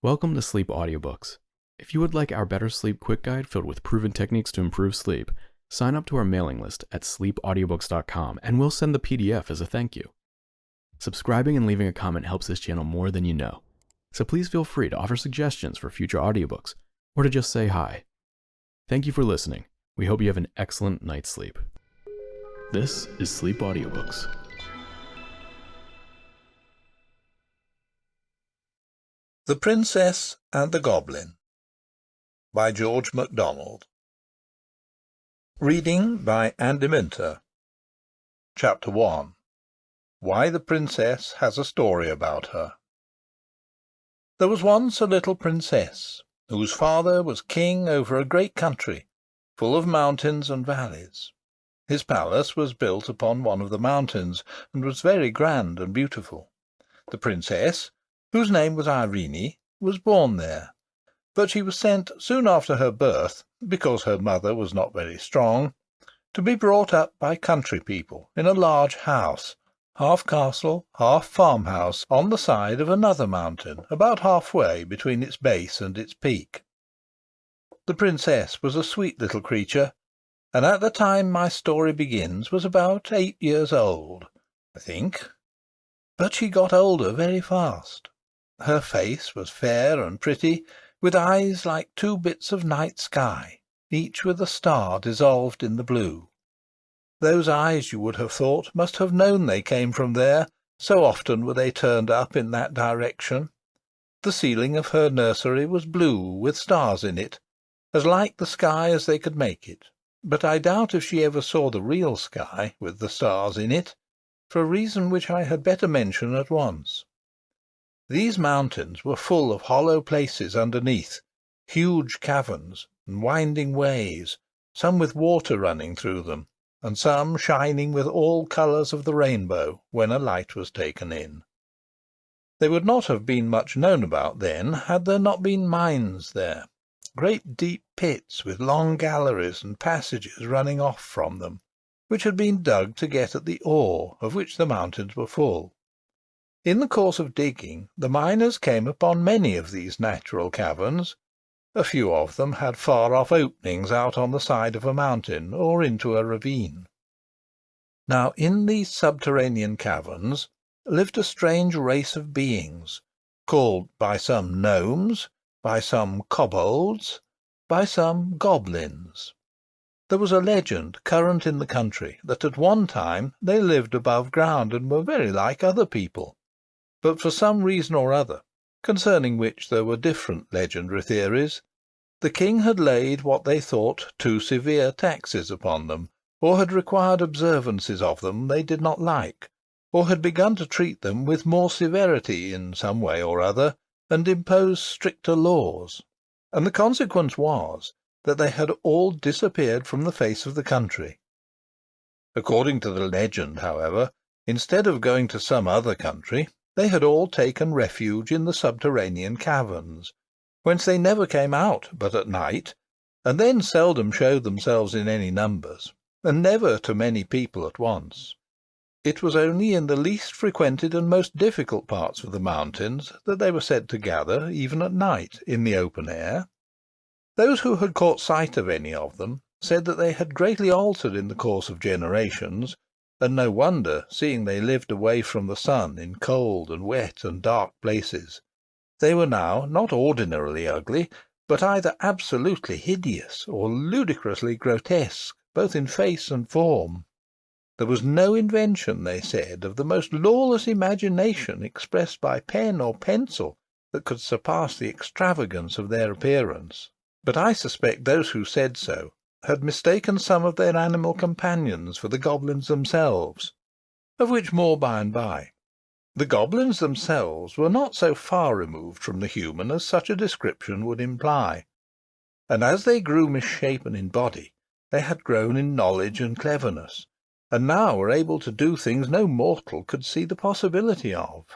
Welcome to Sleep Audiobooks. If you would like our Better Sleep Quick Guide filled with proven techniques to improve sleep, sign up to our mailing list at sleepaudiobooks.com and we'll send the PDF as a thank you. Subscribing and leaving a comment helps this channel more than you know, so please feel free to offer suggestions for future audiobooks or to just say hi. Thank you for listening. We hope you have an excellent night's sleep. This is Sleep Audiobooks. The Princess and the Goblin by George MacDonald. Reading by Ambience. Chapter 1. Why the Princess has a Story about her. There was once a little princess, whose father was king over a great country, full of mountains and valleys. His palace was built upon one of the mountains, and was very grand and beautiful. The princess, whose name was Irene, was born there, but she was sent soon after her birth, because her mother was not very strong, to be brought up by country people in a large house, half castle, half farmhouse, on the side of another mountain, about half-way between its base and its peak. The princess was a sweet little creature, and at the time my story begins was about 8 years old, I think. But she got older very fast. Her face was fair and pretty, with eyes like two bits of night sky, each with a star dissolved in the blue. Those eyes, you would have thought, must have known they came from there, so often were they turned up in that direction. The ceiling of her nursery was blue, with stars in it, as like the sky as they could make it, but I doubt if she ever saw the real sky, with the stars in it, for a reason which I had better mention at once. These mountains were full of hollow places underneath, huge caverns and winding ways, some with water running through them, and some shining with all colours of the rainbow when a light was taken in. They would not have been much known about then, had there not been mines there, great deep pits with long galleries and passages running off from them, which had been dug to get at the ore of which the mountains were full. In the course of digging, the miners came upon many of these natural caverns. A few of them had far-off openings out on the side of a mountain or into a ravine. Now in these subterranean caverns lived a strange race of beings, called by some gnomes, by some kobolds, by some goblins. There was a legend current in the country that at one time they lived above ground and were very like other people. But for some reason or other, concerning which there were different legendary theories, the king had laid what they thought too severe taxes upon them, or had required observances of them they did not like, or had begun to treat them with more severity in some way or other, and impose stricter laws, and the consequence was that they had all disappeared from the face of the country. According to the legend, however, instead of going to some other country, they had all taken refuge in the subterranean caverns, whence they never came out but at night, and then seldom showed themselves in any numbers, and never to many people at once. It was only in the least frequented and most difficult parts of the mountains that they were said to gather, even at night, in the open air. Those who had caught sight of any of them said that they had greatly altered in the course of generations, and no wonder, seeing they lived away from the sun in cold and wet and dark places. They were now not ordinarily ugly, but either absolutely hideous or ludicrously grotesque, both in face and form. There was no invention, they said, of the most lawless imagination expressed by pen or pencil that could surpass the extravagance of their appearance. But I suspect those who said so had mistaken some of their animal companions for the goblins themselves, of which more by and by. The goblins themselves were not so far removed from the human as such a description would imply, and as they grew misshapen in body, they had grown in knowledge and cleverness, and now were able to do things no mortal could see the possibility of.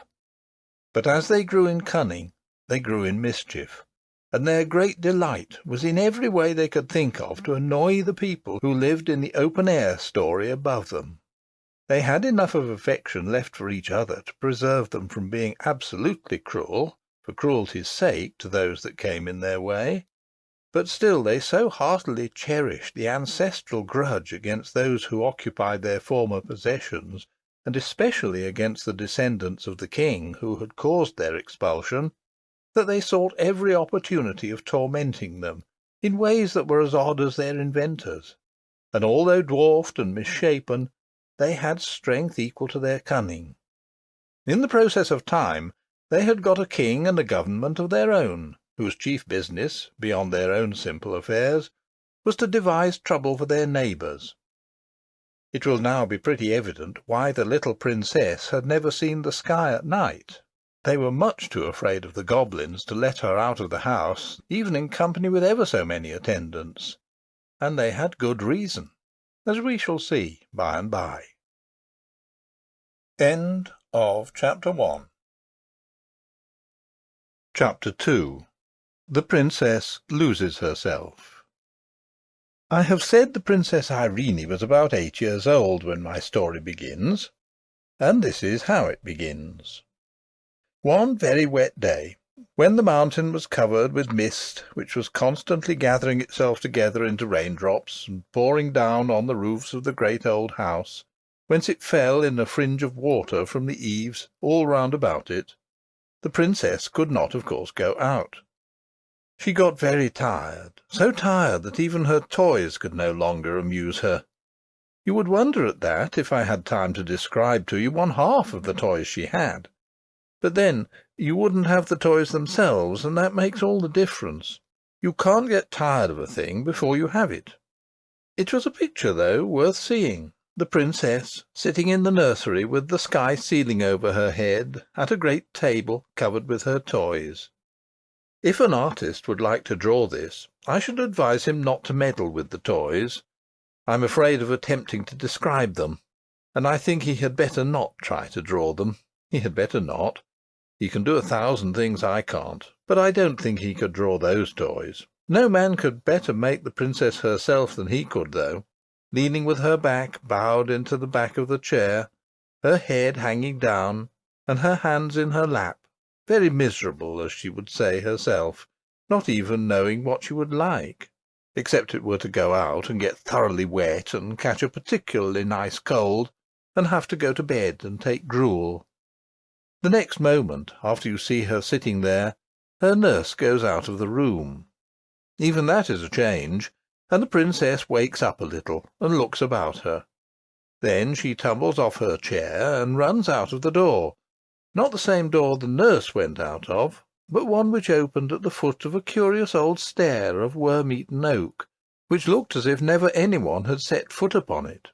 But as they grew in cunning, they grew in mischief, and their great delight was in every way they could think of to annoy the people who lived in the open-air story above them. They had enough of affection left for each other to preserve them from being absolutely cruel, for cruelty's sake, to those that came in their way, but still they so heartily cherished the ancestral grudge against those who occupied their former possessions, and especially against the descendants of the king who had caused their expulsion, that they sought every opportunity of tormenting them in ways that were as odd as their inventors, and although dwarfed and misshapen, they had strength equal to their cunning. In the process of time they had got a king and a government of their own, whose chief business, beyond their own simple affairs, was to devise trouble for their neighbours. It will now be pretty evident why the little princess had never seen the sky at night. They were much too afraid of the goblins to let her out of the house, even in company with ever so many attendants, and they had good reason, as we shall see by and by. End of Chapter 1. Chapter 2. The Princess loses herself. I have said the Princess Irene was about 8 years old when my story begins, and this is how it begins. One very wet day, when the mountain was covered with mist which was constantly gathering itself together into raindrops and pouring down on the roofs of the great old house, whence it fell in a fringe of water from the eaves all round about it, the Princess could not, of course, go out. She got very tired, so tired that even her toys could no longer amuse her. You would wonder at that if I had time to describe to you one half of the toys she had. But then you wouldn't have the toys themselves, and that makes all the difference. You can't get tired of a thing before you have it. It was a picture, though, worth seeing. The Princess, sitting in the nursery with the sky ceiling over her head, at a great table covered with her toys. If an artist would like to draw this, I should advise him not to meddle with the toys. I'm afraid of attempting to describe them, and I think he had better not try to draw them. He had better not. He can do 1,000 things I can't, but I don't think he could draw those toys. No man could better make the Princess herself than he could, though, leaning with her back bowed into the back of the chair, her head hanging down, and her hands in her lap, very miserable, as she would say herself, not even knowing what she would like, except it were to go out and get thoroughly wet and catch a particularly nice cold, and have to go to bed and take gruel. The next moment, after you see her sitting there, her nurse goes out of the room. Even that is a change, and the Princess wakes up a little and looks about her. Then she tumbles off her chair and runs out of the door, not the same door the nurse went out of, but one which opened at the foot of a curious old stair of worm-eaten oak, which looked as if never anyone had set foot upon it.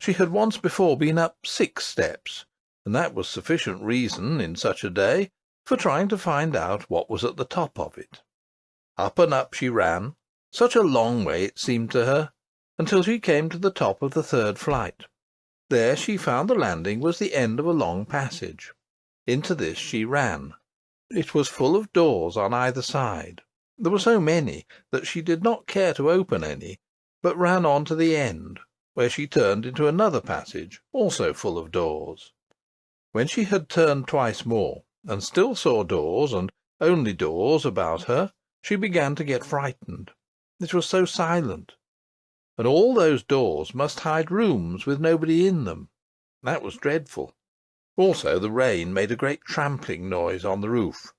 She had once before been up 6 steps, and that was sufficient reason, in such a day, for trying to find out what was at the top of it. Up and up she ran, such a long way it seemed to her, until she came to the top of the 3rd flight. There she found the landing was the end of a long passage. Into this she ran. It was full of doors on either side. There were so many that she did not care to open any, but ran on to the end, where she turned into another passage, also full of doors. When she had turned twice more, and still saw doors, and only doors, about her, she began to get frightened. It was so silent. And all those doors must hide rooms with nobody in them. That was dreadful. Also the rain made a great trampling noise on the roof.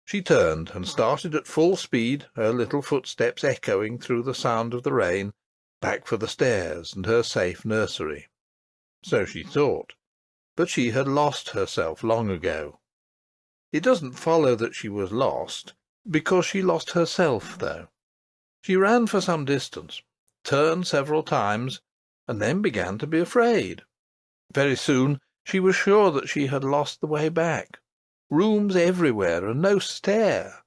She turned and started at full speed, her little footsteps echoing through the sound of the rain, back for the stairs and her safe nursery. So she thought. But she had lost herself long ago. It doesn't follow that she was lost, because she lost herself, though. She ran for some distance, turned several times, and then began to be afraid. Very soon she was sure that she had lost the way back. Rooms everywhere, and no stair.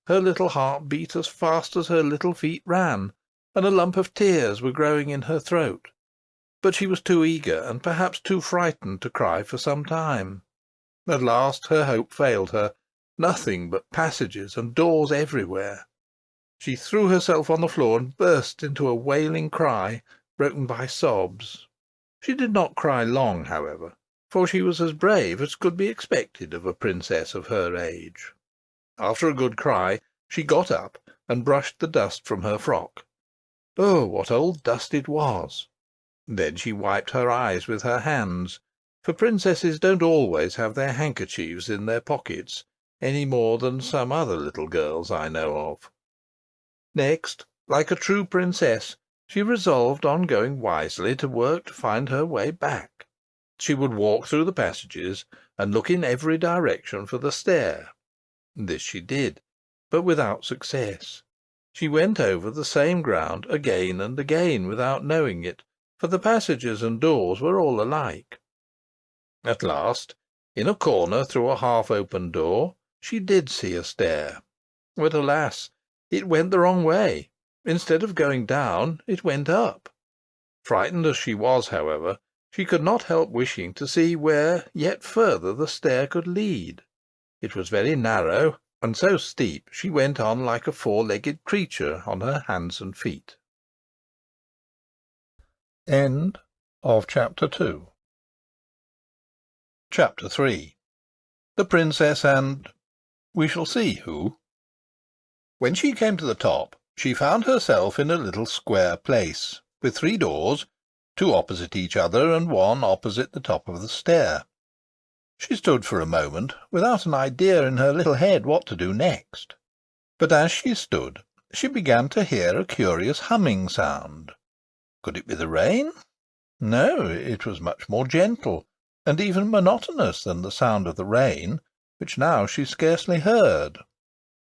Her little heart beat as fast as her little feet ran, and a lump of tears were growing in her throat. But she was too eager and perhaps too frightened to cry for some time. At last her hope failed her. Nothing but passages and doors everywhere. She threw herself on the floor and burst into a wailing cry, broken by sobs. She did not cry long, however, for she was as brave as could be expected of a princess of her age. After a good cry, she got up and brushed the dust from her frock. Oh, what old dust it was! Then she wiped her eyes with her hands, for princesses don't always have their handkerchiefs in their pockets, any more than some other little girls I know of. Next, like a true princess, she resolved on going wisely to work to find her way back. She would walk through the passages and look in every direction for the stair. This she did, but without success. She went over the same ground again and again without knowing it, for the passages and doors were all alike. At last, in a corner through a half-open door, she did see a stair. But alas, it went the wrong way. Instead of going down, it went up. Frightened as she was, however, she could not help wishing to see where yet further the stair could lead. It was very narrow, and so steep she went on like a four-legged creature on her hands and feet. End of Chapter 2. Chapter 3. The Princess and... we shall see who. When she came to the top, she found herself in a little square place, with 3 doors, 2 opposite each other and 1 opposite the top of the stair. She stood for a moment, without an idea in her little head what to do next. But as she stood, she began to hear a curious humming sound. Could it be the rain? No, it was much more gentle, and even monotonous than the sound of the rain, which now she scarcely heard.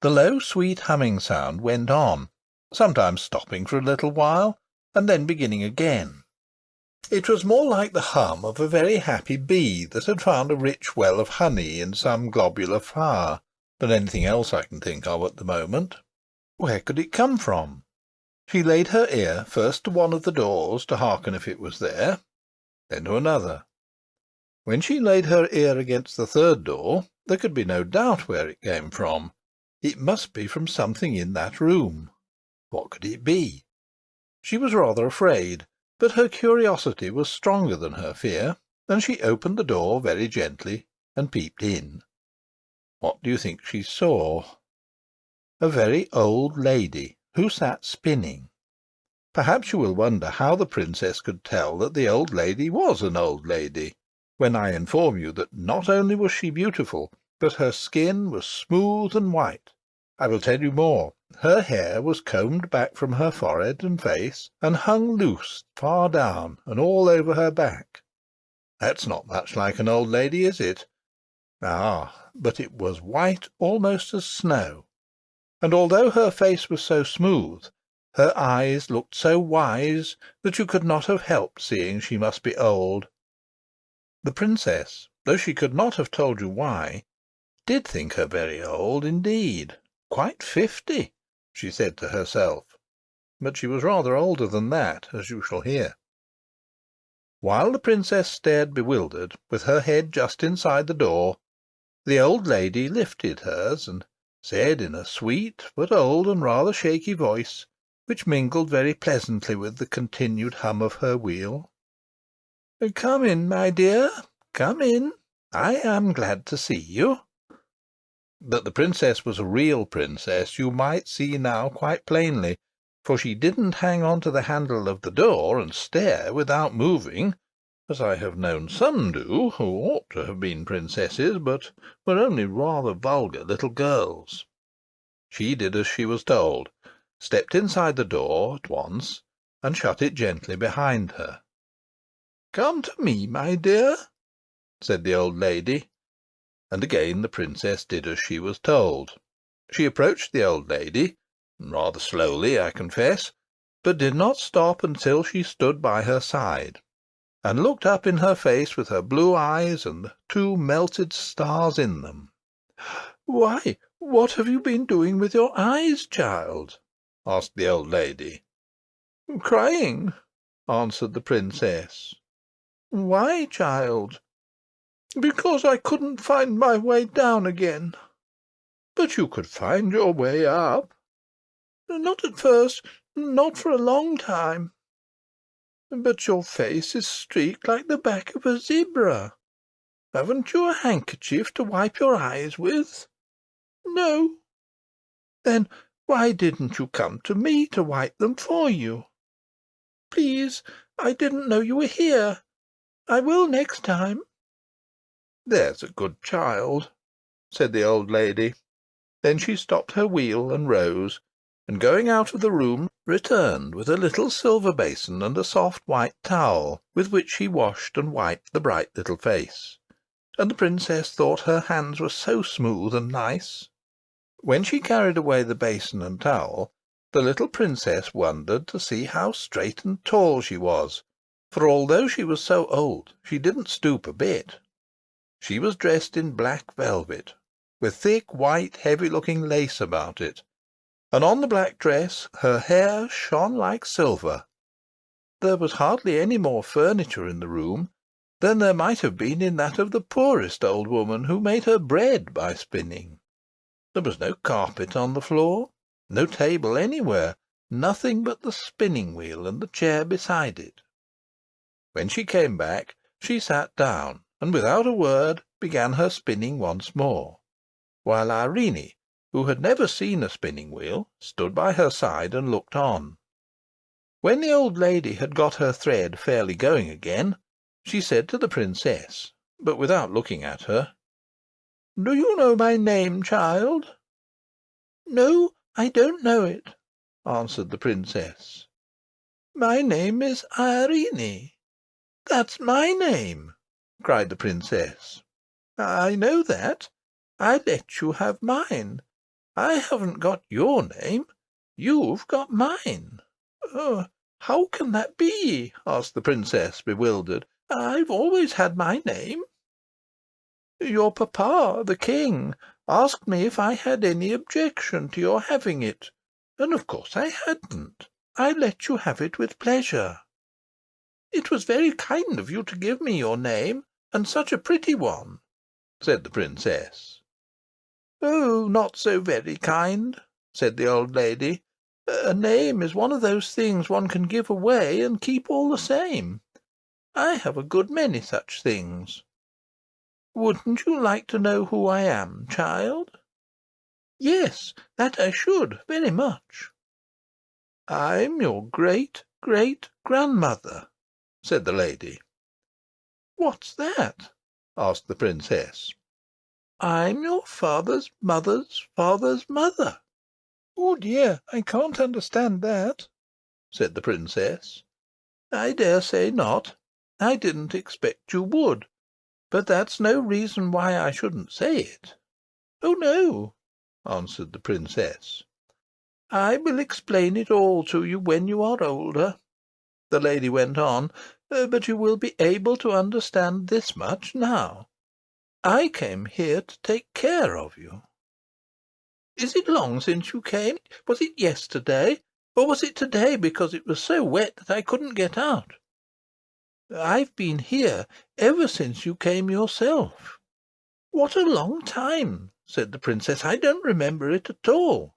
The low, sweet humming sound went on, sometimes stopping for a little while, and then beginning again. It was more like the hum of a very happy bee that had found a rich well of honey in some globular flower, than anything else I can think of at the moment. Where could it come from? She laid her ear first to one of the doors to hearken if it was there, then to another. When she laid her ear against the 3rd door, there could be no doubt where it came from. It must be from something in that room. What could it be? She was rather afraid, but her curiosity was stronger than her fear, and she opened the door very gently and peeped in. What do you think she saw? A very old lady, who sat spinning. Perhaps you will wonder how the princess could tell that the old lady was an old lady, when I inform you that not only was she beautiful, but her skin was smooth and white. I will tell you more. Her hair was combed back from her forehead and face, and hung loose far down and all over her back. That's not much like an old lady, is it? Ah, but it was white almost as snow. And although her face was so smooth, her eyes looked so wise that you could not have helped seeing she must be old. The princess, though she could not have told you why, did think her very old indeed, quite 50, she said to herself, but she was rather older than that, as you shall hear. While the princess stared bewildered, with her head just inside the door, the old lady lifted hers and said in a sweet but old and rather shaky voice, which mingled very pleasantly with the continued hum of her wheel, "Come in, my dear, come in. I am glad to see you." That the princess was a real princess you might see now quite plainly, for she didn't hang on to the handle of the door and stare without moving, as I have known some do, who ought to have been princesses, but were only rather vulgar little girls. She did as she was told, stepped inside the door at once, and shut it gently behind her. "Come to me, my dear," said the old lady, and again the princess did as she was told. She approached the old lady, rather slowly, I confess, but did not stop until she stood by her side, and looked up in her face with her blue eyes and the 2 melted stars in them. "Why, what have you been doing with your eyes, child?" asked the old lady. "Crying," answered the princess. "Why, child?" "Because I couldn't find my way down again." "But you could find your way up." "Not at first, not for a long time." "But your face is streaked like the back of a zebra." Haven't you a handkerchief to wipe your eyes with? No. Then why didn't you come to me to wipe them for you? Please, I didn't know you were here. I will next time. There's a good child, said the old lady. Then she stopped her wheel and rose, and going out of the room, returned with a little silver basin and a soft white towel, with which she washed and wiped the bright little face. And the princess thought her hands were so smooth and nice. When she carried away the basin and towel, the little princess wondered to see how straight and tall she was, for although she was so old, she didn't stoop a bit. She was dressed in black velvet, with thick, white, heavy-looking lace about it, and on the black dress her hair shone like silver. There was hardly any more furniture in the room than there might have been in that of the poorest old woman who made her bread by spinning. There was no carpet on the floor, no table anywhere, nothing but the spinning-wheel and the chair beside it. When she came back, she sat down, and without a word began her spinning once more, while Irene, who had never seen a spinning-wheel, stood by her side and looked on. When the old lady had got her thread fairly going again, she said to the princess, but without looking at her, "Do you know my name, child?" "No, I don't know it," answered the princess. "My name is Irene." "That's my name," cried the princess. "I know that. I let you have mine. I haven't got your name. You've got mine." "How can that be?" asked the princess, bewildered. "I've always had my name." "Your papa, the king, asked me if I had any objection to your having it, and of course I hadn't. I let you have it with pleasure." "It was very kind of you to give me your name, and such a pretty one," said the princess. "Oh, not so very kind," said the old lady. "A name is one of those things one can give away and keep all the same. I have a good many such things. Wouldn't you like to know who I am, child?" "Yes, that I should, very much." "I'm your great-great-grandmother," said the lady. "What's that?" asked the princess. "I'm your father's mother's father's mother." "Oh dear, I can't understand that," said the princess. "I dare say not. I didn't expect you would. But that's no reason why I shouldn't say it." "Oh no," answered the princess. "I will explain it all to you when you are older," the lady went on, "but you will be able to understand this much now. I came here to take care of you." "Is it long since you came? Was it yesterday? Or was it to-day, because it was so wet that I couldn't get out?" "I've been here ever since you came yourself." "What a long time!" said the princess. "I don't remember it at all."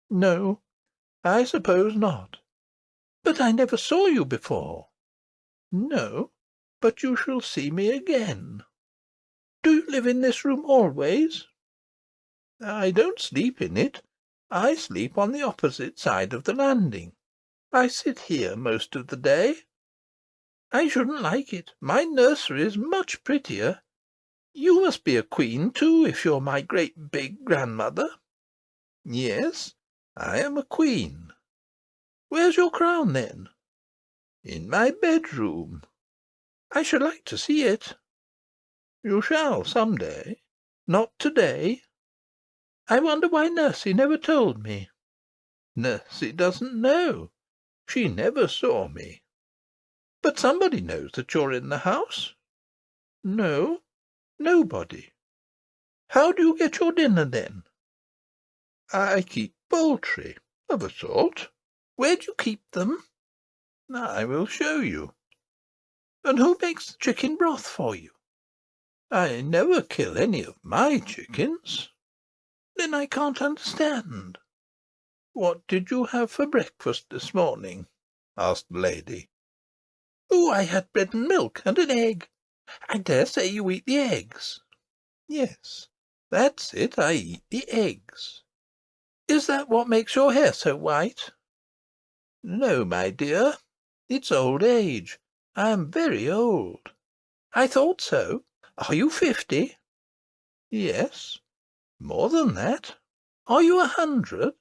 "No, I suppose not." "But I never saw you before." "No, but you shall see me again." "Do you live in this room always?" "I don't sleep in it. I sleep on the opposite side of the landing. I sit here most of the day." "I shouldn't like it. My nursery is much prettier. You must be a queen, too, if you're my great big grandmother." "Yes, I am a queen." "Where's your crown, then?" "In my bedroom." "I should like to see it." "You shall some day. Not to-day." "I wonder why Nursey never told me." "Nursey doesn't know. She never saw me." "But somebody knows that you're in the house." "No, nobody." "How do you get your dinner, then?" "I keep poultry, of a sort." "Where do you keep them?" "I will show you." "And who makes the chicken broth for you?" "I never kill any of my chickens." "Then I can't understand." "What did you have for breakfast this morning?" asked the lady. "Oh, I had bread and milk and an egg." I dare say you eat the eggs. Yes, that's it, I eat the eggs. Is that what makes your hair so white? No, my dear, it's old age. I am very old. I thought so. Are you 50? Yes. More than that. Are you 100?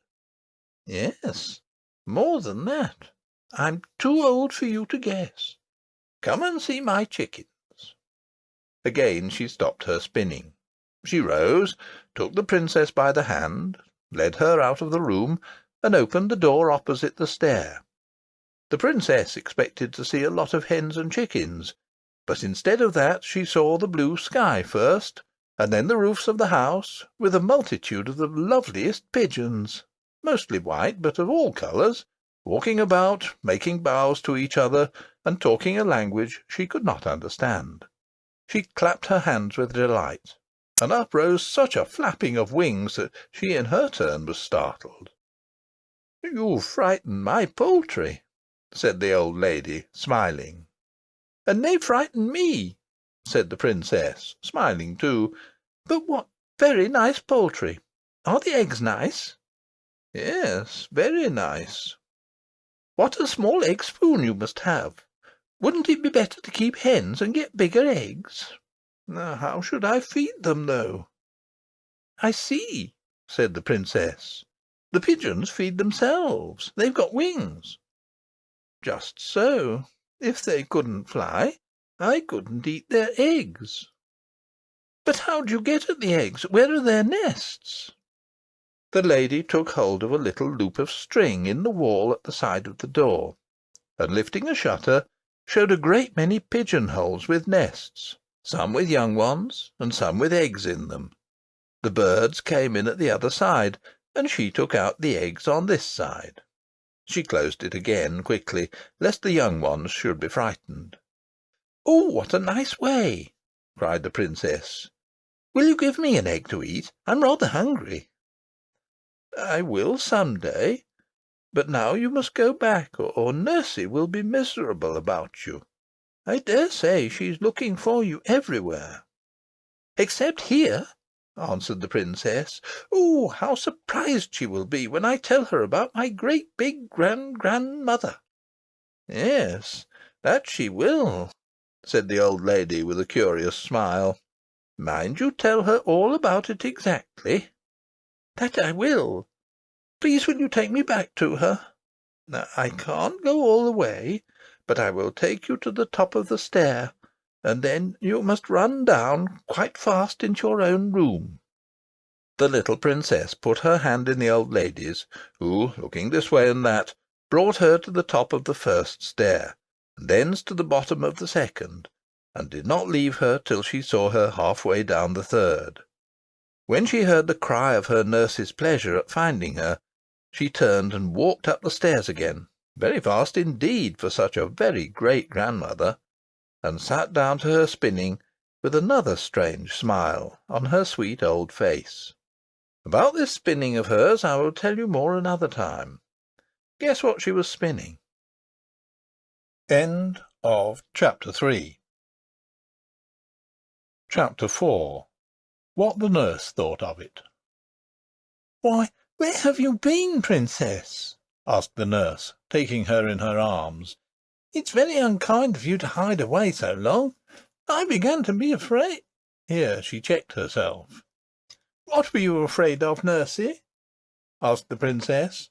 Yes. More than that. I'm too old for you to guess. Come and see my chickens. Again she stopped her spinning. She rose, took the princess by the hand, led her out of the room, and opened the door opposite the stair. The princess expected to see a lot of hens and chickens, but instead of that she saw the blue sky first, and then the roofs of the house, with a multitude of the loveliest pigeons, mostly white, but of all colours, walking about, making bows to each other, and talking a language she could not understand. She clapped her hands with delight, and up rose such a flapping of wings that she in her turn was startled. "You've frightened my poultry," said the old lady, smiling. "And they frightened me," said the princess, smiling too. "But what very nice poultry! Are the eggs nice?" "Yes, very nice." "What a small egg spoon you must have! Wouldn't it be better to keep hens and get bigger eggs?" "How should I feed them, though?" "I see," said the princess. "The pigeons feed themselves. They've got wings." "Just so. If they couldn't fly, I couldn't eat their eggs." "But how do you get at the eggs? Where are their nests?" The lady took hold of a little loop of string in the wall at the side of the door, and lifting a shutter, showed a great many pigeon holes with nests, some with young ones, and some with eggs in them. The birds came in at the other side, and she took out the eggs on this side. She closed it again quickly, lest the young ones should be frightened. "Oh, what a nice way!" cried the princess. "Will you give me an egg to eat? I'm rather hungry." "I will some day. But now you must go back, or Nursie will be miserable about you. I dare say she's looking for you everywhere." "Except here," answered the princess. "Oh, how surprised she will be when I tell her about my great big grandmother." "Yes, that she will," said the old lady with a curious smile. "Mind you tell her all about it exactly." "That I will. Please will you take me back to her?" "I can't go all the way, but I will take you to the top of the stair, and then you must run down quite fast into your own room." The little princess put her hand in the old lady's, who, looking this way and that, brought her to the top of the first stair, and thence to the bottom of the second, and did not leave her till she saw her half-way down the third. When she heard the cry of her nurse's pleasure at finding her, she turned and walked up the stairs again, very fast indeed for such a very great grandmother, and sat down to her spinning with another strange smile on her sweet old face. About this spinning of hers I will tell you more another time. Guess what she was spinning. End of Chapter 3. Chapter 4. What the nurse thought of it. "Why, where have you been, princess?" asked the nurse, taking her in her arms. "It's very unkind of you to hide away so long. I began to be afraid—" Here she checked herself. "What were you afraid of, nursie?" asked the princess.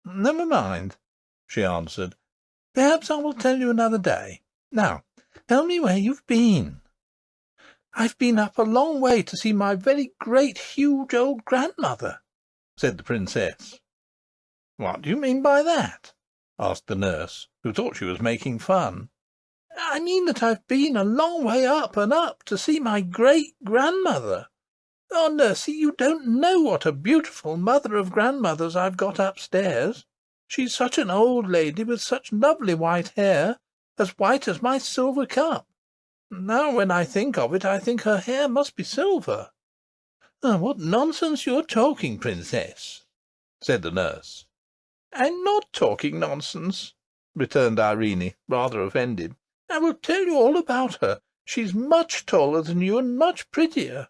"Never mind," she answered. "Perhaps I will tell you another day. Now, tell me where you've been." "I've been up a long way to see my very great, huge old grandmother," said the princess. "What do you mean by that?" asked the nurse, who thought she was making fun. "I mean that I've been a long way up and up to see my great grandmother. Oh, nursie, you don't know what a beautiful mother of grandmothers I've got upstairs. She's such an old lady with such lovely white hair, as white as my silver cup. Now, when I think of it, I think her hair must be silver." "What nonsense you're talking, princess," said the nurse. "I'm not talking nonsense," returned Irene, rather offended. "I will tell you all about her. She's much taller than you and much prettier."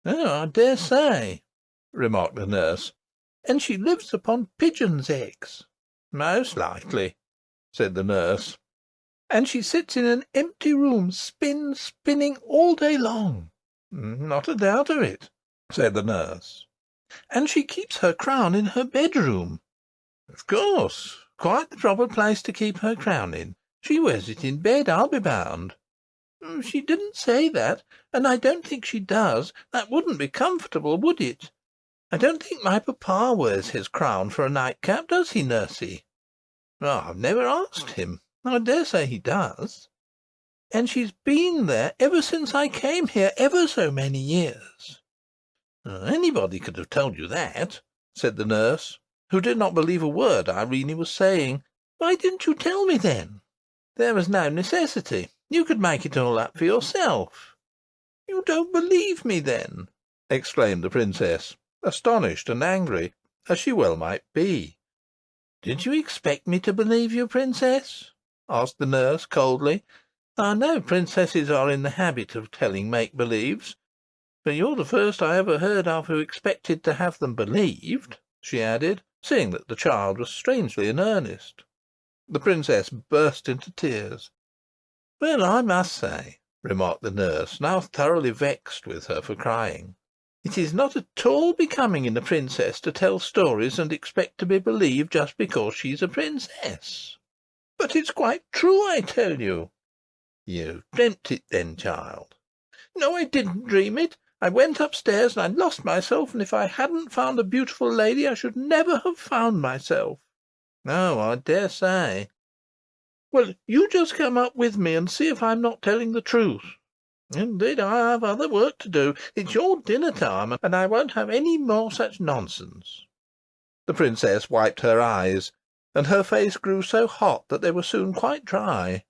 "Oh, I dare say," remarked the nurse. "And she lives upon pigeons' eggs." "Most likely," said the nurse. "And she sits in an empty room, spinning all day long." "Not a doubt of it," said the nurse. "And she keeps her crown in her bedroom." "Of course. Quite the proper place to keep her crown in. She wears it in bed, I'll be bound." "She didn't say that, and I don't think she does. That wouldn't be comfortable, would it? I don't think my papa wears his crown for a nightcap, does he, Nursey?" "I've never asked him. I dare say he does." "And she's been there ever since I came here, ever so many years." "Anybody could have told you that," said the nurse, who did not believe a word Irene was saying. "Why didn't you tell me then?" "There was no necessity. You could make it all up for yourself." "You don't believe me, then?" exclaimed the princess, astonished and angry, as she well might be. "Did you expect me to believe you, princess?" asked the nurse coldly. "I know princesses are in the habit of telling make-believes, but you're the first I ever heard of who expected to have them believed," she added, seeing that the child was strangely in earnest. The princess burst into tears. "Well, I must say," remarked the nurse, now thoroughly vexed with her for crying, "it is not at all becoming in a princess to tell stories and expect to be believed just because she's a princess." "But it's quite true, I tell you." "You've dreamt it then, child." "No, I didn't dream it. I went upstairs and I lost myself, and if I hadn't found a beautiful lady I should never have found myself." "Oh, I dare say." "Well, you just come up with me and see if I'm not telling the truth. Indeed, I have other work to do. It's your dinner time, and I won't have any more such nonsense." The princess wiped her eyes, and her face grew so hot that they were soon quite dry.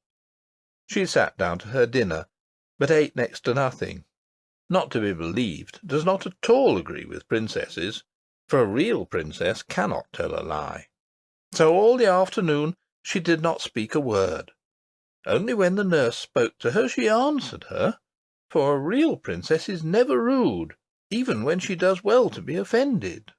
She sat down to her dinner, but ate next to nothing. Not to be believed does not at all agree with princesses, for a real princess cannot tell a lie. So all the afternoon she did not speak a word. Only when the nurse spoke to her she answered her, for a real princess is never rude, even when she does well to be offended.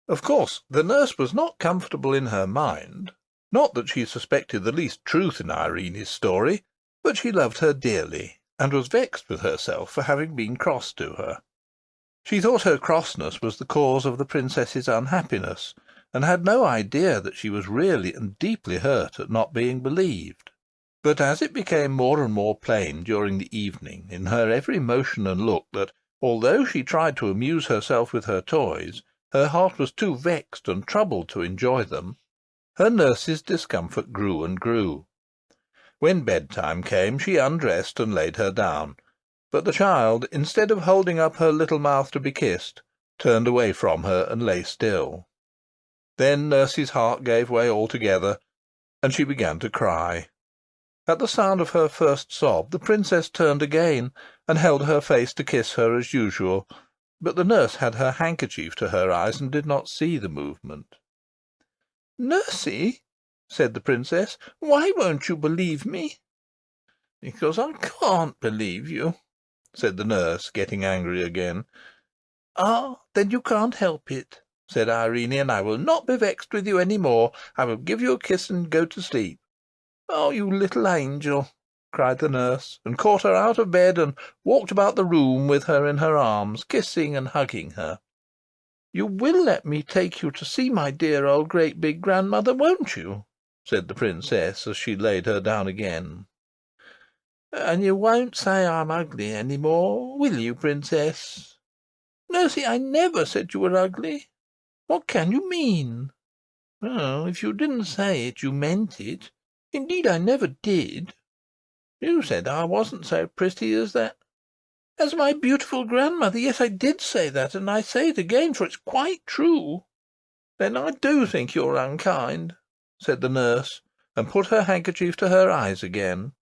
Of course, the nurse was not comfortable in her mind. Not that she suspected the least truth in Irene's story, but she loved her dearly, and was vexed with herself for having been cross to her. She thought her crossness was the cause of the princess's unhappiness, and had no idea that she was really and deeply hurt at not being believed. But as it became more and more plain during the evening, in her every motion and look, that, although she tried to amuse herself with her toys, her heart was too vexed and troubled to enjoy them, her nurse's discomfort grew and grew. When bedtime came, she undressed and laid her down, but the child, instead of holding up her little mouth to be kissed, turned away from her and lay still. Then nurse's heart gave way altogether, and she began to cry. At the sound of her first sob, the princess turned again, and held her face to kiss her as usual, but the nurse had her handkerchief to her eyes and did not see the movement. "Nursey," said the princess, "why won't you believe me?" "Because I can't believe you," said the nurse, getting angry again. "Ah, then you can't help it," said Irene, "and I will not be vexed with you any more. I will give you a kiss and go to sleep." "Oh, you little angel!" cried the nurse, and caught her out of bed and walked about the room with her in her arms, kissing and hugging her. "You will let me take you to see my dear old great big grandmother, won't you?" said the princess, as she laid her down again. "And you won't say I'm ugly any more, will you, princess?" "Nursey, I never said you were ugly. What can you mean?" "Oh, if you didn't say it, you meant it. Indeed, I never did. You said I wasn't so pretty as that." "As my beautiful grandmother. Yes, I did say that, and I say it again, for it's quite true." "Then I do think you're unkind," said the nurse, and put her handkerchief to her eyes again.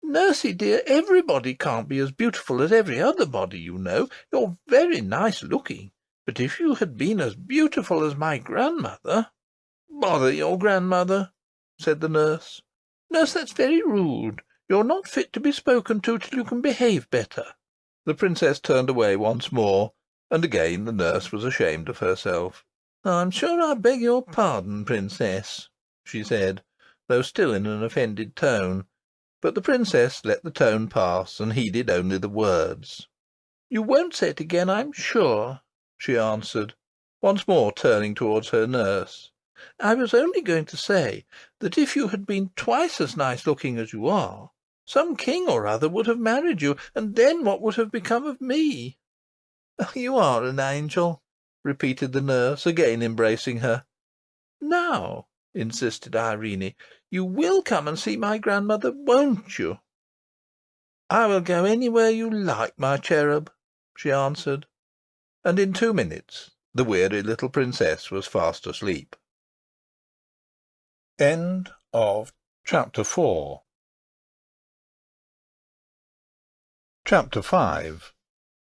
"Nursey, dear, everybody can't be as beautiful as every other body, you know. You're very nice looking, but if you had been as beautiful as my grandmother—" "Bother your grandmother," said the nurse. "Nurse, that's very rude. You're not fit to be spoken to till you can behave better." The princess turned away once more, and again the nurse was ashamed of herself. "I'm sure I beg your pardon, princess," she said, though still in an offended tone. But the princess let the tone pass, and heeded only the words. "You won't say it again, I'm sure," she answered, once more turning towards her nurse. "I was only going to say that if you had been twice as nice looking as you are, some king or other would have married you, and then what would have become of me?" "You are an angel," repeated the nurse, again embracing her. "Now," insisted Irene, "you will come and see my grandmother, won't you?" "I will go anywhere you like, my cherub," she answered, and in 2 minutes the weary little princess was fast asleep. End of Chapter 4. Chapter 5.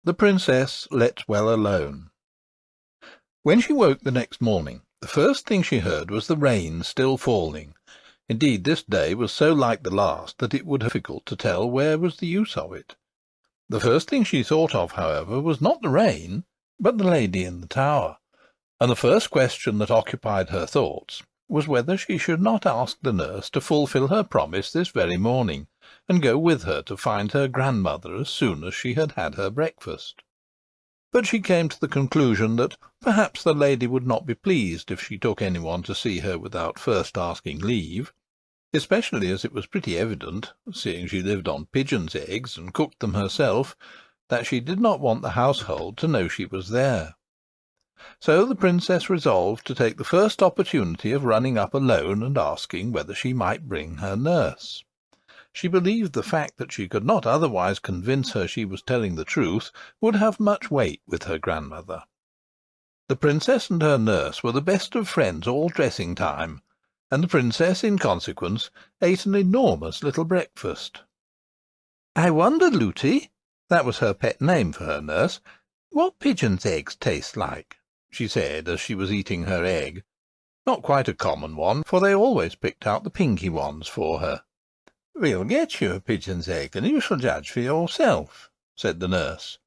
The Princess Let Well Alone. When she woke the next morning, the first thing she heard was the rain still falling. Indeed, this day was so like the last that it would be difficult to tell where was the use of it. The first thing she thought of, however, was not the rain, but the lady in the tower, and the first question that occupied her thoughts was whether she should not ask the nurse to fulfil her promise this very morning, and go with her to find her grandmother as soon as she had had her breakfast. But she came to the conclusion that perhaps the lady would not be pleased if she took anyone to see her without first asking leave, especially as it was pretty evident, seeing she lived on pigeons' eggs and cooked them herself, that she did not want the household to know she was there. So the princess resolved to take the first opportunity of running up alone and asking whether she might bring her nurse. She believed the fact that she could not otherwise convince her she was telling the truth would have much weight with her grandmother. The princess and her nurse were the best of friends all dressing time, and the princess, in consequence, ate an enormous little breakfast. "I wonder, Looty," that was her pet name for her nurse, "what pigeons' eggs taste like," she said as she was eating her egg. Not quite a common one, for they always picked out the pinky ones for her. "We'll get you a pigeon's egg, and you shall judge for yourself," said the nurse.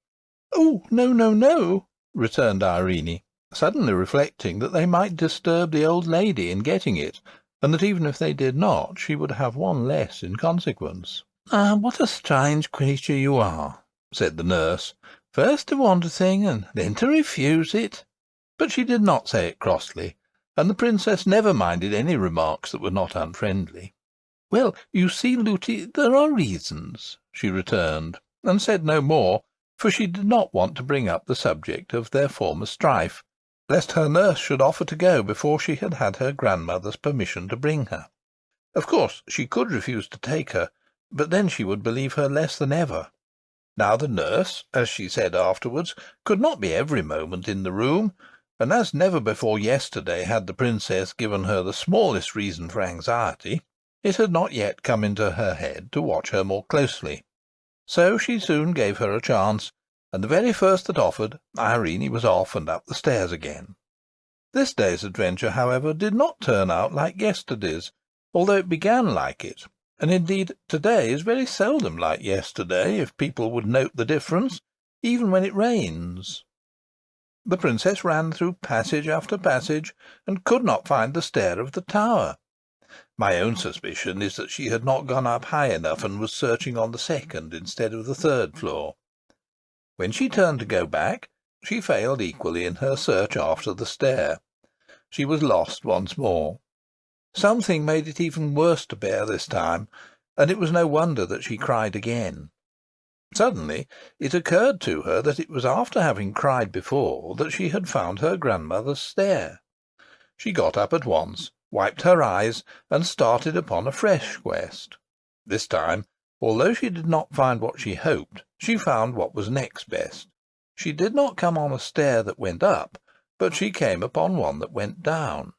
"Oh, no, no, no," returned Irene, suddenly reflecting that they might disturb the old lady in getting it, and that even if they did not, she would have one less in consequence. "Ah, what a strange creature you are," said the nurse, "first to want a thing, and then to refuse it." But she did not say it crossly, and the princess never minded any remarks that were not unfriendly. "Well, you see, Looty, there are reasons," she returned, and said no more, for she did not want to bring up the subject of their former strife, lest her nurse should offer to go before she had had her grandmother's permission to bring her. Of course she could refuse to take her, but then she would believe her less than ever. Now the nurse, as she said afterwards, could not be every moment in the room, and as never before yesterday had the princess given her the smallest reason for anxiety, it had not yet come into her head to watch her more closely. So she soon gave her a chance, and the very first that offered, Irene was off and up the stairs again. This day's adventure, however, did not turn out like yesterday's, although it began like it, and indeed to-day is very seldom like yesterday, if people would note the difference, even when it rains. The princess ran through passage after passage, and could not find the stair of the tower. My own suspicion is that she had not gone up high enough, and was searching on the second instead of the third floor. When she turned to go back, she failed equally in her search after the stair. She was lost once more. Something made it even worse to bear this time, and it was no wonder that she cried again. Suddenly it occurred to her that it was after having cried before that she had found her grandmother's stair. She got up at once, wiped her eyes, and started upon a fresh quest. This time, although she did not find what she hoped, she found what was next best. She did not come on a stair that went up, but she came upon one that went down.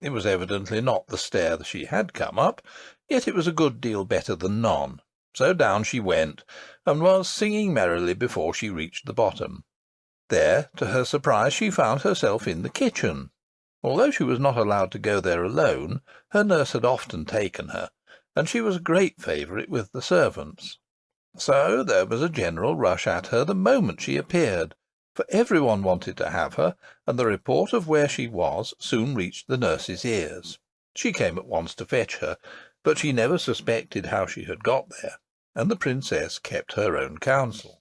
It was evidently not the stair that she had come up, yet it was a good deal better than none. So down she went, and was singing merrily before she reached the bottom. There, to her surprise, she found herself in the kitchen. Although she was not allowed to go there alone, her nurse had often taken her, and she was a great favourite with the servants. So there was a general rush at her the moment she appeared, for every one wanted to have her, and the report of where she was soon reached the nurse's ears. She came at once to fetch her, but she never suspected how she had got there, and the princess kept her own counsel.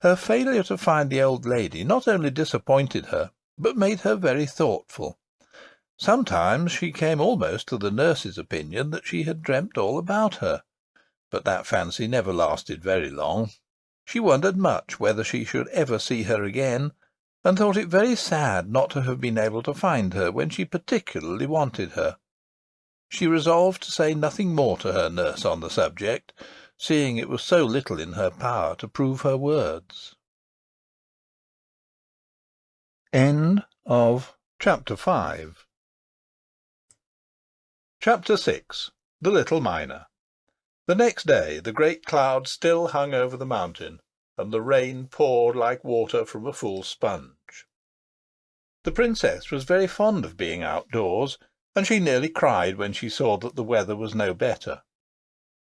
Her failure to find the old lady not only disappointed her, but made her very thoughtful. Sometimes she came almost to the nurse's opinion that she had dreamt all about her, but that fancy never lasted very long. She wondered much whether she should ever see her again, and thought it very sad not to have been able to find her when she particularly wanted her. She resolved to say nothing more to her nurse on the subject, seeing it was so little in her power to prove her words. End of Chapter 5. Chapter 6. The Little Miner. The next day the great cloud still hung over the mountain, and the rain poured like water from a full sponge. The princess was very fond of being outdoors, and she nearly cried when she saw that the weather was no better.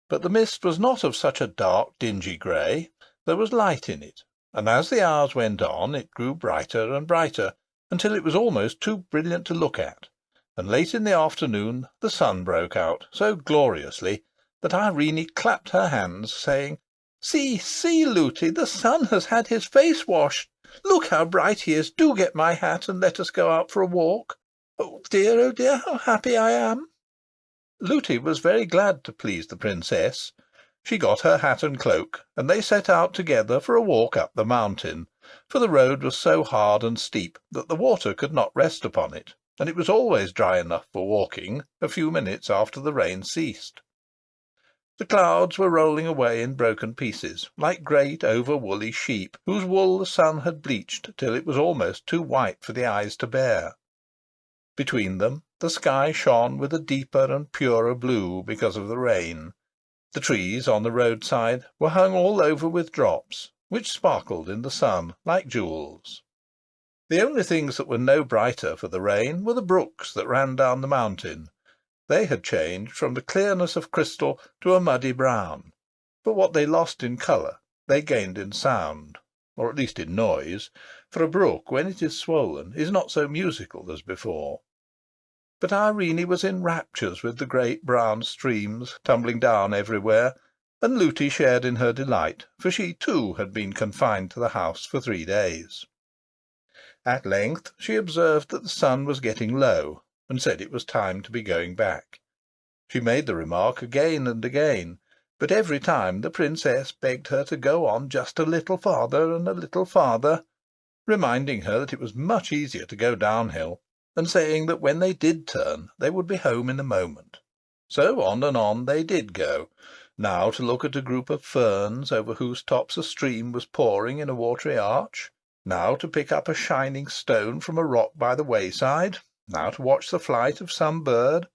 But the mist was not of such a dark, dingy grey. There was light in it, and as the hours went on it grew brighter and brighter, until it was almost too brilliant to look at, and late in the afternoon the sun broke out so gloriously that Irene clapped her hands, saying, "See, see, Looty, the sun has had his face washed. Look how bright he is. Do get my hat and let us go out for a walk. Oh dear, how happy I am!" Looty was very glad to please the princess. She got her hat and cloak, and they set out together for a walk up the mountain, for the road was so hard and steep that the water could not rest upon it, and it was always dry enough for walking a few minutes after the rain ceased. The clouds were rolling away in broken pieces, like great over-woolly sheep, whose wool the sun had bleached till it was almost too white for the eyes to bear. Between them the sky shone with a deeper and purer blue because of the rain. The trees on the roadside were hung all over with drops, which sparkled in the sun like jewels. The only things that were no brighter for the rain were the brooks that ran down the mountain. They had changed from the clearness of crystal to a muddy brown, but what they lost in colour they gained in sound, or at least in noise, for a brook, when it is swollen, is not so musical as before. But Irene was in raptures with the great brown streams tumbling down everywhere, and Looty shared in her delight, for she too had been confined to the house for 3 days. At length she observed that the sun was getting low, and said it was time to be going back. She made the remark again and again, but every time the princess begged her to go on just a little farther and a little farther, reminding her that it was much easier to go downhill, and saying that when they did turn they would be home in a moment. So on and on they did go, now to look at a group of ferns over whose tops a stream was pouring in a watery arch, now to pick up a shining stone from a rock by the wayside, now to watch the flight of some bird.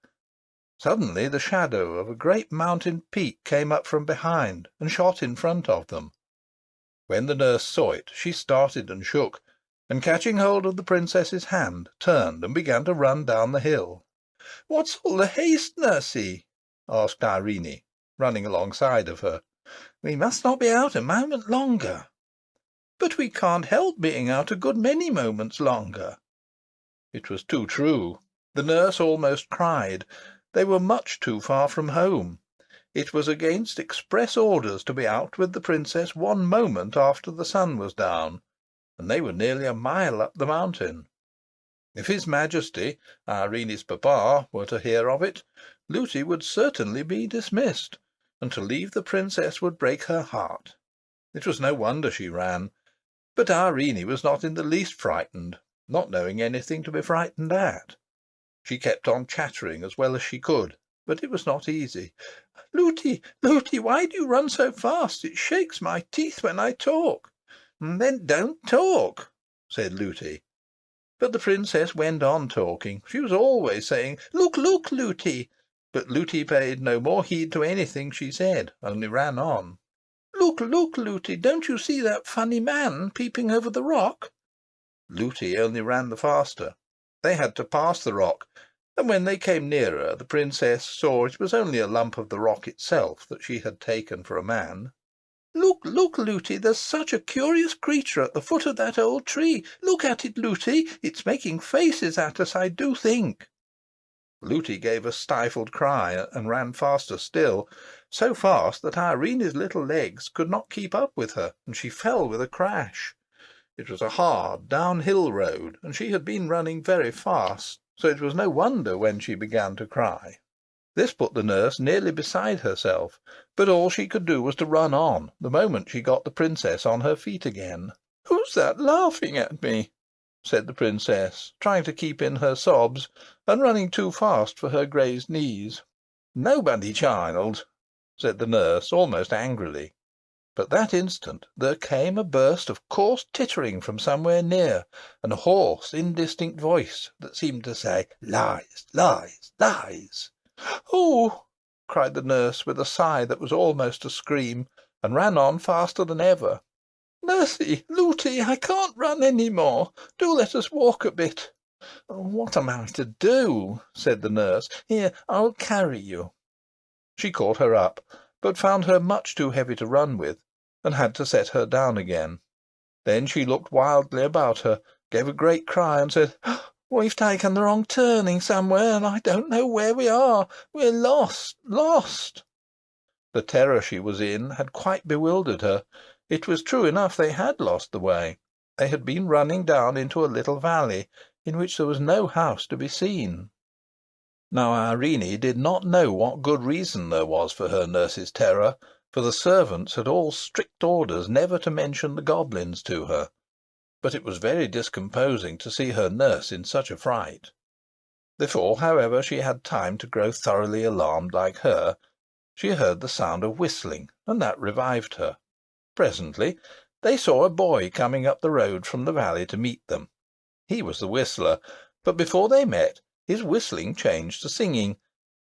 Suddenly the shadow of a great mountain peak came up from behind and shot in front of them. When the nurse saw it, she started and shook, and catching hold of the princess's hand, turned and began to run down the hill. "What's all the haste, nursie?" asked Irene, running alongside of her. "We must not be out a moment longer." "But we can't help being out a good many moments longer." It was too true. The nurse almost cried. They were much too far from home. It was against express orders to be out with the princess 1 moment after the sun was down, and they were nearly a mile up the mountain. If his Majesty, Irene's papa, were to hear of it, Looty would certainly be dismissed, and to leave the princess would break her heart. It was no wonder she ran. But Irene was not in the least frightened, not knowing anything to be frightened at. She kept on chattering as well as she could, but it was not easy. "Looty, Looty, why do you run so fast? It shakes my teeth when I talk." "Then don't talk," said Looty. But the princess went on talking. She was always saying, "Look, look, Looty." But Looty paid no more heed to anything she said, only ran on. "Look, look, Looty, don't you see that funny man peeping over the rock?" Looty only ran the faster. They had to pass the rock, and when they came nearer the princess saw it was only a lump of the rock itself that she had taken for a man. "Look, look, Looty, there's such a curious creature at the foot of that old tree. Look at it, Looty, it's making faces at us, I do think." Looty gave a stifled cry and ran faster still, so fast that Irene's little legs could not keep up with her, and she fell with a crash. It was a hard downhill road, and she had been running very fast, so it was no wonder when she began to cry. This put the nurse nearly beside herself, but all she could do was to run on the moment she got the princess on her feet again. "Who's that laughing at me?" said the princess, trying to keep in her sobs, and running too fast for her grazed knees. "Nobody, child," said the nurse, almost angrily. But that instant there came a burst of coarse tittering from somewhere near, and a hoarse, indistinct voice that seemed to say, "Lies, lies, lies." "Oh!" cried the nurse, with a sigh that was almost a scream, and ran on faster than ever. "Mercy, Looty, I can't run any more. Do let us walk a bit." "What am I to do?" said the nurse. "Here, I'll carry you." She caught her up, but found her much too heavy to run with, and had to set her down again. Then she looked wildly about her, gave a great cry, and said, "We've taken the wrong turning somewhere, and I don't know where we are. We're lost, lost." The terror she was in had quite bewildered her. It was true enough they had lost the way. They had been running down into a little valley, in which there was no house to be seen. Now Irene did not know what good reason there was for her nurse's terror, for the servants had all strict orders never to mention the goblins to her. But it was very discomposing to see her nurse in such a fright. Before, however, she had time to grow thoroughly alarmed like her, she heard the sound of whistling, and that revived her. Presently they saw a boy coming up the road from the valley to meet them. He was the whistler, but before they met, his whistling changed to singing,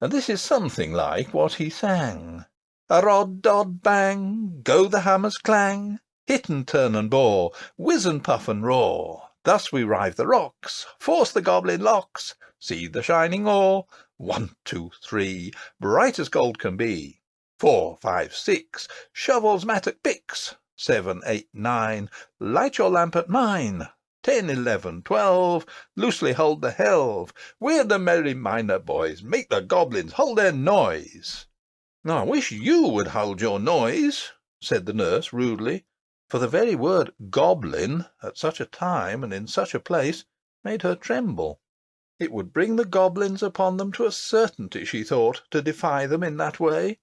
and this is something like what he sang. "A rod, dod, bang, go the hammers clang, hit and turn and bore, whiz and puff and roar. Thus we rive the rocks, force the goblin locks, see the shining ore. 1, 2, 3, bright as gold can be. 4, 5, 6, shovels, mattock, picks. 7, 8, 9, light your lamp at mine. 10, 11, 12, loosely hold the helve. We're the merry miner boys, make the goblins hold their noise." "I wish you would hold your noise," said the nurse rudely, for the very word "goblin," at such a time and in such a place, made her tremble. It would bring the goblins upon them to a certainty, she thought, to defy them in that way.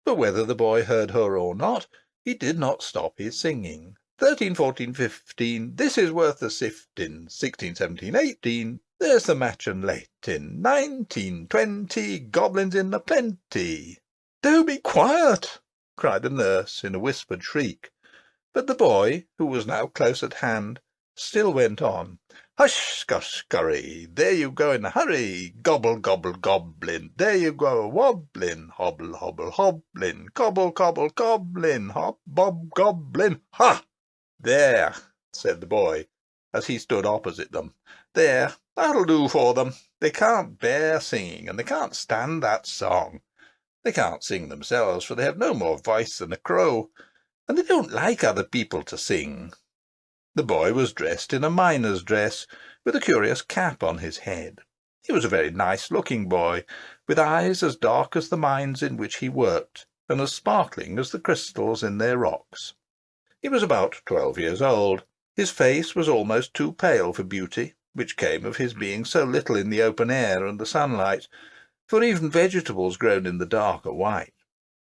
But whether the boy heard her or not, he did not stop his singing. 13, 14, 15, this is worth the sifting. 16, 17, 18, there's the match and lating. 19, 20, goblins in the plenty. "Do be quiet!" cried the nurse in a whispered shriek. But the boy, who was now close at hand, still went on. "Hush, scush, scurry, there you go in a hurry. Gobble, gobble, goblin, there you go a-wobbling. Hobble, hobble, hobbling, cobble, cobble, goblin, hop, bob, goblin, ha!" "There," said the boy, as he stood opposite them. "There, that'll do for them. They can't bear singing, and they can't stand that song. They can't sing themselves, for they have no more voice than a crow, and they don't like other people to sing." The boy was dressed in a miner's dress, with a curious cap on his head. He was a very nice-looking boy, with eyes as dark as the mines in which he worked, and as sparkling as the crystals in their rocks. He was about 12 years old. His face was almost too pale for beauty, which came of his being so little in the open air and the sunlight, for even vegetables grown in the dark are white.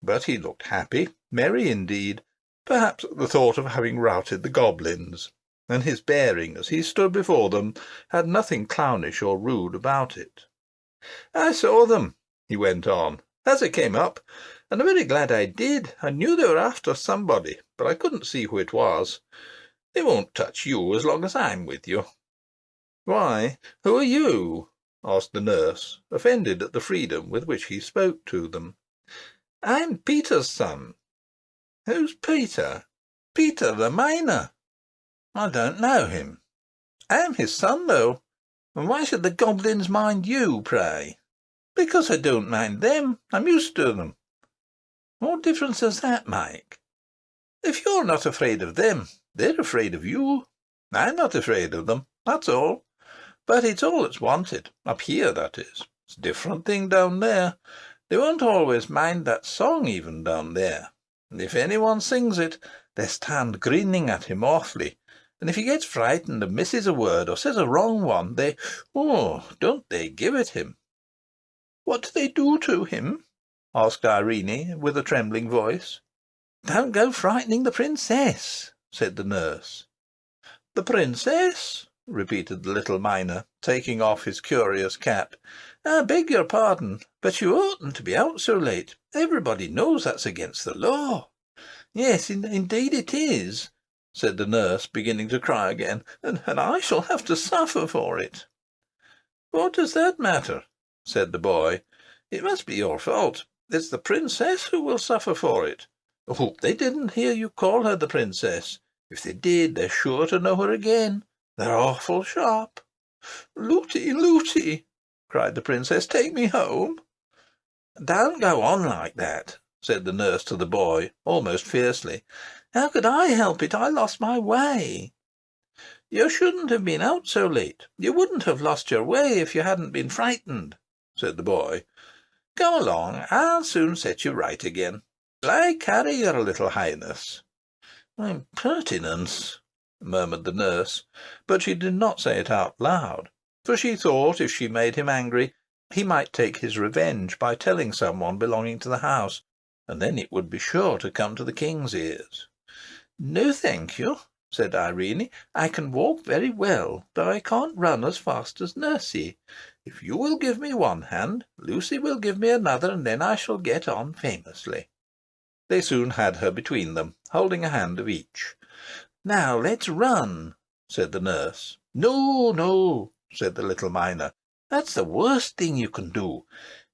But he looked happy, merry indeed, perhaps at the thought of having routed the goblins, and his bearing as he stood before them had nothing clownish or rude about it. "I saw them," he went on, "as I came up, and I'm very glad I did. I knew they were after somebody, but I couldn't see who it was. They won't touch you as long as I'm with you." "Why, who are you?" asked the nurse, offended at the freedom with which he spoke to them. "I'm Peter's son." "Who's Peter?" "Peter the miner." "I don't know him." "I'm his son, though." And why should the goblins mind you, pray? Because I don't mind them. I'm used to them. What difference does that make? If you're not afraid of them, they're afraid of you. I'm not afraid of them, that's all. But it's all that's wanted, up here, that is. It's a different thing down there. They won't always mind that song even down there. And if anyone sings it, they stand grinning at him awfully. And if he gets frightened and misses a word or says a wrong one, don't they give it him? What do they do to him? Asked Irene, with a trembling voice. Don't go frightening the princess, said the nurse. The princess? Repeated the little miner, taking off his curious cap. I beg your pardon, but you oughtn't to be out so late. Everybody knows that's against the law. Yes, indeed it is, said the nurse, beginning to cry again, and I shall have to suffer for it. What does that matter? Said the boy. It must be your fault. It's the princess who will suffer for it. I hope they didn't hear you call her the princess. If they did, they're sure to know her again. They're awful sharp. Looty, Looty, cried the princess, take me home. Don't go on like that, said the nurse to the boy, almost fiercely. How could I help it? I lost my way. You shouldn't have been out so late. You wouldn't have lost your way if you hadn't been frightened, said the boy. Come along, I'll soon set you right again. I carry your little highness. Impertinence, murmured the nurse, but she did not say it out loud, for she thought if she made him angry, he might take his revenge by telling someone belonging to the house, and then it would be sure to come to the king's ears. No, thank you, said Irene. I can walk very well, though I can't run as fast as Nursey. If you will give me one hand, Lucy will give me another, and then I shall get on famously. They soon had her between them, holding a hand of each. Now let's run, said the nurse. No, no, said the little miner. That's the worst thing you can do.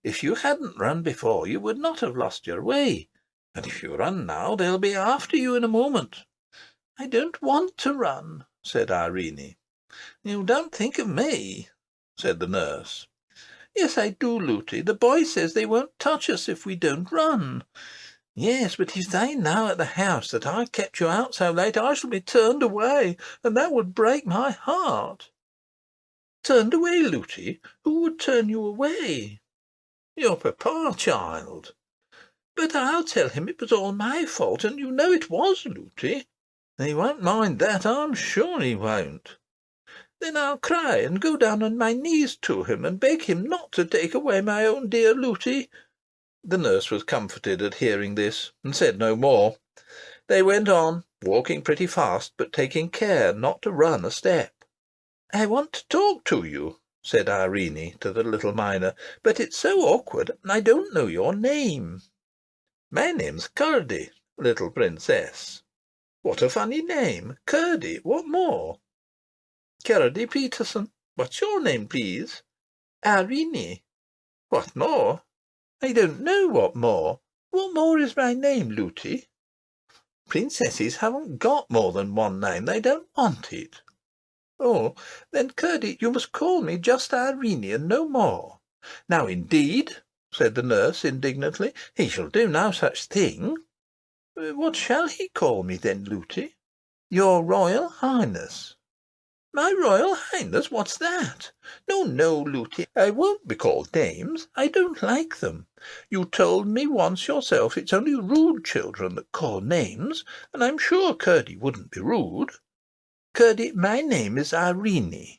If you hadn't run before, you would not have lost your way. And if you run now, they'll be after you in a moment. I don't want to run, said Irene. You don't think of me, said the nurse. Yes, I do, Looty. The boy says they won't touch us if we don't run. Yes, but if they know at the house that I kept you out so late, I shall be turned away, and that would break my heart. Turned away, Looty? Who would turn you away? Your papa, child. But I'll tell him it was all my fault, and you know it was, Looty. He won't mind that, I'm sure he won't. Then I'll cry and go down on my knees to him and beg him not to take away my own dear Looty. The nurse was comforted at hearing this, and said no more. They went on, walking pretty fast, but taking care not to run a step. I want to talk to you, said Irene to the little miner, but it's so awkward, I don't know your name. My name's Curdy, little princess. What a funny name. Curdy. What more? Curdy Peterson. What's your name, please? Irene. What more? I don't know what more. What more is my name, Looty? Princesses haven't got more than one name. They don't want it. Oh, then, Curdy, you must call me just Irene and no more. Now, indeed, said the nurse indignantly, he shall do no such thing. What shall he call me then, Looty? Your Royal Highness. My Royal Highness? What's that? No, no, Looty, I won't be called names. I don't like them. You told me once yourself it's only rude children that call names, and I'm sure Curdy wouldn't be rude. Curdy, my name is Irene.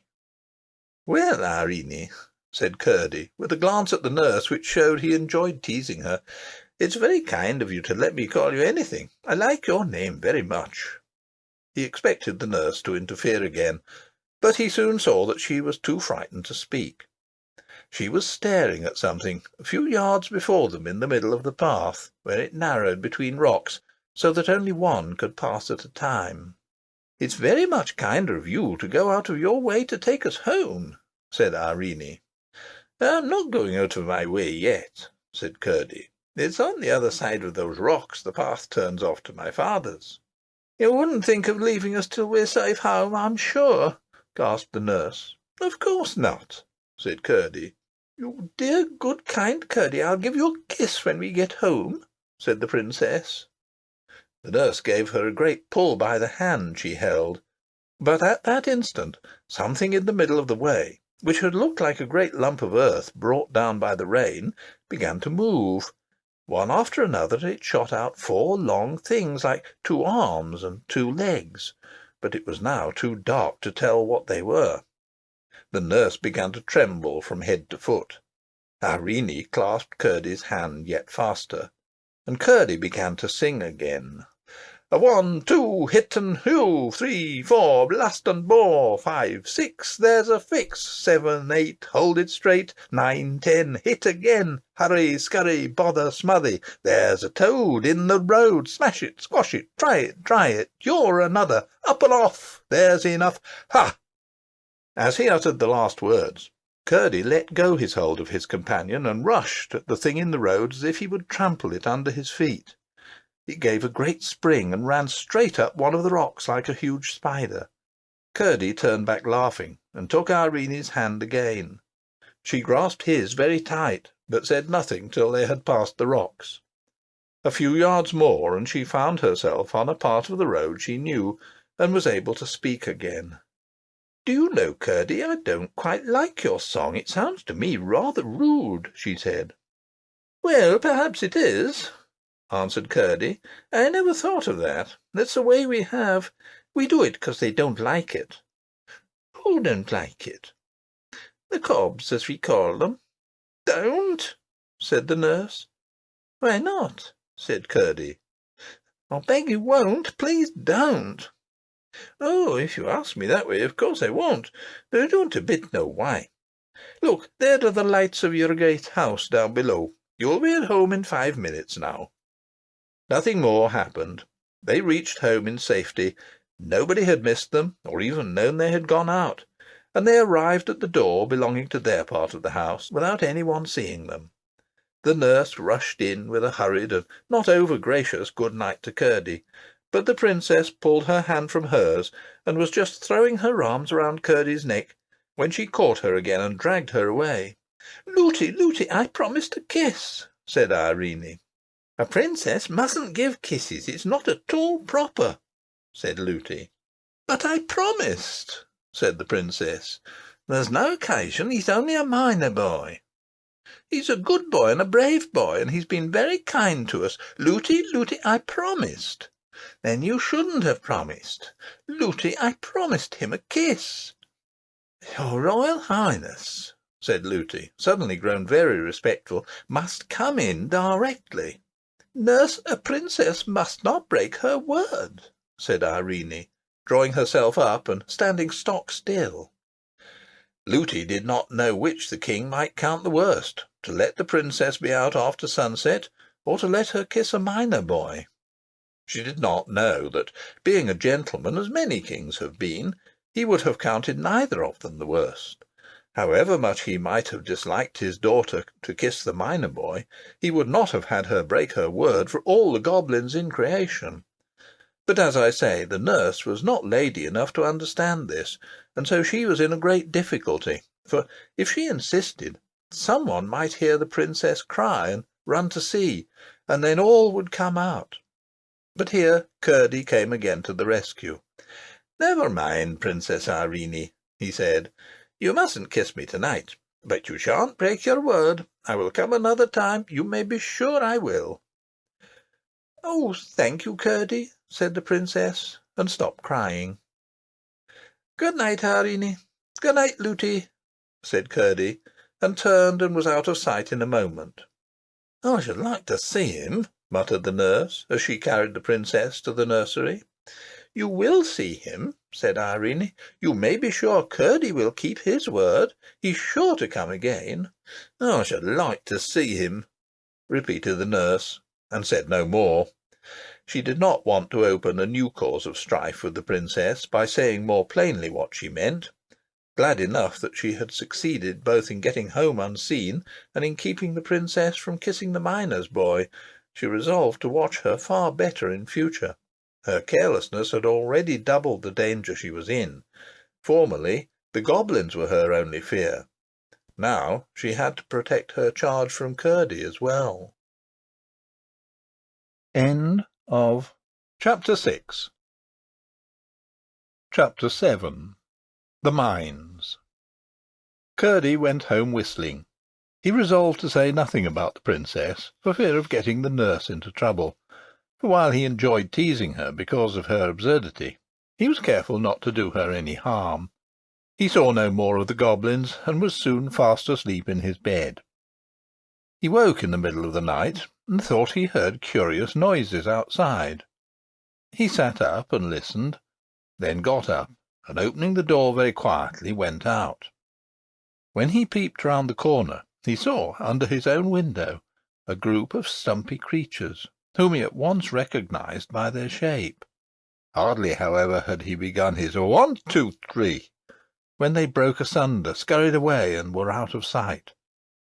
Well, Irene, said Curdy, with a glance at the nurse which showed he enjoyed teasing her, it's very kind of you to let me call you anything. I like your name very much. He expected the nurse to interfere again, but he soon saw that she was too frightened to speak. She was staring at something a few yards before them in the middle of the path, where it narrowed between rocks, so that only one could pass at a time. It's very much kinder of you to go out of your way to take us home, said Irene. I'm not going out of my way yet, said Curdy. It's on the other side of those rocks the path turns off to my father's. You wouldn't think of leaving us till we're safe home, I'm sure, gasped the nurse. "Of course not," said Curdy. "You dear, good, kind Curdy, I'll give you a kiss when we get home," said the princess. The nurse gave her a great pull by the hand she held, but at that instant something in the middle of the way, which had looked like a great lump of earth brought down by the rain, began to move. One after another it shot out 4 long things, like 2 arms and 2 legs, but it was now too dark to tell what they were. The nurse began to tremble from head to foot. Irene clasped Curdy's hand yet faster, and Curdy began to sing again. "A 1, 2, hit and hew, 3, 4, blast and bore, 5, 6, there's a fix, 7, 8, hold it straight, 9, 10, hit again, hurry, scurry, bother, smothy, there's a toad in the road, smash it, squash it, try it, you're another, up and off, there's enough, ha!" As he uttered the last words, Curdy let go his hold of his companion and rushed at the thing in the road as if he would trample it under his feet. It gave a great spring and ran straight up one of the rocks like a huge spider. Curdy turned back laughing and took Irene's hand again. She grasped his very tight, but said nothing till they had passed the rocks. A few yards more, and she found herself on a part of the road she knew, and was able to speak again. "Do you know, Curdy, I don't quite like your song. It sounds to me rather rude," she said. "Well, perhaps it is," answered Curdy. "I never thought of that. That's the way we have. We do it because they don't like it." "Who don't like it?" "The cobs, as we call them." "Don't?" said the nurse. "Why not?" said Curdy. "I beg you won't. Please don't." "Oh, if you ask me that way, of course I won't. Though I don't a bit know why. Look, there are the lights of your great house down below. You'll be at home in 5 minutes now." Nothing more happened. They reached home in safety. Nobody had missed them, or even known they had gone out, and they arrived at the door belonging to their part of the house without any one seeing them. The nurse rushed in with a hurried and not over-gracious good night to Curdy, but the princess pulled her hand from hers and was just throwing her arms round Curdy's neck when she caught her again and dragged her away. "Looty, Looty, I promised a kiss," said Irene. "A princess mustn't give kisses. It's not at all proper," said Looty. "But I promised," said the princess. "There's no occasion. He's only a miner boy." "He's a good boy and a brave boy, and he's been very kind to us. Looty, Looty, I promised." "Then you shouldn't have promised." "Looty, I promised him a kiss." "Your Royal Highness," said Looty, suddenly grown very respectful, "must come in directly." "Nurse, a princess must not break her word," said Irene, drawing herself up and standing stock still. Looty did not know which the king might count the worst, to let the princess be out after sunset, or to let her kiss a miner boy. She did not know that, being a gentleman, as many kings have been, he would have counted neither of them the worst. However much he might have disliked his daughter to kiss the miner boy, he would not have had her break her word for all the goblins in creation. But, as I say, the nurse was not lady enough to understand this, and so she was in a great difficulty, for, if she insisted, some one might hear the princess cry and run to see, and then all would come out. But here Curdy came again to the rescue. "Never mind, Princess Irene," he said. "You mustn't kiss me to-night, but you shan't break your word. I will come another time, you may be sure I will." "Oh, thank you, Curdy," said the princess, and stopped crying. "Good night, Irene. Good night, Looty," said Curdy, and turned and was out of sight in a moment. "I should like to see him," muttered the nurse, as she carried the princess to the nursery. "You will see him," said Irene. "You may be sure Curdy will keep his word. He's sure to come again." "I should like to see him," repeated the nurse, and said no more. She did not want to open a new cause of strife with the princess by saying more plainly what she meant. Glad enough that she had succeeded both in getting home unseen and in keeping the princess from kissing the miner's boy, she resolved to watch her far better in future. Her carelessness had already doubled the danger she was in. Formerly, The goblins were her only fear. Now she had to protect her charge from Curdy as well. End of Chapter 6. Chapter 7. The Mines. Curdy went home whistling. He resolved to say nothing about the princess, for fear of getting the nurse into trouble, for while he enjoyed teasing her because of her absurdity, he was careful not to do her any harm. He saw no more of the goblins, and was soon fast asleep in his bed. He woke in the middle of the night, and thought he heard curious noises outside. He sat up and listened, then got up, and opening the door very quietly, went out. When he peeped round the corner, he saw, under his own window, a group of stumpy creatures, whom he at once recognized by their shape. Hardly, however, had he begun his 1, 2, 3, when they broke asunder, scurried away, and were out of sight.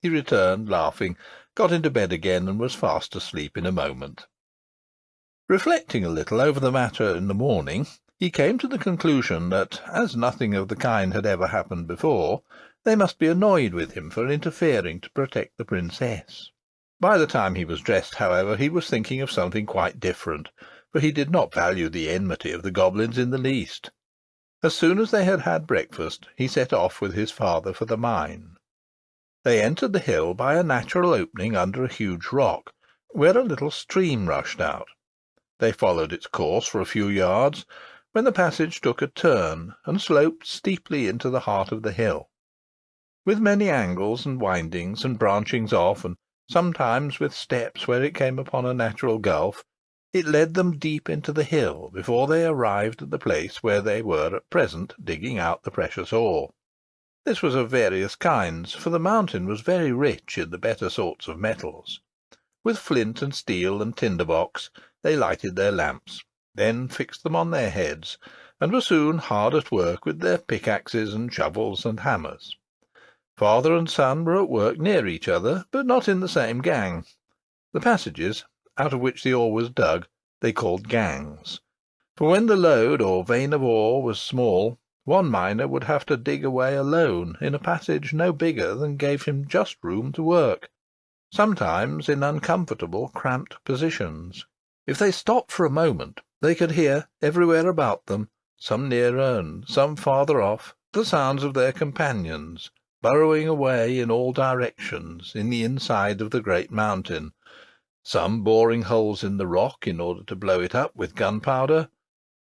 He returned, laughing, got into bed again, and was fast asleep in a moment. Reflecting a little over the matter in the morning, he came to the conclusion that, as nothing of the kind had ever happened before, they must be annoyed with him for interfering to protect the princess. By the time he was dressed, however, he was thinking of something quite different, for he did not value the enmity of the goblins in the least. As soon as they had had breakfast, he set off with his father for the mine. They entered the hill by a natural opening under a huge rock, where a little stream rushed out. They followed its course for a few yards, when the passage took a turn, and sloped steeply into the heart of the hill. With many angles and windings and branchings off, and sometimes with steps where it came upon a natural gulf, it led them deep into the hill before they arrived at the place where they were at present digging out the precious ore. This was of various kinds, for the mountain was very rich in the better sorts of metals. With flint and steel and tinder-box they lighted their lamps, then fixed them on their heads, and were soon hard at work with their pickaxes and shovels and hammers. Father and son were at work near each other, but not in the same gang. The passages, out of which the ore was dug, they called gangs, for when the lode or vein of ore was small, one miner would have to dig away alone in a passage no bigger than gave him just room to work, sometimes in uncomfortable, cramped positions. If they stopped for a moment, they could hear, everywhere about them, some nearer and some farther off, the sounds of their companions, burrowing away in all directions in the inside of the great mountain, some boring holes in the rock in order to blow it up with gunpowder,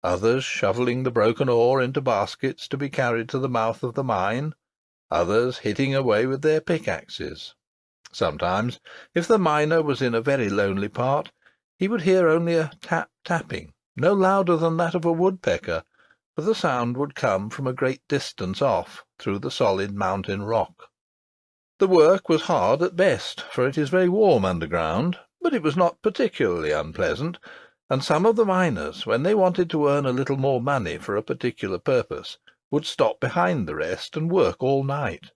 others shovelling the broken ore into baskets to be carried to the mouth of the mine, others hitting away with their pickaxes. Sometimes, if the miner was in a very lonely part, he would hear only a tap-tapping, no louder than that of a woodpecker, for the sound would come from a great distance off, through the solid mountain rock. The work was hard at best, for it is very warm underground, but it was not particularly unpleasant, and some of the miners, when they wanted to earn a little more money for a particular purpose, would stop behind the rest and work all night.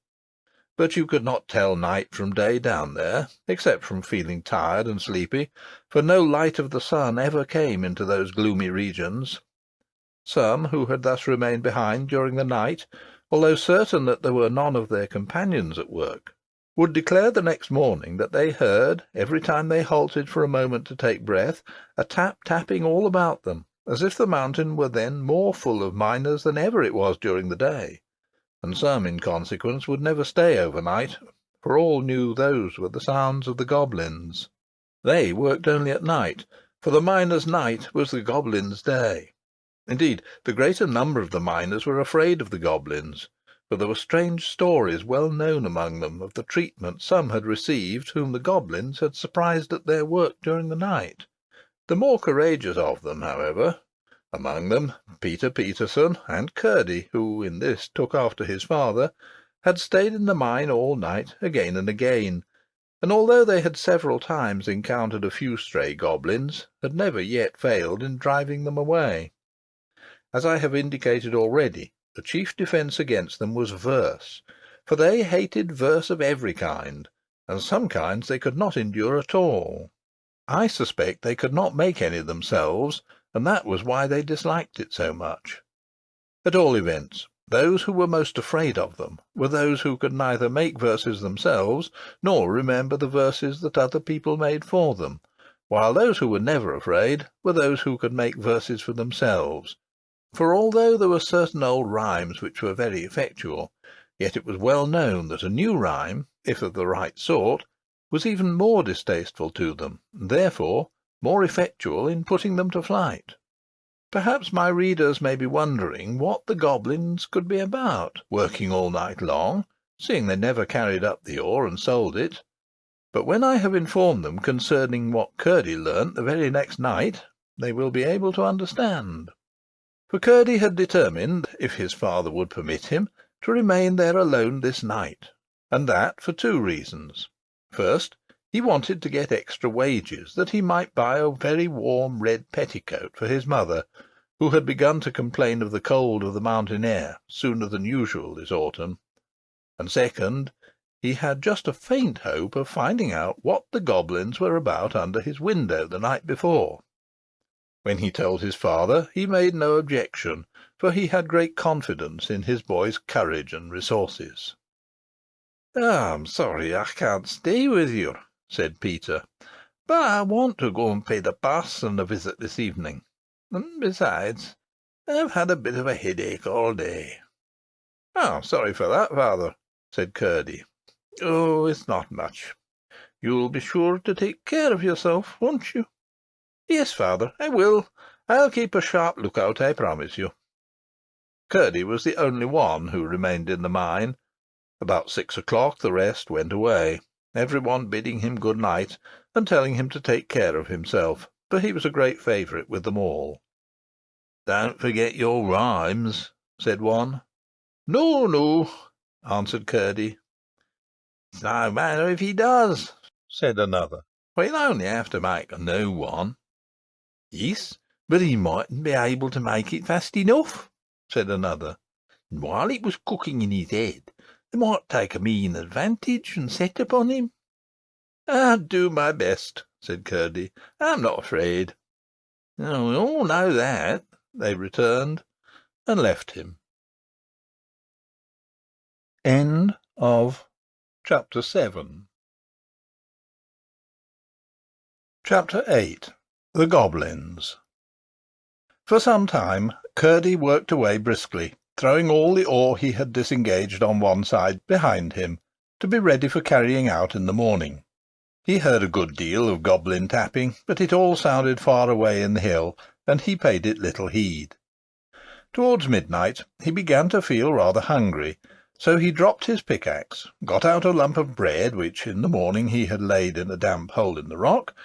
But you could not tell night from day down there, except from feeling tired and sleepy, for no light of the sun ever came into those gloomy regions. Some who had thus remained behind during the night, although certain that there were none of their companions at work, would declare the next morning that they heard, every time they halted for a moment to take breath, a tap-tapping all about them, as if the mountain were then more full of miners than ever it was during the day, and some, in consequence, would never stay overnight, for all knew those were the sounds of the goblins. They worked only at night, for the miners' night was the goblins' day. Indeed, the greater number of the miners were afraid of the goblins, for there were strange stories well known among them of the treatment some had received whom the goblins had surprised at their work during the night. The more courageous of them, however, among them Peter Peterson and Curdy, who in this took after his father, had stayed in the mine all night again and again, and although they had several times encountered a few stray goblins, had never yet failed in driving them away. As I have indicated already, the chief defence against them was verse, for they hated verse of every kind, and some kinds they could not endure at all. I suspect they could not make any themselves, and that was why they disliked it so much. At all events, Those who were most afraid of them were those who could neither make verses themselves nor remember the verses that other people made for them, while those who were never afraid were those who could make verses for themselves. For although there were certain old rhymes which were very effectual, yet it was well known that a new rhyme, if of the right sort, was even more distasteful to them, and therefore more effectual in putting them to flight. Perhaps my readers may be wondering what the Goblins could be about, working all night long, seeing they never carried up the ore and sold it. But when I have informed them concerning what Curdy learnt the very next night, they will be able to understand. For Curdy had determined, if his father would permit him, to remain there alone this night, and that for two reasons. First, he wanted to get extra wages, that he might buy a very warm red petticoat for his mother, who had begun to complain of the cold of the mountain air sooner than usual this autumn. And second, he had just a faint hope of finding out what the Goblins were about under his window the night before. When he told his father, he made no objection, for he had great confidence in his boy's courage and resources. "I'm sorry I can't stay with you," said Peter, "but I want to go and pay the parson a visit this evening. And besides, I've had a bit of a headache all day." "I'm sorry for that, father," said Curdy. "Oh, it's not much. You'll be sure to take care of yourself, won't you?" "Yes, father, I will. I'll keep a sharp look-out, I promise you." Curdy was the only one who remained in the mine. About 6 o'clock the rest went away, every one bidding him good night and telling him to take care of himself, for he was a great favourite with them all. "Don't forget your rhymes," said one. "No, no," answered Curdy. "It's no matter if he does," said another, "for he'll only have to make a new one." "Yes, but he mightn't be able to make it fast enough," said another, "and while it was cooking in his head, they might take a mean advantage and set upon him." "I'll do my best," said Curdy. "I'm not afraid." "Oh, we all know that," they returned, and left him. End of Chapter 7. Chapter 8. The Goblins. For some time Curdy worked away briskly, throwing all the ore he had disengaged on one side behind him, to be ready for carrying out in the morning. He heard a good deal of goblin tapping, but it all sounded far away in the hill, and he paid it little heed. Towards midnight he began to feel rather hungry, so he dropped his pickaxe, got out a lump of bread which in the morning he had laid in a damp hole in the rock,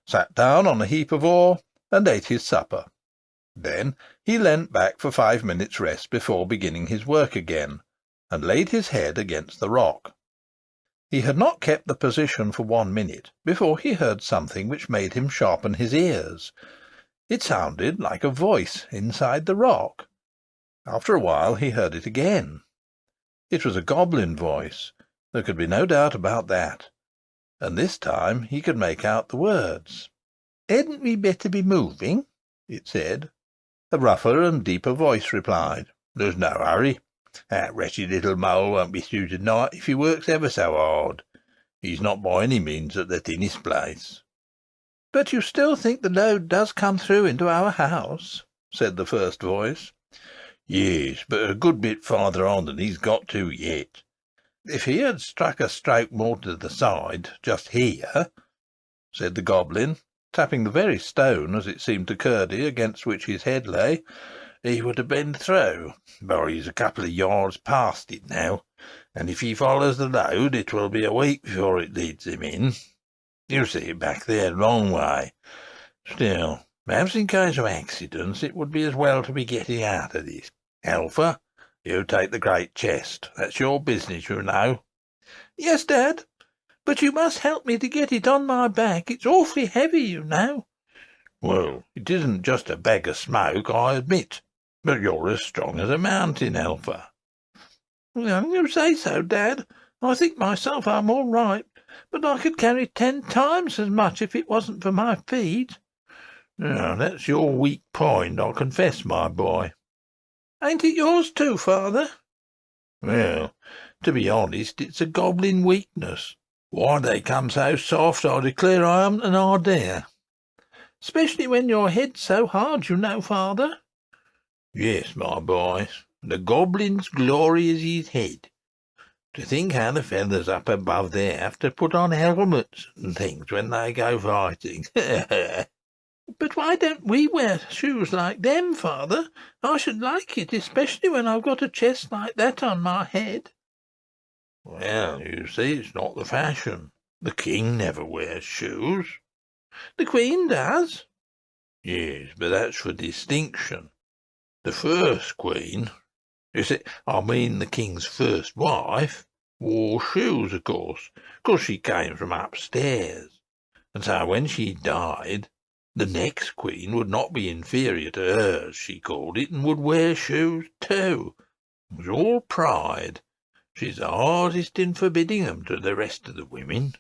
sat down on a heap of ore, and ate his supper. Then he leant back for 5 minutes' rest before beginning his work again, and laid his head against the rock. He had not kept the position for 1 minute before he heard something which made him sharpen his ears. It sounded like a voice inside the rock. After a while he heard it again. It was a goblin voice, there could be no doubt about that, and this time he could make out the words. "Hadn't we better be moving?" it said. A rougher and deeper voice replied, "There's no hurry. That wretched little mole won't be through tonight if he works ever so hard. He's not by any means at the thinnest place." "But you still think the load does come through into our house?" said the first voice. "Yes, but a good bit farther on than he's got to yet. If he had struck a stroke more to the side, just here," said the Goblin, tapping the very stone, as it seemed to Curdy, against which his head lay, "he would have been through, but he's a couple of yards past it now, and if he follows the load it will be a week before it leads him in. You see it back there a long way. Still, perhaps in case of accidents it would be as well to be getting out of this. Alpha, you take the great chest. That's your business, you know." "Yes, Dad, but you must help me to get it on my back. It's awfully heavy, you know." "Well, it isn't just a bag of smoke, I admit, but you're as strong as a mountain, Alpha." "Well, you say so, Dad. I think myself I'm all right, but I could carry 10 times as much if it wasn't for my feet." "That's your weak point, I confess, my boy." "Ain't it yours too, Father?" Well, to be honest, it's a goblin weakness. Why they come so soft, I declare I haven't an idea. Especially when your head's so hard, you know, father. Yes, my boy, the goblin's glory is his head. To think how the fellows up above there have to put on helmets and things when they go fighting. But why don't we wear shoes like them, father? I should like it, especially when I've got a chest like that on my head. Well, you see, it's not the fashion. The king never wears shoes. The Queen does. Yes, but that's for distinction. The first queen, you see, I mean the king's first wife, wore shoes, of course, 'cause she came from upstairs. And so when she died, the next queen would not be inferior to her, as she called it, and would wear shoes too. It was all pride. She's the hardest in forbidding them to the rest of the women.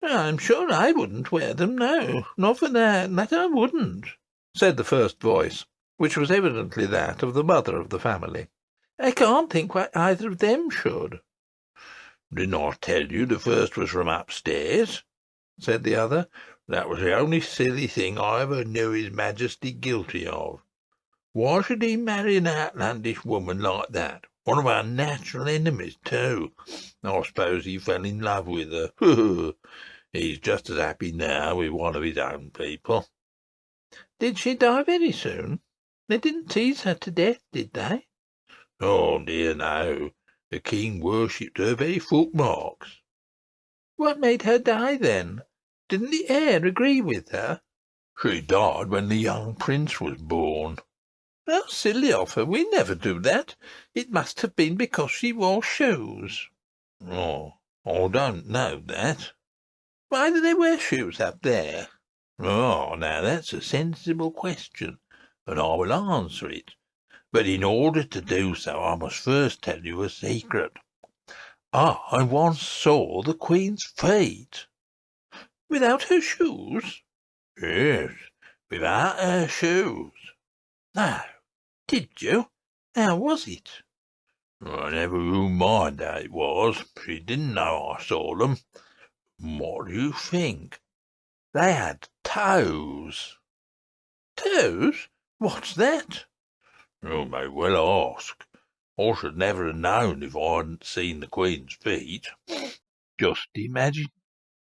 I'm sure I wouldn't wear them, no, not for that I wouldn't, said the first voice, which was evidently that of the mother of the family. I can't think why either of them should. Didn't I tell you the first was from upstairs? Said the other. That was the only silly thing I ever knew His Majesty guilty of. Why should he marry an outlandish woman like that? One of our natural enemies, too. I suppose he fell in love with her. He's just as happy now with one of his own people. Did she die very soon? They didn't tease her to death, did they? Oh, dear, no. The king worshipped her very footmarks. What made her die, then? Didn't the heir agree with her? She died when the young prince was born. How silly of her. We never do that. It must have been because she wore shoes. Oh, I don't know that. Why do they wear shoes up there? Oh, now that's a sensible question, and I will answer it. But in order to do so, I must first tell you a secret. I once saw the Queen's feet. Without her shoes? Yes, without her shoes. No. Did you? How was it? Never you mind how it was. She didn't know I saw them. What do you think? They had toes. Toes? What's that? You may well ask. I should never have known if I hadn't seen the Queen's feet. Just imagine.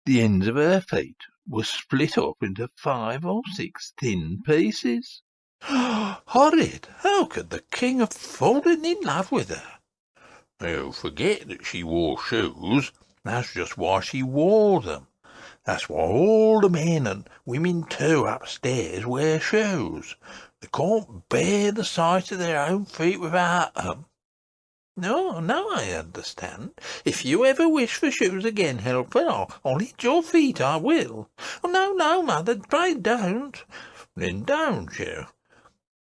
The ends of her feet were split up into 5 or 6 thin pieces. Horrid! How could the king have fallen in love with her? You forget that she wore shoes. That's just why she wore them. That's why all the men and women too upstairs wear shoes. They can't bear the sight of their own feet without them. No, I understand. If you ever wish for shoes again, Helper, I'll eat your feet, I will. Oh, no, mother, pray don't. Then don't you?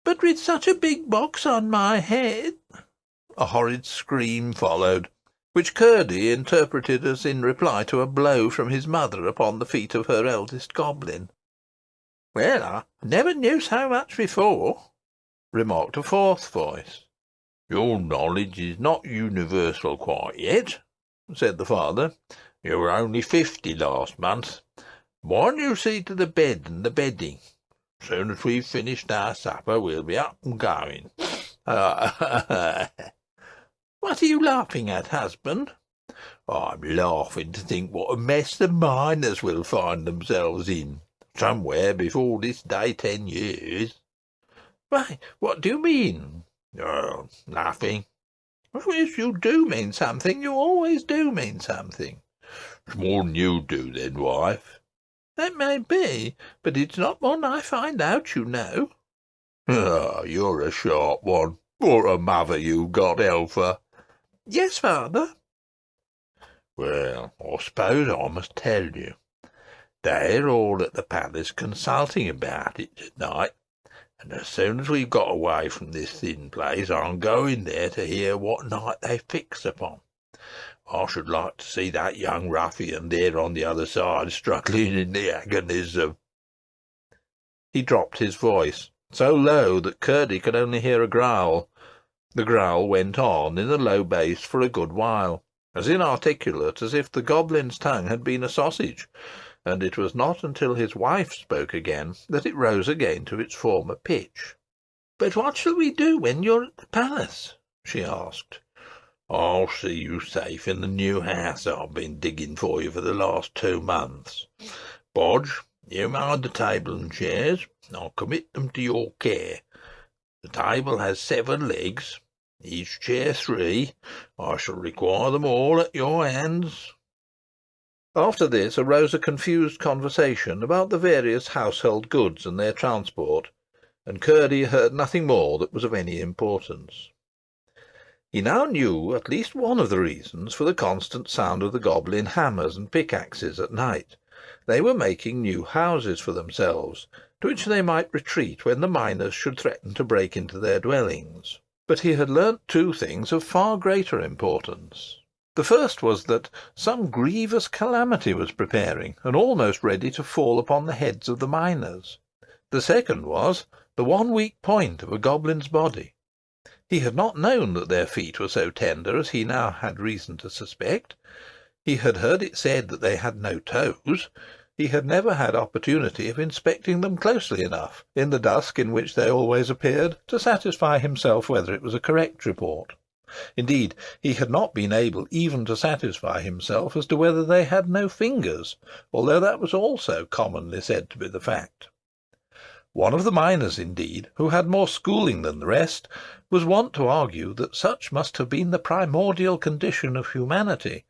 But with such a big box on my head. A horrid scream followed, which Curdy interpreted as in reply to a blow from his mother upon the feet of her eldest goblin. Well, I never knew so much before, remarked a fourth voice. Your knowledge is not universal quite yet, said the father. You were only 50 last month. Why don't you see to the bed and the bedding? Soon as we've finished our supper, we'll be up and going. What are you laughing at, husband? I'm laughing to think what a mess the miners will find themselves in, somewhere before this day 10 years. Why, what do you mean? Oh, nothing. If you do mean something, you always do mean something. It's more than you do, then, wife. That may be, but it's not one I find out, you know. Ah, you're a sharp one. What a mother you've got, Elfer. Yes, father. Well, I suppose I must tell you. They're all at the palace consulting about it tonight, and as soon as we've got away from this thin place, I'm going there to hear what night they fix upon. I should like to see that young ruffian there on the other side struggling in the agonies of... He dropped his voice, so low that Curdy could only hear a growl. The growl went on in a low bass for a good while, as inarticulate as if the goblin's tongue had been a sausage, and it was not until his wife spoke again that it rose again to its former pitch. "But what shall we do when you're at the palace?" she asked. "I'll see you safe in the new house I've been digging for you for the last 2 months. Bodge, you mind the table and chairs. I'll commit them to your care. The table has 7 legs, each chair 3. I shall require them all at your hands." After this arose a confused conversation about the various household goods and their transport, and Curdy heard nothing more that was of any importance. He now knew at least one of the reasons for the constant sound of the goblin hammers and pickaxes at night. They were making new houses for themselves, to which they might retreat when the miners should threaten to break into their dwellings. But he had learnt 2 things of far greater importance. The first was that some grievous calamity was preparing, and almost ready to fall upon the heads of the miners. The second was the one weak point of a goblin's body. He had not known that their feet were so tender as he now had reason to suspect. He had heard it said that they had no toes. He had never had opportunity of inspecting them closely enough, in the dusk in which they always appeared, to satisfy himself whether it was a correct report. Indeed, he had not been able even to satisfy himself as to whether they had no fingers, although that was also commonly said to be the fact. One of the miners, indeed, who had more schooling than the rest, was wont to argue that such must have been the primordial condition of humanity,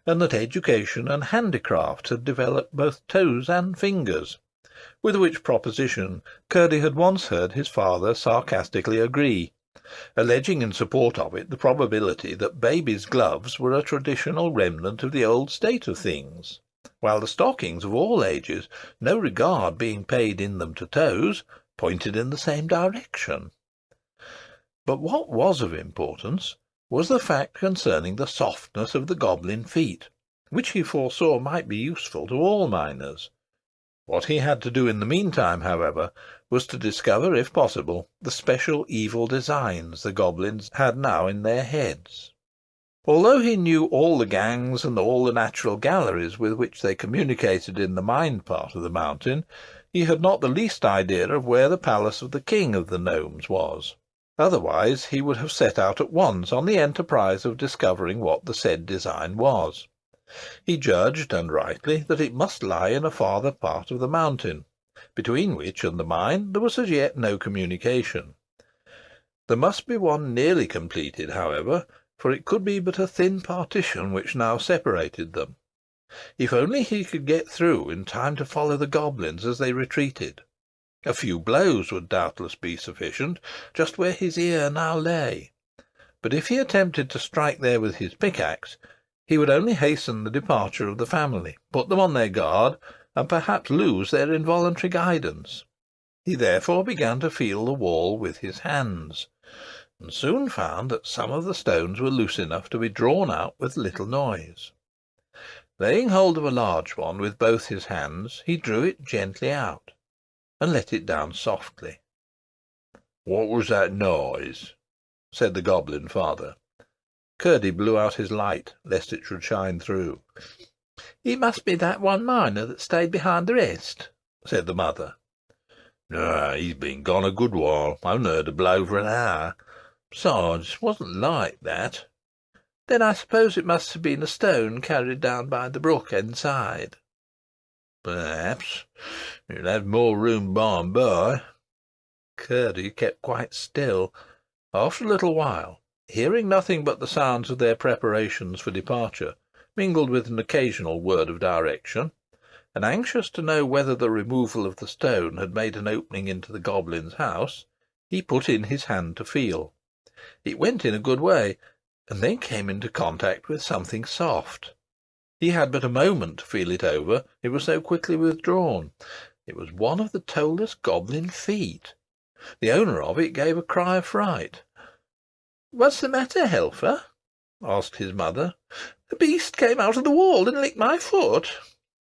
and that education and handicraft had developed both toes and fingers, with which proposition Curdy had once heard his father sarcastically agree, alleging in support of it the probability that babies' gloves were a traditional remnant of the old state of things, while the stockings of all ages, no regard being paid in them to toes, pointed in the same direction. But what was of importance was the fact concerning the softness of the goblin feet, which he foresaw might be useful to all miners. What he had to do in the meantime, however, was to discover, if possible, the special evil designs the goblins had now in their heads. Although he knew all the gangs and all the natural galleries with which they communicated in the mined part of the mountain, he had not the least idea of where the palace of the king of the gnomes was. Otherwise he would have set out at once on the enterprise of discovering what the said design was. He judged, and rightly, that it must lie in a farther part of the mountain, between which and the mine there was as yet no communication. There must be one nearly completed, however, for it could be but a thin partition which now separated them. If only he could get through in time to follow the goblins as they retreated. A few blows would doubtless be sufficient, just where his ear now lay. But if he attempted to strike there with his pickaxe, he would only hasten the departure of the family, put them on their guard, and perhaps lose their involuntary guidance. He therefore began to feel the wall with his hands, and soon found that some of the stones were loose enough to be drawn out with little noise. Laying hold of a large one with both his hands, he drew it gently out, and let it down softly. "What was that noise?" said the goblin father. Curdy blew out his light, lest it should shine through. "It must be that one miner that stayed behind the rest," said the mother. "No, he's been gone a good while. I haven't heard a blow for an hour. Besides, it wasn't like that." "Then I suppose it must have been a stone carried down by the brook inside." "Perhaps. You'll have more room by and by." Curdy kept quite still. After a little while, hearing nothing but the sounds of their preparations for departure, mingled with an occasional word of direction, and anxious to know whether the removal of the stone had made an opening into the goblin's house, he put in his hand to feel. It went in a good way, and then came into contact with something soft. He had but a moment to feel it over, it was so quickly withdrawn. It was one of the toeless goblin feet. The owner of it gave a cry of fright. "What's the matter, Helfer?" asked his mother. "The beast came out of the wall and licked my foot."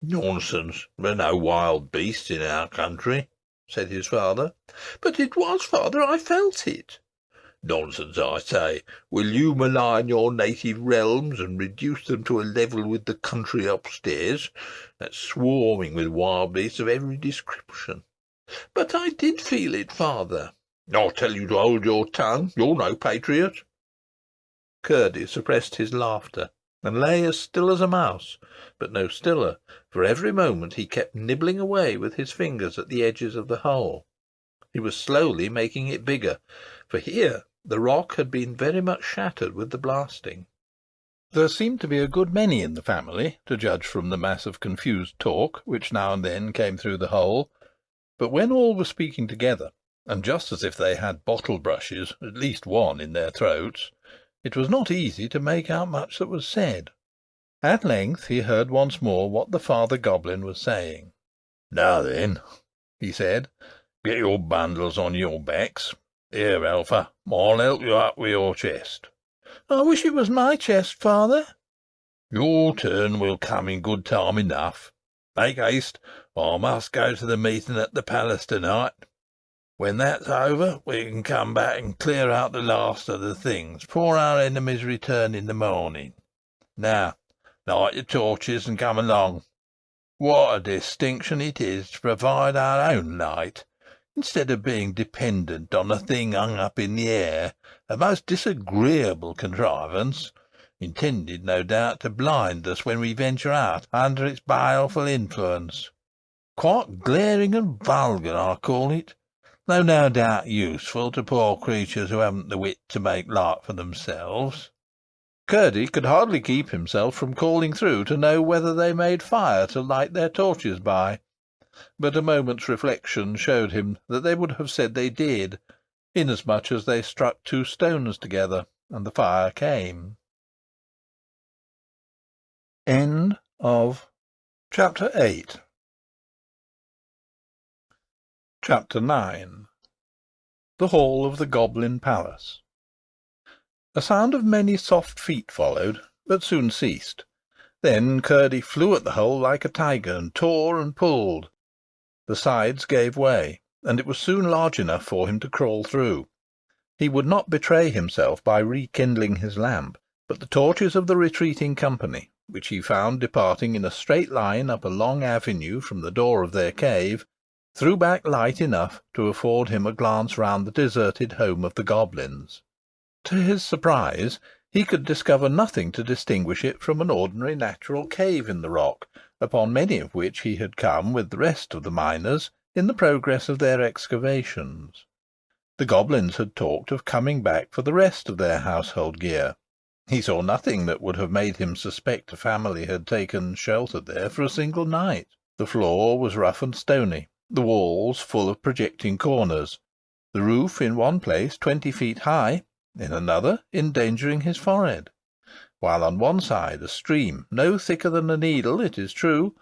"Nonsense! There are no wild beasts in our country," said his father. "But it was, father. I felt it." Nonsense, I say. Will you malign your native realms and reduce them to a level with the country upstairs, that's swarming with wild beasts of every description? But I did feel it, father. I tell you to hold your tongue. You're no patriot. Curdy suppressed his laughter, and lay as still as a mouse, but no stiller, for every moment he kept nibbling away with his fingers at the edges of the hole. He was slowly making it bigger, for here the rock had been very much shattered with the blasting. There seemed to be a good many in the family, to judge from the mass of confused talk which now and then came through the hole, but when all were speaking together, and just as if they had bottle brushes, at least one, in their throats, it was not easy to make out much that was said. At length he heard once more what the father Goblin was saying. "Now then," he said, "get your bundles on your backs. Here, Alpha, I'll help you up with your chest." "I wish it was my chest, father." "Your turn will come in good time enough. Make haste, I must go to the meeting at the palace to-night. When that's over, we can come back and clear out the last of the things before our enemies return in the morning. Now, light your torches and come along. What a distinction it is to provide our own light, instead of being dependent on a thing hung up in the air, a most disagreeable contrivance, intended, no doubt, to blind us when we venture out under its baleful influence. Quite glaring and vulgar, I call it, though no doubt useful to poor creatures who haven't the wit to make light for themselves." Curdy could hardly keep himself from calling through to know whether they made fire to light their torches by, but a moment's reflection showed him that they would have said they did, inasmuch as they struck two stones together, and the fire came. End of Chapter 8. Chapter 9. The Hall of the Goblin Palace. A sound of many soft feet followed, but soon ceased. Then Curdy flew at the hole like a tiger, and tore and pulled. The sides gave way, and it was soon large enough for him to crawl through. He would not betray himself by rekindling his lamp, but the torches of the retreating company, which he found departing in a straight line up a long avenue from the door of their cave, threw back light enough to afford him a glance round the deserted home of the Goblins. To his surprise, he could discover nothing to distinguish it from an ordinary natural cave in the rock, upon many of which he had come with the rest of the miners in the progress of their excavations. The Goblins had talked of coming back for the rest of their household gear. He saw nothing that would have made him suspect a family had taken shelter there for a single night. The floor was rough and stony, the walls full of projecting corners, the roof in one place 20 feet high, in another endangering his forehead, while on one side a stream, no thicker than a needle, it is true,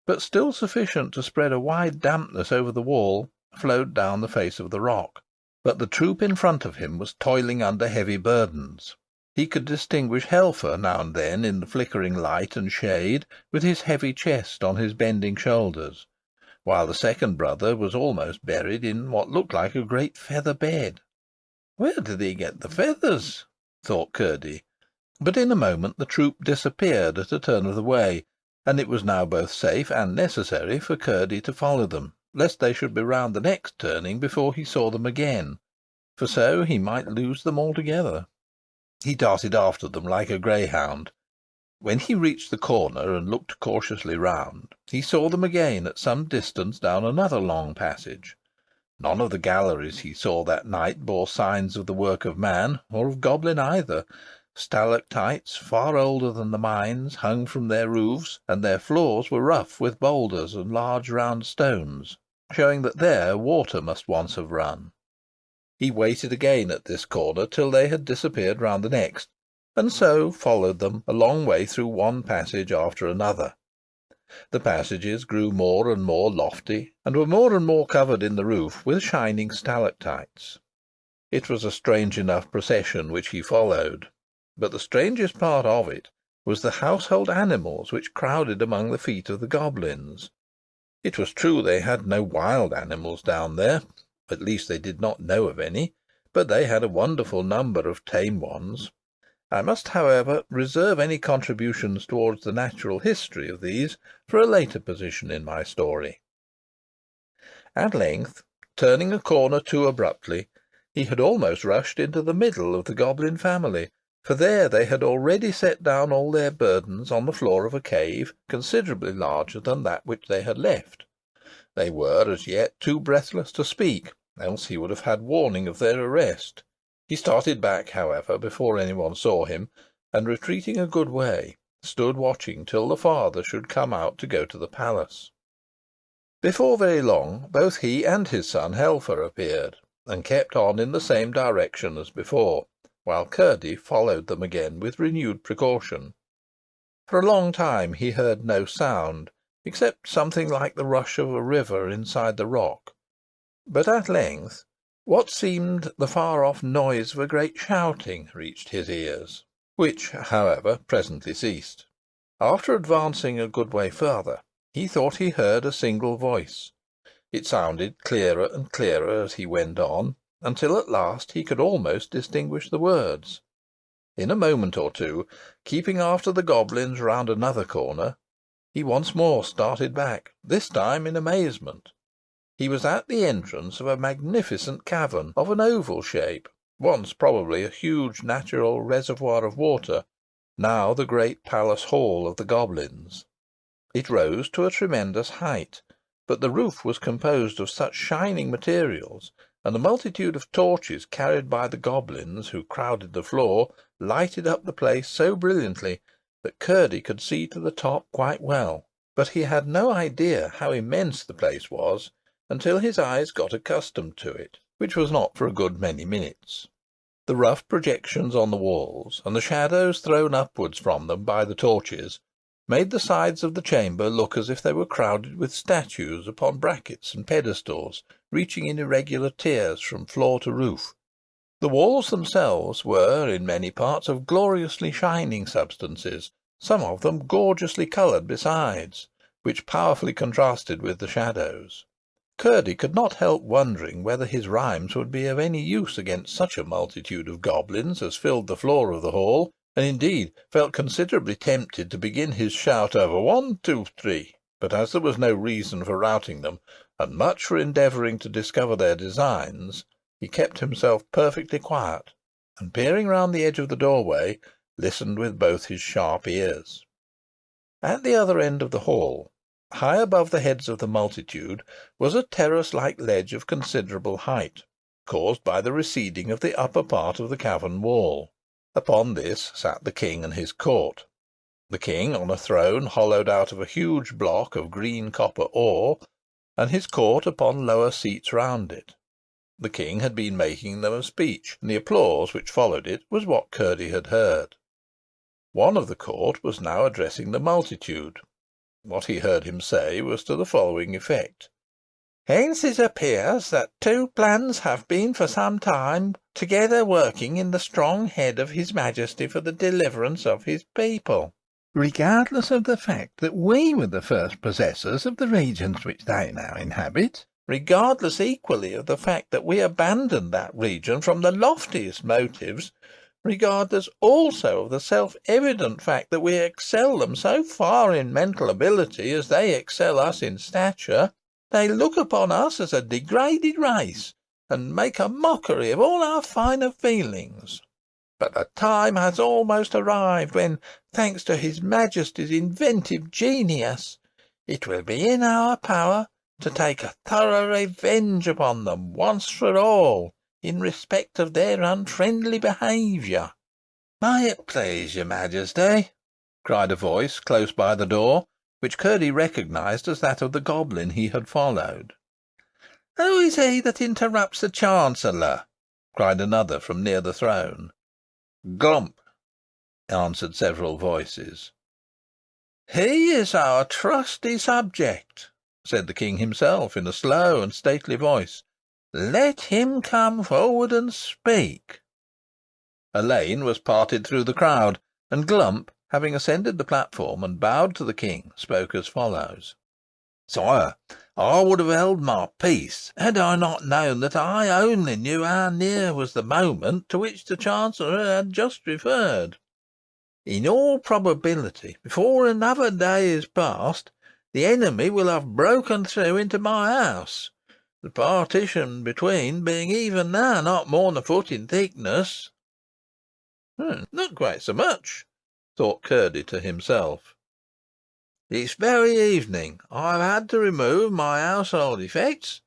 but still sufficient to spread a wide dampness over the wall, flowed down the face of the rock. But the troop in front of him was toiling under heavy burdens. He could distinguish Helfer now and then in the flickering light and shade, with his heavy chest on his bending shoulders, while the second brother was almost buried in what looked like a great feather bed. "Where did he get the feathers?" thought Curdy. But in a moment the troop disappeared at a turn of the way, and it was now both safe and necessary for Curdy to follow them, lest they should be round the next turning before he saw them again, for so he might lose them altogether. He darted after them like a greyhound. When he reached the corner and looked cautiously round, he saw them again at some distance down another long passage. None of the galleries he saw that night bore signs of the work of man, or of goblin either. Stalactites, far older than the mines, hung from their roofs, and their floors were rough with boulders and large round stones, showing that there water must once have run. He waited again at this corner till they had disappeared round the next, and so followed them a long way through one passage after another. The passages grew more and more lofty, and were more and more covered in the roof with shining stalactites. It was a strange enough procession which he followed, but the strangest part of it was the household animals which crowded among the feet of the Goblins. It was true they had no wild animals down there, at least they did not know of any, but they had a wonderful number of tame ones. I must, however, reserve any contributions towards the natural history of these for a later position in my story. At length, turning a corner too abruptly, he had almost rushed into the middle of the goblin family, for there they had already set down all their burdens on the floor of a cave considerably larger than that which they had left. They were as yet too breathless to speak, else he would have had warning of their arrest. He started back, however, before any one saw him, and, retreating a good way, stood watching till the father should come out to go to the palace. Before very long, both he and his son Helfer appeared, and kept on in the same direction as before, while Curdy followed them again with renewed precaution. For a long time he heard no sound, except something like the rush of a river inside the rock. But at length what seemed the far-off noise of a great shouting reached his ears, which, however, presently ceased. After advancing a good way further, he thought he heard a single voice. It sounded clearer and clearer as he went on, until at last he could almost distinguish the words. In a moment or two, keeping after the goblins round another corner, he once more started back, this time in amazement. He was at the entrance of a magnificent cavern of an oval shape, once probably a huge natural reservoir of water, now the great palace hall of the goblins. It rose to a tremendous height, but the roof was composed of such shining materials, and the multitude of torches carried by the goblins who crowded the floor lighted up the place so brilliantly that Curdy could see to the top quite well, but he had no idea how immense the place was until his eyes got accustomed to it, which was not for a good many minutes. The rough projections on the walls, and the shadows thrown upwards from them by the torches, made the sides of the chamber look as if they were crowded with statues upon brackets and pedestals, reaching in irregular tiers from floor to roof. The walls themselves were, in many parts, of gloriously shining substances, some of them gorgeously coloured besides, which powerfully contrasted with the shadows. Curdy could not help wondering whether his rhymes would be of any use against such a multitude of goblins as filled the floor of the hall, and indeed felt considerably tempted to begin his shout over 1, 2, 3, but as there was no reason for routing them, and much for endeavouring to discover their designs, he kept himself perfectly quiet, and, peering round the edge of the doorway, listened with both his sharp ears. At the other end of the hall, high above the heads of the multitude, was a terrace-like ledge of considerable height, caused by the receding of the upper part of the cavern wall. Upon this sat the king and his court. The king on a throne hollowed out of a huge block of green copper ore, and his court upon lower seats round it. The king had been making them a speech, and the applause which followed it was what Curdy had heard. One of the court was now addressing the multitude. What he heard him say was to the following effect: "Hence it appears that two plans have been for some time together working in the strong head of his Majesty for the deliverance of his people, regardless of the fact that we were the first possessors of the regions which they now inhabit, regardless equally of the fact that we abandoned that region from the loftiest motives, regardless also of the self-evident fact that we excel them so far in mental ability as they excel us in stature. They look upon us as a degraded race, and make a mockery of all our finer feelings. But the time has almost arrived when, thanks to his Majesty's inventive genius, it will be in our power to take a thorough revenge upon them once for all, in respect of their unfriendly behaviour." "May it please your Majesty," cried a voice close by the door, which Curdy recognised as that of the goblin he had followed. "Who is he that interrupts the Chancellor?" cried another from near the throne. "Glump," answered several voices. "He is our trusty subject," said the king himself, in a slow and stately voice. "Let him come forward and speak." A lane was parted through the crowd, and Glump, having ascended the platform and bowed to the king, spoke as follows: Sire, I would have held my peace had I not known that I only knew how near was the moment to which the Chancellor had just referred. In all probability, before another day is past, the enemy will have broken through into my house, the partition between being even now not more than a foot in thickness. Not quite so much, thought Curdy to himself. This very evening I have had to remove my household effects.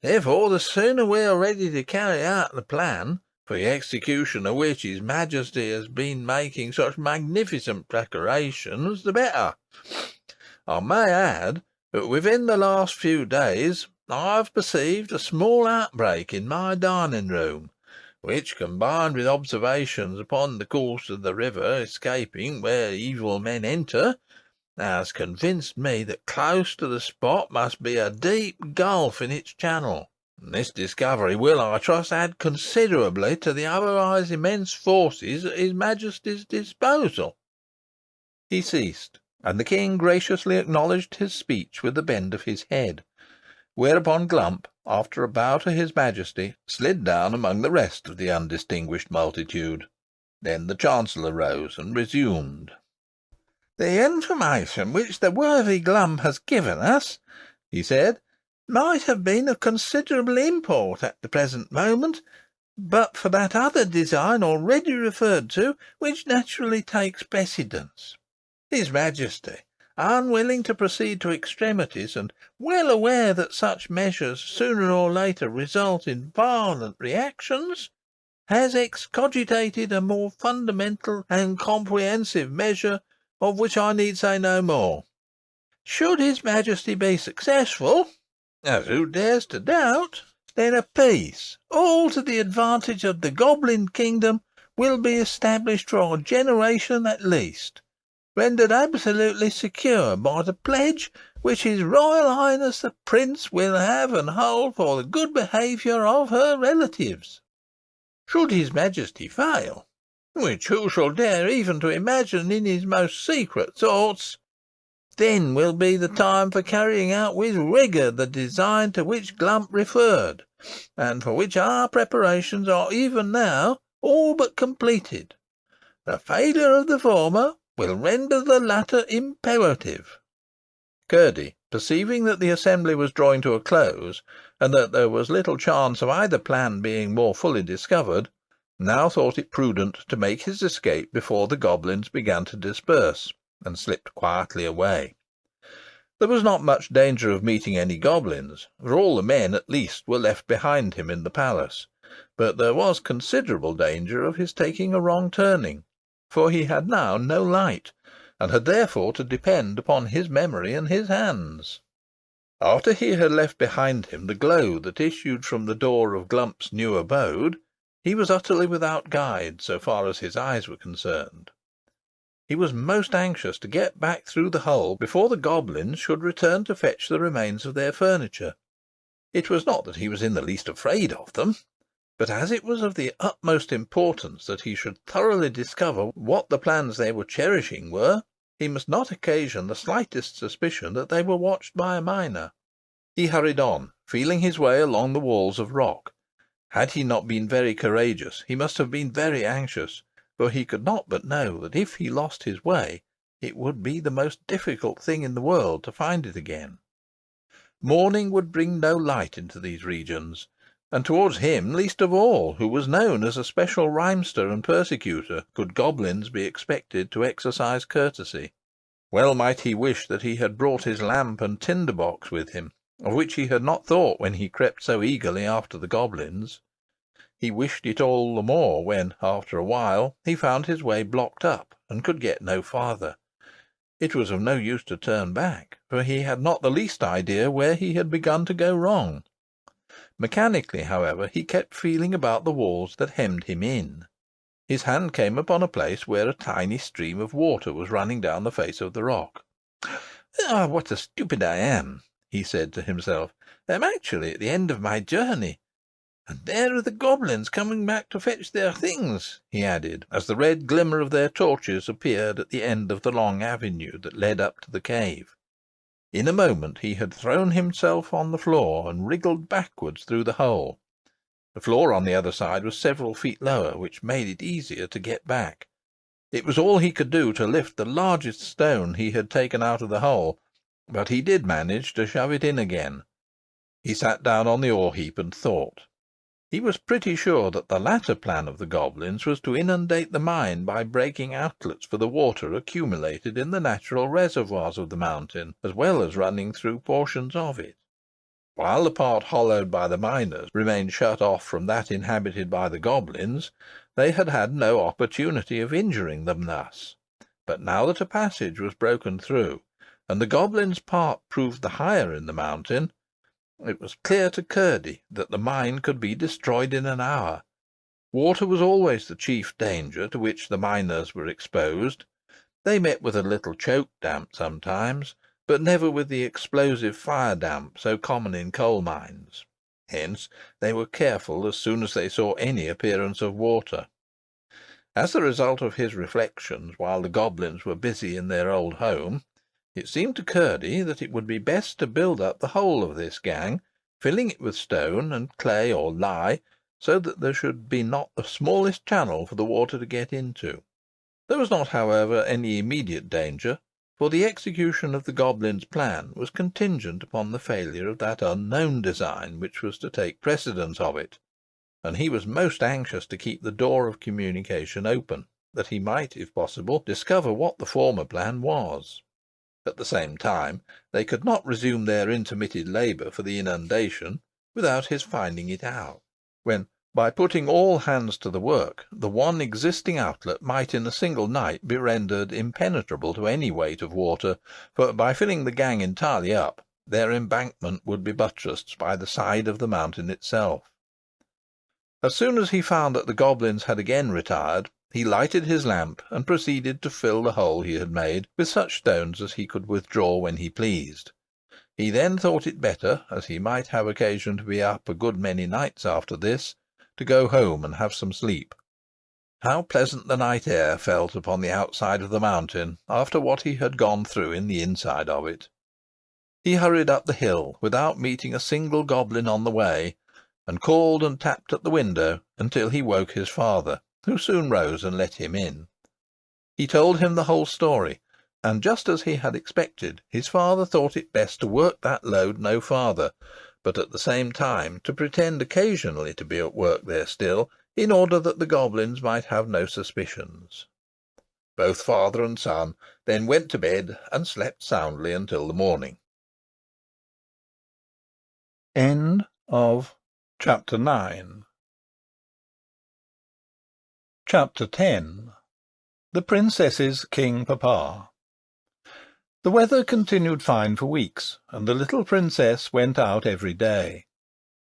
Therefore, the sooner we are ready to carry out the plan, for the execution of which His Majesty has been making such magnificent preparations, the better. I may add that within the last few days I have perceived a small outbreak in my dining room, which, combined with observations upon the course of the river escaping where evil men enter, has convinced me that close to the spot must be a deep gulf in its channel. And this discovery will, I trust, add considerably to the otherwise immense forces at His Majesty's disposal." He ceased, and the king graciously acknowledged his speech with a bend of his head, whereupon Glump, after a bow to His Majesty, slid down among the rest of the undistinguished multitude. Then the Chancellor rose and resumed. "The information which the worthy Glump has given us," he said, "might have been of considerable import at the present moment, but for that other design already referred to, which naturally takes precedence. His Majesty, unwilling to proceed to extremities, and well aware that such measures sooner or later result in violent reactions, has excogitated a more fundamental and comprehensive measure, of which I need say no more. Should His Majesty be successful, as who dares to doubt, then a peace, all to the advantage of the Goblin kingdom, will be established for a generation at least, rendered absolutely secure by the pledge which His Royal Highness the Prince will have and hold for the good behaviour of her relatives. Should His Majesty fail, which who shall dare even to imagine in his most secret thoughts, then will be the time for carrying out with rigour the design to which Glump referred, and for which our preparations are even now all but completed. The failure of the former will render the latter imperative." Curdy, perceiving that the assembly was drawing to a close, and that there was little chance of either plan being more fully discovered, now thought it prudent to make his escape before the goblins began to disperse, and slipped quietly away. There was not much danger of meeting any goblins, for all the men at least were left behind him in the palace, but there was considerable danger of his taking a wrong turning, for he had now no light, and had therefore to depend upon his memory and his hands. After he had left behind him the glow that issued from the door of Glump's new abode, he was utterly without guide so far as his eyes were concerned. He was most anxious to get back through the hole before the goblins should return to fetch the remains of their furniture. It was not that he was in the least afraid of them, but as it was of the utmost importance that he should thoroughly discover what the plans they were cherishing were, he must not occasion the slightest suspicion that they were watched by a miner. He hurried on, feeling his way along the walls of rock. Had he not been very courageous, he must have been very anxious, for he could not but know that if he lost his way, it would be the most difficult thing in the world to find it again. Morning would bring no light into these regions, and towards him least of all, who was known as a special rhymester and persecutor, could goblins be expected to exercise courtesy. Well might he wish that he had brought his lamp and tinder-box with him, of which he had not thought when he crept so eagerly after the goblins. He wished it all the more when, after a while, he found his way blocked up, and could get no farther. It was of no use to turn back, for he had not the least idea where he had begun to go wrong. Mechanically, however, he kept feeling about the walls that hemmed him in. His hand came upon a place where a tiny stream of water was running down the face of the rock. "Ah, what a stupid I am!" he said to himself. "I am actually at the end of my journey. And there are the goblins coming back to fetch their things," he added, as the red glimmer of their torches appeared at the end of the long avenue that led up to the cave. In a moment he had thrown himself on the floor and wriggled backwards through the hole. The floor on the other side was several feet lower, which made it easier to get back. It was all he could do to lift the largest stone he had taken out of the hole, but he did manage to shove it in again. He sat down on the ore heap and thought. He was pretty sure that the latter plan of the goblins was to inundate the mine by breaking outlets for the water accumulated in the natural reservoirs of the mountain, as well as running through portions of it. While the part hollowed by the miners remained shut off from that inhabited by the goblins, they had had no opportunity of injuring them thus. But now that a passage was broken through, and the goblins' part proved the higher in the mountain, it was clear to Curdy that the mine could be destroyed in an hour. Water was always the chief danger to which the miners were exposed. They met with a little choke damp sometimes, but never with the explosive fire damp so common in coal mines. Hence they were careful as soon as they saw any appearance of water. As the result of his reflections while the goblins were busy in their old home, it seemed to Curdy that it would be best to build up the whole of this gang, filling it with stone and clay or lye, so that there should be not the smallest channel for the water to get into. There was not, however, any immediate danger, for the execution of the goblins' plan was contingent upon the failure of that unknown design which was to take precedence of it, and he was most anxious to keep the door of communication open, that he might, if possible, discover what the former plan was. At the same time, they could not resume their intermitted labour for the inundation without his finding it out, when, by putting all hands to the work, the one existing outlet might in a single night be rendered impenetrable to any weight of water, for by filling the gang entirely up, their embankment would be buttressed by the side of the mountain itself. As soon as he found that the goblins had again retired, he lighted his lamp and proceeded to fill the hole he had made with such stones as he could withdraw when he pleased. He then thought it better, as he might have occasion to be up a good many nights after this, to go home and have some sleep. How pleasant the night air felt upon the outside of the mountain after what he had gone through in the inside of it! He hurried up the hill without meeting a single goblin on the way, and called and tapped at the window until he woke his father, who soon rose and let him in. He told him the whole story, and just as he had expected, his father thought it best to work that load no farther, but at the same time to pretend occasionally to be at work there still, in order that the goblins might have no suspicions. Both father and son then went to bed and slept soundly until the morning. End of Chapter 9. Chapter 10. The Princess's King Papa. The weather continued fine for weeks, and the little princess went out every day.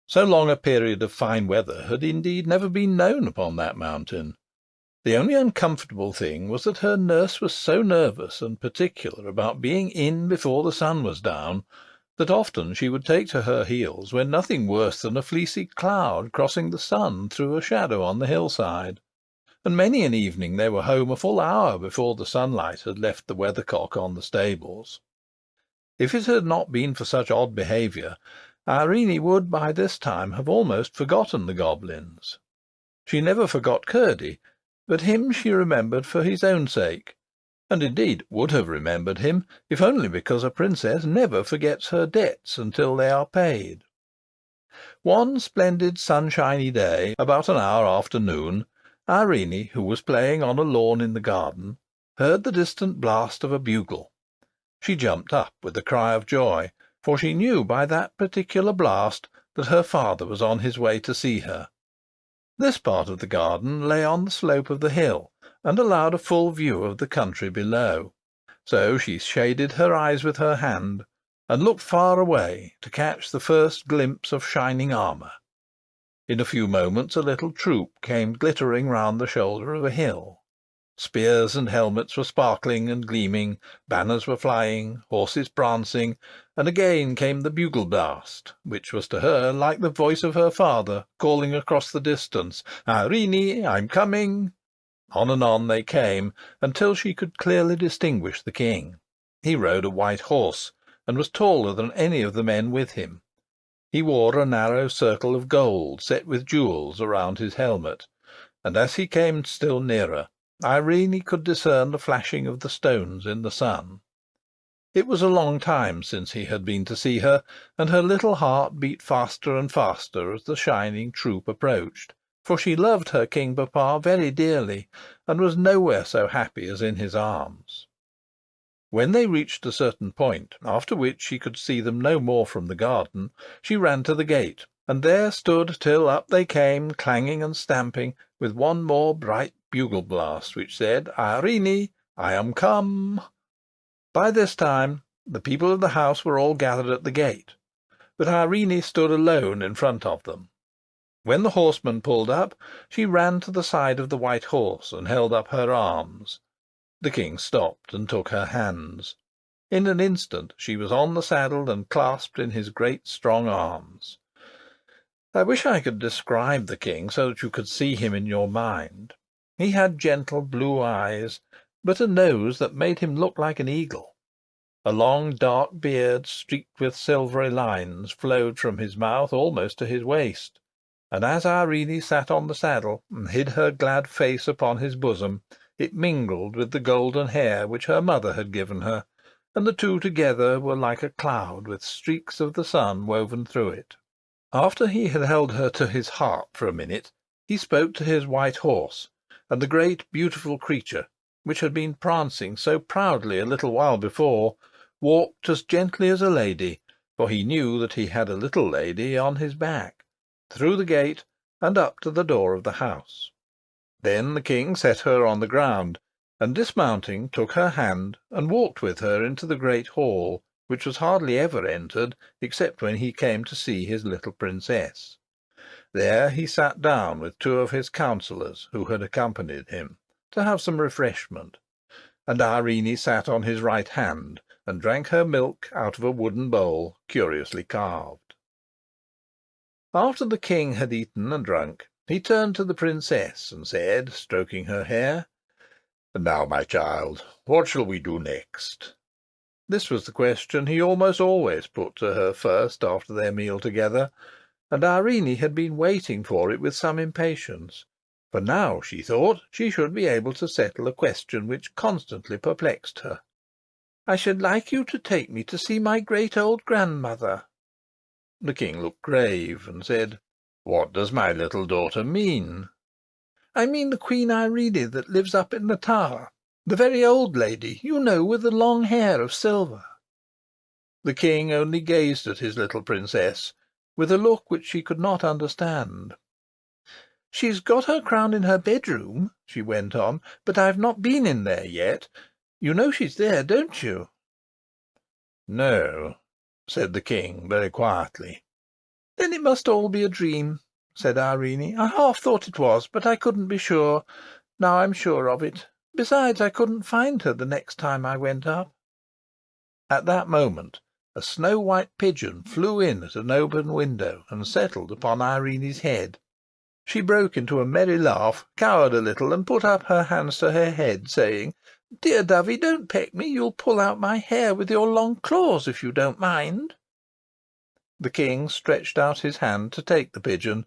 So long a period of fine weather had indeed never been known upon that mountain. The only uncomfortable thing was that her nurse was so nervous and particular about being in before the sun was down, that often she would take to her heels when nothing worse than a fleecy cloud crossing the sun threw a shadow on the hillside, and many an evening they were home a full hour before the sunlight had left the weathercock on the stables. If it had not been for such odd behaviour, Irene would by this time have almost forgotten the goblins. She never forgot Curdy, but him she remembered for his own sake, and indeed would have remembered him, if only because a princess never forgets her debts until they are paid. One splendid sunshiny day, about an hour after noon, Irene, who was playing on a lawn in the garden, heard the distant blast of a bugle. She jumped up with a cry of joy, for she knew by that particular blast that her father was on his way to see her. This part of the garden lay on the slope of the hill, and allowed a full view of the country below, so she shaded her eyes with her hand, and looked far away to catch the first glimpse of shining armour. In a few moments a little troop came glittering round the shoulder of a hill. Spears and helmets were sparkling and gleaming, banners were flying, horses prancing, and again came the bugle blast, which was to her like the voice of her father calling across the distance, "Irene, I'm coming!" On and on they came, until she could clearly distinguish the king. He rode a white horse, and was taller than any of the men with him. He wore a narrow circle of gold set with jewels around his helmet, and as he came still nearer, Irene could discern the flashing of the stones in the sun. It was a long time since he had been to see her, and her little heart beat faster and faster as the shining troop approached, for she loved her King Papa very dearly, and was nowhere so happy as in his arms. When they reached a certain point, after which she could see them no more from the garden, she ran to the gate, and there stood till up they came, clanging and stamping, with one more bright bugle blast, which said, "Irene, I am come." By this time the people of the house were all gathered at the gate, but Irene stood alone in front of them. When the horseman pulled up, she ran to the side of the white horse and held up her arms. The king stopped and took her hands. In an instant she was on the saddle and clasped in his great strong arms. I wish I could describe the king so that you could see him in your mind. He had gentle blue eyes, but a nose that made him look like an eagle. A long dark beard, streaked with silvery lines, flowed from his mouth almost to his waist, and as Irene sat on the saddle and hid her glad face upon his bosom, it mingled with the golden hair which her mother had given her, and the two together were like a cloud with streaks of the sun woven through it. After he had held her to his heart for a minute, he spoke to his white horse, and the great beautiful creature, which had been prancing so proudly a little while before, walked as gently as a lady, for he knew that he had a little lady on his back, through the gate and up to the door of the house. Then the king set her on the ground, and dismounting took her hand and walked with her into the great hall, which was hardly ever entered except when he came to see his little princess. There he sat down with two of his counsellors who had accompanied him, to have some refreshment, and Irene sat on his right hand and drank her milk out of a wooden bowl curiously carved. After the king had eaten and drunk, he turned to the princess and said, stroking her hair, "Now, my child, what shall we do next?" This was the question he almost always put to her first after their meal together, and Irene had been waiting for it with some impatience, for now, she thought, she should be able to settle a question which constantly perplexed her. "I should like you to take me to see my great old grandmother." The king looked grave, and said, "What does my little daughter mean?" "I mean the Queen Irene that lives up in the tower. The very old lady, you know, with the long hair of silver." The king only gazed at his little princess, with a look which she could not understand. "She's got her crown in her bedroom," she went on, "but I've not been in there yet. You know she's there, don't you?" "No," said the king, very quietly. "Then it must all be a dream," said Irene. "I half thought it was, but I couldn't be sure. Now I'm sure of it. Besides, I couldn't find her the next time I went up." At that moment a snow-white pigeon flew in at an open window and settled upon Irene's head. She broke into a merry laugh, cowered a little, and put up her hands to her head, saying, "Dear Dovey, don't peck me. You'll pull out my hair with your long claws, if you don't mind." The king stretched out his hand to take the pigeon,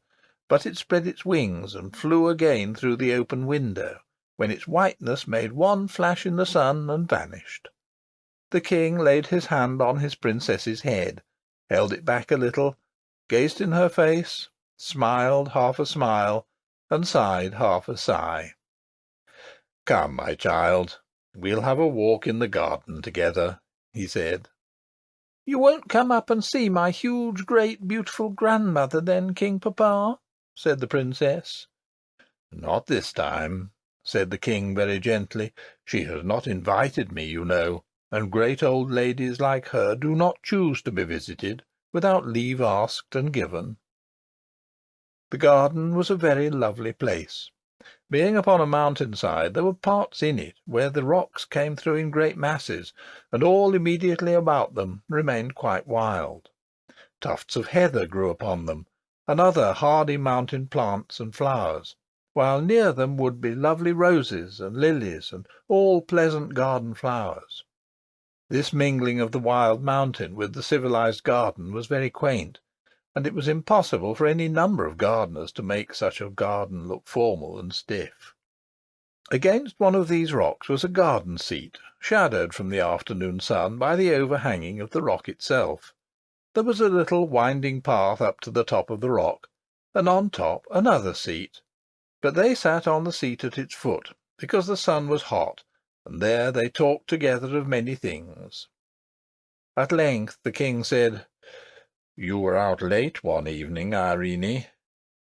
but it spread its wings and flew again through the open window, when its whiteness made one flash in the sun and vanished. The king laid his hand on his princess's head, held it back a little, gazed in her face, smiled half a smile, and sighed half a sigh. "Come, my child, we'll have a walk in the garden together," he said. "You won't come up and see my huge, great, beautiful grandmother, then, King Papa?" said the princess. "Not this time," said the king very gently. "She has not invited me, you know, and great old ladies like her do not choose to be visited without leave asked and given." The garden was a very lovely place. Being upon a mountain-side, there were parts in it where the rocks came through in great masses, and all immediately about them remained quite wild. Tufts of heather grew upon them, and other hardy mountain plants and flowers, while near them would be lovely roses and lilies, and all pleasant garden flowers. This mingling of the wild mountain with the civilized garden was very quaint, and it was impossible for any number of gardeners to make such a garden look formal and stiff. Against one of these rocks was a garden seat, shadowed from the afternoon sun by the overhanging of the rock itself. There was a little winding path up to the top of the rock, and on top another seat. But they sat on the seat at its foot, because the sun was hot, and there they talked together of many things. At length the king said, "You were out late one evening, Irene."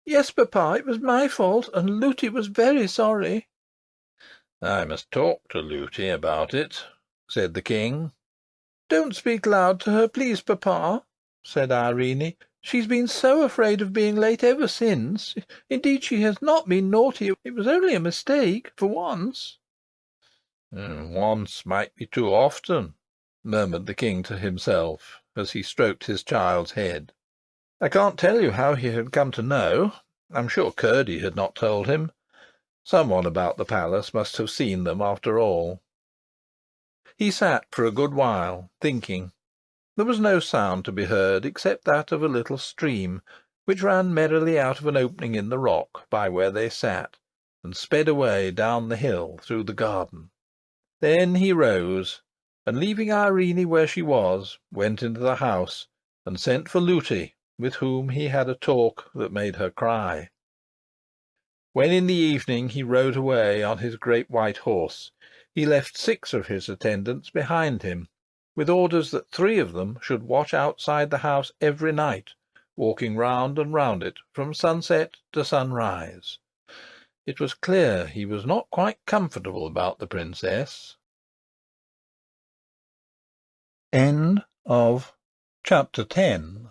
"Yes, papa, it was my fault, and Lootie was very sorry." "I must talk to Lootie about it," said the king. "Don't speak loud to her, please, papa," said Irene. "She's been so afraid of being late ever since. Indeed, she has not been naughty. It was only a mistake, for once." "Once might be too often," murmured the king to himself, as he stroked his child's head. I can't tell you how he had come to know. I'm sure Curdy had not told him. Someone about the palace must have seen them after all. He sat for a good while, thinking. There was no sound to be heard except that of a little stream, which ran merrily out of an opening in the rock by where they sat, and sped away down the hill through the garden. Then he rose, and leaving Irene where she was, went into the house, and sent for Lootie, with whom he had a talk that made her cry. When in the evening he rode away on his great white horse, he left 6 of his attendants behind him, with orders that 3 of them should watch outside the house every night, walking round and round it from sunset to sunrise. It was clear he was not quite comfortable about the princess. End of Chapter 10.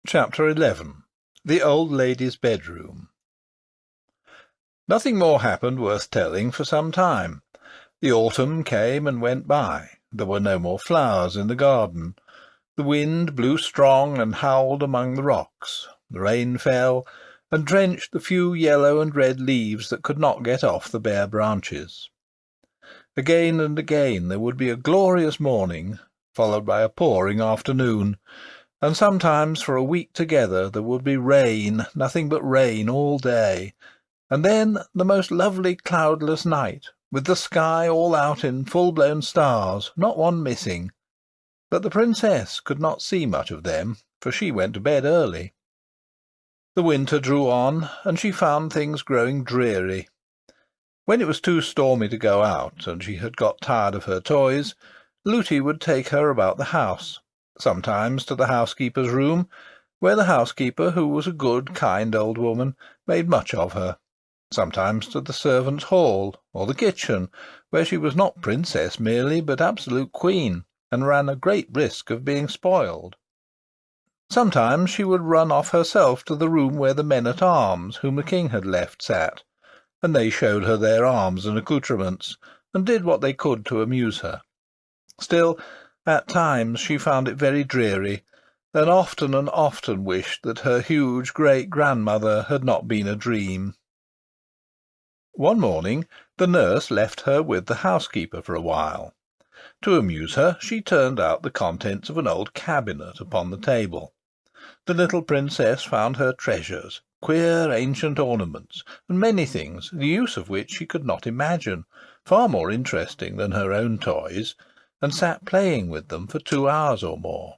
Chapter 11. The Old Lady's Bedroom. Nothing more happened worth telling for some time. The autumn came and went by. There were no more flowers in the garden. The wind blew strong and howled among the rocks. The rain fell, and drenched the few yellow and red leaves that could not get off the bare branches. Again and again there would be a glorious morning, followed by a pouring afternoon, and sometimes for a week together there would be rain, nothing but rain all day, and then the most lovely cloudless night, with the sky all out in full-blown stars, not one missing. But the princess could not see much of them, for she went to bed early. The winter drew on, and she found things growing dreary. When it was too stormy to go out, and she had got tired of her toys, Lootie would take her about the house, sometimes to the housekeeper's room, where the housekeeper, who was a good, kind old woman, made much of her, sometimes to the servants' hall, or the kitchen, where she was not princess merely, but absolute queen, and ran a great risk of being spoiled. Sometimes she would run off herself to the room where the men-at-arms, whom the king had left, sat, and they showed her their arms and accoutrements, and did what they could to amuse her. Still, at times she found it very dreary, and often wished that her huge great-grandmother had not been a dream. One morning the nurse left her with the housekeeper for a while. To amuse her, she turned out the contents of an old cabinet upon the table. The little princess found her treasures, queer ancient ornaments, and many things, the use of which she could not imagine, far more interesting than her own toys, and sat playing with them for 2 hours or more.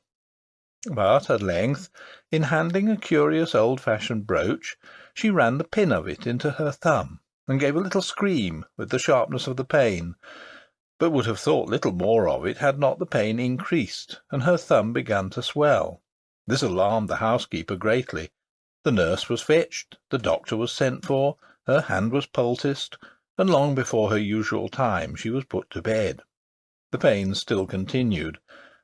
But at length, in handling a curious old-fashioned brooch, she ran the pin of it into her thumb, and gave a little scream with the sharpness of the pain, but would have thought little more of it had not the pain increased, and her thumb begun to swell. This alarmed the housekeeper greatly. The nurse was fetched, the doctor was sent for, her hand was poulticed, and long before her usual time she was put to bed. The pain still continued,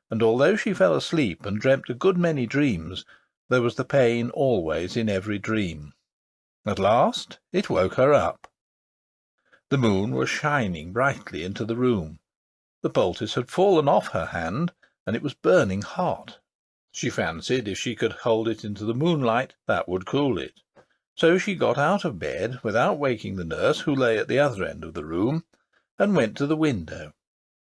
and although she fell asleep and dreamt a good many dreams, there was the pain always in every dream. At last it woke her up. The moon was shining brightly into the room. The poultice had fallen off her hand, and it was burning hot. She fancied if she could hold it into the moonlight, that would cool it. So she got out of bed, without waking the nurse, who lay at the other end of the room, and went to the window.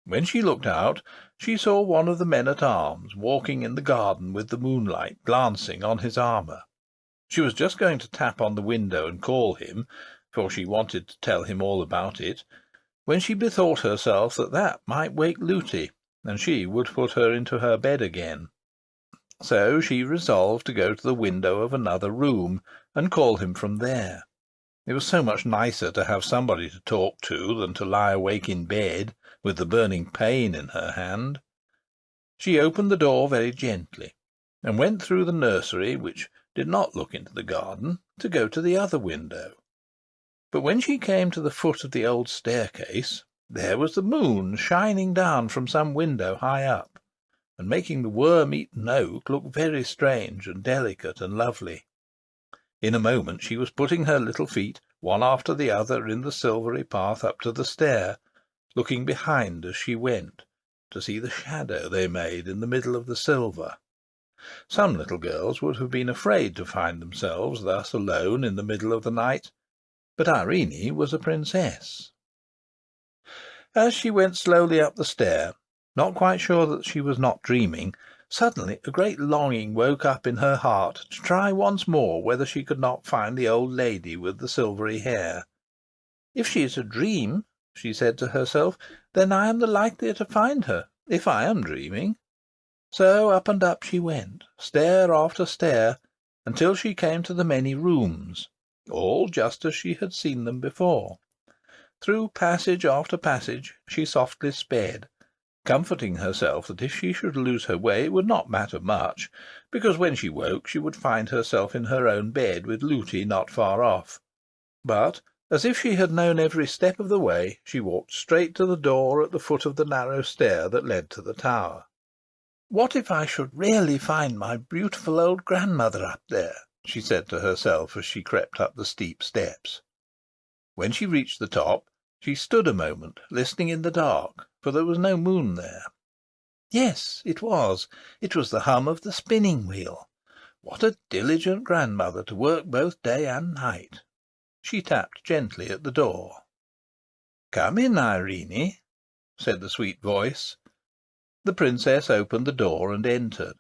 When she looked out, she saw one of the men-at-arms walking in the garden with the moonlight glancing on his armour. She was just going to tap on the window and call him, for she wanted to tell him all about it, when she bethought herself that might wake Looty, and she would put her into her bed again. So she resolved to go to the window of another room, and call him from there. It was so much nicer to have somebody to talk to than to lie awake in bed, with the burning pain in her hand. She opened the door very gently, and went through the nursery, which did not look into the garden, to go to the other window. But when she came to the foot of the old staircase, there was the moon shining down from some window high up, and making the worm-eaten oak look very strange and delicate and lovely. In a moment she was putting her little feet one after the other in the silvery path up to the stair, looking behind as she went, to see the shadow they made in the middle of the silver. Some little girls would have been afraid to find themselves thus alone in the middle of the night, but Irene was a princess. As she went slowly up the stair, not quite sure that she was not dreaming, suddenly a great longing woke up in her heart to try once more whether she could not find the old lady with the silvery hair. "If she is a dream," she said to herself, "then I am the likelier to find her, if I am dreaming." So up and up she went, stair after stair, until she came to the many rooms, all just as she had seen them before. Through passage after passage she softly sped, comforting herself that if she should lose her way it would not matter much, because when she woke she would find herself in her own bed with Looty not far off. But, as if she had known every step of the way, she walked straight to the door at the foot of the narrow stair that led to the tower. "What if I should really find my beautiful old grandmother up there?" she said to herself as she crept up the steep steps. When she reached the top, she stood a moment, listening in the dark, for there was no moon there. Yes, it was. It was the hum of the spinning-wheel. What a diligent grandmother to work both day and night! She tapped gently at the door. "Come in, Irene," said the sweet voice. The princess opened the door and entered.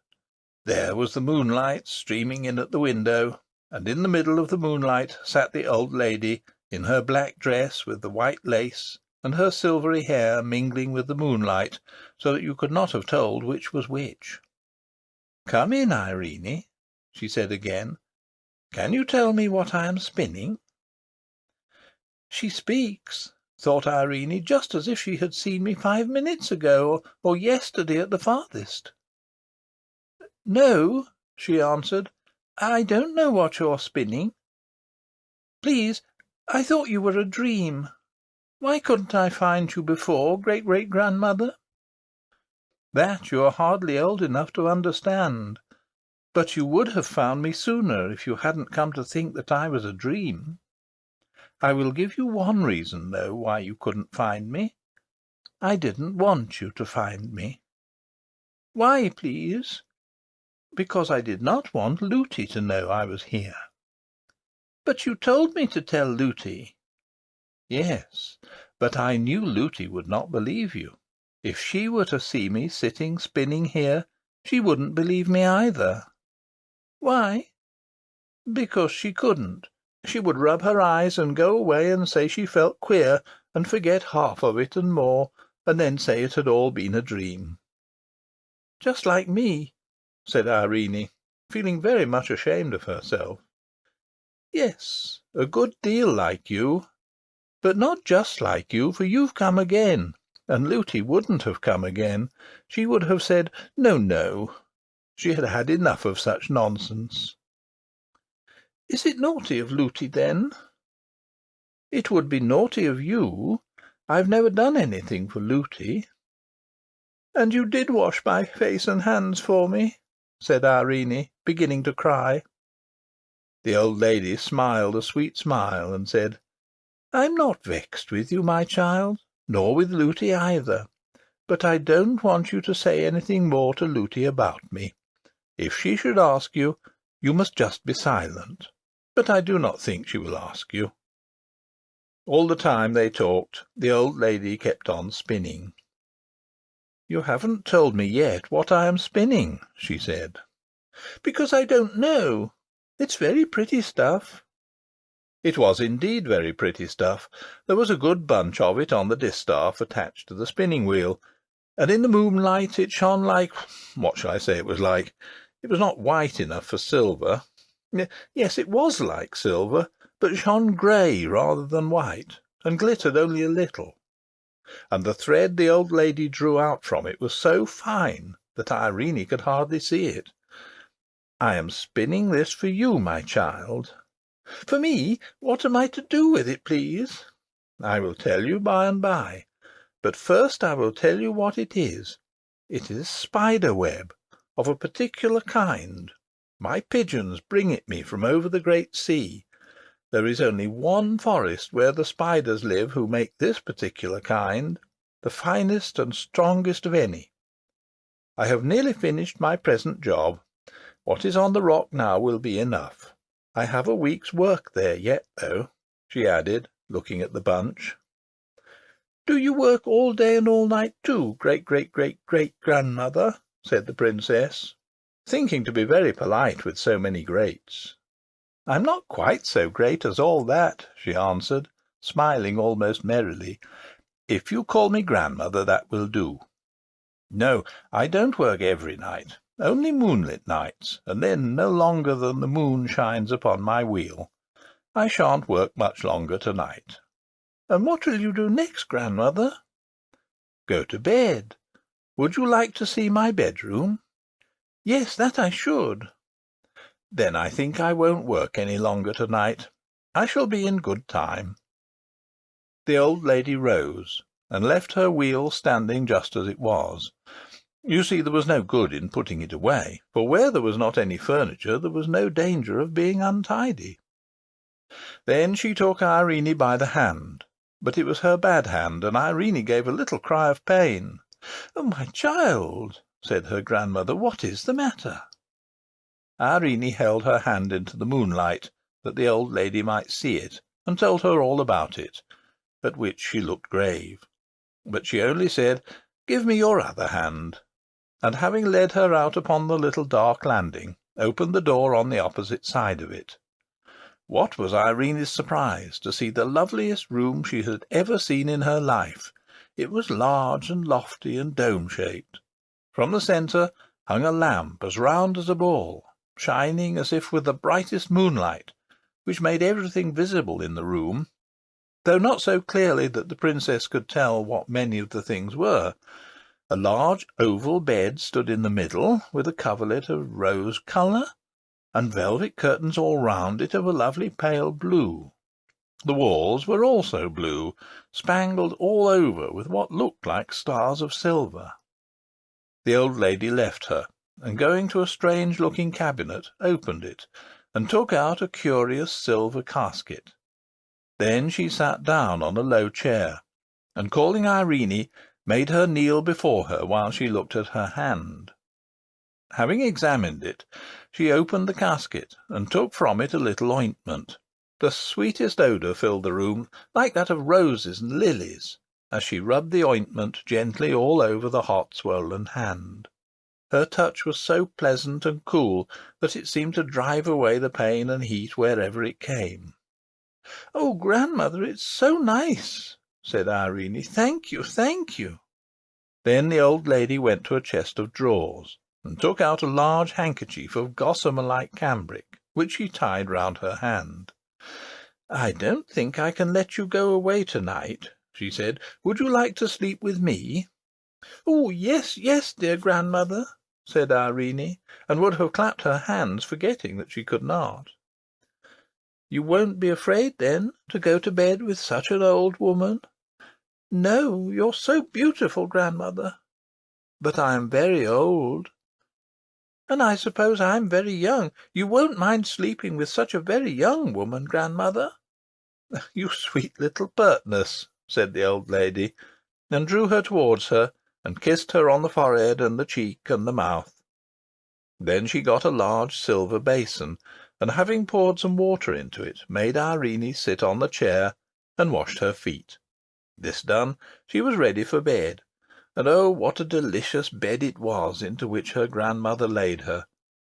There was the moonlight streaming in at the window, and in the middle of the moonlight sat the old lady, in her black dress with the white lace, and her silvery hair mingling with the moonlight, so that you could not have told which was which. "Come in, Irene," she said again. "Can you tell me what I am spinning?" "She speaks," thought Irene, "just as if she had seen me 5 minutes ago, or yesterday at the farthest." "No," she answered, "I don't know what you're spinning. Please, I thought you were a dream. Why couldn't I find you before, great-great-grandmother?" "That you are hardly old enough to understand. But you would have found me sooner if you hadn't come to think that I was a dream. I will give you one reason, though, why you couldn't find me. I didn't want you to find me." "Why, please?" "Because I did not want Looty to know I was here." "But you told me to tell Looty." "Yes, but I knew Looty would not believe you. If she were to see me sitting spinning here, she wouldn't believe me either." "Why?" "Because she couldn't. She would rub her eyes and go away and say she felt queer, and forget half of it and more, and then say it had all been a dream." "Just like me," said Irene, feeling very much ashamed of herself. "Yes, a good deal like you. But not just like you, for you've come again, and Looty wouldn't have come again. She would have said, 'No, no.' She had had enough of such nonsense." "Is it naughty of Looty, then?" "It would be naughty of you. I've never done anything for Looty." "And you did wash my face and hands for me," said Irene, beginning to cry. The old lady smiled a sweet smile and said, "I'm not vexed with you, my child, nor with Looty either. But I don't want you to say anything more to Looty about me. If she should ask you, you must just be silent. But I do not think she will ask you." All the time they talked, the old lady kept on spinning. "You haven't told me yet what I am spinning," she said. "Because I don't know. It's very pretty stuff." It was indeed very pretty stuff. There was a good bunch of it on the distaff attached to the spinning wheel, and in the moonlight it shone like... what shall I say it was like? It was not white enough for silver. Yes, it was like silver, but shone grey rather than white, and glittered only a little. And the thread the old lady drew out from it was so fine that Irene could hardly see it. "I am spinning this for you, my child." "For me? What am I to do with it, please?" "I will tell you by and by. But first I will tell you what it is. It is spider web, of a particular kind. My pigeons bring it me from over the great sea. There is only one forest where the spiders live who make this particular kind, the finest and strongest of any. I have nearly finished my present job. What is on the rock now will be enough. I have a week's work there yet, though," she added, looking at the bunch. "Do you work all day and all night too, great-great-great-great-grandmother?" said the princess, thinking to be very polite with so many greats. "I'm not quite so great as all that," she answered, smiling almost merrily. "If you call me grandmother, that will do. No, I don't work every night, only moonlit nights, and then no longer than the moon shines upon my wheel. I shan't work much longer to-night." "And what will you do next, grandmother?" "Go to bed. Would you like to see my bedroom?" "Yes, that I should." "Then I think I won't work any longer to-night. I shall be in good time." The old lady rose, and left her wheel standing just as it was. You see, there was no good in putting it away, for where there was not any furniture there was no danger of being untidy. Then she took Irene by the hand, but it was her bad hand, and Irene gave a little cry of pain. "Oh, my child," said her grandmother, "what is the matter?" Irene held her hand into the moonlight, that the old lady might see it, and told her all about it, at which she looked grave. But she only said, "Give me your other hand," and having led her out upon the little dark landing, opened the door on the opposite side of it. What was Irene's surprise to see the loveliest room she had ever seen in her life. It was large and lofty and dome-shaped. From the centre hung a lamp as round as a ball, shining as if with the brightest moonlight, which made everything visible in the room, though not so clearly that the princess could tell what many of the things were. A large oval bed stood in the middle, with a coverlet of rose colour, and velvet curtains all round it of a lovely pale blue. The walls were also blue, spangled all over with what looked like stars of silver. The old lady left her, and going to a strange-looking cabinet, opened it, and took out a curious silver casket. Then she sat down on a low chair, and calling Irene, made her kneel before her while she looked at her hand. Having examined it, she opened the casket, and took from it a little ointment. The sweetest odour filled the room, like that of roses and lilies, as she rubbed the ointment gently all over the hot, swollen hand. Her touch was so pleasant and cool that it seemed to drive away the pain and heat wherever it came. "Oh, grandmother, it's so nice," said Irene. "Thank you, thank you." Then the old lady went to a chest of drawers, and took out a large handkerchief of gossamer-like cambric, which she tied round her hand. "I don't think I can let you go away to-night," she said. "Would you like to sleep with me?" "Oh, yes, yes, dear grandmother," said Irene, and would have clapped her hands, forgetting that she could not. "You won't be afraid, then, to go to bed with such an old woman?" "No, you're so beautiful, grandmother." "But I am very old." "And I suppose I'm very young. You won't mind sleeping with such a very young woman, grandmother?" "You sweet little pertness," said the old lady, and drew her towards her, and kissed her on the forehead and the cheek and the mouth. Then she got a large silver basin, and having poured some water into it, made Irene sit on the chair, and washed her feet. This done, she was ready for bed, and oh, what a delicious bed it was into which her grandmother laid her!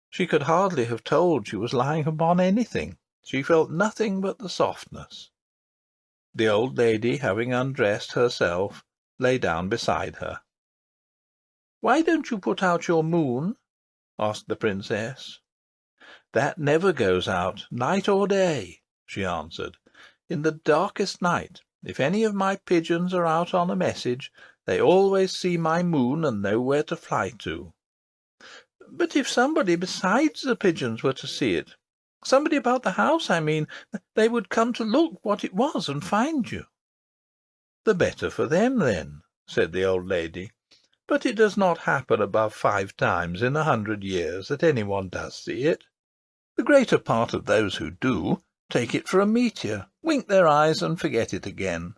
She could hardly have told she was lying upon anything. She felt nothing but the softness. The old lady, having undressed herself, lay down beside her. "Why don't you put out your moon?" asked the princess. "That never goes out, night or day," she answered. "In the darkest night, if any of my pigeons are out on a message, they always see my moon and know where to fly to." "But if somebody besides the pigeons were to see it, somebody about the house, I mean, they would come to look what it was and find you." "The better for them, then," said the old lady. "But it does not happen above 5 times in 100 years that any one does see it. The greater part of those who do take it for a meteor, wink their eyes, and forget it again.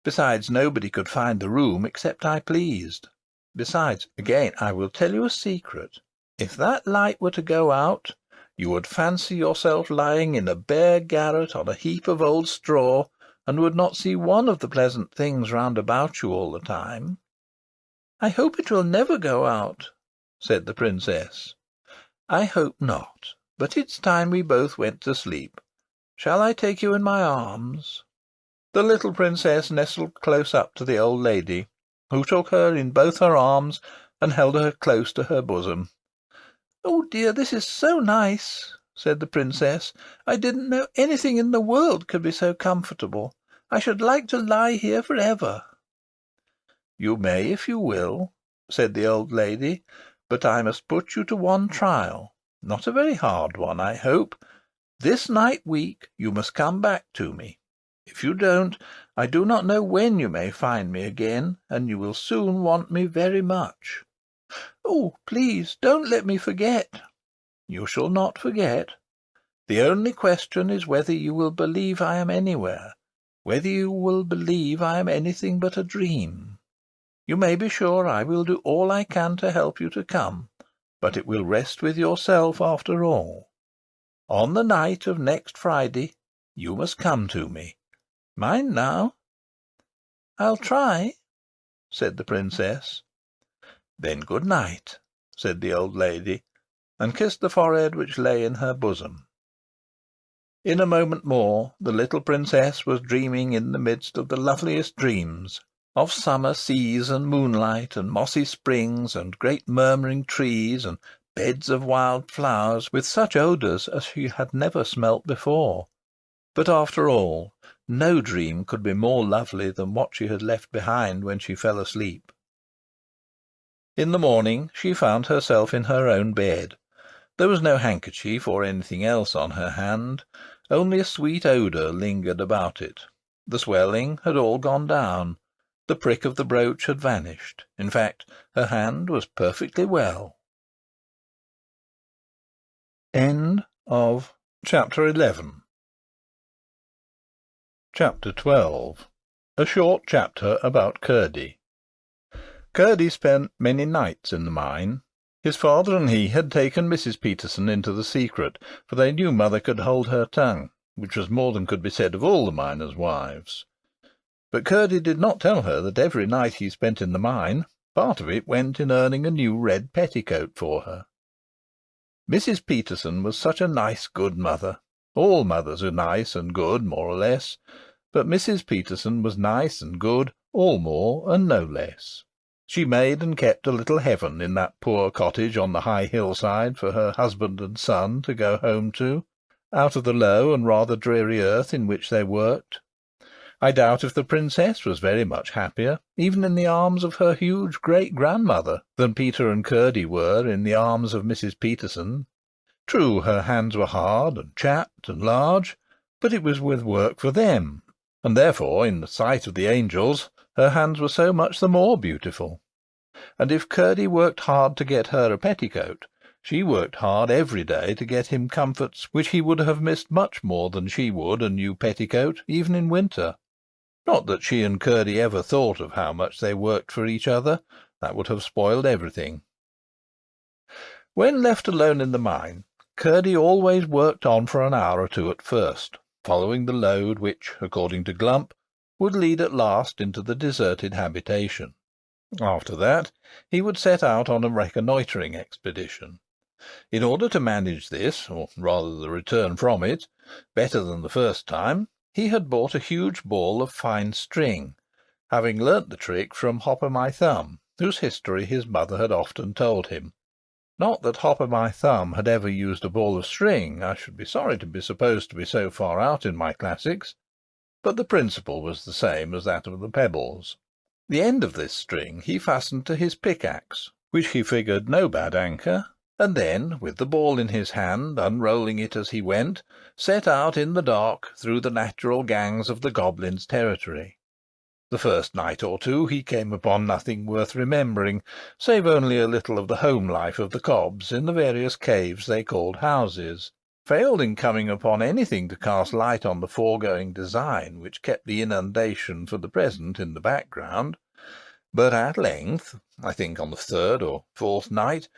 Besides, nobody could find the room except I pleased. Besides, again, I will tell you a secret. If that light were to go out, you would fancy yourself lying in a bare garret on a heap of old straw, and would not see one of the pleasant things round about you all the time." "I hope it will never go out," said the princess. "I hope not. But it's time we both went to sleep. Shall I take you in my arms?" The little princess nestled close up to the old lady, who took her in both her arms and held her close to her bosom. "Oh dear, this is so nice," said the princess. "I didn't know anything in the world could be so comfortable. I should like to lie here for ever." "You may if you will," said the old lady, "but I must put you to one trial. Not a very hard one, I hope. This night week you must come back to me. If you don't, I do not know when you may find me again, and you will soon want me very much." "Oh, please don't let me forget." "You shall not forget. The only question is whether you will believe I am anywhere, whether you will believe I am anything but a dream. You may be sure I will do all I can to help you to come, but it will rest with yourself after all. On the night of next Friday you must come to me. Mind now." "I'll try," said the princess. "Then good night," said the old lady, and kissed the forehead which lay in her bosom. In a moment more the little princess was dreaming in the midst of the loveliest dreams, of summer seas and moonlight and mossy springs and great murmuring trees and beds of wild flowers with such odours as she had never smelt before. But after all, no dream could be more lovely than what she had left behind when she fell asleep. In the morning she found herself in her own bed. There was no handkerchief or anything else on her hand, only a sweet odour lingered about it. The swelling had all gone down. The prick of the brooch had vanished. In fact, her hand was perfectly well. End of Chapter 11. Chapter 12. A short chapter about Kurdy. Kurdy spent many nights in the mine. His father and he had taken Mrs. Peterson into the secret, for they knew mother could hold her tongue, which was more than could be said of all the miners' wives. But Curdy did not tell her that every night he spent in the mine, part of it went in earning a new red petticoat for her. Mrs. Peterson was such a nice, good mother. All mothers are nice and good, more or less, but Mrs. Peterson was nice and good, all more and no less. She made and kept a little heaven in that poor cottage on the high hillside for her husband and son to go home to, out of the low and rather dreary earth in which they worked. I doubt if the princess was very much happier, even in the arms of her huge great-grandmother, than Peter and Curdy were in the arms of Mrs. Peterson. True, her hands were hard and chapped and large, but it was with work for them, and therefore, in the sight of the angels, her hands were so much the more beautiful. And if Curdy worked hard to get her a petticoat, she worked hard every day to get him comforts which he would have missed much more than she would a new petticoat, even in winter. Not that she and Curdy ever thought of how much they worked for each other. That would have spoiled everything. When left alone in the mine, Curdy always worked on for an hour or two at first. following the lode which, according to Glump, would lead at last into the deserted habitation. After that he would set out on a reconnoitring expedition. In order to manage this, or rather the return from it, better than the first time, he had bought a huge ball of fine string, having learnt the trick from Hop-o'-my-Thumb, whose history his mother had often told him. Not that Hop-o'-my-Thumb had ever used a ball of string. I should be sorry to be supposed to be so far out in my classics, but the principle was the same as that of the pebbles. The end of this string he fastened to his pickaxe, which he figured no bad anchor, and then, with the ball in his hand, unrolling it as he went, set out in the dark through the natural gangs of the Goblins' territory. The first night or two he came upon nothing worth remembering, save only a little of the home life of the Cobbs in the various caves they called houses, failed in coming upon anything to cast light on the foregoing design which kept the inundation for the present in the background. But at length, I think on the third or fourth night,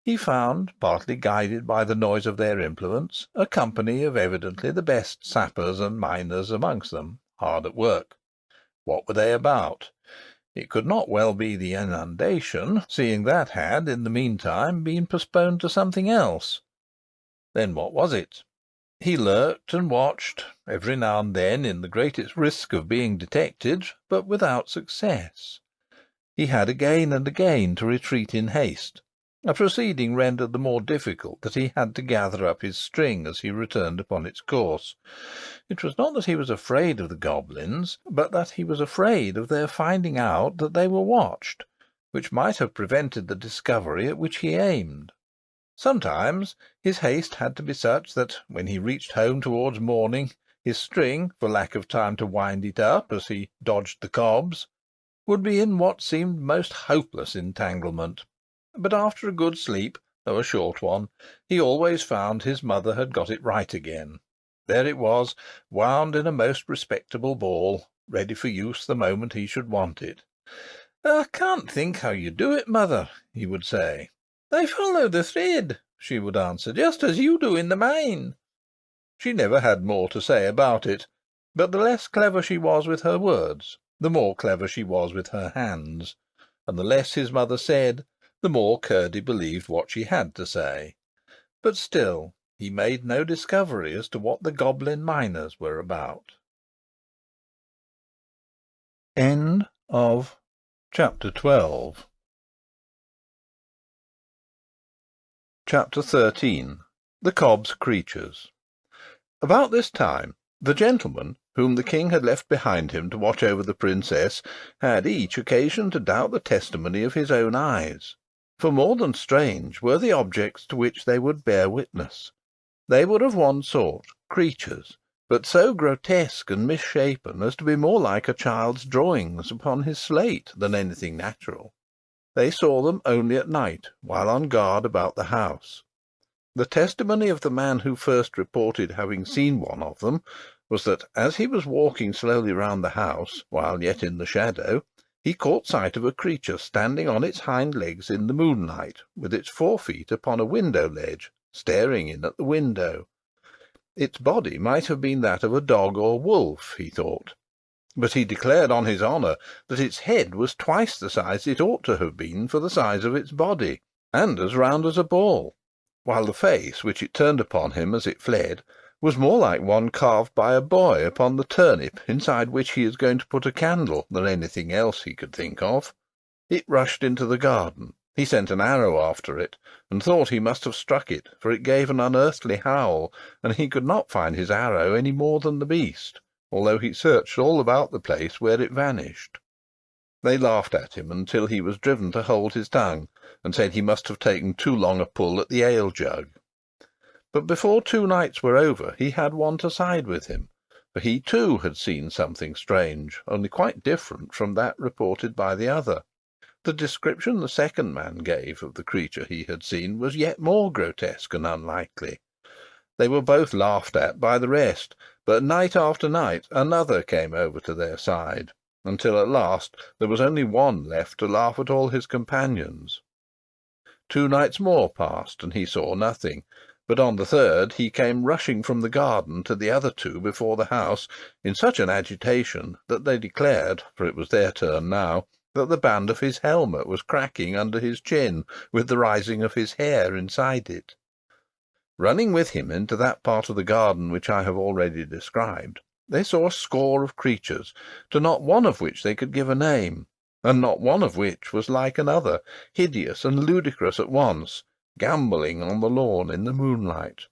he found, partly guided by the noise of their implements, a company of evidently the best sappers and miners amongst them, hard at work. What were they about? It could not well be the inundation, seeing that had, in the meantime, been postponed to something else. Then what was it? He lurked and watched, every now and then in the greatest risk of being detected, but without success. He had again and again to retreat in haste, a proceeding rendered the more difficult that he had to gather up his string as he returned upon its course. It was not that he was afraid of the Goblins, but that he was afraid of their finding out that they were watched, which might have prevented the discovery at which he aimed. Sometimes his haste had to be such that, when he reached home towards morning, his string, for lack of time to wind it up as he dodged the cobs, would be in what seemed most hopeless entanglement. But after a good sleep, though a short one, he always found his mother had got it right again. There it was, wound in a most respectable ball, ready for use the moment he should want it. "I can't think how you do it, mother," he would say. "I follow the thread," she would answer, "just as you do in the mine." She never had more to say about it, but the less clever she was with her words, the more clever she was with her hands, and the less his mother said, the more Curdy believed what she had to say. But still he made no discovery as to what the Goblin miners were about. End of Chapter 12. Chapter 13. The Cobb's Creatures. About this time, the gentlemen, whom the king had left behind him to watch over the princess, had each occasion to doubt the testimony of his own eyes. For more than strange were the objects to which they would bear witness. They were of one sort, creatures, but so grotesque and misshapen as to be more like a child's drawings upon his slate than anything natural. They saw them only at night, while on guard about the house. The testimony of the man who first reported having seen one of them was that, as he was walking slowly round the house, while yet in the shadow, he caught sight of a creature standing on its hind legs in the moonlight, with its 4 feet upon a window-ledge, staring in at the window. Its body might have been that of a dog or wolf, he thought, but he declared on his honour that its head was twice the size it ought to have been for the size of its body, and as round as a ball, while the face which it turned upon him as it fled was more like one carved by a boy upon the turnip inside which he is going to put a candle than anything else he could think of. It rushed into the garden. He sent an arrow after it, and thought he must have struck it, for it gave an unearthly howl, and he could not find his arrow any more than the beast, although he searched all about the place where it vanished. They laughed at him until he was driven to hold his tongue, and said he must have taken too long a pull at the ale-jug. But before 2 nights were over he had one to side with him, for he too had seen something strange, only quite different from that reported by the other. The description the second man gave of the creature he had seen was yet more grotesque and unlikely. They were both laughed at by the rest, but night after night another came over to their side, until at last there was only one left to laugh at all his companions. 2 nights more passed, and he saw nothing, but on the third he came rushing from the garden to the other two before the house, in such an agitation that they declared, for it was their turn now, that the band of his helmet was cracking under his chin, with the rising of his hair inside it. Running with him into that part of the garden which I have already described, they saw a score of creatures, to not one of which they could give a name, and not one of which was like another, hideous and ludicrous at once, gambolling on the lawn in the moonlight.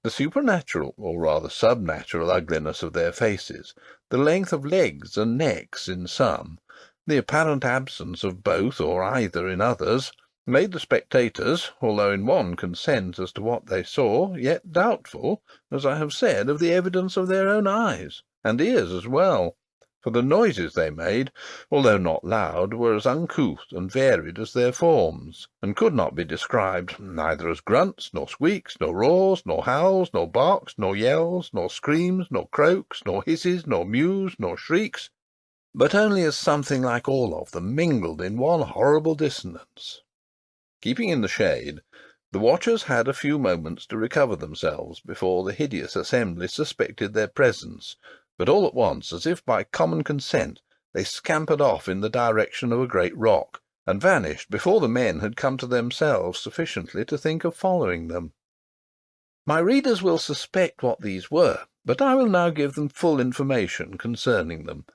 The supernatural, or rather subnatural, ugliness of their faces, the length of legs and necks in some, the apparent absence of both or either in others, made the spectators, although in one consent as to what they saw, yet doubtful, as I have said, of the evidence of their own eyes, and ears as well, for the noises they made, although not loud, were as uncouth and varied as their forms, and could not be described neither as grunts, nor squeaks, nor roars, nor howls, nor barks, nor yells, nor screams, nor croaks, nor hisses, nor mews, nor shrieks, but only as something like all of them mingled in one horrible dissonance. Keeping in the shade, the watchers had a few moments to recover themselves before the hideous assembly suspected their presence, but all at once, as if by common consent, they scampered off in the direction of a great rock, and vanished before the men had come to themselves sufficiently to think of following them. My readers will suspect what these were, but I will now give them full information concerning them.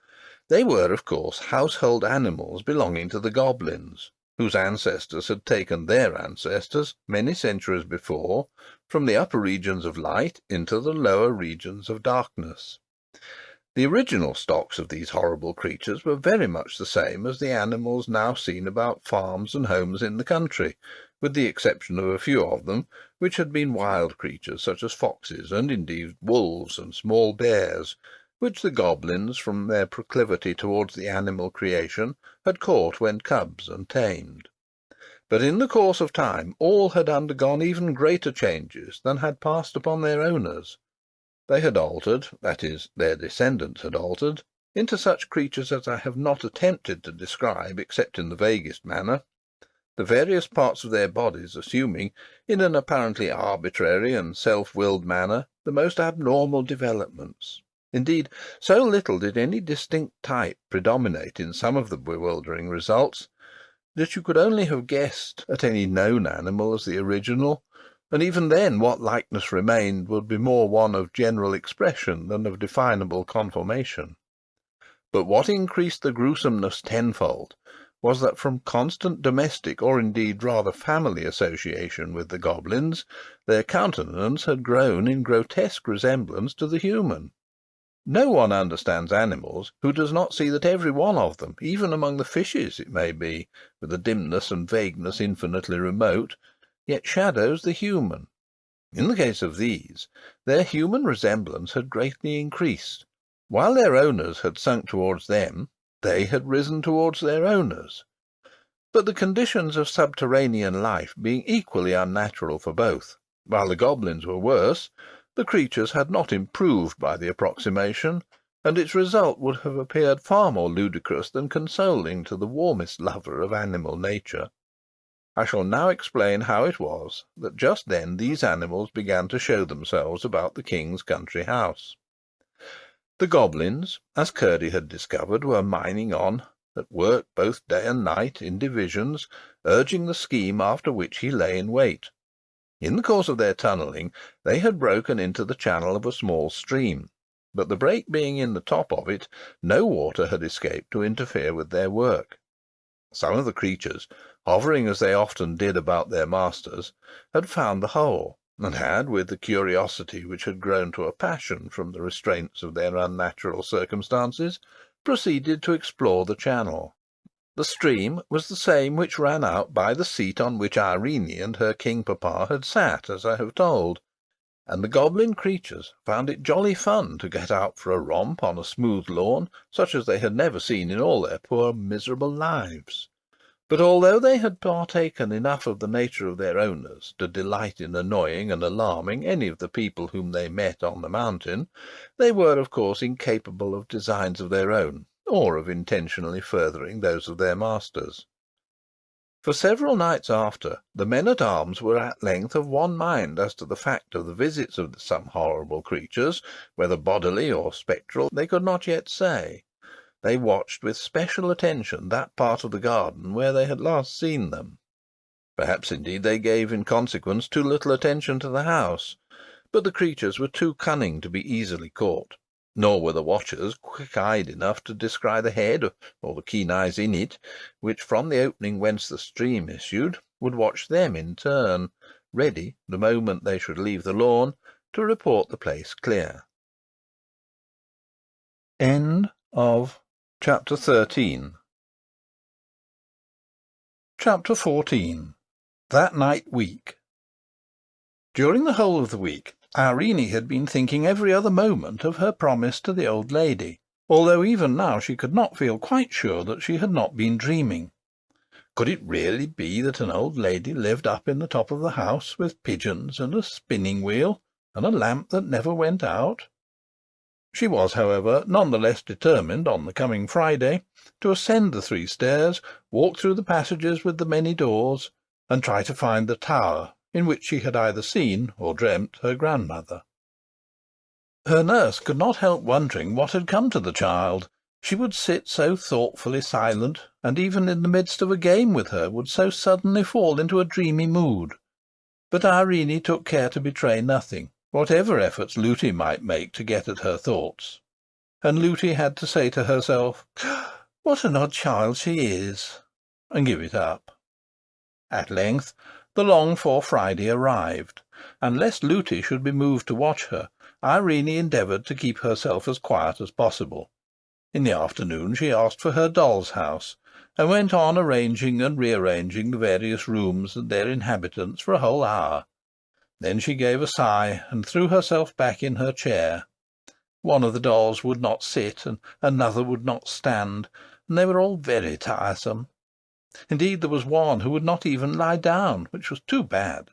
They were, of course, household animals belonging to the Goblins, whose ancestors had taken their ancestors, many centuries before, from the upper regions of light into the lower regions of darkness. The original stocks of these horrible creatures were very much the same as the animals now seen about farms and homes in the country, with the exception of a few of them, which had been wild creatures, such as foxes, and indeed wolves and small bears, which the Goblins, from their proclivity towards the animal creation, had caught when cubs and tamed. But in the course of time all had undergone even greater changes than had passed upon their owners. They had altered, that is, their descendants had altered, into such creatures as I have not attempted to describe except in the vaguest manner, the various parts of their bodies assuming, in an apparently arbitrary and self-willed manner, the most abnormal developments. Indeed, so little did any distinct type predominate in some of the bewildering results, that you could only have guessed at any known animal as the original, and even then what likeness remained would be more one of general expression than of definable conformation. But what increased the gruesomeness tenfold was that from constant domestic, or indeed rather family association with the Goblins, their countenance had grown in grotesque resemblance to the human. No one understands animals who does not see that every one of them, even among the fishes it may be, with a dimness and vagueness infinitely remote, yet shadows the human. In the case of these, their human resemblance had greatly increased. While their owners had sunk towards them, they had risen towards their owners. But the conditions of subterranean life being equally unnatural for both, while the Goblins were worse, the creatures had not improved by the approximation, and its result would have appeared far more ludicrous than consoling to the warmest lover of animal nature. I shall now explain how it was that just then these animals began to show themselves about the king's country house. The Goblins, as Curdy had discovered, were mining on, at work both day and night, in divisions, urging the scheme after which he lay in wait. In the course of their tunnelling they had broken into the channel of a small stream, but the break being in the top of it, no water had escaped to interfere with their work. Some of the creatures, hovering as they often did about their masters, had found the hole, and had, with the curiosity which had grown to a passion from the restraints of their unnatural circumstances, proceeded to explore the channel. The stream was the same which ran out by the seat on which Irene and her king papa had sat, as I have told, and the goblin creatures found it jolly fun to get out for a romp on a smooth lawn, such as they had never seen in all their poor miserable lives. But although they had partaken enough of the nature of their owners to delight in annoying and alarming any of the people whom they met on the mountain, they were of course incapable of designs of their own, or of intentionally furthering those of their masters. For several nights after, the men-at-arms were at length of one mind as to the fact of the visits of some horrible creatures, whether bodily or spectral, they could not yet say. They watched with special attention that part of the garden where they had last seen them. Perhaps, indeed, they gave in consequence too little attention to the house, but the creatures were too cunning to be easily caught, nor were the watchers quick-eyed enough to descry the head, or the keen eyes in it, which, from the opening whence the stream issued, would watch them in turn, ready, the moment they should leave the lawn, to report the place clear. End of Chapter 13. Chapter 14. That night week. During the whole of the week, Irene had been thinking every other moment of her promise to the old lady, although even now she could not feel quite sure that she had not been dreaming. Could it really be that an old lady lived up in the top of the house, with pigeons and a spinning-wheel, and a lamp that never went out? She was, however, none the less determined, on the coming Friday, to ascend the 3 stairs, walk through the passages with the many doors, and try to find the tower in which she had either seen or dreamt her grandmother. Her nurse could not help wondering what had come to the child. She would sit so thoughtfully silent, and even in the midst of a game with her would so suddenly fall into a dreamy mood. But Irene took care to betray nothing, whatever efforts Looty might make to get at her thoughts. And Looty had to say to herself, "What an odd child she is," and give it up. At length the longed-for Friday arrived, and lest Looty should be moved to watch her, Irene endeavoured to keep herself as quiet as possible. In the afternoon she asked for her doll's house, and went on arranging and rearranging the various rooms and their inhabitants for a whole hour. Then she gave a sigh, and threw herself back in her chair. One of the dolls would not sit, and another would not stand, and they were all very tiresome. Indeed, there was one who would not even lie down, which was too bad.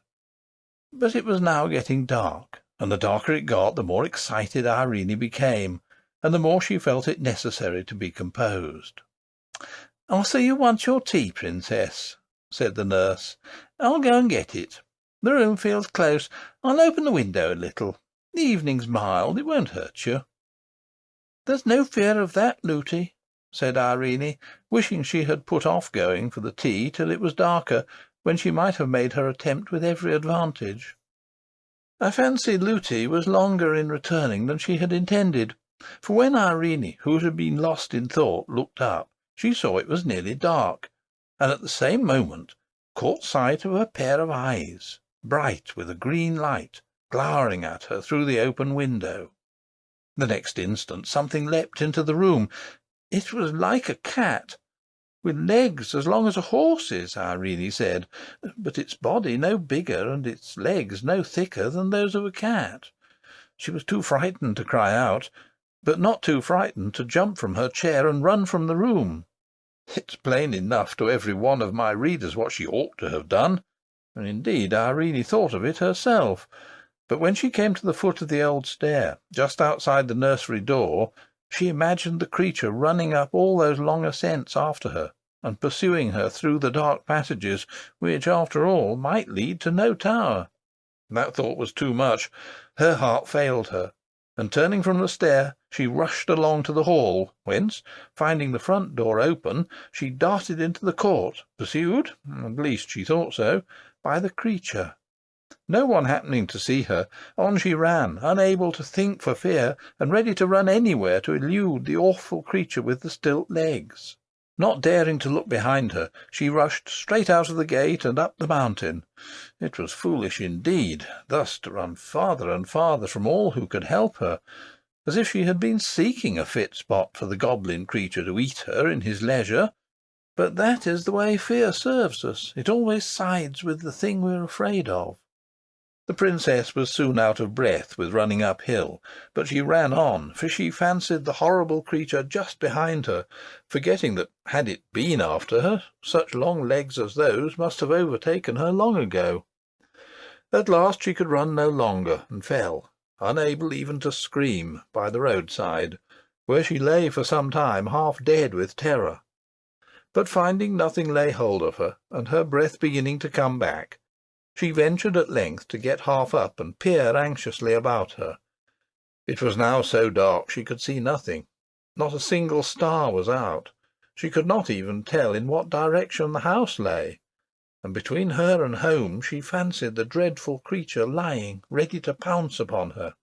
But it was now getting dark, and the darker it got, the more excited Irene became, and the more she felt it necessary to be composed. "I'll see you want your tea, Princess," said the nurse. "I'll go and get it. The room feels close. I'll open the window a little. The evening's mild. It won't hurt you." "There's no fear of that, Looty," said Irene, wishing she had put off going for the tea till it was darker, when she might have made her attempt with every advantage. I fancy Looty was longer in returning than she had intended, for when Irene, who had been lost in thought, looked up, she saw it was nearly dark, and at the same moment caught sight of a pair of eyes, bright with a green light, glowering at her through the open window. The next instant something leapt into the room. It was like a cat, with legs as long as a horse's, Irene said, but its body no bigger and its legs no thicker than those of a cat. She was too frightened to cry out, but not too frightened to jump from her chair and run from the room. It's plain enough to every one of my readers what she ought to have done, and indeed Irene thought of it herself. But when she came to the foot of the old stair, just outside the nursery door, she imagined the creature running up all those long ascents after her, and pursuing her through the dark passages, which, after all, might lead to no tower. That thought was too much. Her heart failed her, and turning from the stair, she rushed along to the hall, whence, finding the front door open, she darted into the court, pursued, at least she thought so, by the creature. No one happening to see her, on she ran, unable to think for fear, and ready to run anywhere to elude the awful creature with the stilt legs. Not daring to look behind her, she rushed straight out of the gate and up the mountain. It was foolish indeed, thus to run farther and farther from all who could help her, as if she had been seeking a fit spot for the goblin creature to eat her in his leisure. But that is the way fear serves us. It always sides with the thing we're afraid of. The princess was soon out of breath with running uphill, but she ran on, for she fancied the horrible creature just behind her, forgetting that, had it been after her, such long legs as those must have overtaken her long ago. At last she could run no longer, and fell, unable even to scream, by the roadside, where she lay for some time half dead with terror. but finding nothing lay hold of her, and her breath beginning to come back, she ventured at length to get half up and peer anxiously about her. It was now so dark she could see nothing. Not a single star was out. She could not even tell in what direction the house lay, and between her and home she fancied the dreadful creature lying ready to pounce upon her.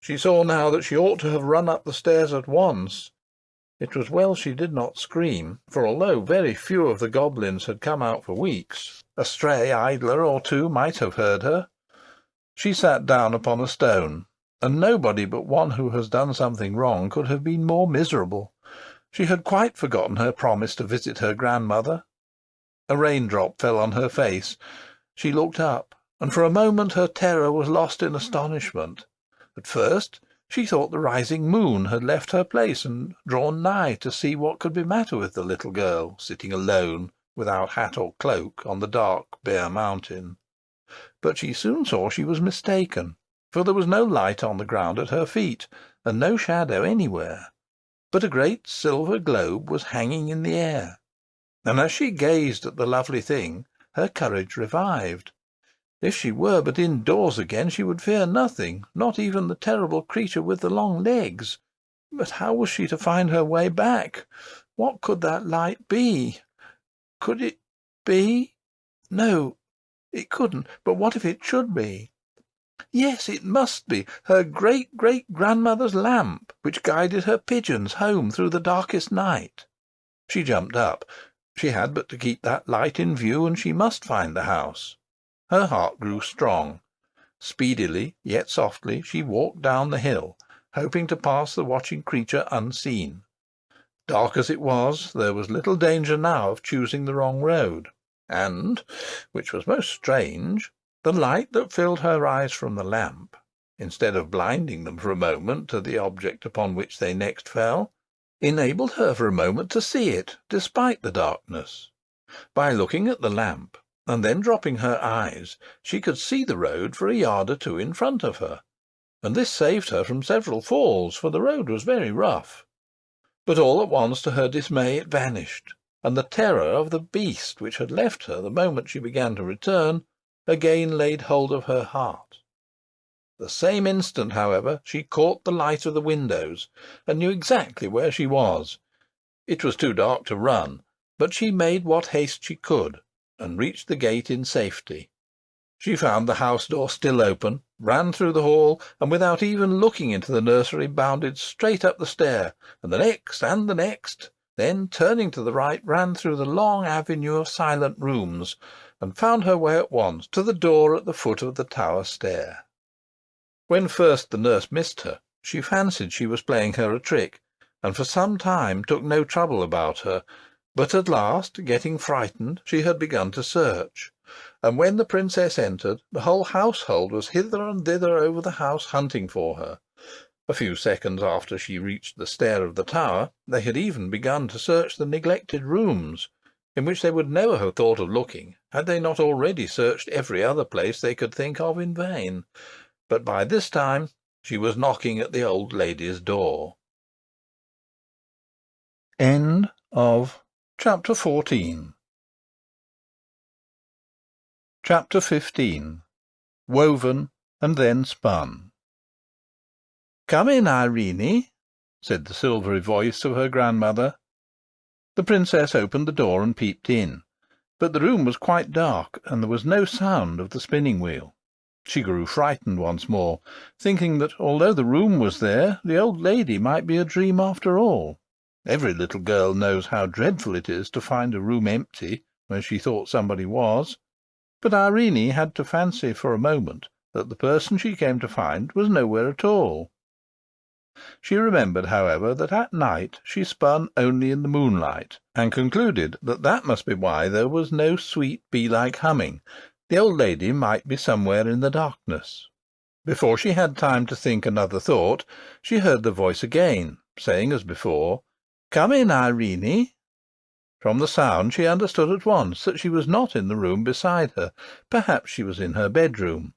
She saw now that she ought to have run up the stairs at once. It was well she did not scream, for although very few of the goblins had come out for weeks, a stray idler or two might have heard her. She sat down upon a stone, and nobody but one who has done something wrong could have been more miserable. She had quite forgotten her promise to visit her grandmother. A raindrop fell on her face. She looked up, and for a moment her terror was lost in astonishment. At first she thought the rising moon had left her place and drawn nigh to see what could be matter with the little girl, sitting alone, without hat or cloak, on the dark, bare mountain. But she soon saw she was mistaken, for there was no light on the ground at her feet, and no shadow anywhere, but a great silver globe was hanging in the air. And as she gazed at the lovely thing, her courage revived. If she were but indoors again, she would fear nothing, not even the terrible creature with the long legs. But how was she to find her way back? What could that light be? Could it be? No, it couldn't. But what if it should be? Yes, it must be her great-great-grandmother's lamp, which guided her pigeons home through the darkest night. She jumped up. She had but to keep that light in view, and she must find the house. Her heart grew strong. Speedily, yet softly, she walked down the hill, hoping to pass the watching creature unseen. Dark as it was, there was little danger now of choosing the wrong road, and, which was most strange, the light that filled her eyes from the lamp, instead of blinding them for a moment to the object upon which they next fell, enabled her for a moment to see it, despite the darkness. By looking at the lamp, and then dropping her eyes, she could see the road for a yard or two in front of her, and this saved her from several falls, for the road was very rough. But all at once, to her dismay, it vanished, and the terror of the beast, which had left her the moment she began to return, again laid hold of her heart. The same instant, however, she caught the light of the windows, and knew exactly where she was. It was too dark to run, but she made what haste she could, and reached the gate in safety. She found the house door still open, ran through the hall, and without even looking into the nursery, bounded straight up the stair, and the next, then, turning to the right, ran through the long avenue of silent rooms, and found her way at once to the door at the foot of the tower stair. When first the nurse missed her, she fancied she was playing her a trick, and for some time took no trouble about her, but at last, getting frightened, she had begun to search, and when the princess entered, the whole household was hither and thither over the house hunting for her. A few seconds after she reached the stair of the tower, they had even begun to search the neglected rooms, in which they would never have thought of looking, had they not already searched every other place they could think of in vain. But by this time she was knocking at the old lady's door. End of Chapter 14. Chapter 15. Woven and then spun. "Come in, Irene," said the silvery voice of her grandmother. The princess opened the door and peeped in, but the room was quite dark, and there was no sound of the spinning wheel. She grew frightened once more, thinking that, although the room was there, the old lady might be a dream after all. Every little girl knows how dreadful it is to find a room empty where she thought somebody was. But Irene had to fancy for a moment that the person she came to find was nowhere at all. She remembered, however, that at night she spun only in the moonlight, and concluded that that must be why there was no sweet bee-like humming. The old lady might be somewhere in the darkness. Before she had time to think another thought, she heard the voice again, saying as before, "Come in, Irene." From the sound she understood at once that she was not in the room beside her. Perhaps she was in her bedroom.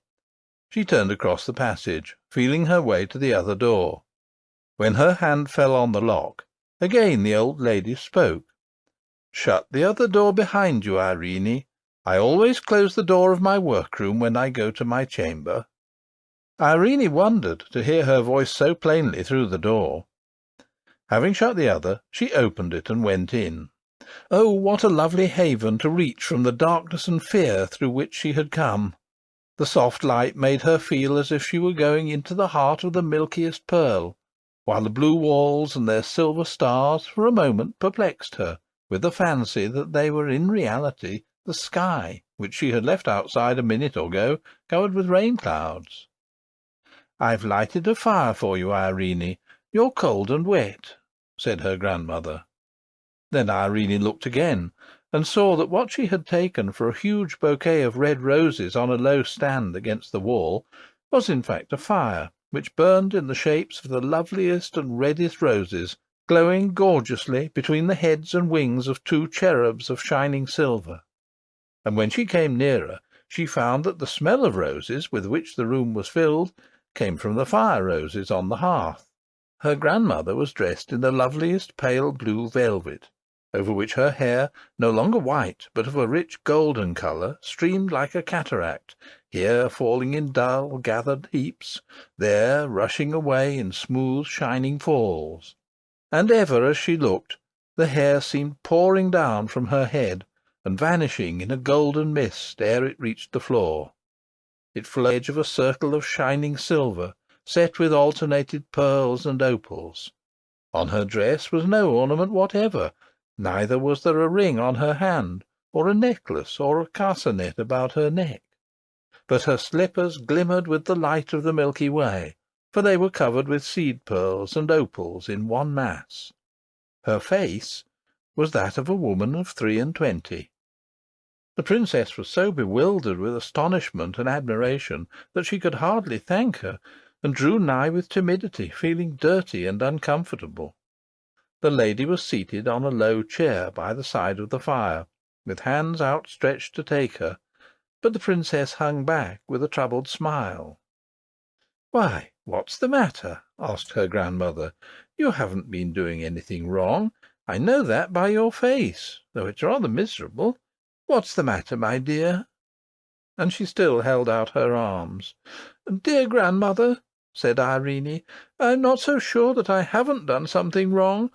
She turned across the passage, feeling her way to the other door. When her hand fell on the lock, again the old lady spoke. Shut the other door behind you, Irene. I always close the door of my workroom when I go to my chamber." Irene wondered to hear her voice so plainly through the door. Having shut the other, she opened it and went in. Oh, what a lovely haven to reach from the darkness and fear through which she had come! The soft light made her feel as if she were going into the heart of the milkiest pearl, while the blue walls and their silver stars for a moment perplexed her with the fancy that they were in reality the sky, which she had left outside a minute ago, covered with rain-clouds. "I've lighted a fire for you, Irene. You're cold and wet," said her grandmother. Then Irene looked again, and saw that what she had taken for a huge bouquet of red roses on a low stand against the wall was in fact a fire, which burned in the shapes of the loveliest and reddest roses, glowing gorgeously between the heads and wings of 2 cherubs of shining silver. And when she came nearer, she found that the smell of roses with which the room was filled came from the fire-roses on the hearth. Her grandmother was dressed in the loveliest pale blue velvet, over which her hair, no longer white, but of a rich golden colour, streamed like a cataract, here falling in dull gathered heaps, there rushing away in smooth shining falls. And ever as she looked, the hair seemed pouring down from her head, and vanishing in a golden mist ere it reached the floor. It flowed edge of a circle of shining silver, set with alternated pearls and opals. On her dress was no ornament whatever, neither was there a ring on her hand, or a necklace, or a carcanet about her neck. But her slippers glimmered with the light of the Milky Way, for they were covered with seed-pearls and opals in one mass. Her face was that of a woman of 23. The princess was so bewildered with astonishment and admiration that she could hardly thank her, and drew nigh with timidity, feeling dirty and uncomfortable. The lady was seated on a low chair by the side of the fire, with hands outstretched to take her, but the princess hung back with a troubled smile. "Why, what's the matter?" asked her grandmother. "You haven't been doing anything wrong. I know that by your face, though it's rather miserable. What's the matter, my dear?" And she still held out her arms. "Dear grandmother," said Irene, "I'm not so sure that I haven't done something wrong.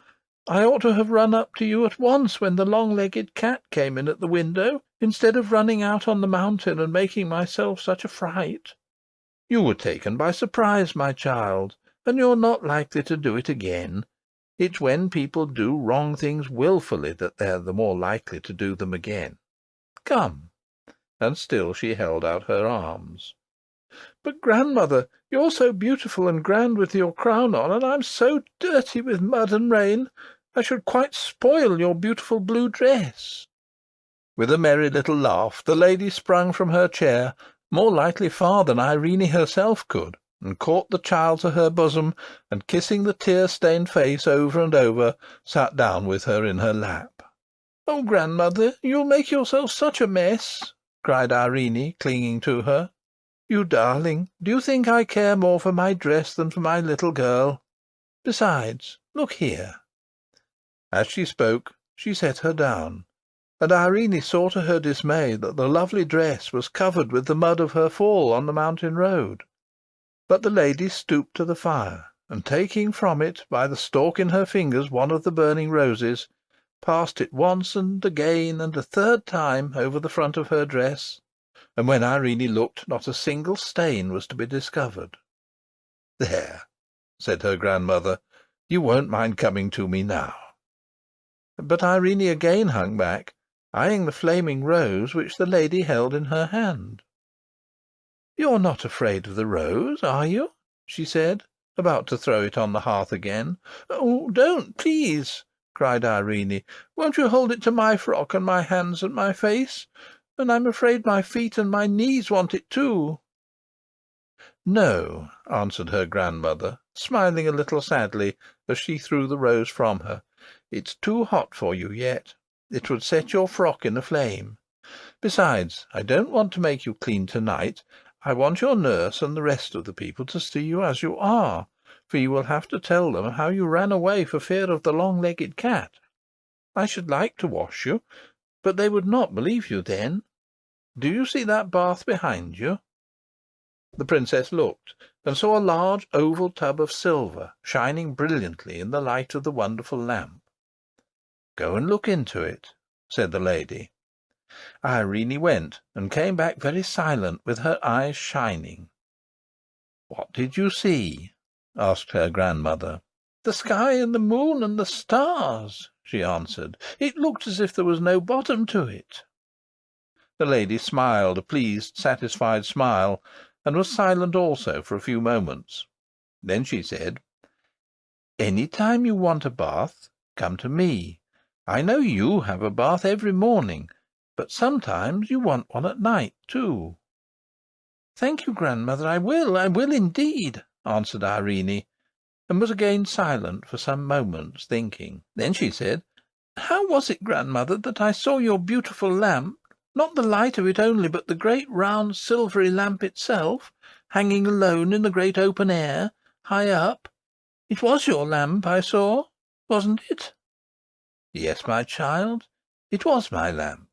I ought to have run up to you at once when the long-legged cat came in at the window, instead of running out on the mountain and making myself such a fright. You were taken by surprise, my child, and you're not likely to do it again. It's when people do wrong things wilfully that they're the more likely to do them again. Come." And still she held out her arms. "But, grandmother, you're so beautiful and grand with your crown on, and I'm so dirty with mud and rain. I should quite spoil your beautiful blue dress." With a merry little laugh, the lady sprung from her chair, more lightly far than Irene herself could, and caught the child to her bosom, and kissing the tear-stained face over and over, sat down with her in her lap. "Oh, grandmother, you'll make yourself such a mess," cried Irene, clinging to her. "You darling, do you think I care more for my dress than for my little girl? Besides, look here." As she spoke, she set her down, and Irene saw to her dismay that the lovely dress was covered with the mud of her fall on the mountain road. But the lady stooped to the fire, and taking from it by the stalk in her fingers one of the burning roses, passed it once and again and a third time over the front of her dress, and when Irene looked, not a single stain was to be discovered. "There," said her grandmother, "you won't mind coming to me now." But Irene again hung back, eyeing the flaming rose which the lady held in her hand. "You're not afraid of the rose, are you?" she said, about to throw it on the hearth again. "Oh, don't, please!" cried Irene. "Won't you hold it to my frock and my hands and my face? And I'm afraid my feet and my knees want it too." "No," answered her grandmother, smiling a little sadly as she threw the rose from her. "It's too hot for you yet. It would set your frock in a flame. Besides, I don't want to make you clean to-night. I want your nurse and the rest of the people to see you as you are, for you will have to tell them how you ran away for fear of the long-legged cat." I should like to wash you, but they would not believe you then. Do you see that bath behind you?" The princess looked, and saw a large oval tub of silver shining brilliantly in the light of the wonderful lamp. "Go and look into it," said the lady. Irene went, and came back very silent, with her eyes shining. "What did you see?" asked her grandmother. "The sky and the moon and the stars," she answered. "It looked as if there was no bottom to it." The lady smiled a pleased, satisfied smile, and was silent also for a few moments. Then she said, "Any time you want a bath, come to me. I know you have a bath every morning, but sometimes you want one at night too." "Thank you, grandmother, I will indeed," answered Irene, and was again silent for some moments, thinking. Then she said, "How was it, grandmother, that I saw your beautiful lamp, not the light of it only, but the great round silvery lamp itself, hanging alone in the great open air, high up? It was your lamp I saw, wasn't it?" "Yes, my child, it was my lamp."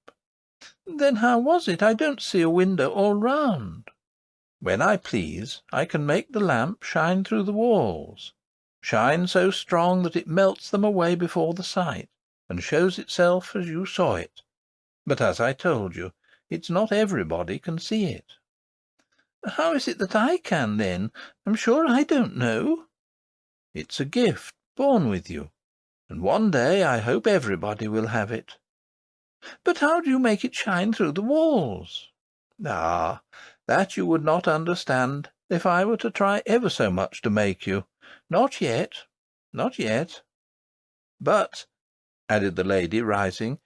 "Then how was it? I don't see a window all round." "When I please, I can make the lamp shine through the walls, shine so strong that it melts them away before the sight, and shows itself as you saw it. But, as I told you, it's not everybody can see it." "How is it that I can, then? I'm sure I don't know." "It's a gift born with you, and one day I hope everybody will have it." "But how do you make it shine through the walls?" "Ah, that you would not understand if I were to try ever so much to make you. Not yet, not yet. But," added the lady, rising,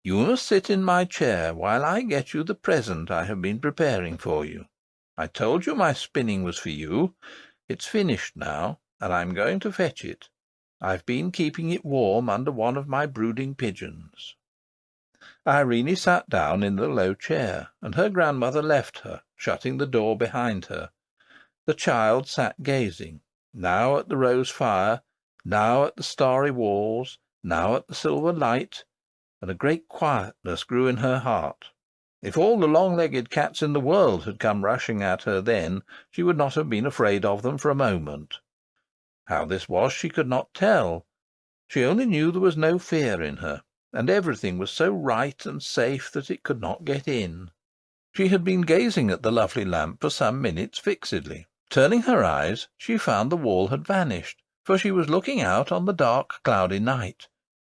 "you must sit in my chair while I get you the present I have been preparing for you. I told you my spinning was for you. It's finished now, and I'm going to fetch it. I've been keeping it warm under one of my brooding pigeons." Irene sat down in the low chair, and her grandmother left her, shutting the door behind her. The child sat gazing, now at the rose fire, now at the starry walls, now at the silver light, and a great quietness grew in her heart. If all the long-legged cats in the world had come rushing at her then, she would not have been afraid of them for a moment. How this was she could not tell. She only knew there was no fear in her, and everything was so right and safe that it could not get in. She had been gazing at the lovely lamp for some minutes fixedly. Turning her eyes, she found the wall had vanished, for she was looking out on the dark, cloudy night.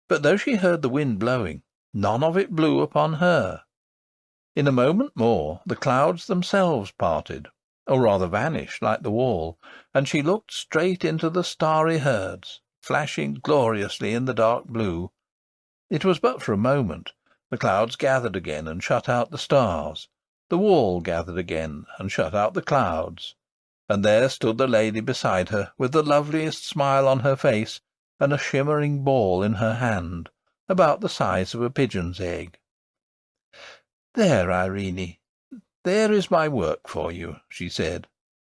But though she heard the wind blowing, none of it blew upon her. In a moment more the clouds themselves parted, or rather vanished like the wall, and she looked straight into the starry herds, flashing gloriously in the dark blue. It was but for a moment. The clouds gathered again and shut out the stars. The wall gathered again and shut out the clouds. And there stood the lady beside her, with the loveliest smile on her face, and a shimmering ball in her hand, about the size of a pigeon's egg. "There, Irene, there is my work for you," she said,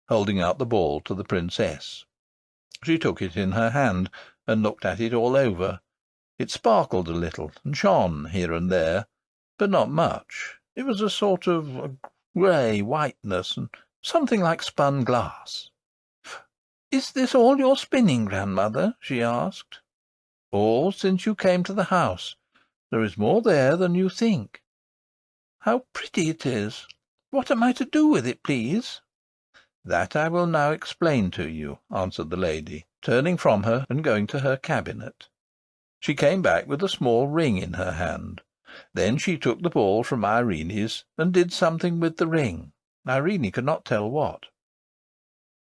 holding out the ball to the princess. She took it in her hand, and looked at it all over. It sparkled a little, and shone here and there, but not much. It was a sort of grey whiteness, and something like spun glass. "Is this all your spinning, grandmother?" she asked. "All since you came to the house. There is more there than you think." "How pretty it is! What am I to do with it, please?" "That I will now explain to you," answered the lady, turning from her and going to her cabinet. She came back with a small ring in her hand. Then she took the ball from Irene's and did something with the ring. Irene could not tell what.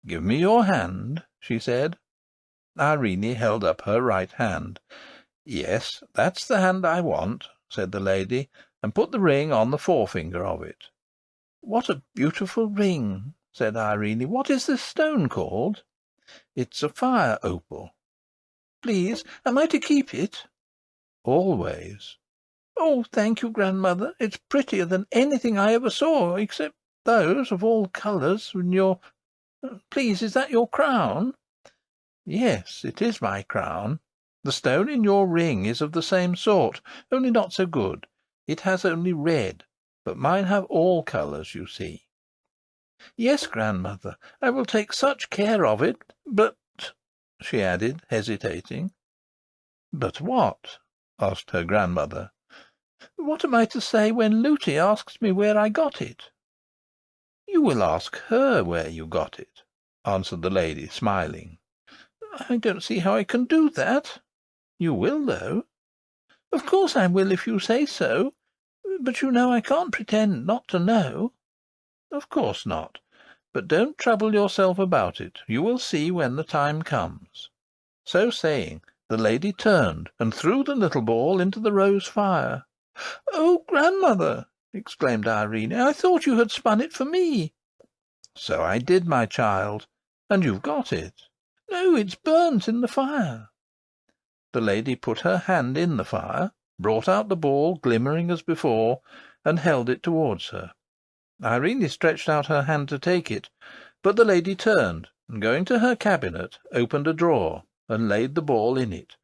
"Give me your hand," she said. Irene held up her right hand. "Yes, that's the hand I want," said the lady, and put the ring on the forefinger of it. "What a beautiful ring!" said Irene. "What is this stone called?" "It's a fire opal." "Please, am I to keep it?" "Always." "Oh, thank you, grandmother. It's prettier than anything I ever saw, except those of all colours, and your... Please, is that your crown?" "Yes, it is my crown." The stone in your ring is of the same sort, only not so good. It has only red, but mine have all colours, you see." "Yes, grandmother, I will take such care of it, but," she added, hesitating. "But what?" asked her grandmother. "What am I to say when Looty asks me where I got it?" "You will ask her where you got it," answered the lady, smiling. "I don't see how I can do that." "You will, though." "Of course I will, if you say so. But you know I can't pretend not to know." "Of course not. But don't trouble yourself about it. You will see when the time comes." So saying, the lady turned and threw the little ball into the rose fire. "Oh, grandmother!" exclaimed Irene, "I thought you had spun it for me." "So I did, my child. And you've got it." "No, it's burnt in the fire." The lady put her hand in the fire, brought out the ball glimmering as before, and held it towards her. Irene stretched out her hand to take it, but the lady turned, and going to her cabinet, opened a drawer, and laid the ball in it.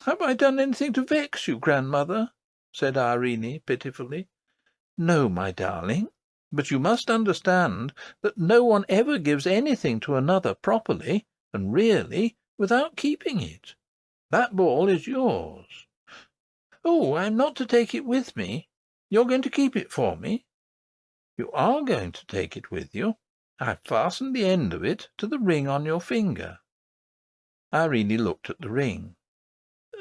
"Have I done anything to vex you, grandmother?" said Irene pitifully. "No, my darling. But you must understand that no one ever gives anything to another properly and really without keeping it. That ball is yours." "Oh, I'm not to take it with me? You're going to keep it for me?" "You are going to take it with you. I've fastened the end of it to the ring on your finger." Irene looked at the ring.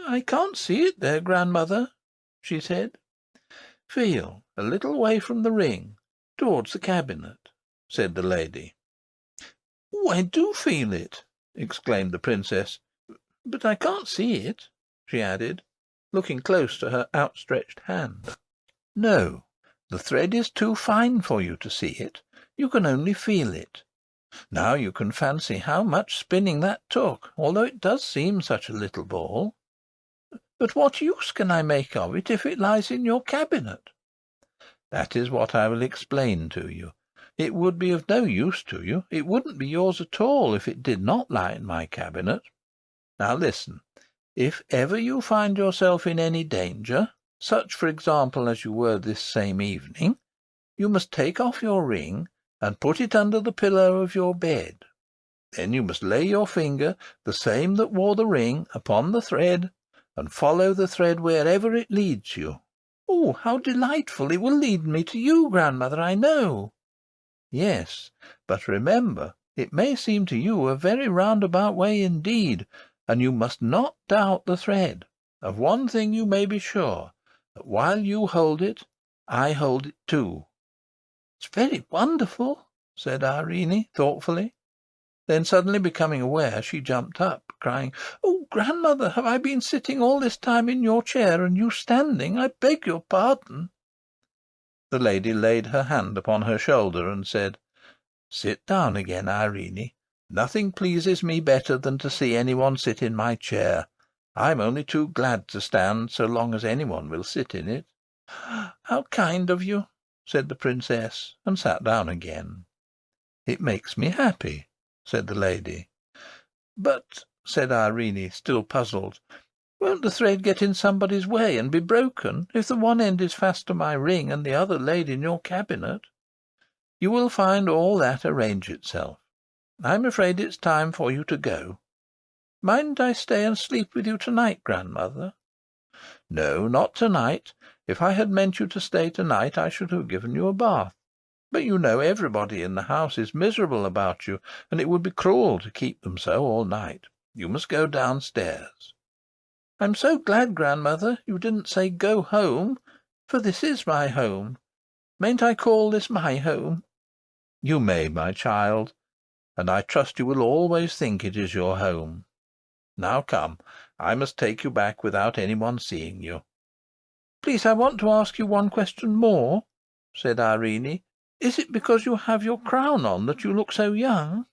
"I can't see it there, grandmother," she said. "Feel a little way from the ring, towards the cabinet," said the lady. "Oh, I do feel it!" exclaimed the princess. "But I can't see it," she added, looking close to her outstretched hand. "No, the thread is too fine for you to see it. You can only feel it. Now you can fancy how much spinning that took, although it does seem such a little ball. But what use can I make of it if it lies in your cabinet?" "That is what I will explain to you. It would be of no use to you. It wouldn't be yours at all if it did not lie in my cabinet. Now listen. If ever you find yourself in any danger, such, for example, as you were this same evening, you must take off your ring and put it under the pillow of your bed. Then you must lay your finger, the same that wore the ring, upon the thread, and follow the thread wherever it leads you." "Oh, how delightful! It will lead me to you, grandmother, I know." "Yes, but remember, it may seem to you a very roundabout way indeed, and you must not doubt the thread. Of one thing you may be sure, that while you hold it, I hold it too." "It's very wonderful," said Irene, thoughtfully. Then, suddenly becoming aware, she jumped up, crying, "Oh, grandmother, have I been sitting all this time in your chair, and you standing? I beg your pardon." The lady laid her hand upon her shoulder, and said, "Sit down again, Irene. Nothing pleases me better than to see anyone sit in my chair. I'm only too glad to stand so long as anyone will sit in it." "How kind of you," said the princess, and sat down again. "It makes me happy," said the lady. "But," said Irene, still puzzled, "won't the thread get in somebody's way and be broken, if the one end is fast to my ring and the other laid in your cabinet?" "You will find all that arrange itself. I'm afraid it's time for you to go. Mind I stay and sleep with you to-night, grandmother?" "No, not to-night. If I had meant you to stay to-night, I should have given you a bath. But you know everybody in the house is miserable about you, and it would be cruel to keep them so all night. You must go downstairs." "I'm so glad, grandmother, you didn't say go home, for this is my home. Mayn't I call this my home?" "You may, my child, and I trust you will always think it is your home. Now come, I must take you back without anyone seeing you." "Please, I want to ask you one question more," said Irene. "Is it because you have your crown on that you look so young?"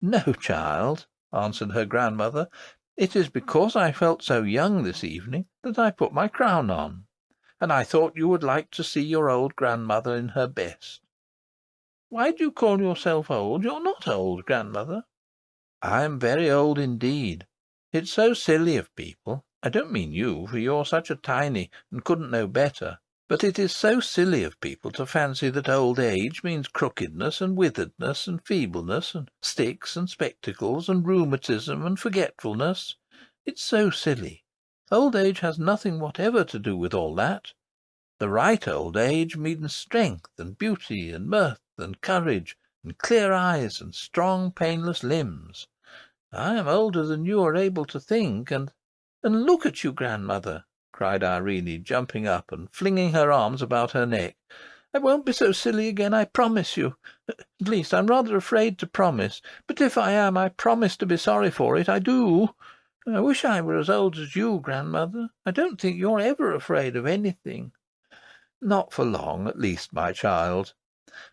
"No, child," answered her grandmother. "It is because I felt so young this evening that I put my crown on, and I thought you would like to see your old grandmother in her best." "Why do you call yourself old? You're not old, grandmother." "I am very old indeed. It's so silly of people. I don't mean you, for you're such a tiny and couldn't know better. But it is so silly of people to fancy that old age means crookedness and witheredness and feebleness and sticks and spectacles and rheumatism and forgetfulness. It's so silly. Old age has nothing whatever to do with all that. The right old age means strength and beauty and mirth and courage and clear eyes and strong, painless limbs. I am older than you are able to think, and look at you, grandmother!" cried Irene, jumping up and flinging her arms about her neck. "I won't be so silly again, I promise you. At least, I'm rather afraid to promise. But if I am, I promise to be sorry for it. I do. I wish I were as old as you, grandmother. I don't think you're ever afraid of anything." "Not for long, at least, my child.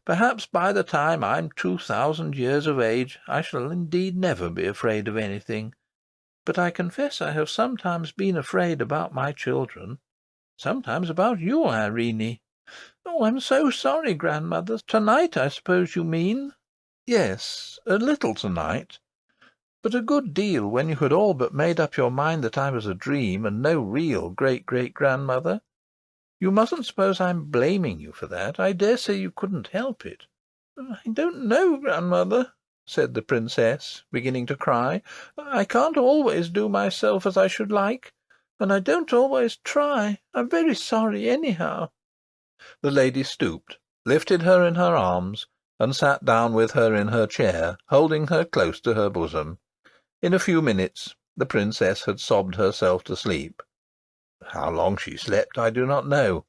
Perhaps by the time I'm 2000 years of age I shall indeed never be afraid of anything. But I confess I have sometimes been afraid about my children. Sometimes about you, Irene." "Oh, I'm so sorry, grandmother. To-night, I suppose you mean?" "Yes, a little to-night. But a good deal when you had all but made up your mind that I was a dream and no real great-great-grandmother. You mustn't suppose I'm blaming you for that. I dare say you couldn't help it." "I don't know, grandmother," said the princess, beginning to cry. "I can't always do myself as I should like, and I don't always try. I'm very sorry, anyhow." The lady stooped, lifted her in her arms, and sat down with her in her chair, holding her close to her bosom. In a few minutes the princess had sobbed herself to sleep. How long she slept I do not know.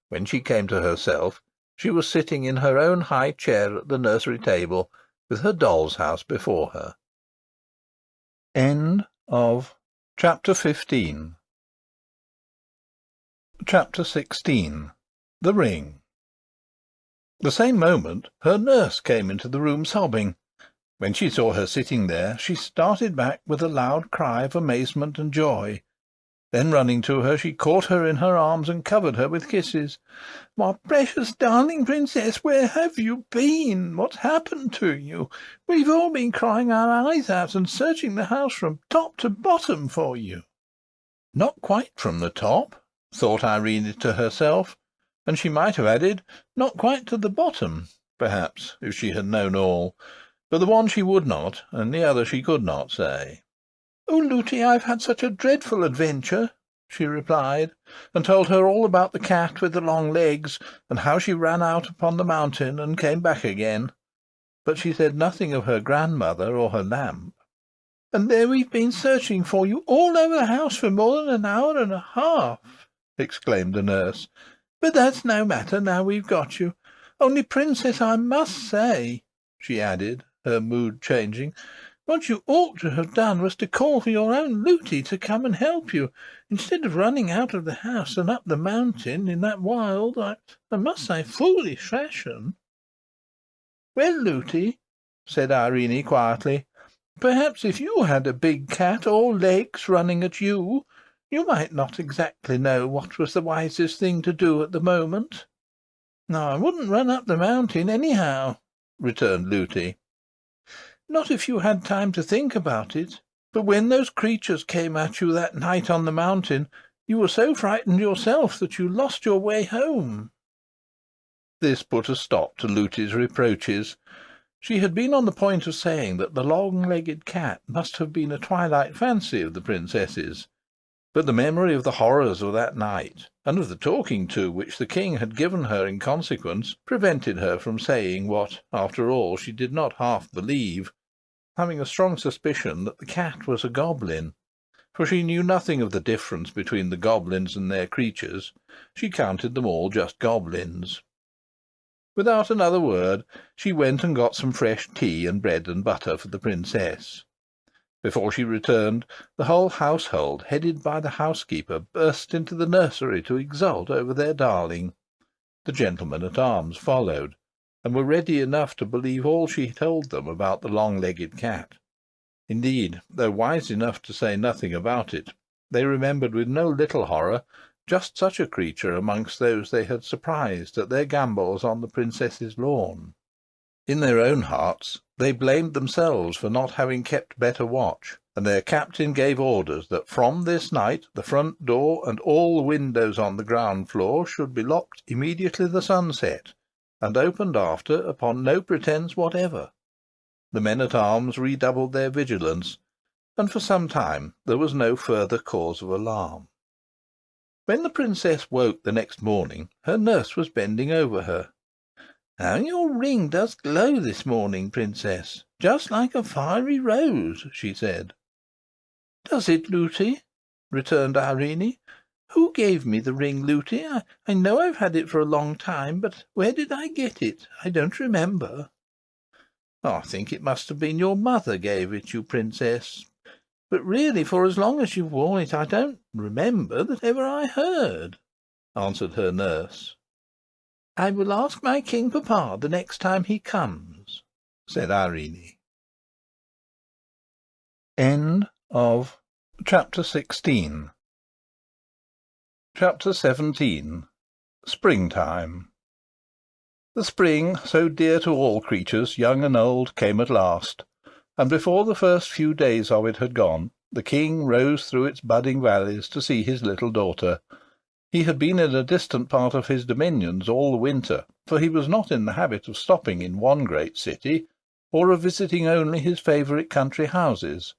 When she came to herself, she was sitting in her own high chair at the nursery table, with her doll's house before her. End of Chapter 15. Chapter 16. The Ring. The same moment her nurse came into the room sobbing. When she saw her sitting there, she started back with a loud cry of amazement and joy. Then running to her, she caught her in her arms and covered her with kisses. "My precious darling princess, where have you been? What's happened to you? We've all been crying our eyes out and searching the house from top to bottom for you." Not quite from the top, thought Irene to herself, and she might have added, not quite to the bottom, perhaps, if she had known all, but the one she would not, and the other she could not say. "Oh, Lootie, I've had such a dreadful adventure," she replied, and told her all about the cat with the long legs, and how she ran out upon the mountain and came back again. But she said nothing of her grandmother or her lamp. "And there we've been searching for you all over the house for more than an hour and a half," exclaimed the nurse. "But that's no matter now we've got you. Only, princess, I must say," she added, her mood changing, "what you ought to have done was to call for your own Lootie to come and help you, instead of running out of the house and up the mountain in that wild, I must say, foolish fashion." "Well, Lootie," said Irene quietly, "perhaps if you had a big cat all legs running at you, you might not exactly know what was the wisest thing to do at the moment." "No, I wouldn't run up the mountain anyhow," returned Lootie. "Not if you had time to think about it. But when those creatures came at you that night on the mountain, you were so frightened yourself that you lost your way home." This put a stop to Lootie's reproaches. She had been on the point of saying that the long-legged cat must have been a twilight fancy of the princess's, but the memory of the horrors of that night, and of the talking to which the king had given her in consequence, prevented her from saying what, after all, she did not half believe, having a strong suspicion that the cat was a goblin, for she knew nothing of the difference between the goblins and their creatures. She counted them all just goblins. Without another word, she went and got some fresh tea and bread and butter for the princess. Before she returned, the whole household, headed by the housekeeper, burst into the nursery to exult over their darling. The gentlemen-at-arms followed, and were ready enough to believe all she told them about the long-legged cat. Indeed, though wise enough to say nothing about it, they remembered with no little horror just such a creature amongst those they had surprised at their gambols on the princess's lawn. In their own hearts they blamed themselves for not having kept better watch, and their captain gave orders that from this night the front door and all the windows on the ground floor should be locked immediately the sun set, and opened after upon no pretence whatever. The men-at-arms redoubled their vigilance, and for some time there was no further cause of alarm. When the princess woke the next morning, her nurse was bending over her. "How your ring does glow this morning, princess, just like a fiery rose," she said. "Does it, Lootie?" returned Irene. "Who gave me the ring, Lootie? I know I've had it for a long time, but where did I get it? I don't remember." "I think it must have been your mother gave it you, princess. But really, for as long as you've worn it, I don't remember that ever I heard," answered her nurse. "I will ask my king papa the next time he comes," said Irene. End of Chapter 16. Chapter 17. Springtime. The spring, so dear to all creatures, young and old, came at last, and before the first few days of it had gone, the king rose through its budding valleys to see his little daughter. He had been in a distant part of his dominions all the winter, for he was not in the habit of stopping in one great city, or of visiting only his favourite country houses,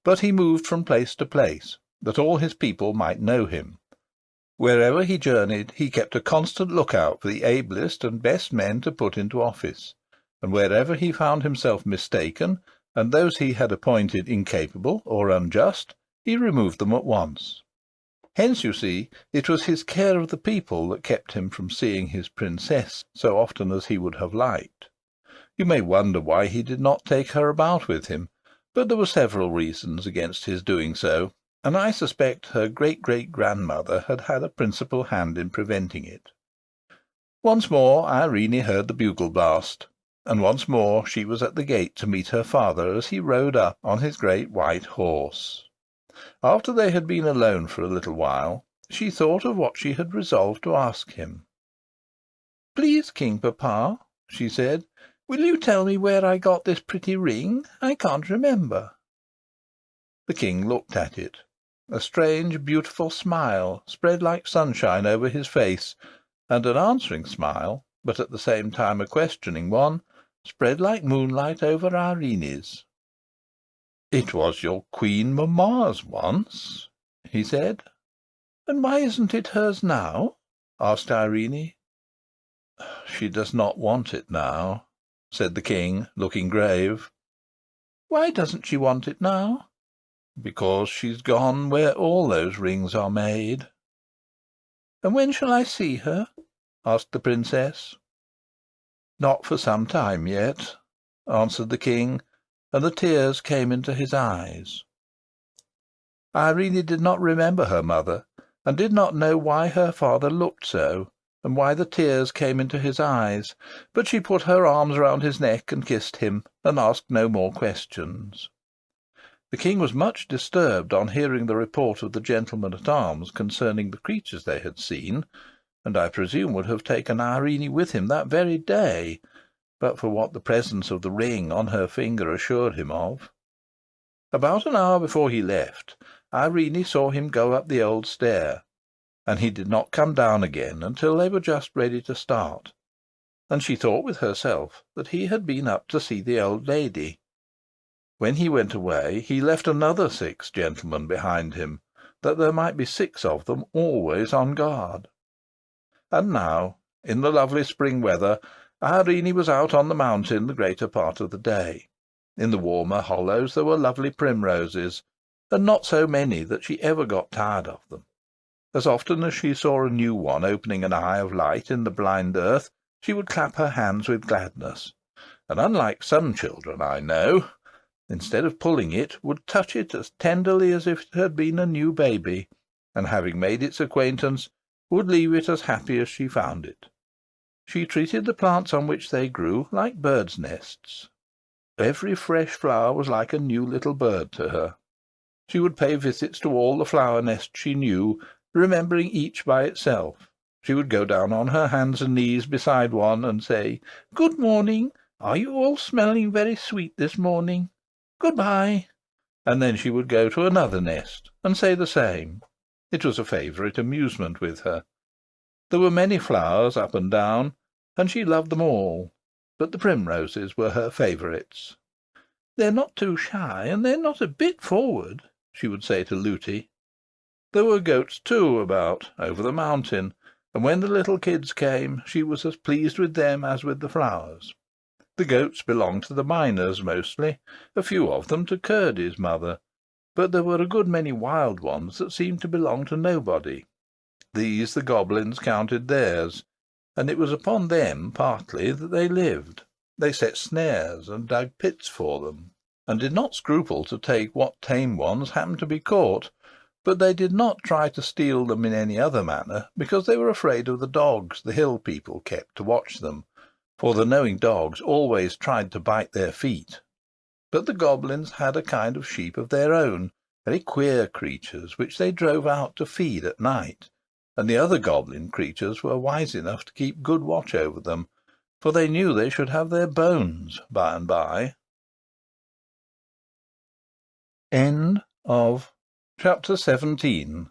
but he moved from place to place, that all his people might know him. Wherever he journeyed, he kept a constant look-out for the ablest and best men to put into office, and wherever he found himself mistaken, and those he had appointed incapable or unjust, he removed them at once. Hence, you see, it was his care of the people that kept him from seeing his princess so often as he would have liked. You may wonder why he did not take her about with him, but there were several reasons against his doing so, and I suspect her great-great-grandmother had had a principal hand in preventing it. Once more Irene heard the bugle blast, and once more she was at the gate to meet her father as he rode up on his great white horse. After they had been alone for a little while, she thought of what she had resolved to ask him. "Please, King Papa," she said, "will you tell me where I got this pretty ring? I can't remember." The king looked at it. A strange, beautiful smile spread like sunshine over his face, and an answering smile, but at the same time a questioning one, spread like moonlight over Irene's. "It was your queen mamma's once," he said. "And why isn't it hers now?" asked Irene. "She does not want it now," said the king, looking grave. "Why doesn't she want it now?" "Because she's gone where all those rings are made." "And when shall I see her?" asked the princess. "Not for some time yet," answered the king, and the tears came into his eyes. Irene did not remember her mother, and did not know why her father looked so, and why the tears came into his eyes, but she put her arms round his neck and kissed him, and asked no more questions. The king was much disturbed on hearing the report of the gentlemen-at-arms concerning the creatures they had seen, and I presume would have taken Irene with him that very day, but for what the presence of the ring on her finger assured him of. About an hour before he left, Irene saw him go up the old stair, and he did not come down again until they were just ready to start, and she thought with herself that he had been up to see the old lady. When he went away, he left another 6 gentlemen behind him, that there might be 6 of them always on guard. And now, in the lovely spring weather, Irene was out on the mountain the greater part of the day. In the warmer hollows there were lovely primroses, and not so many that she ever got tired of them. As often as she saw a new one opening an eye of light in the blind earth, she would clap her hands with gladness, and, unlike some children I know, instead of pulling it, would touch it as tenderly as if it had been a new baby, and, having made its acquaintance, would leave it as happy as she found it. She treated the plants on which they grew like birds' nests. Every fresh flower was like a new little bird to her. She would pay visits to all the flower nests she knew, remembering each by itself. She would go down on her hands and knees beside one, and say, "Good morning. Are you all smelling very sweet this morning? Good-bye," and then she would go to another nest, and say the same. It was a favourite amusement with her. There were many flowers up and down, and she loved them all, but the primroses were her favourites. "They're not too shy, and they're not a bit forward," she would say to Looty. There were goats, too, about, over the mountain, and when the little kids came, she was as pleased with them as with the flowers. The goats belonged to the miners mostly, a few of them to Curdy's mother, but there were a good many wild ones that seemed to belong to nobody. These the Goblins counted theirs, and it was upon them partly that they lived. They set snares and dug pits for them, and did not scruple to take what tame ones happened to be caught, but they did not try to steal them in any other manner, because they were afraid of the dogs the hill people kept to watch them, for the knowing dogs always tried to bite their feet. But the Goblins had a kind of sheep of their own, very queer creatures, which they drove out to feed at night, and the other Goblin creatures were wise enough to keep good watch over them, for they knew they should have their bones by and by. End of Chapter 17.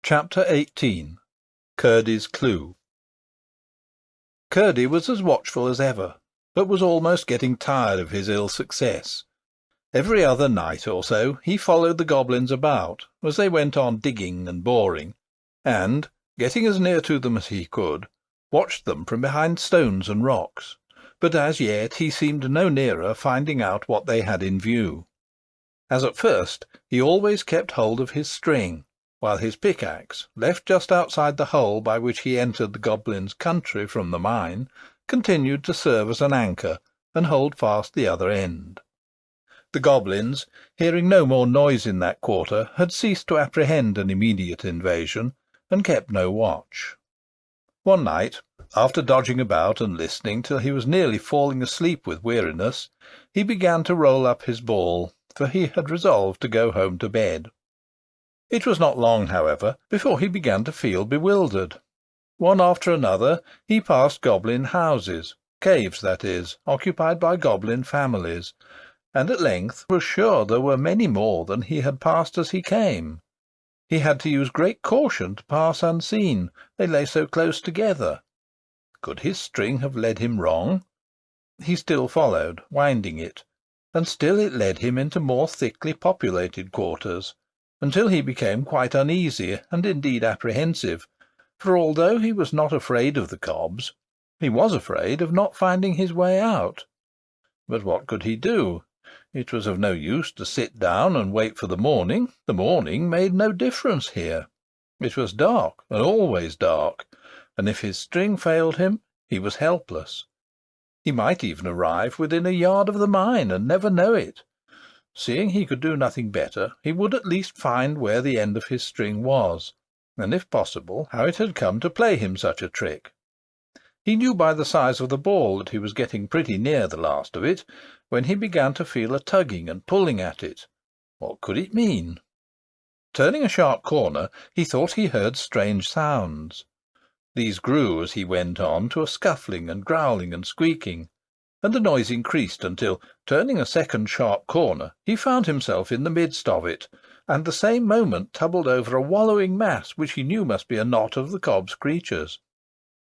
Chapter 18. Curdy's Clue. Curdy was as watchful as ever, but was almost getting tired of his ill success. Every other night or so he followed the Goblins about, as they went on digging and boring, and, getting as near to them as he could, watched them from behind stones and rocks, but as yet he seemed no nearer finding out what they had in view. As at first, he always kept hold of his string, while his pickaxe, left just outside the hole by which he entered the Goblins' country from the mine, continued to serve as an anchor and hold fast the other end. The Goblins, hearing no more noise in that quarter, had ceased to apprehend an immediate invasion, and kept no watch. One night, after dodging about and listening till he was nearly falling asleep with weariness, he began to roll up his ball, for he had resolved to go home to bed. It was not long, however, before he began to feel bewildered. One after another he passed Goblin houses, caves, that is, occupied by Goblin families, and at length was sure there were many more than he had passed as he came. He had to use great caution to pass unseen, they lay so close together. Could his string have led him wrong? He still followed, winding it, and still it led him into more thickly populated quarters, until he became quite uneasy and indeed apprehensive, for although he was not afraid of the cobs, he was afraid of not finding his way out. But what could he do? It was of no use to sit down and wait for the morning. The morning made no difference here. It was dark, and always dark, and if his string failed him, he was helpless. He might even arrive within a yard of the mine and never know it. Seeing he could do nothing better, he would at least find where the end of his string was, and, if possible, how it had come to play him such a trick. He knew by the size of the ball that he was getting pretty near the last of it, when he began to feel a tugging and pulling at it. What could it mean? Turning a sharp corner, he thought he heard strange sounds. These grew, as he went on, to a scuffling and growling and squeaking, and the noise increased until, turning a second sharp corner, he found himself in the midst of it, and the same moment tumbled over a wallowing mass which he knew must be a knot of the cob's creatures.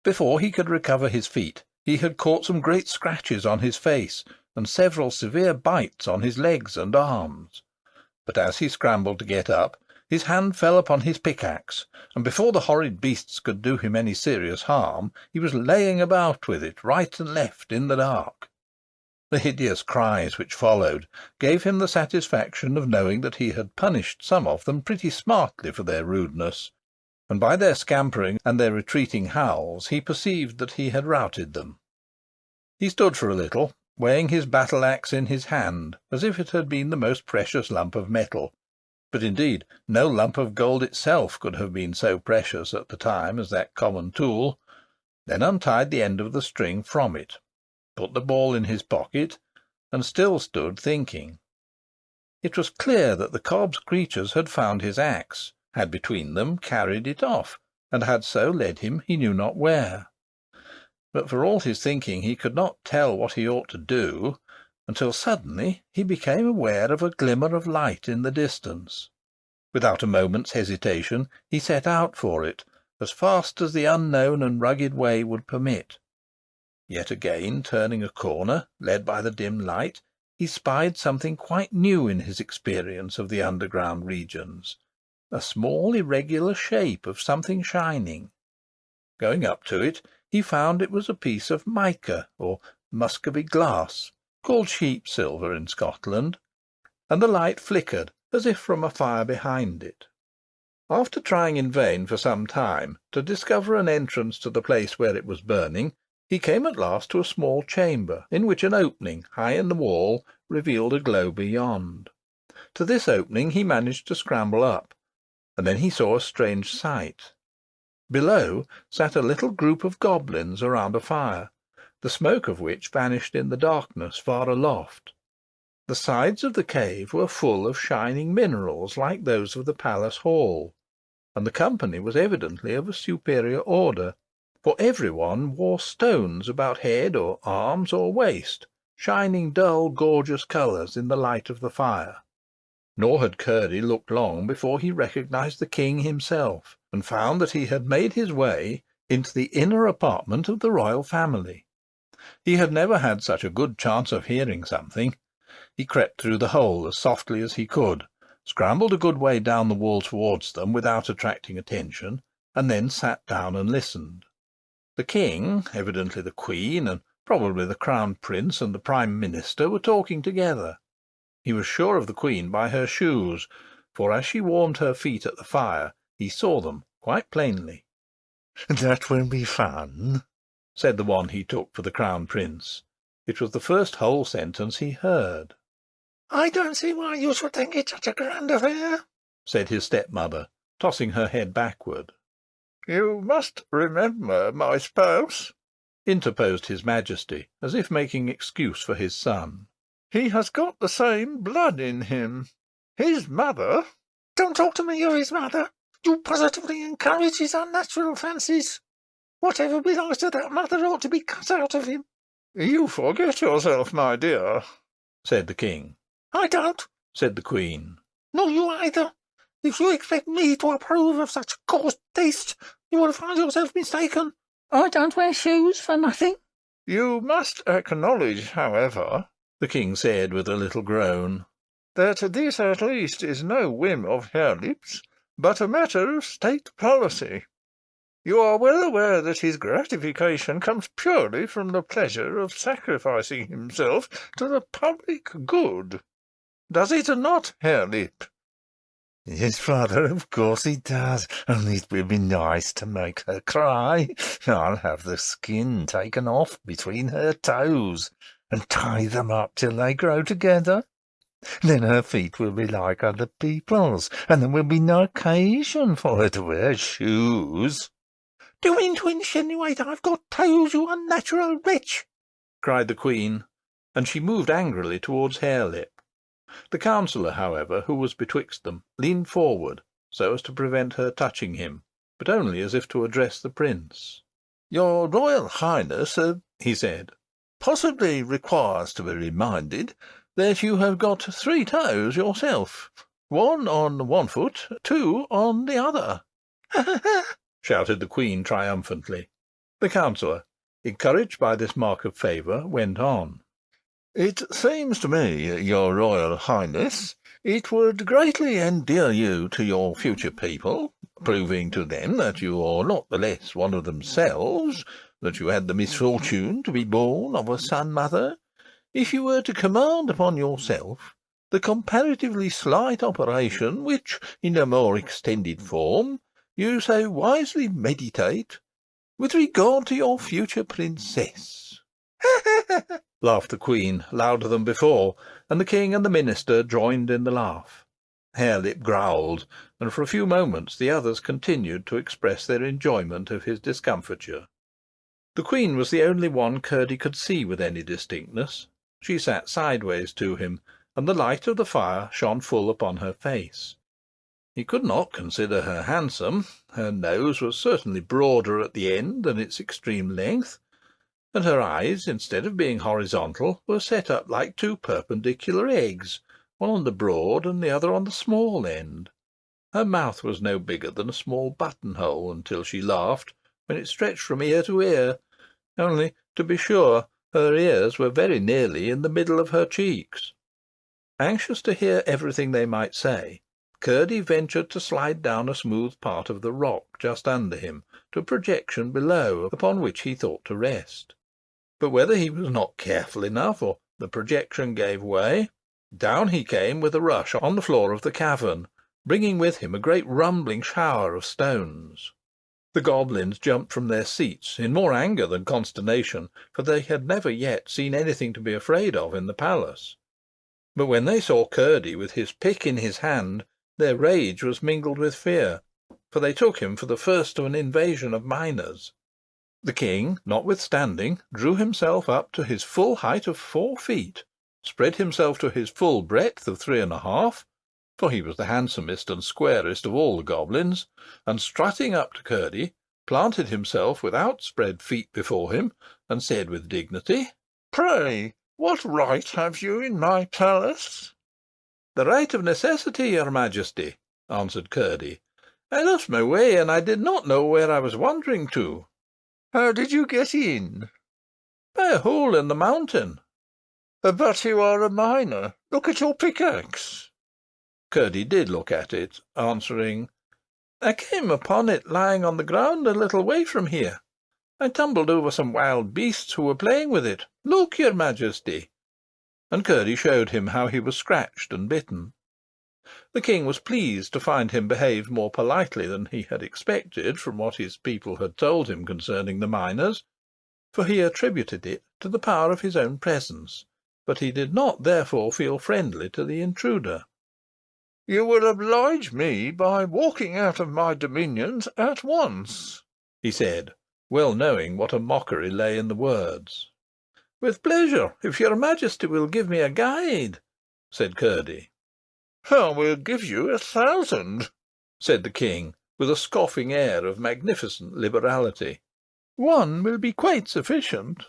Before he could recover his feet, he had caught some great scratches on his face, and several severe bites on his legs and arms. But as he scrambled to get up, his hand fell upon his pickaxe, and before the horrid beasts could do him any serious harm, he was laying about with it right and left in the dark. The hideous cries which followed gave him the satisfaction of knowing that he had punished some of them pretty smartly for their rudeness, and by their scampering and their retreating howls he perceived that he had routed them. He stood for a little, weighing his battle-axe in his hand, as if it had been the most precious lump of metal. But indeed no lump of gold itself could have been so precious at the time as that common tool, then untied the end of the string from it, put the ball in his pocket, and still stood thinking. It was clear that the cob's creatures had found his axe, had between them carried it off, and had so led him he knew not where. But for all his thinking he could not tell what he ought to do, until suddenly he became aware of a glimmer of light in the distance. Without a moment's hesitation he set out for it, as fast as the unknown and rugged way would permit. Yet again, turning a corner, led by the dim light, he spied something quite new in his experience of the underground regions, a small irregular shape of something shining. Going up to it, he found it was a piece of mica, or Muscovy glass, called sheep silver in Scotland, and the light flickered as if from a fire behind it. After trying in vain for some time to discover an entrance to the place where it was burning, he came at last to a small chamber, in which an opening high in the wall revealed a glow beyond. To this opening he managed to scramble up, and then he saw a strange sight. Below sat a little group of goblins around a fire, the smoke of which vanished in the darkness far aloft. The sides of the cave were full of shining minerals like those of the palace hall, and the company was evidently of a superior order, for every one wore stones about head or arms or waist, shining dull, gorgeous colours in the light of the fire. Nor had Curdy looked long before he recognised the king himself, and found that he had made his way into the inner apartment of the royal family. He had never had such a good chance of hearing something. He crept through the hole as softly as he could, scrambled a good way down the wall towards them without attracting attention, and then sat down and listened. The king, evidently the queen, and probably the crown prince and the prime minister were talking together. He was sure of the queen by her shoes, for as she warmed her feet at the fire, he saw them quite plainly. "That will be fun," said the one he took for the crown prince. It was the first whole sentence he heard. "I don't see why you should think it such a grand affair," said his stepmother, tossing her head backward. "You must remember, my spouse," interposed his majesty, as if making excuse for his son. "he has got the same blood in him. His mother—" "Don't talk to me of his mother. You positively encourage his unnatural fancies. Whatever belongs to that mother ought to be cut out of him." "You forget yourself, my dear," said the king. "I don't," said the queen. "Nor you either. If you expect me to approve of such coarse taste, you will find yourself mistaken. I don't wear shoes for nothing." "You must acknowledge, however," the king said with a little groan, "that this at least is no whim of Harelip's, but a matter of state policy. You are well aware that his gratification comes purely from the pleasure of sacrificing himself to the public good. Does it not, Harelip?" "Yes, father, of course he does, only it will be nice to make her cry. I'll have the skin taken off between her toes, and tie them up till they grow together. Then her feet will be like other people's, and there will be no occasion for her to wear shoes." "Do you mean to insinuate I've got toes, you unnatural wretch?" cried the queen, and she moved angrily towards Harelip. The counsellor, however, who was betwixt them, leaned forward, so as to prevent her touching him, but only as if to address the prince. "Your Royal Highness," he said, "possibly requires to be reminded that you have got 3 toes yourself, 1 on one foot, 2 on the other." shouted the queen triumphantly. The counsellor, encouraged by this mark of favour, went on. "It seems to me, your Royal Highness, it would greatly endear you to your future people, proving to them that you are not the less one of themselves, that you had the misfortune to be born of a son-mother, if you were to command upon yourself the comparatively slight operation which, in a more extended form, you so wisely meditate with regard to your future princess." laughed the queen, louder than before, and the king and the minister joined in the laugh. Harelip growled, and for a few moments the others continued to express their enjoyment of his discomfiture. The queen was the only one Curdy could see with any distinctness. She sat sideways to him, and the light of the fire shone full upon her face. He could not consider her handsome. Her nose was certainly broader at the end than its extreme length, and her eyes, instead of being horizontal, were set up like two perpendicular eggs, one on the broad and the other on the small end. Her mouth was no bigger than a small buttonhole until she laughed, when it stretched from ear to ear, only, to be sure, her ears were very nearly in the middle of her cheeks. Anxious to hear everything they might say, Curdy ventured to slide down a smooth part of the rock just under him to a projection below, upon which he thought to rest. But whether he was not careful enough, or the projection gave way, down he came with a rush on the floor of the cavern, bringing with him a great rumbling shower of stones. The goblins jumped from their seats in more anger than consternation, for they had never yet seen anything to be afraid of in the palace. But when they saw Curdy with his pick in his hand, their rage was mingled with fear, for they took him for the first of an invasion of miners. The king, notwithstanding, drew himself up to his full height of 4 feet, spread himself to his full breadth of 3½ for he was the handsomest and squarest of all the goblins, and strutting up to Curdy, planted himself with outspread feet before him, and said with dignity, "Pray, what right have you in my palace?" "The right of necessity, your Majesty," answered Curdy. "I lost my way, and I did not know where I was wandering to." "How did you get in?" "By a hole in the mountain." "But you are a miner. Look at your pickaxe." Curdy did look at it, answering, "I came upon it lying on the ground a little way from here. I tumbled over some wild beasts who were playing with it. Look, your Majesty." And Curdy showed him how he was scratched and bitten. The king was pleased to find him behaved more politely than he had expected from what his people had told him concerning the miners, for he attributed it to the power of his own presence, but he did not therefore feel friendly to the intruder. "You will oblige me by walking out of my dominions at once," he said, well knowing what a mockery lay in the words. "With pleasure, if your Majesty will give me a guide," said Curdy. "I will give you 1,000," said the king, with a scoffing air of magnificent liberality. "1 will be quite sufficient,"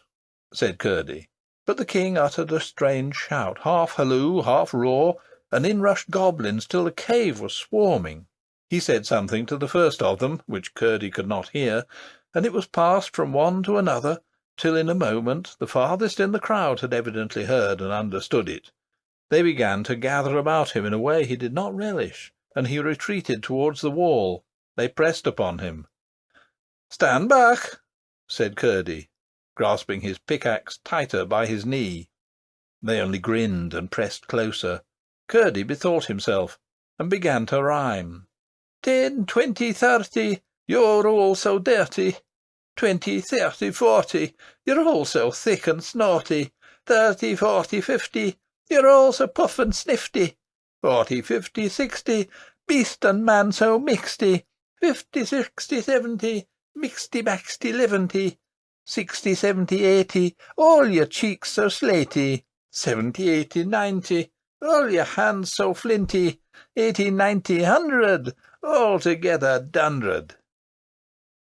said Curdy. But the king uttered a strange shout, half halloo, half roar, and in rushed goblins till the cave was swarming. He said something to the first of them, which Curdy could not hear, and it was passed from one to another, till in a moment the farthest in the crowd had evidently heard and understood it. They began to gather about him in a way he did not relish, and he retreated towards the wall. They pressed upon him. "Stand back," said Curdy, grasping his pickaxe tighter by his knee. They only grinned and pressed closer. Curdy bethought himself, and began to rhyme. 10, 20, 30, you're all so dirty. 20, 30, 40, you're all so thick and snorty. 30, 40, 50, you're all so puff and snifty. 40, 50, 60, beast and man so mixty. 50, 60, 70, mixty maxty liventy. 60, 70, 80, all your cheeks so slaty. 70, 80, 90, all your hands so flinty. 80, 90, 100, altogether dundred.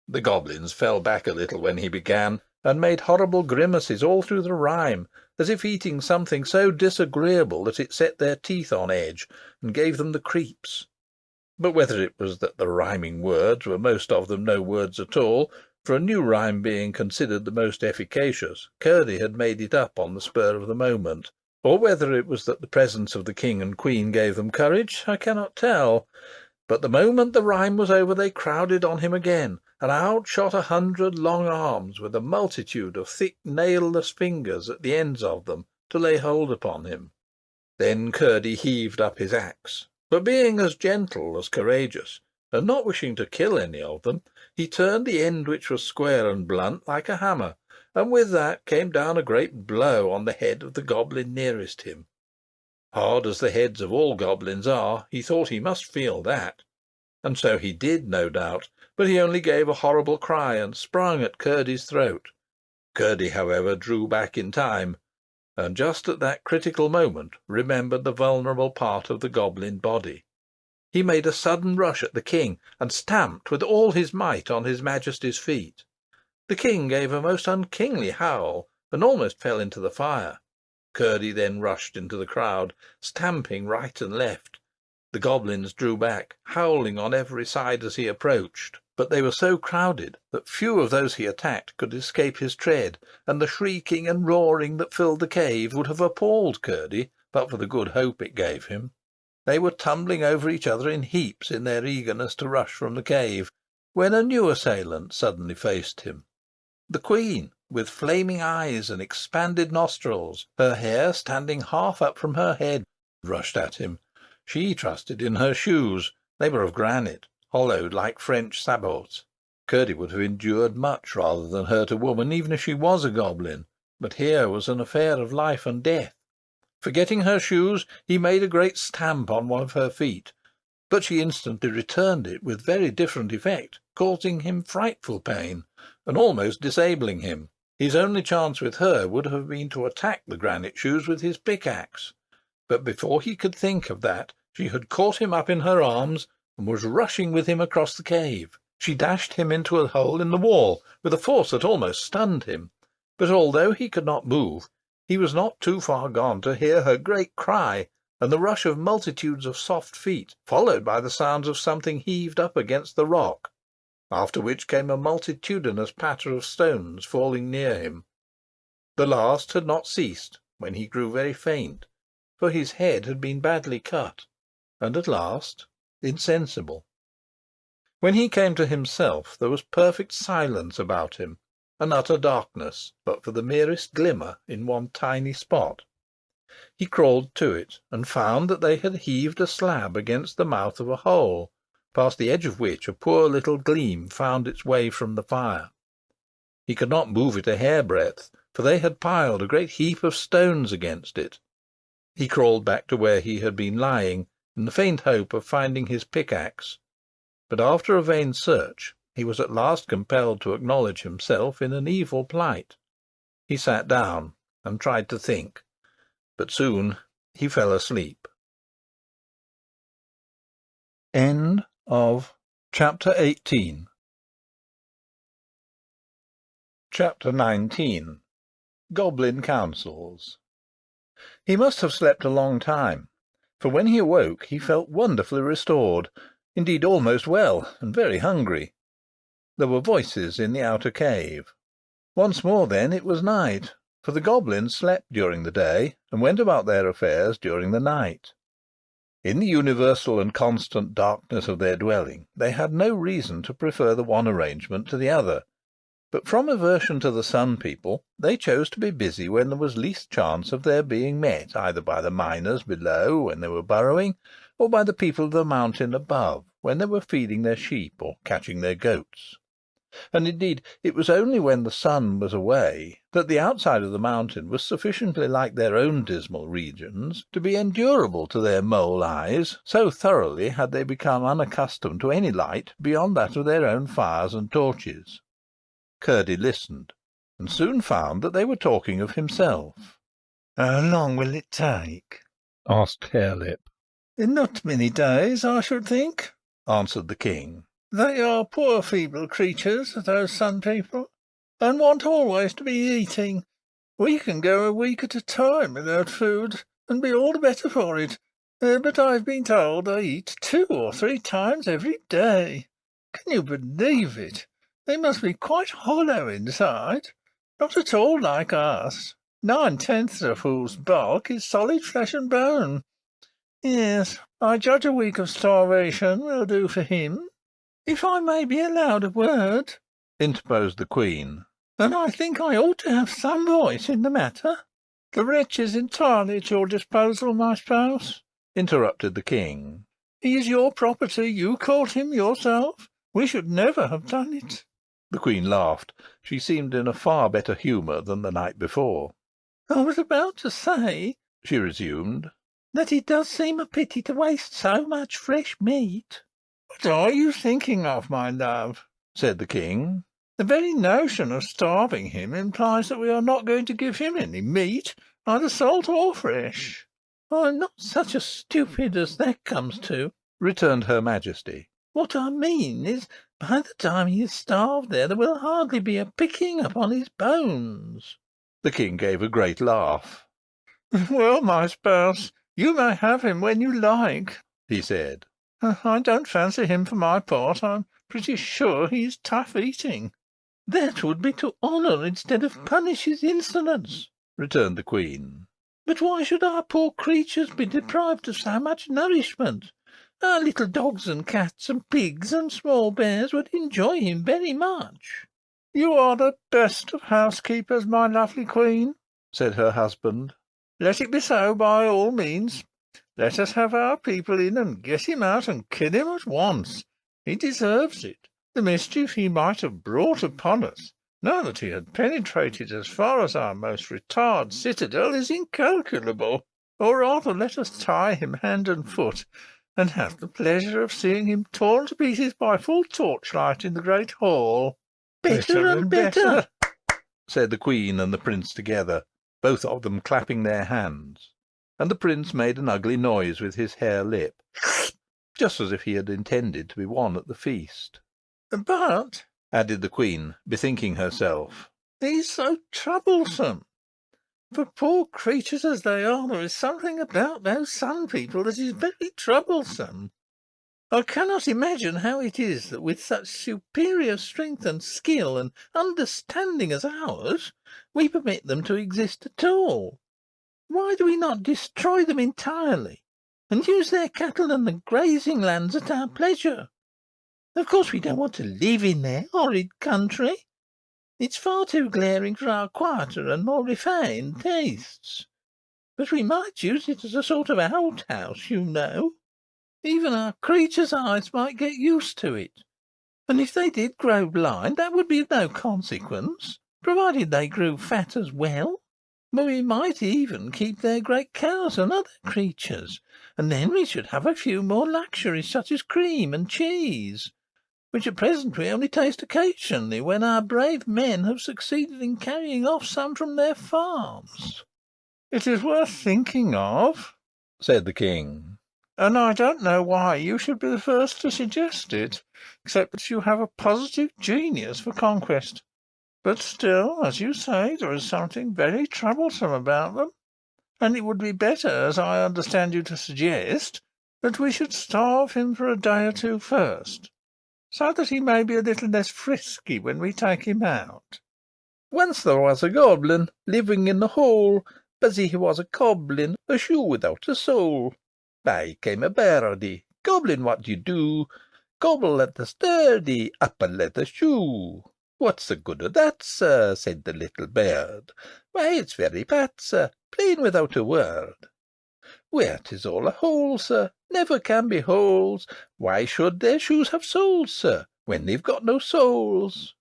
The goblins fell back a little when he began, and made horrible grimaces all through the rhyme, as if eating something so disagreeable that it set their teeth on edge, and gave them the creeps. But whether it was that the rhyming words were most of them no words at all, for a new rhyme being considered the most efficacious, Curdy had made it up on the spur of the moment, or whether it was that the presence of the king and queen gave them courage, I cannot tell. But the moment the rhyme was over they crowded on him again, and out shot 100 long arms, with a multitude of thick nailless fingers at the ends of them, to lay hold upon him. Then Curdy heaved up his axe, but being as gentle as courageous, and not wishing to kill any of them, he turned the end which was square and blunt like a hammer, and with that came down a great blow on the head of the goblin nearest him. Hard as the heads of all goblins are, he thought he must feel that. And so he did, no doubt, but he only gave a horrible cry and sprung at Curdy's throat. Curdy, however, drew back in time, and just at that critical moment remembered the vulnerable part of the goblin body. He made a sudden rush at the king, and stamped with all his might on his Majesty's feet. The king gave a most unkingly howl, and almost fell into the fire. Curdy then rushed into the crowd, stamping right and left. The goblins drew back, howling on every side as he approached, but they were so crowded that few of those he attacked could escape his tread, and the shrieking and roaring that filled the cave would have appalled Curdy but for the good hope it gave him. They were tumbling over each other in heaps in their eagerness to rush from the cave, when a new assailant suddenly faced him. The queen, with flaming eyes and expanded nostrils, her hair standing half up from her head, rushed at him. She trusted in her shoes. They were of granite, hollowed like French sabots. Curdy would have endured much rather than hurt a woman, even if she was a goblin, but here was an affair of life and death. Forgetting her shoes, he made a great stamp on one of her feet, but she instantly returned it with very different effect, causing him frightful pain, and almost disabling him. His only chance with her would have been to attack the granite shoes with his pickaxe, but before he could think of that, she had caught him up in her arms and was rushing with him across the cave. She dashed him into a hole in the wall with a force that almost stunned him, but although he could not move, he was not too far gone to hear her great cry and the rush of multitudes of soft feet, followed by the sounds of something heaved up against the rock, after which came a multitudinous patter of stones falling near him. The last had not ceased when he grew very faint, for his head had been badly cut, and at last insensible. When he came to himself there was perfect silence about him, and utter darkness, but for the merest glimmer in one tiny spot. He crawled to it, and found that they had heaved a slab against the mouth of a hole, past the edge of which a poor little gleam found its way from the fire. He could not move it a hairbreadth, for they had piled a great heap of stones against it. He crawled back to where he had been lying, in the faint hope of finding his pickaxe, but after a vain search he was at last compelled to acknowledge himself in an evil plight. He sat down and tried to think, but soon he fell asleep. End of Chapter 18. Chapter 19. Goblin Councils. He must have slept a long time, for when he awoke he felt wonderfully restored, indeed almost well, and very hungry. There were voices in the outer cave. Once more, then, it was night, for the goblins slept during the day, and went about their affairs during the night. In the universal and constant darkness of their dwelling they had no reason to prefer the one arrangement to the other, but from aversion to the Sun People they chose to be busy when there was least chance of their being met either by the miners below when they were burrowing, or by the people of the mountain above when they were feeding their sheep or catching their goats. And indeed it was only when the sun was away that the outside of the mountain was sufficiently like their own dismal regions to be endurable to their mole eyes, so thoroughly had they become unaccustomed to any light beyond that of their own fires and torches. Curdy listened, and soon found that they were talking of himself. How long will it take? Asked Harelip. Not many days, I should think, Answered the king. They are poor feeble creatures, those Sun People, and want always to be eating. We can go a week at a time without food, and be all the better for it. But I've been told they eat 2 or 3 times every day. Can you believe it? They must be quite hollow inside, not at all like us. 9/10 of whose bulk is solid flesh and bone. Yes, I judge a week of starvation will do for him. If I may be allowed a word, interposed the queen. And I think I ought to have some voice in the matter. The wretch is entirely at your disposal, my spouse, interrupted the king. He is your property. You caught him yourself. We should never have done it. The queen laughed. She seemed in a far better humour than the night before. I was about to say, she resumed, that it does seem a pity to waste so much fresh meat. What are you thinking of, my love? said the king. The very notion of starving him implies that we are not going to give him any meat, either salt or fresh. I'm not such a stupid as that comes to, returned her Majesty. What I mean is, by the time he is starved there will hardly be a picking upon his bones." The king gave a great laugh. "Well, my spouse, you may have him when you like," he said. "I don't fancy him for my part. I'm pretty sure he's tough eating." "That would be to honour instead of punish his insolence," returned the queen. "But why should our poor creatures be deprived of so much nourishment? Our little dogs and cats and pigs and small bears would enjoy him very much." "You are the best of housekeepers, my lovely queen," said her husband. "Let it be so by all means. Let us have our people in and get him out and kill him at once. He deserves it. The mischief he might have brought upon us, now that he had penetrated as far as our most retired citadel, is incalculable. Or rather, let us tie him hand and foot, and have the pleasure of seeing him torn to pieces by full torchlight in the great hall." "Better and better," said the queen and the prince together, both of them clapping their hands, and the prince made an ugly noise with his hare lip, just as if he had intended to be won at the feast. "But," added the queen, bethinking herself, "he's so troublesome. For poor creatures as they are, there is something about those sun people that is very troublesome. I cannot imagine how it is that with such superior strength and skill and understanding as ours, we permit them to exist at all. Why do we not destroy them entirely, and use their cattle and the grazing lands at our pleasure? Of course we don't want to live in their horrid country. It's far too glaring for our quieter and more refined tastes. But we might use it as a sort of outhouse, you know. Even our creatures' eyes might get used to it. And if they did grow blind, that would be of no consequence, provided they grew fat as well. But we might even keep their great cows and other creatures, and then we should have a few more luxuries, such as cream and cheese, which at present we only taste occasionally, when our brave men have succeeded in carrying off some from their farms." "It is worth thinking of," said the king. "and I don't know why you should be the first to suggest it, except that you have a positive genius for conquest. But still, as you say, there is something very troublesome about them, and it would be better, as I understand you to suggest, that we should starve him for a day or two first, so that he may be a little less frisky when we take him out." "Once there was a goblin living in a hole, busy he was a cobbling a shoe without a sole. By came a birdie, goblin, what do you do? Gobble at the sturdy, up a leather shoe. What's the good of that, sir? Said the little bird. Why, it's very pat, sir, plain without a word. Where 'tis all a hole, sir, never can be holes. Why should their shoes have soles, sir, when they've got no soles?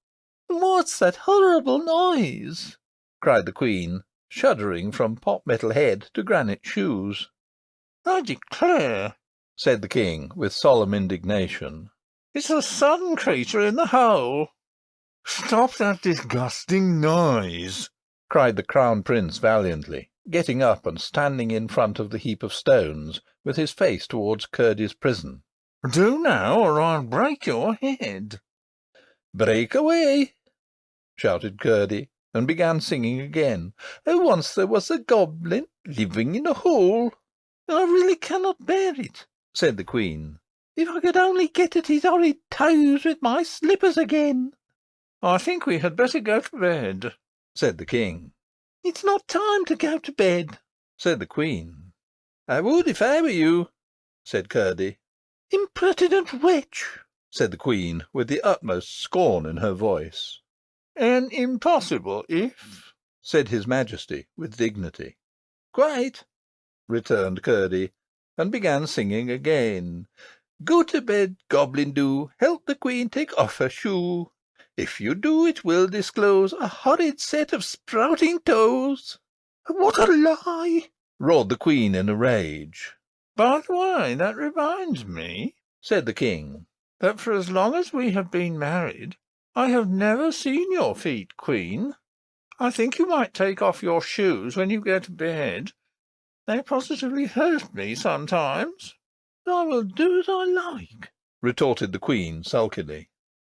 What's that horrible noise? Cried the Queen, shuddering from pot-metal head to granite shoes. I declare, said the King, with solemn indignation, it's the sun creature in the hole. Stop that disgusting noise, cried the Crown Prince valiantly, getting up and standing in front of the heap of stones, with his face towards Curdy's prison. Do now, or I'll break your head. Break away, shouted Curdy, and began singing again. Once there was a goblin living in a hole. I really cannot bear it, said the Queen. If I could only get at his horrid toes with my slippers again. I think we had better go to bed, said the King. It's not time to go to bed, said the Queen. I would if I were you, said Curdy. Impertinent wretch, said the Queen, with the utmost scorn in her voice. An impossible if, said his Majesty, with dignity. Quite, returned Curdy, and began singing again. Go to bed, goblin, do, help the Queen take off her shoe. If you do, it will disclose a horrid set of sprouting toes. What a lie, roared the Queen in a rage. By the way, that reminds me, said the King, that for as long as we have been married, I have never seen your feet, Queen. I think you might take off your shoes when you go to bed. They positively hurt me sometimes. I will do as I like, retorted the Queen sulkily.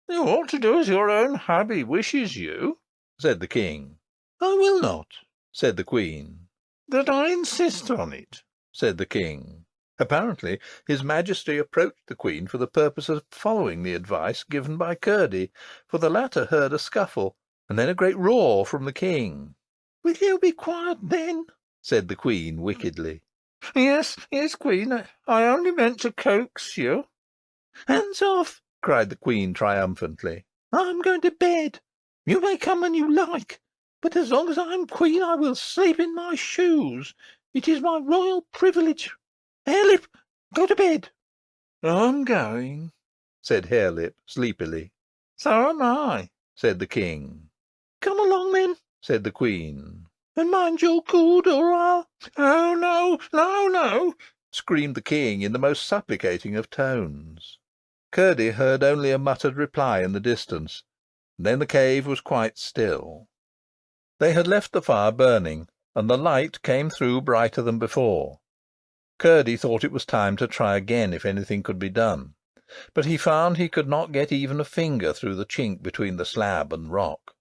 "You ought to do as your own hubby wishes you," said the King. "I will not." said the Queen. "That I insist on it," said the King. Apparently his Majesty approached the Queen for the purpose of following the advice given by Curdy, for the latter heard a scuffle, and then a great roar from the King. "Will you be quiet, then?" said the Queen wickedly. Yes, Queen, I only meant to coax you." "Hands off!" cried the Queen triumphantly. "I'm going to bed. You may come when you like, but as long as I'm Queen I will sleep in my shoes. It is my royal privilege. Harelip, go to bed." "I'm going," said Harelip sleepily. "So am I," said the King. "Come along, then," said the Queen. "and mind your good, or I'll—" "Oh, no, no, no!" screamed the King in the most supplicating of tones. Curdy heard only a muttered reply in the distance, and then the cave was quite still. They had left the fire burning, and the light came through brighter than before. Curdy thought it was time to try again if anything could be done, but he found he could not get even a finger through the chink between the slab and rock.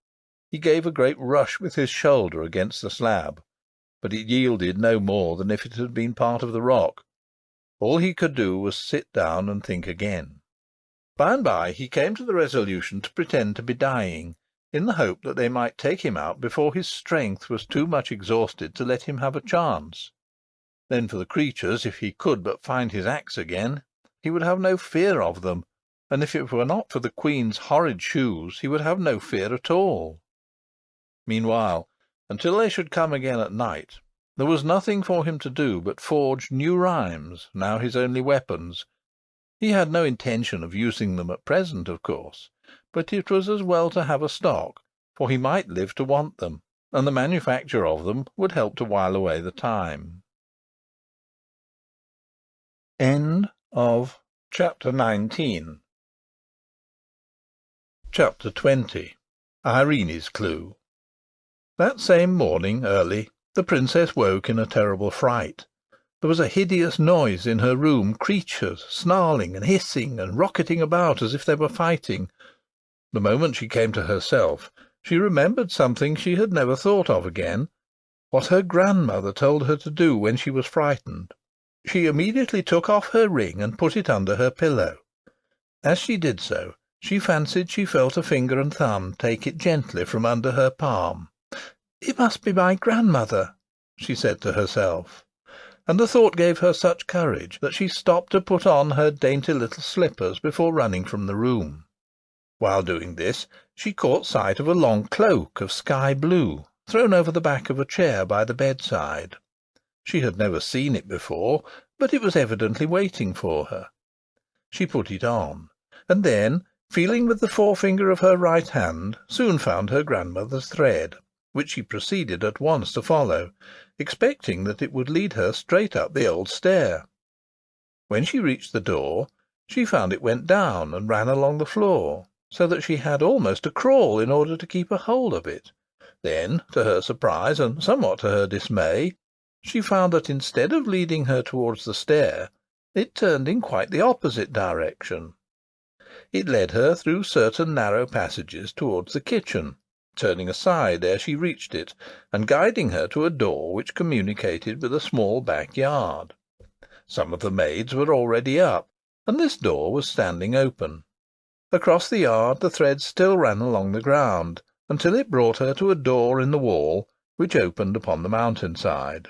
He gave a great rush with his shoulder against the slab, but it yielded no more than if it had been part of the rock. All he could do was sit down and think again. By and by he came to the resolution to pretend to be dying, in the hope that they might take him out before his strength was too much exhausted to let him have a chance. Then for the creatures, if he could but find his axe again, he would have no fear of them, and if it were not for the Queen's horrid shoes, he would have no fear at all. Meanwhile, until they should come again at night, there was nothing for him to do but forge new rhymes, now his only weapons. He had no intention of using them at present, of course, but it was as well to have a stock, for he might live to want them, and the manufacture of them would help to while away the time. End of Chapter 19. Chapter 20. Irene's Clue. That same morning, early, the Princess woke in a terrible fright. There was a hideous noise in her room, creatures snarling and hissing and rocketing about as if they were fighting. The moment she came to herself, she remembered something she had never thought of again, what her grandmother told her to do when she was frightened. She immediately took off her ring and put it under her pillow. As she did so, she fancied she felt a finger and thumb take it gently from under her palm. "It must be my grandmother," she said to herself, and the thought gave her such courage that she stopped to put on her dainty little slippers before running from the room. While doing this, she caught sight of a long cloak of sky blue, thrown over the back of a chair by the bedside. She had never seen it before, but it was evidently waiting for her. She put it on, and then, feeling with the forefinger of her right hand, soon found her grandmother's thread, which she proceeded at once to follow, expecting that it would lead her straight up the old stair. When she reached the door, she found it went down and ran along the floor, so that she had almost to crawl in order to keep a hold of it. Then, to her surprise, and somewhat to her dismay, she found that instead of leading her towards the stair, it turned in quite the opposite direction. It led her through certain narrow passages towards the kitchen, turning aside ere she reached it, and guiding her to a door which communicated with a small backyard. Some of the maids were already up, and this door was standing open. Across the yard the thread still ran along the ground, until it brought her to a door in the wall which opened upon the mountain-side.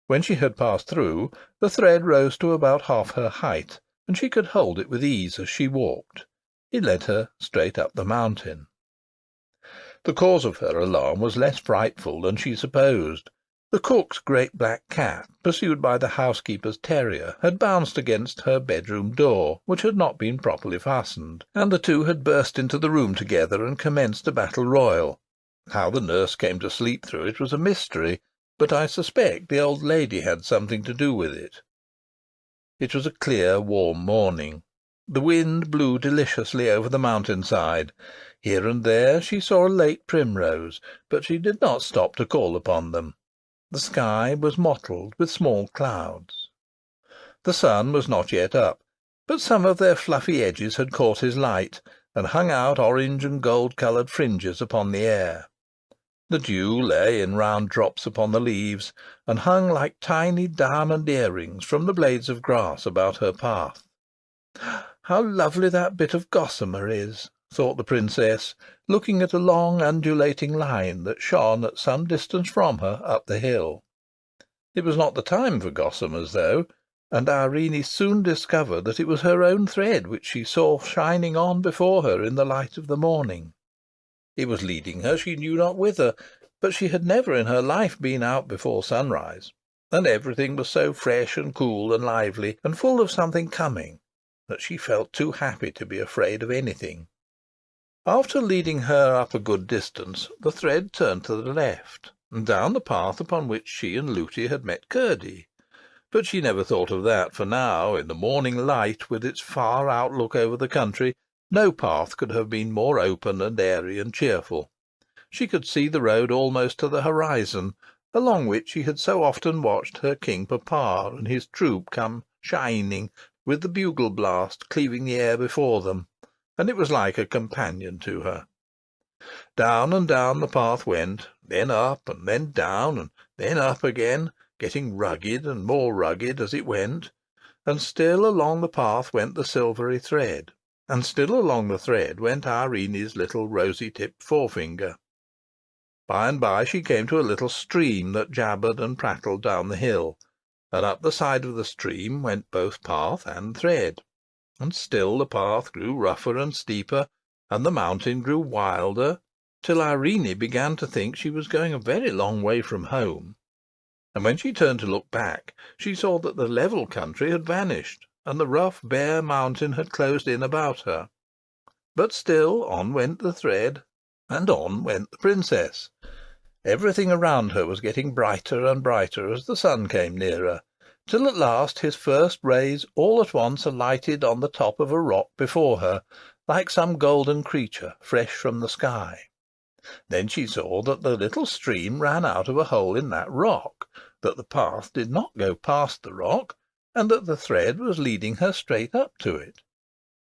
When she had passed through, the thread rose to about half her height, and she could hold it with ease as she walked. It led her straight up the mountain. The cause of her alarm was less frightful than she supposed. The cook's great black cat, pursued by the housekeeper's terrier, had bounced against her bedroom door, which had not been properly fastened, and the two had burst into the room together and commenced a battle royal. How the nurse came to sleep through it was a mystery, but I suspect the old lady had something to do with it. It was a clear, warm morning. The wind blew deliciously over the mountain-side. Here and there she saw a late primrose, but she did not stop to call upon them. The sky was mottled with small clouds. The sun was not yet up, but some of their fluffy edges had caught his light, and hung out orange and gold-coloured fringes upon the air. The dew lay in round drops upon the leaves, and hung like tiny diamond earrings from the blades of grass about her path. "How lovely that bit of gossamer is!" thought the princess, looking at a long undulating line that shone at some distance from her up the hill. It was not the time for gossamers, though, and Irene soon discovered that it was her own thread which she saw shining on before her in the light of the morning. It was leading her she knew not whither, but she had never in her life been out before sunrise, and everything was so fresh and cool and lively and full of something coming, that she felt too happy to be afraid of anything. After leading her up a good distance, the thread turned to the left, and down the path upon which she and Lootie had met Curdy. But she never thought of that, for now, in the morning light, with its far outlook over the country, no path could have been more open and airy and cheerful. She could see the road almost to the horizon, along which she had so often watched her king papa and his troop come shining, with the bugle blast cleaving the air before them, and it was like a companion to her. Down and down the path went, then up and then down and then up again, getting rugged and more rugged as it went, and still along the path went the silvery thread, and still along the thread went Irene's little rosy-tipped forefinger. By and by she came to a little stream that jabbered and prattled down the hill, and up the side of the stream went both path and thread, and still the path grew rougher and steeper, and the mountain grew wilder, till Irene began to think she was going a very long way from home. And when she turned to look back, she saw that the level country had vanished, and the rough bare mountain had closed in about her. But still on went the thread, and on went the princess. Everything around her was getting brighter and brighter as the sun came nearer, till at last his first rays all at once alighted on the top of a rock before her, like some golden creature fresh from the sky. Then she saw that the little stream ran out of a hole in that rock, that the path did not go past the rock, and that the thread was leading her straight up to it.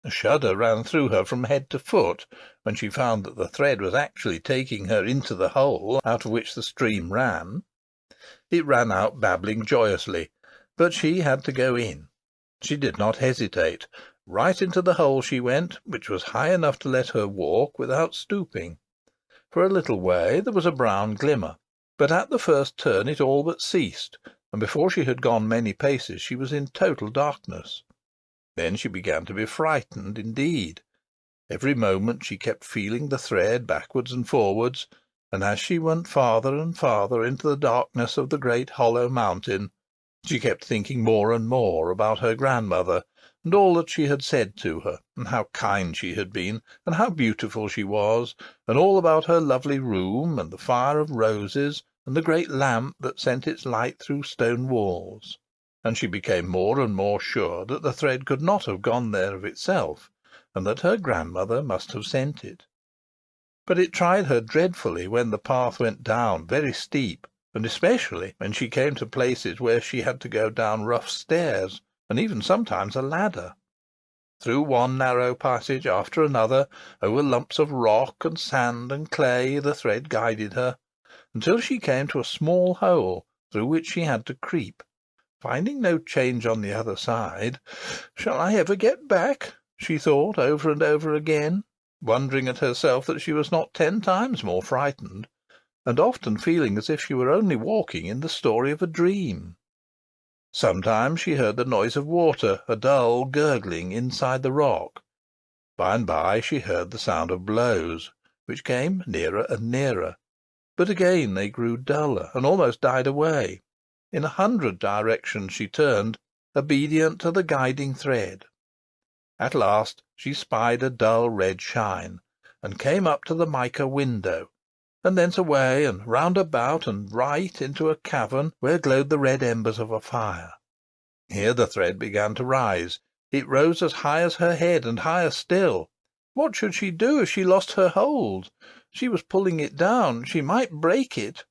A shudder ran through her from head to foot when she found that the thread was actually taking her into the hole out of which the stream ran. It ran out babbling joyously, but she had to go in. She did not hesitate. Right into the hole she went, which was high enough to let her walk without stooping. For a little way there was a brown glimmer, but at the first turn it all but ceased, and before she had gone many paces she was in total darkness. Then she began to be frightened indeed. Every moment she kept feeling the thread backwards and forwards, and as she went farther and farther into the darkness of the great hollow mountain, she kept thinking more and more about her grandmother, and all that she had said to her, and how kind she had been, and how beautiful she was, and all about her lovely room, and the fire of roses, and the great lamp that sent its light through stone walls. And she became more and more sure that the thread could not have gone there of itself, and that her grandmother must have sent it. But it tried her dreadfully when the path went down very steep, and especially when she came to places where she had to go down rough stairs, and even sometimes a ladder. Through one narrow passage after another, over lumps of rock and sand and clay, the thread guided her, until she came to a small hole through which she had to creep. Finding no change on the other side, "Shall I ever get back?" she thought over and over again, wondering at herself that she was not 10 times more frightened, and often feeling as if she were only walking in the story of a dream. Sometimes she heard the noise of water, a dull gurgling inside the rock. By and by she heard the sound of blows, which came nearer and nearer, but again they grew duller and almost died away. In 100 directions she turned, obedient to the guiding thread. At last she spied a dull red shine, and came up to the mica window, and thence away and round about and right into a cavern where glowed the red embers of a fire. Here the thread began to rise. It rose as high as her head, and higher still. What should she do if she lost her hold? She was pulling it down. She might break it.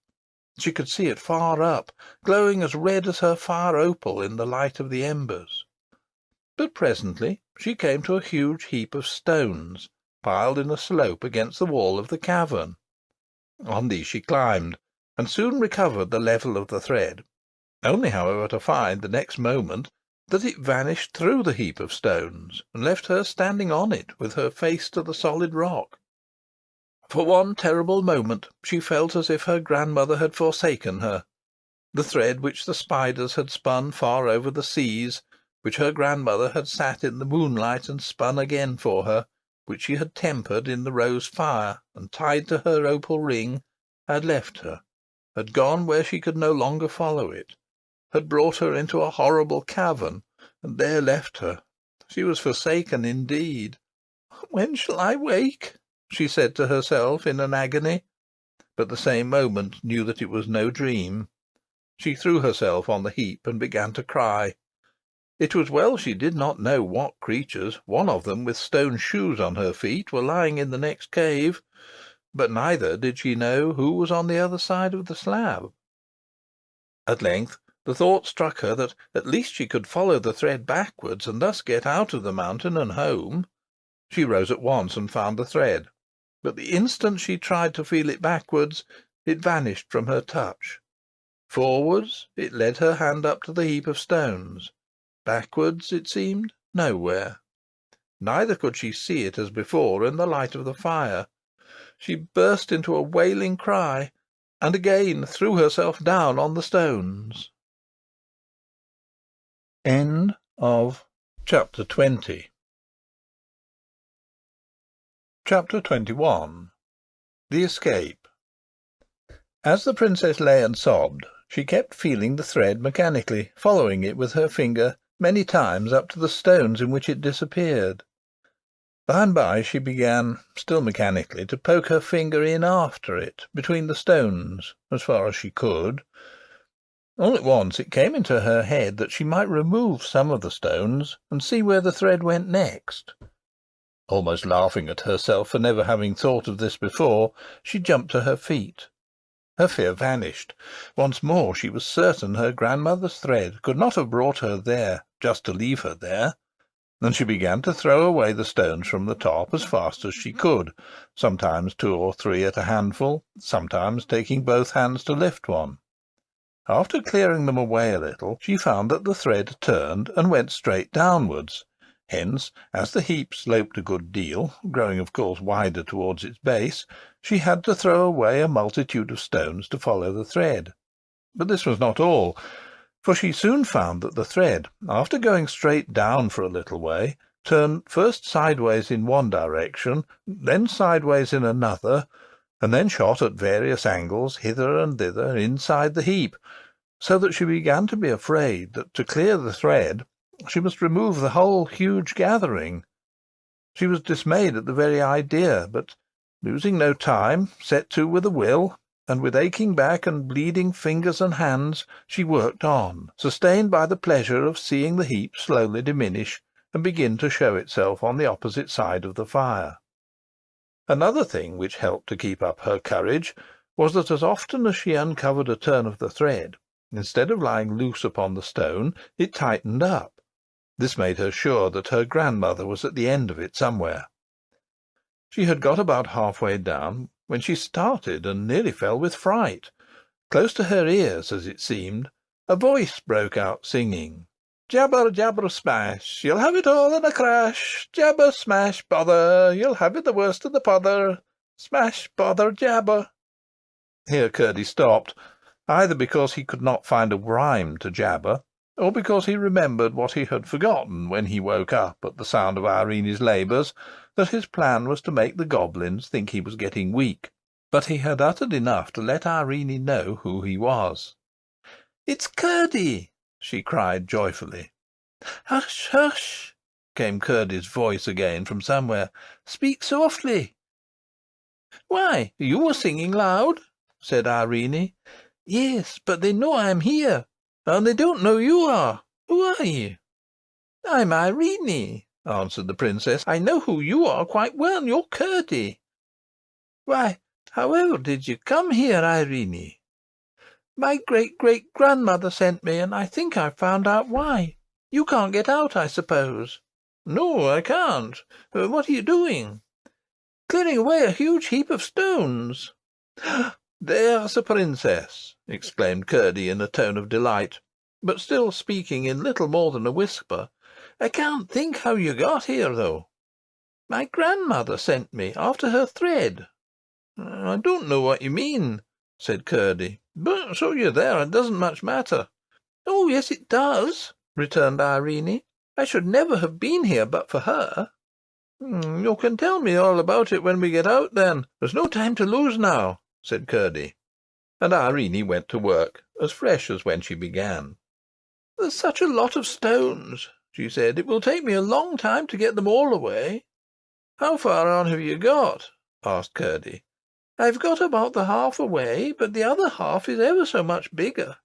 She could see it far up, glowing as red as her fire opal in the light of the embers. But presently she came to a huge heap of stones, piled in a slope against the wall of the cavern. On these she climbed, and soon recovered the level of the thread, only, however, to find the next moment that it vanished through the heap of stones, and left her standing on it with her face to the solid rock. For one terrible moment she felt as if her grandmother had forsaken her. The thread which the spiders had spun far over the seas, which her grandmother had sat in the moonlight and spun again for her, which she had tempered in the rose fire and tied to her opal ring, had left her, had gone where she could no longer follow it, had brought her into a horrible cavern, and there left her. She was forsaken indeed. "When shall I wake?" she said to herself in an agony, but the same moment knew that it was no dream. She threw herself on the heap and began to cry. It was well she did not know what creatures, one of them with stone shoes on her feet, were lying in the next cave, but neither did she know who was on the other side of the slab. At length the thought struck her that at least she could follow the thread backwards, and thus get out of the mountain and home. She rose at once and found the thread, but the instant she tried to feel it backwards, it vanished from her touch. Forwards, it led her hand up to the heap of stones. Backwards, it seemed, nowhere. Neither could she see it as before in the light of the fire. She burst into a wailing cry, and again threw herself down on the stones. End of Chapter 20. Chapter 21. The Escape. As the princess lay and sobbed, she kept feeling the thread mechanically, following it with her finger many times up to the stones in which it disappeared. By and by she began, still mechanically, to poke her finger in after it, between the stones, as far as she could. All at once it came into her head that she might remove some of the stones and see where the thread went next. Almost laughing at herself for never having thought of this before, she jumped to her feet. Her fear vanished. Once more she was certain her grandmother's thread could not have brought her there just to leave her there, and she began to throw away the stones from the top as fast as she could, sometimes 2 or 3 at a handful, sometimes taking both hands to lift one. After clearing them away a little, she found that the thread turned and went straight downwards. Hence, as the heap sloped a good deal, growing of course wider towards its base, she had to throw away a multitude of stones to follow the thread. But this was not all, for she soon found that the thread, after going straight down for a little way, turned first sideways in one direction, then sideways in another, and then shot at various angles hither and thither inside the heap, so that she began to be afraid that to clear the thread she must remove the whole huge gathering. She was dismayed at the very idea, but, losing no time, set to with a will, and with aching back and bleeding fingers and hands, she worked on, sustained by the pleasure of seeing the heap slowly diminish and begin to show itself on the opposite side of the fire. Another thing which helped to keep up her courage was that as often as she uncovered a turn of the thread, instead of lying loose upon the stone, it tightened up. This made her sure that her grandmother was at the end of it somewhere. She had got about half-way down when she started and nearly fell with fright. Close to her ears, as it seemed, a voice broke out singing, "Jabber, jabber, smash, you'll have it all in a crash. Jabber, smash, bother, you'll have it the worst of the pother. Smash, bother, jabber." Here Curdy stopped, either because he could not find a rhyme to jabber, or because he remembered what he had forgotten when he woke up at the sound of Irene's labours, that his plan was to make the goblins think he was getting weak. But he had uttered enough to let Irene know who he was. "It's Curdy!" she cried joyfully. "Hush, hush!" came Curdy's voice again from somewhere. "Speak softly." "Why, you were singing loud," said Irene. "Yes, but they know I am here, and they don't know you are. Who are you?" "I'm Irene," answered the princess. "I know who you are quite well. You're Curdy." "Why, however did you come here, Irene?" "My great-great-grandmother sent me, and I think I've found out why. You can't get out, I suppose?" "No, I can't. What are you doing?" "Clearing away a huge heap of stones." "There's the princess!" exclaimed Curdy in a tone of delight, but still speaking in little more than a whisper. "I can't think how you got here, though." "My grandmother sent me, after her thread." "I don't know what you mean," said Curdy, "but so you're there, it doesn't much matter." "Oh, yes, it does," returned Irene. "I should never have been here but for her." "You can tell me all about it when we get out, then. There's no time to lose now," said Curdy. And Irene went to work, as fresh as when she began. "There's such a lot of stones," she said. "It will take me a long time to get them all away." "How far on have you got?" asked Curdy. "I've got about the half away, but the other half is ever so much bigger."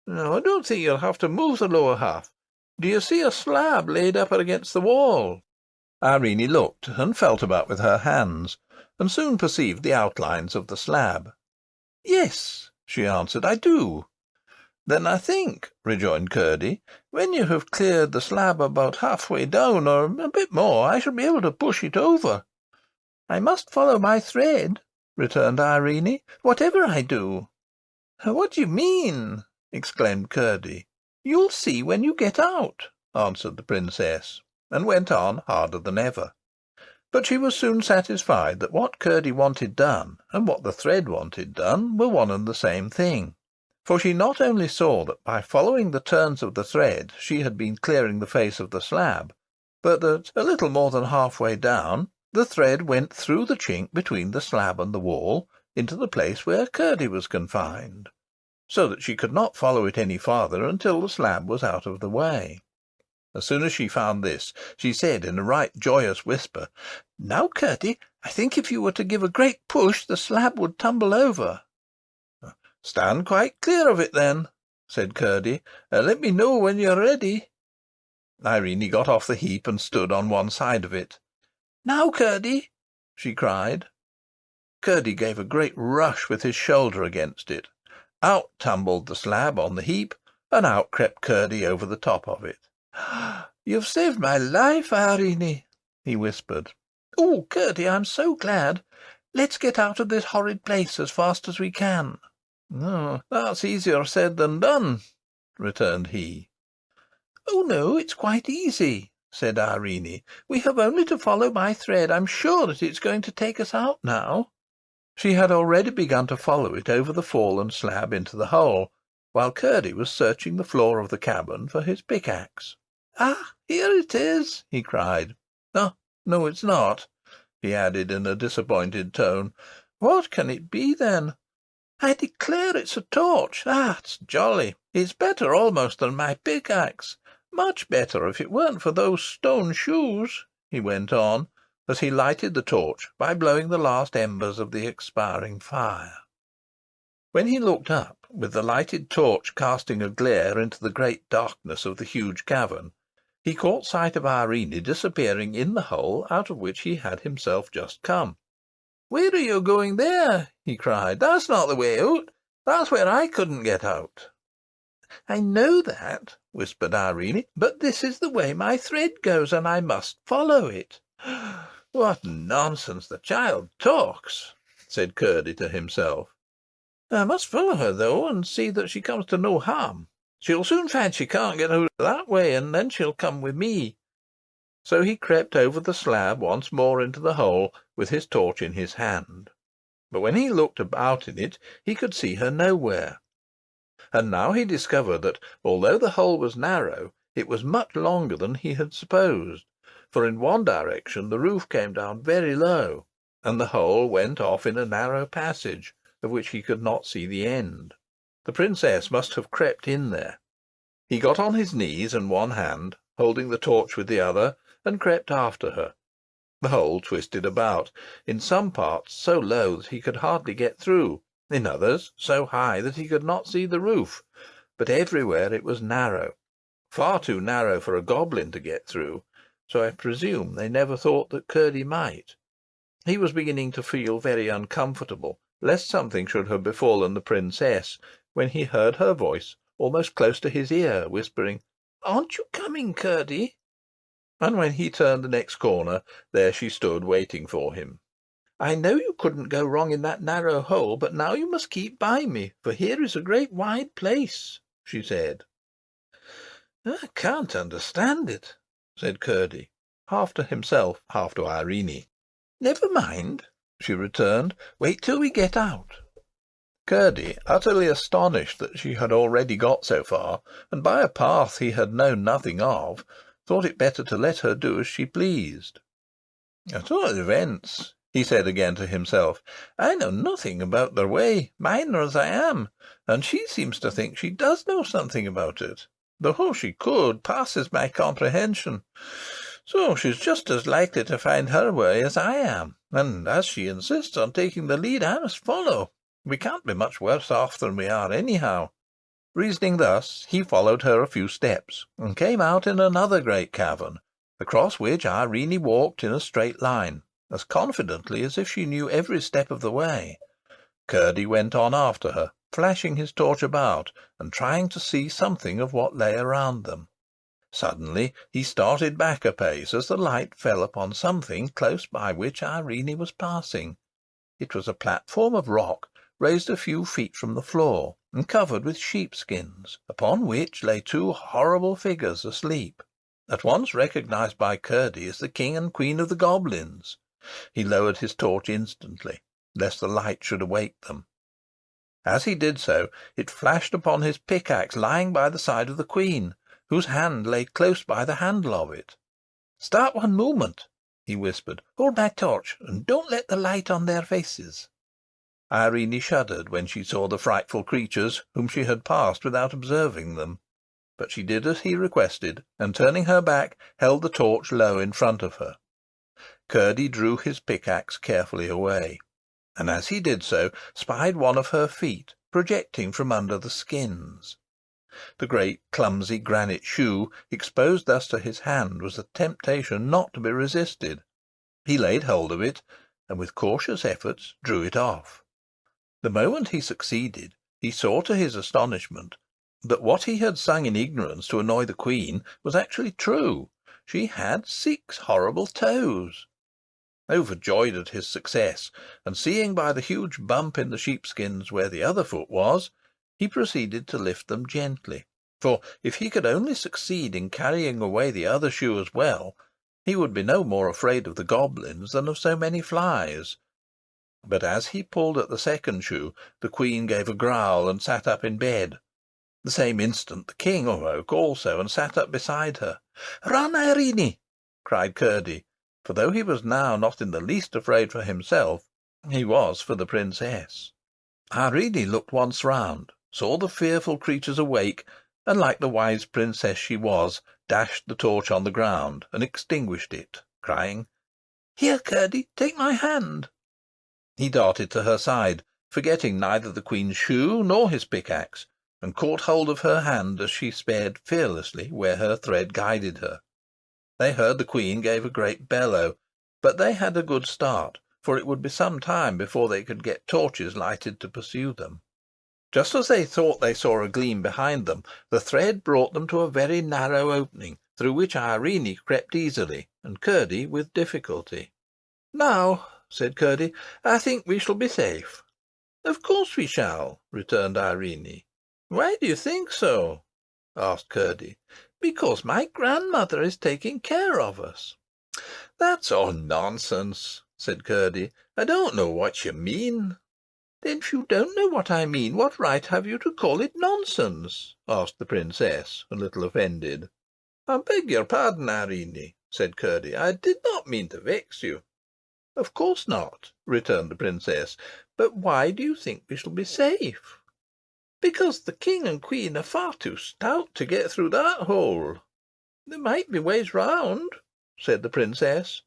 "No, I don't think you'll have to move the lower half. Do you see a slab laid up against the wall?" Irene looked and felt about with her hands, and soon perceived the outlines of the slab. "Yes," she answered, "I do." "Then I think," rejoined Curdy, "when you have cleared the slab about half-way down, or a bit more, I shall be able to push it over." "I must follow my thread," returned Irene, "whatever I do." "What do you mean?" exclaimed Curdy. "You'll see when you get out," answered the princess, and went on harder than ever. But she was soon satisfied that what Curdy wanted done, and what the thread wanted done, were one and the same thing. For she not only saw that by following the turns of the thread she had been clearing the face of the slab, but that, a little more than half-way down, the thread went through the chink between the slab and the wall into the place where Curdy was confined, so that she could not follow it any farther until the slab was out of the way. As soon as she found this, she said in a right joyous whisper, "Now, Curdy, I think if you were to give a great push, the slab would tumble over." "Stand quite clear of it, then," said Curdy, "and let me know when you're ready." Irene got off the heap and stood on one side of it. "Now, Curdy," she cried. Curdy gave a great rush with his shoulder against it. Out tumbled the slab on the heap, and out crept Curdy over the top of it. "You've saved my life, Irene," he whispered. "Oh, Curdy, I'm so glad. Let's get out of this horrid place as fast as we can." "Oh, that's easier said than done," returned he. "Oh, no, it's quite easy," said Irene. "We have only to follow my thread. I'm sure that it's going to take us out now." She had already begun to follow it over the fallen slab into the hole, while Curdy was searching the floor of the cabin for his pickaxe. "Ah, here it is!" he cried. "Oh, no, it's not," he added in a disappointed tone. "What can it be, then?" "I declare it's a torch. Ah, it's jolly. It's better almost than my pickaxe. Much better if it weren't for those stone shoes," he went on, as he lighted the torch by blowing the last embers of the expiring fire. When he looked up, with the lighted torch casting a glare into the great darkness of the huge cavern, he caught sight of Irene disappearing in the hole out of which he had himself just come. "Where are you going there?" he cried. "That's not the way out. That's where I couldn't get out." "I know that," whispered Irene, "but this is the way my thread goes, and I must follow it." "What nonsense the child talks!" said Curdy to himself. "I must follow her, though, and see that she comes to no harm. She'll soon find she can't get out that way, and then she'll come with me." So he crept over the slab once more into the hole, with his torch in his hand. But when he looked about in it, he could see her nowhere. And now he discovered that, although the hole was narrow, it was much longer than he had supposed, for in one direction the roof came down very low, and the hole went off in a narrow passage, of which he could not see the end. The princess must have crept in there. He got on his knees and one hand, holding the torch with the other, and crept after her. The hole twisted about, in some parts so low that he could hardly get through, in others so high that he could not see the roof, but everywhere it was narrow, far too narrow for a goblin to get through, so I presume they never thought that Curdy might. He was beginning to feel very uncomfortable, lest something should have befallen the princess, when he heard her voice almost close to his ear, whispering, Aren't you coming, Curdy?" And when he turned the next corner, there she stood waiting for him. "I know you couldn't go wrong in that narrow hole, but now you must keep by me, for here is a great wide place," she said. "I can't understand it," said Curdy, half to himself, half to Irene. "Never mind," she returned. "Wait till we get out." Curdy, utterly astonished that she had already got so far, and by a path he had known nothing of, thought it better to let her do as she pleased. "At all events," he said again to himself, "I know nothing about their way, miner as I am, and she seems to think she does know something about it, though how she could passes my comprehension. So she's just as likely to find her way as I am, and as she insists on taking the lead, I must follow. We can't be much worse off than we are anyhow." Reasoning thus, he followed her a few steps, and came out in another great cavern, across which Irene walked in a straight line, as confidently as if she knew every step of the way. Curdy went on after her, flashing his torch about, and trying to see something of what lay around them. Suddenly he started back a pace as the light fell upon something close by which Irene was passing. It was a platform of rock, raised a few feet from the floor, and covered with sheepskins, upon which lay two horrible figures asleep, at once recognised by Curdy as the king and queen of the Goblins. He lowered his torch instantly, lest the light should awake them. As he did so, it flashed upon his pickaxe lying by the side of the queen, whose hand lay close by the handle of it. "Stop one moment," he whispered. "Hold my torch, and don't let the light on their faces." Irene shuddered when she saw the frightful creatures, whom she had passed without observing them. But she did as he requested, and turning her back, held the torch low in front of her. Curdy drew his pickaxe carefully away, and as he did so, spied one of her feet projecting from under the skins. The great clumsy granite shoe, exposed thus to his hand, was a temptation not to be resisted. He laid hold of it, and with cautious efforts drew it off. The moment he succeeded, he saw to his astonishment that what he had sung in ignorance to annoy the queen was actually true. She had 6 horrible toes. Overjoyed at his success, and seeing by the huge bump in the sheepskins where the other foot was, he proceeded to lift them gently, for if he could only succeed in carrying away the other shoe as well, he would be no more afraid of the goblins than of so many flies. But as he pulled at the second shoe, the queen gave a growl and sat up in bed. The same instant the king awoke also, and sat up beside her. "Run, Irene!" cried Curdy, for though he was now not in the least afraid for himself, he was for the princess. Irene looked once round, saw the fearful creatures awake, and, like the wise princess she was, dashed the torch on the ground, and extinguished it, crying, "Here, Curdy, take my hand." He darted to her side, forgetting neither the queen's shoe nor his pickaxe, and caught hold of her hand as she sped fearlessly where her thread guided her. They heard the queen gave a great bellow, but they had a good start, for it would be some time before they could get torches lighted to pursue them. Just as they thought they saw a gleam behind them, the thread brought them to a very narrow opening, through which Irene crept easily, and Curdy with difficulty. "Now," said Curdy, "I think we shall be safe." "Of course we shall," returned Irene. "Why do you think so?" asked Curdy. "Because my grandmother is taking care of us." "That's all nonsense," said Curdy. "I don't know what you mean." "Then if you don't know what I mean, what right have you to call it nonsense?" asked the princess, a little offended. "I beg your pardon, Irene," said Curdy. "I did not mean to vex you." "Of course not," returned the princess. "But why do you think we shall be safe?" "Because the king and queen are far too stout to get through that hole." "There might be ways round," said the princess.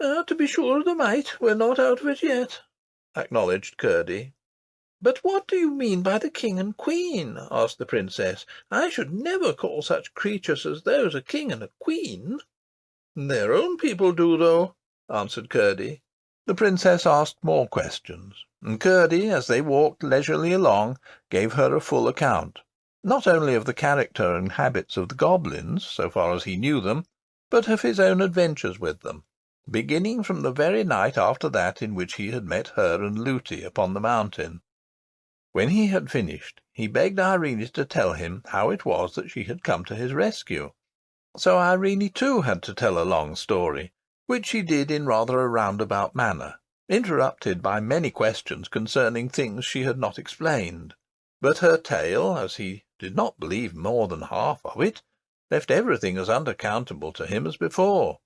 "To be sure there might. We're not out of it yet," acknowledged Curdy. "But what do you mean by the king and queen?" asked the princess. "I should never call such creatures as those a king and a queen." "Their own people do, though," answered Curdy. The princess asked more questions, and Curdy, as they walked leisurely along, gave her a full account, not only of the character and habits of the goblins, so far as he knew them, but of his own adventures with them, beginning from the very night after that in which he had met her and Looty upon the mountain. When he had finished, he begged Irene to tell him how it was that she had come to his rescue. So Irene too had to tell a long story, which she did in rather a roundabout manner, interrupted by many questions concerning things she had not explained. But her tale, as he did not believe more than half of it, left everything as unaccountable to him as before,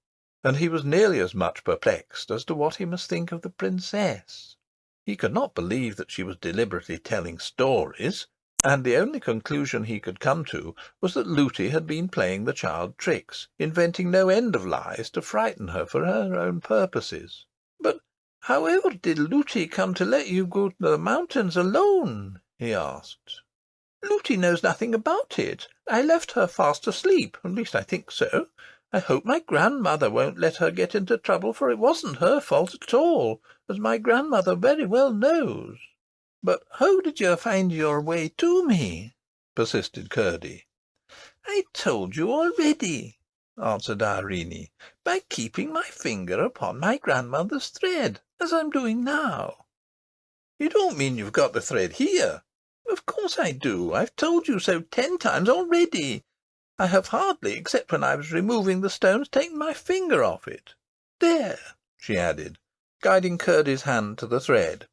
and he was nearly as much perplexed as to what he must think of the princess. He could not believe that she was deliberately telling stories, and the only conclusion he could come to was that Looty had been playing the child tricks, inventing no end of lies to frighten her for her own purposes. "But however did Looty come to let you go to the mountains alone?" he asked. "Looty knows nothing about it. I left her fast asleep, at least I think so. I hope my grandmother won't let her get into trouble, for it wasn't her fault at all, as my grandmother very well knows." "But how did you find your way to me?" persisted Curdy. "I told you already," answered Irene, "by keeping my finger upon my grandmother's thread, as I'm doing now." "You don't mean you've got the thread here?" "Of course I do. I've told you so 10 times already. I have hardly, except when I was removing the stones, taken my finger off it. There," she added, guiding Curdy's hand to the thread.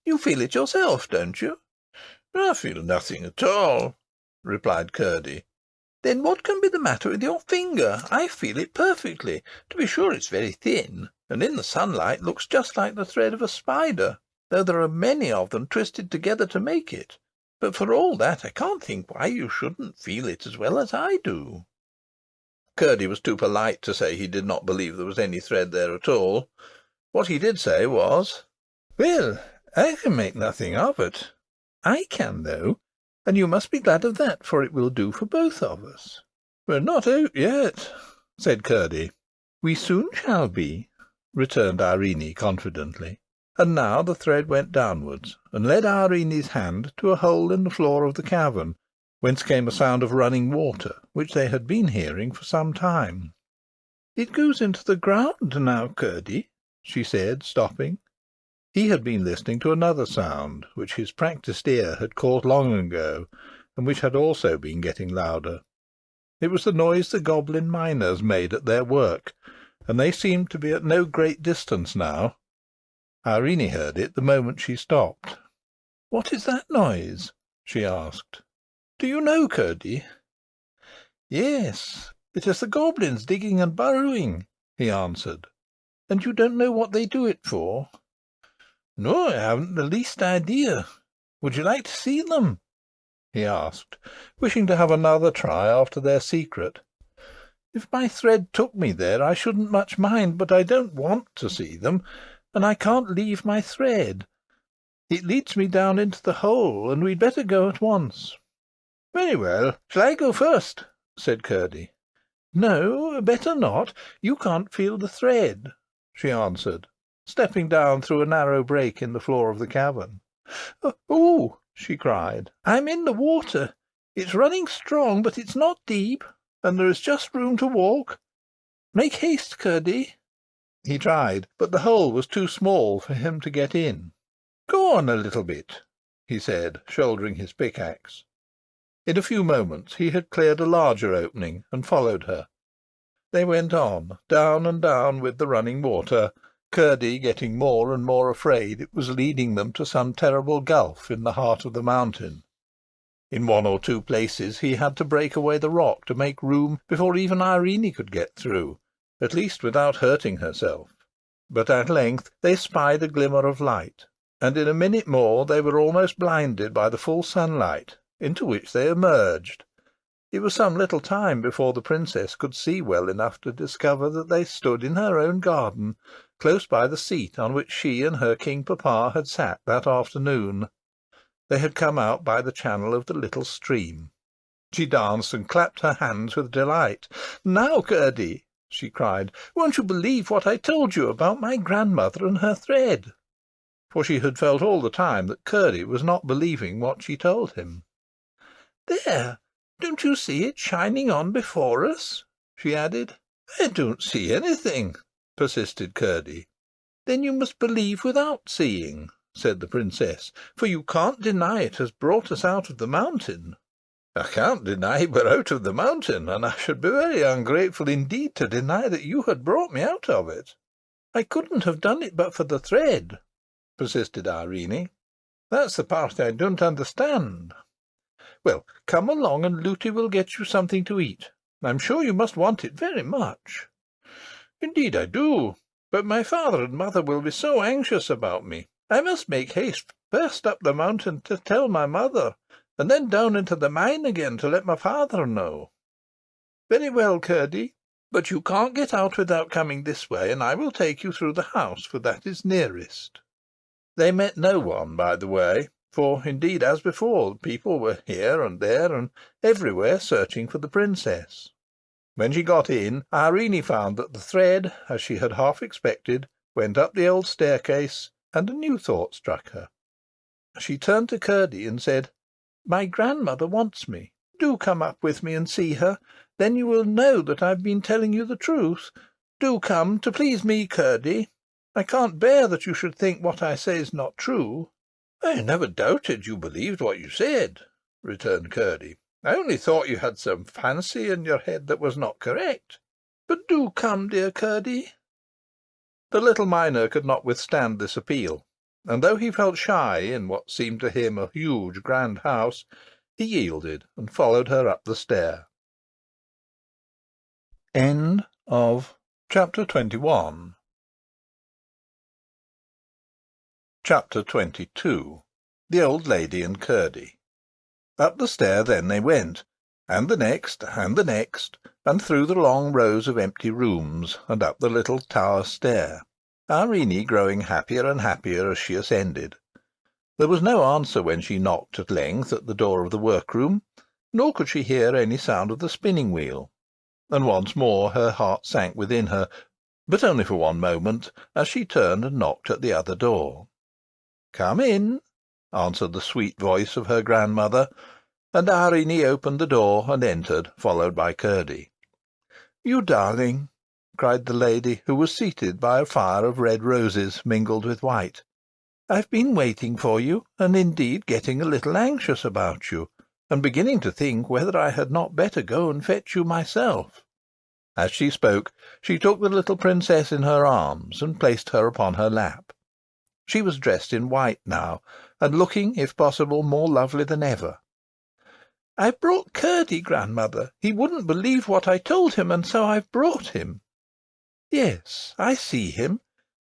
"You feel it yourself, don't you?" "I feel nothing at all," replied Curdy. "Then what can be the matter with your finger? I feel it perfectly. To be sure, it's very thin, and in the sunlight looks just like the thread of a spider, though there are many of them twisted together to make it. But for all that, I can't think why you shouldn't feel it as well as I do." Curdy was too polite to say he did not believe there was any thread there at all. What he did say was, "Well, I can make nothing of it. I can, though, and you must be glad of that, for it will do for both of us." "We're not out yet," said Curdy. "We soon shall be," returned Irene confidently. And now the thread went downwards, and led Irene's hand to a hole in the floor of the cavern, whence came a sound of running water, which they had been hearing for some time. "It goes into the ground now, Curdy," she said, stopping. He had been listening to another sound, which his practised ear had caught long ago, and which had also been getting louder. It was the noise the goblin miners made at their work, and they seemed to be at no great distance now. Irene heard it the moment she stopped. "What is that noise?" she asked. "Do you know, Curdy?" "Yes, it is the goblins digging and burrowing," he answered. "And you don't know what they do it for?" "No, I haven't the least idea. Would you like to see them?" he asked, wishing to have another try after their secret. "If my thread took me there, I shouldn't much mind, but I don't want to see them, and I can't leave my thread. It leads me down into the hole, and we'd better go at once." "Very well. Shall I go first?" said Curdy. "No, better not. You can't feel the thread," she answered, stepping down through a narrow break in the floor of the cavern. "Oh!" she cried, "I'm in the water. It's running strong, but it's not deep, and there is just room to walk. Make haste, Curdy." He tried, but the hole was too small for him to get in. "Go on a little bit," he said, shouldering his pickaxe. In a few moments he had cleared a larger opening, and followed her. They went on, down and down with the running water, Curdy getting more and more afraid it was leading them to some terrible gulf in the heart of the mountain. In one or two places he had to break away the rock to make room before even Irene could get through, at least without hurting herself. But at length they spied a glimmer of light, and in a minute more they were almost blinded by the full sunlight, into which they emerged. It was some little time before the princess could see well enough to discover that they stood in her own garden, close by the seat on which she and her king papa had sat that afternoon. They had come out by the channel of the little stream. She danced and clapped her hands with delight. "Now, Curdy," she cried, "won't you believe what I told you about my grandmother and her thread?" For she had felt all the time that Curdy was not believing what she told him. There, don't you see it shining on before us?" she added. "I don't see anything," persisted Curdy. "Then you must believe without seeing," said the princess, "for you can't deny it has brought us out of the mountain." "I can't deny we're out of the mountain, and I should be very ungrateful indeed to deny that you had brought me out of it." "I couldn't have done it but for the thread," persisted Irene. "That's the part I don't understand." "Well, come along, and Lootie will get you something to eat. I'm sure you must want it very much." "Indeed I do. But my father and mother will be so anxious about me. I must make haste first up the mountain to tell my mother, and then down into the mine again to let my father know." "Very well, Curdy. But you can't get out without coming this way, and I will take you through the house, for that is nearest." They met no one by the way, for, indeed, as before, people were here and there and everywhere searching for the princess. When she got in, Irene found that the thread, as she had half expected, went up the old staircase, and a new thought struck her. She turned to Curdy and said, "My grandmother wants me. Do come up with me and see her. Then you will know that I've been telling you the truth. Do come, to please me, Curdy. I can't bear that you should think what I say is not true." "I never doubted you believed what you said," returned Curdy. "I only thought you had some fancy in your head that was not correct. But do come, dear Curdy." The little miner could not withstand this appeal, and though he felt shy in what seemed to him a huge grand house, he yielded and followed her up the stair. End of Chapter 21. Chapter 22. The Old Lady and Curdy. Up the stair then they went, and the next, and the next, and through the long rows of empty rooms, and up the little tower stair, Irene growing happier and happier as she ascended. There was no answer when she knocked at length at the door of the workroom, nor could she hear any sound of the spinning wheel, and once more her heart sank within her, but only for one moment, as she turned and knocked at the other door. "Come in," answered the sweet voice of her grandmother, and Irene opened the door and entered, followed by Curdy. "You darling!" cried the lady, who was seated by a fire of red roses mingled with white. "I've been waiting for you, and indeed getting a little anxious about you, and beginning to think whether I had not better go and fetch you myself." As she spoke, she took the little princess in her arms and placed her upon her lap. She was dressed in white now, and looking, if possible, more lovely than ever. "I've brought Curdy, grandmother. He wouldn't believe what I told him, and so I've brought him." "Yes, I see him.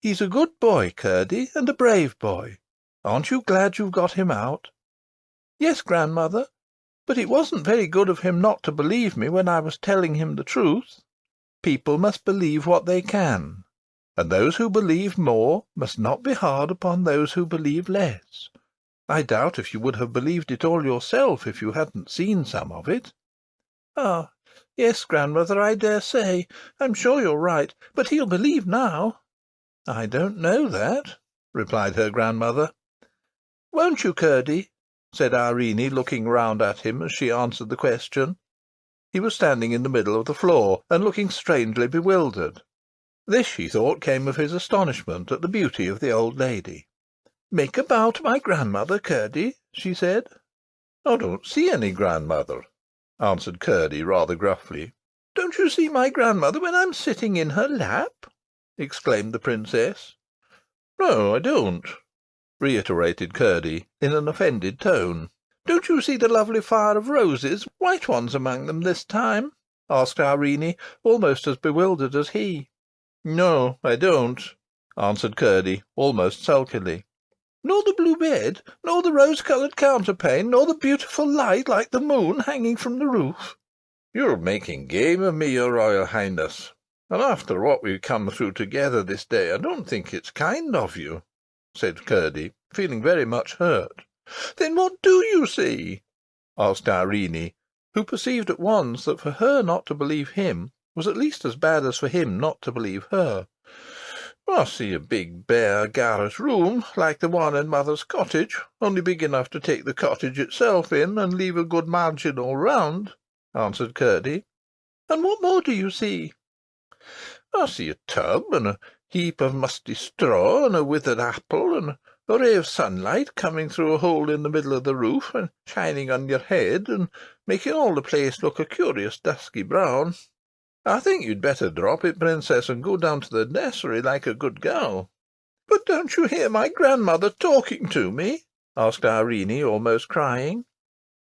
He's a good boy, Curdy, and a brave boy. Aren't you glad you've got him out?" "Yes, grandmother, but it wasn't very good of him not to believe me when I was telling him the truth. People must believe what they can, and those who believe more must not be hard upon those who believe less. I doubt if you would have believed it all yourself if you hadn't seen some of it." "Ah, yes, grandmother, I dare say. I'm sure you're right. But he'll believe now." "I don't know that," replied her grandmother. "Won't you, Curdy?" said Irene, looking round at him as she answered the question. He was standing in the middle of the floor, and looking strangely bewildered. This, she thought, came of his astonishment at the beauty of the old lady. "Make a bow to my grandmother, Curdy," she said. "I don't see any grandmother," answered Curdy rather gruffly. "Don't you see my grandmother when I'm sitting in her lap?" exclaimed the princess. "No, I don't," reiterated Curdy in an offended tone. "Don't you see the lovely fire of roses, white ones among them this time?" asked Irene, almost as bewildered as he. "No, I don't," answered Curdy, almost sulkily. "Nor the blue bed, nor the rose-coloured counterpane, nor the beautiful light like the moon hanging from the roof?" "You're making game of me, your Royal Highness, and after what we've come through together this day, I don't think it's kind of you," said Curdy, feeling very much hurt. "Then what do you see?" asked Irene, who perceived at once that for her not to believe him was at least as bad as for him not to believe her. I see a big, bare, garret room, like the one in mother's cottage, only big enough to take the cottage itself in, and leave a good margin all round," answered Curdy. "And what more do you see?" "I see a tub, and a heap of musty straw, and a withered apple, and a ray of sunlight coming through a hole in the middle of the roof, and shining on your head, and making all the place look a curious dusky brown. I think you'd better drop it, Princess, and go down to the nursery like a good girl." "But don't you hear my grandmother talking to me?" asked Irene, almost crying.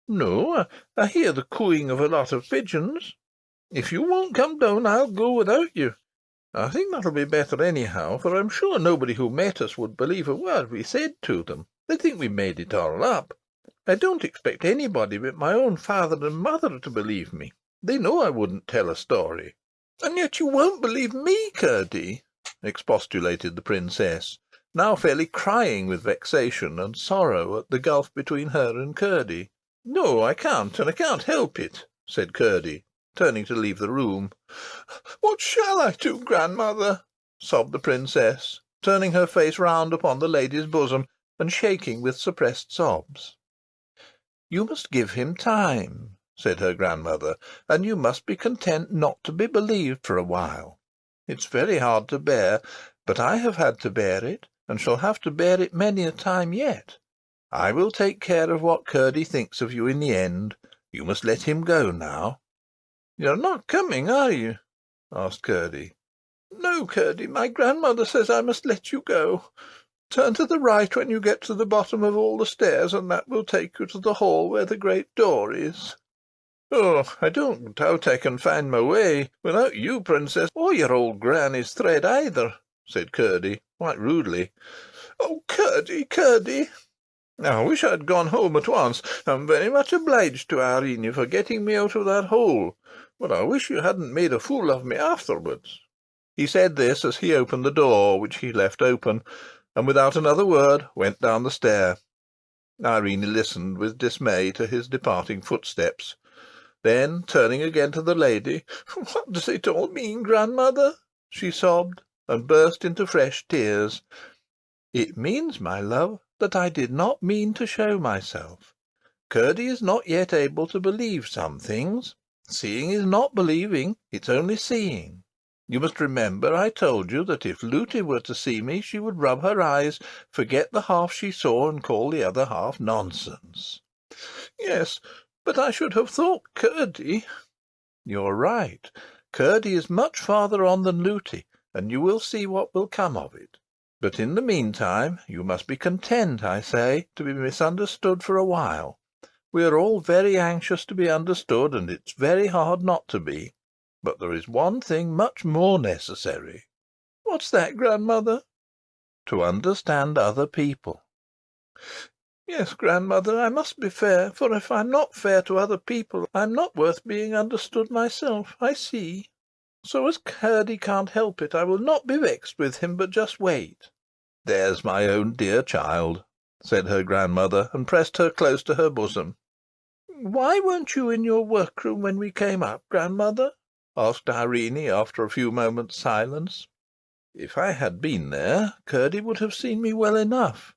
"No, I hear the cooing of a lot of pigeons. If you won't come down, I'll go without you. I think that'll be better anyhow, for I'm sure nobody who met us would believe a word we said to them. They'd think we made it all up. I don't expect anybody but my own father and mother to believe me. They know I wouldn't tell a story." "And yet you won't believe me, Curdy," expostulated the Princess, now fairly crying with vexation and sorrow at the gulf between her and Curdy. "No, I can't, and I can't help it," said Curdy, turning to leave the room. "What shall I do, grandmother?" sobbed the Princess, turning her face round upon the lady's bosom, and shaking with suppressed sobs. "You must give him time," said her grandmother, "and you must be content not to be believed for a while. It's very hard to bear, but I have had to bear it, and shall have to bear it many a time yet. I will take care of what Curdy thinks of you in the end. You must let him go now." "You're not coming, are you?" asked Curdy. "No, Curdy, my grandmother says I must let you go. Turn to the right when you get to the bottom of all the stairs, and that will take you to the hall where the great door is." "Oh, I don't doubt I can find my way, without you, Princess, or your old granny's thread either," said Curdy, quite rudely. "Oh, Curdy, Curdy!" "I wish I'd gone home at once. I'm very much obliged to Irene for getting me out of that hole, but I wish you hadn't made a fool of me afterwards." He said this as he opened the door, which he left open, and without another word went down the stair. Irene listened with dismay to his departing footsteps. Then, turning again to the lady, "What does it all mean, grandmother?" she sobbed, and burst into fresh tears. "It means, my love, that I did not mean to show myself. Curdy is not yet able to believe some things. Seeing is not believing, it's only seeing. You must remember I told you that if Looty were to see me she would rub her eyes, forget the half she saw, and call the other half nonsense." "Yes, but I should have thought Curdy—" "You're right. Curdy is much farther on than Looty, and you will see what will come of it. But in the meantime you must be content, I say, to be misunderstood for a while. We are all very anxious to be understood, and it's very hard not to be. But there is one thing much more necessary." "What's that, grandmother?" "To understand other people." "Yes, grandmother, I must be fair, for if I'm not fair to other people, I'm not worth being understood myself. I see. So as Curdy can't help it, I will not be vexed with him, but just wait." "There's my own dear child," said her grandmother, and pressed her close to her bosom. "Why weren't you in your workroom when we came up, grandmother?" asked Irene, after a few moments' silence. "If I had been there, Curdy would have seen me well enough.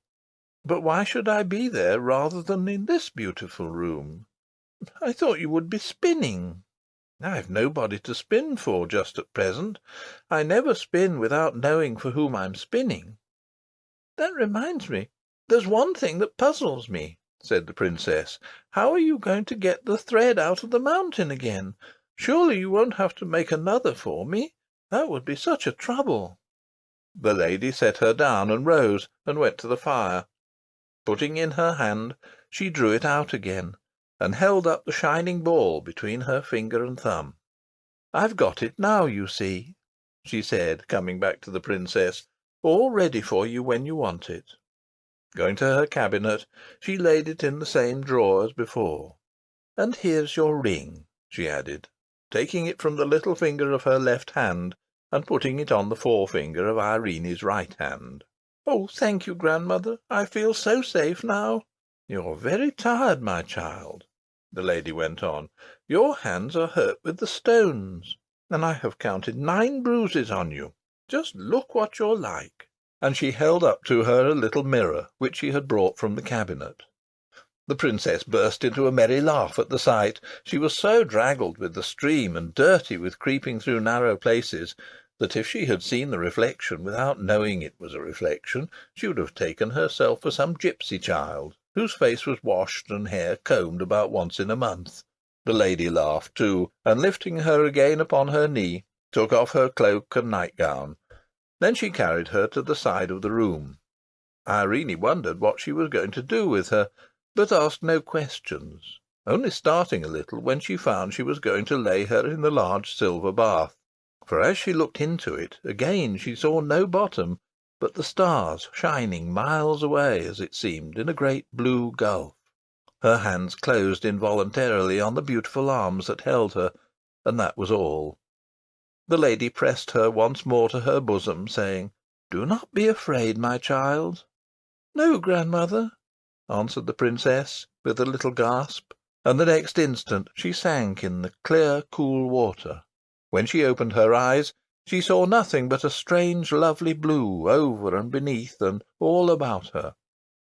But why should I be there rather than in this beautiful room?" "I thought you would be spinning." "I've nobody to spin for just at present. I never spin without knowing for whom I'm spinning." "That reminds me. There's one thing that puzzles me," said the Princess. "How are you going to get the thread out of the mountain again? Surely you won't have to make another for me? That would be such a trouble." The lady set her down, and rose, and went to the fire. Putting in her hand, she drew it out again, and held up the shining ball between her finger and thumb. "I've got it now, you see," she said, coming back to the Princess, "all ready for you when you want it." Going to her cabinet, she laid it in the same drawer as before. "And here's your ring," she added, taking it from the little finger of her left hand, and putting it on the forefinger of Irene's right hand. "Oh, thank you, grandmother. I feel so safe now." "You're very tired, my child," the lady went on. "Your hands are hurt with the stones, and I have counted 9 bruises on you. Just look what you're like." And she held up to her a little mirror which she had brought from the cabinet. The princess burst into a merry laugh at the sight. She was so draggled with the stream and dirty with creeping through narrow places, that if she had seen the reflection without knowing it was a reflection, she would have taken herself for some gipsy child, whose face was washed and hair combed about once in a month. The lady laughed too, and lifting her again upon her knee, took off her cloak and nightgown. Then she carried her to the side of the room. Irene wondered what she was going to do with her, but asked no questions, only starting a little when she found she was going to lay her in the large silver bath. For as she looked into it, again she saw no bottom, but the stars shining miles away, as it seemed, in a great blue gulf. Her hands closed involuntarily on the beautiful arms that held her, and that was all. The lady pressed her once more to her bosom, saying, "Do not be afraid, my child." "No, grandmother," answered the princess, with a little gasp, and the next instant she sank in the clear, cool water. When she opened her eyes, she saw nothing but a strange, lovely blue over and beneath and all about her.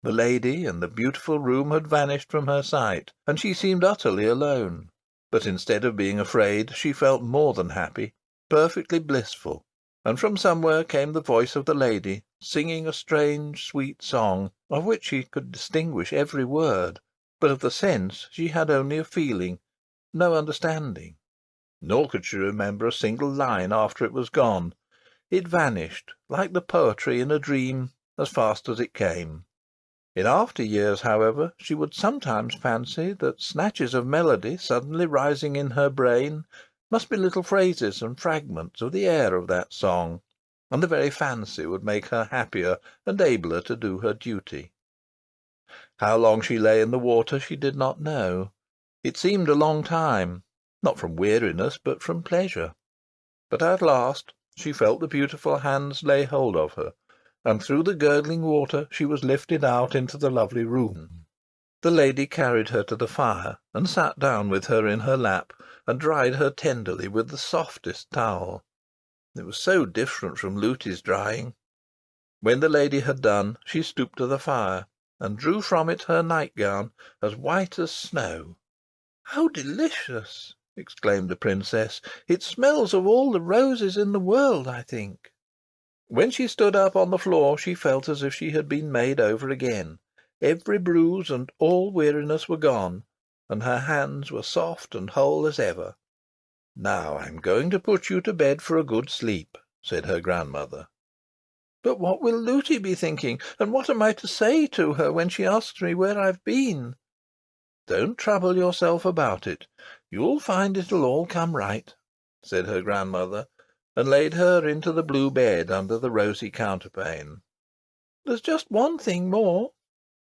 The lady and the beautiful room had vanished from her sight, and she seemed utterly alone. But instead of being afraid, she felt more than happy, perfectly blissful, and from somewhere came the voice of the lady, singing a strange, sweet song, of which she could distinguish every word, but of the sense she had only a feeling, no understanding. Nor could she remember a single line after it was gone. It vanished, like the poetry in a dream, as fast as it came. In after years, however, she would sometimes fancy that snatches of melody suddenly rising in her brain must be little phrases and fragments of the air of that song, and the very fancy would make her happier and abler to do her duty. How long she lay in the water she did not know. It seemed a long time, not from weariness, but from pleasure. But at last she felt the beautiful hands lay hold of her, and through the gurgling water she was lifted out into the lovely room. The lady carried her to the fire, and sat down with her in her lap, and dried her tenderly with the softest towel. It was so different from Luty's drying. When the lady had done, she stooped to the fire, and drew from it her nightgown, as white as snow. "How delicious!" exclaimed the princess. "It smells of all the roses in the world, I think." When she stood up on the floor she felt as if she had been made over again. Every bruise and all weariness were gone, and her hands were soft and whole as ever. "Now I am going to put you to bed for a good sleep," said her grandmother. "But what will Luty be thinking, and what am I to say to her when she asks me where I've been?" "Don't trouble yourself about it. You'll find it'll all come right," said her grandmother, and laid her into the blue bed under the rosy counterpane. "There's just one thing more,"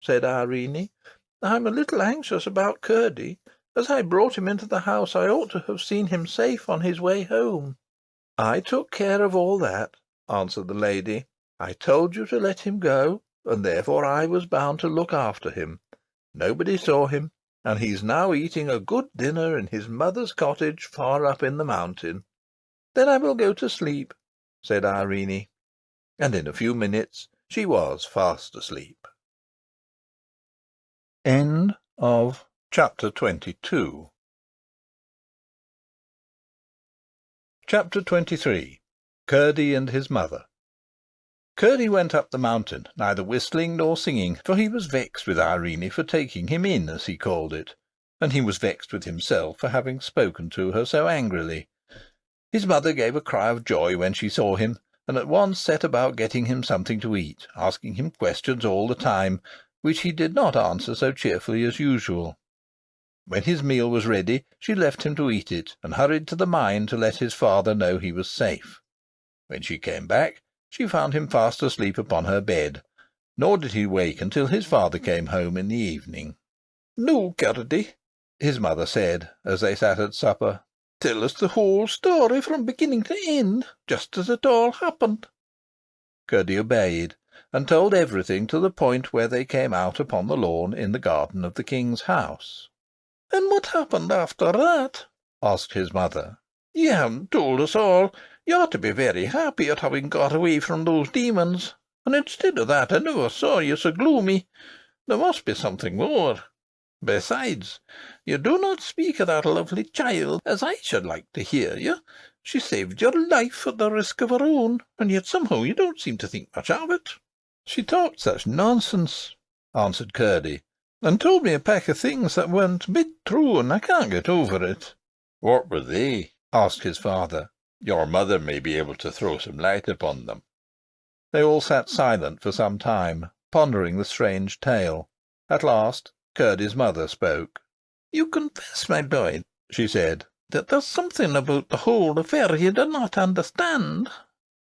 said Irene. "I'm a little anxious about Curdy. As I brought him into the house, I ought to have seen him safe on his way home." "I took care of all that," answered the lady. "I told you to let him go, and therefore I was bound to look after him. Nobody saw him, and he's now eating a good dinner in his mother's cottage far up in the mountain." "Then I will go to sleep," said Irene, and in a few minutes she was fast asleep. End of Chapter 22. Chapter 23. Curdy and his Mother. Curdy went up the mountain, neither whistling nor singing, for he was vexed with Irene for taking him in, as he called it, and he was vexed with himself for having spoken to her so angrily. His mother gave a cry of joy when she saw him, and at once set about getting him something to eat, asking him questions all the time, which he did not answer so cheerfully as usual. When his meal was ready, she left him to eat it, and hurried to the mine to let his father know he was safe. When she came back, she found him fast asleep upon her bed, nor did he wake until his father came home in the evening. "Now, Curdy," his mother said, as they sat at supper, "tell us the whole story from beginning to end, just as it all happened." Curdy obeyed, and told everything to the point where they came out upon the lawn in the garden of the king's house. "And what happened after that?" asked his mother. "You haven't told us all. You ought to be very happy at having got away from those demons, and instead of that I never saw you so gloomy. There must be something more. Besides, you do not speak of that lovely child as I should like to hear you. She saved your life at the risk of her own, and yet somehow you don't seem to think much of it." "She talked such nonsense," answered Curdy, "and told me a pack of things that weren't a bit true, and I can't get over it." "What were they?" asked his father. "Your mother may be able to throw some light upon them." They all sat silent for some time, pondering the strange tale. At last Curdy's mother spoke. "You confess, my boy," she said, "that there's something about the whole affair you do not understand."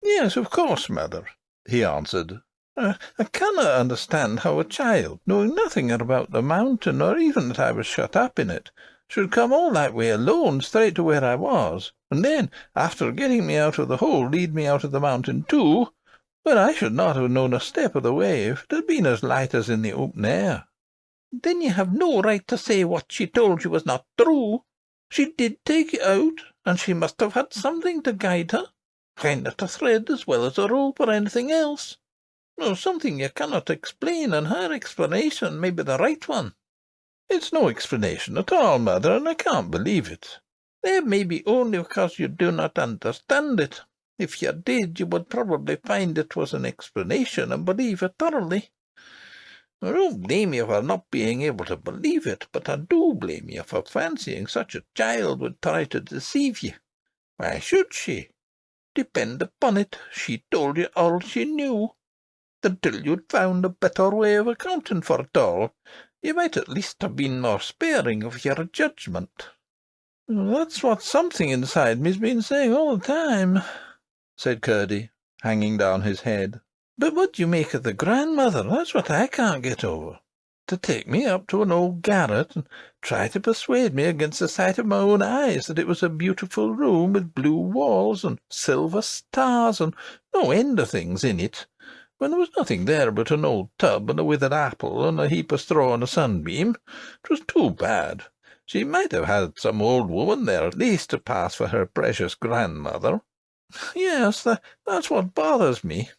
"Yes, of course, mother," he answered. I cannot understand how a child, knowing nothing about the mountain, or even that I was shut up in it, should come all that way alone straight to where I was, and then, after getting me out of the hole, lead me out of the mountain too, when I should not have known a step of the way if it had been as light as in the open air." "Then you have no right to say what she told you was not true. She did take you out, and she must have had something to guide her, either a thread as well as a rope or anything else. Or something you cannot explain, and her explanation may be the right one." "It's no explanation at all, mother, and I can't believe it." "That may be only because you do not understand it. If you did, you would probably find it was an explanation and believe it thoroughly. I don't blame you for not being able to believe it, but I do blame you for fancying such a child would try to deceive you. Why should she? Depend upon it, she told you all she knew. Until you'd found a better way of accounting for it all, you might at least have been more sparing of your judgment." "That's what something inside me's been saying all the time," said Curdy, hanging down his head. "But what do you make of the grandmother? That's what I can't get over. To take me up to an old garret and try to persuade me against the sight of my own eyes that it was a beautiful room with blue walls and silver stars and no end of things in it, when there was nothing there but an old tub and a withered apple and a heap of straw and a sunbeam. It was too bad. She might have had some old woman there at least to pass for her precious grandmother." "Yes, that's what bothers me.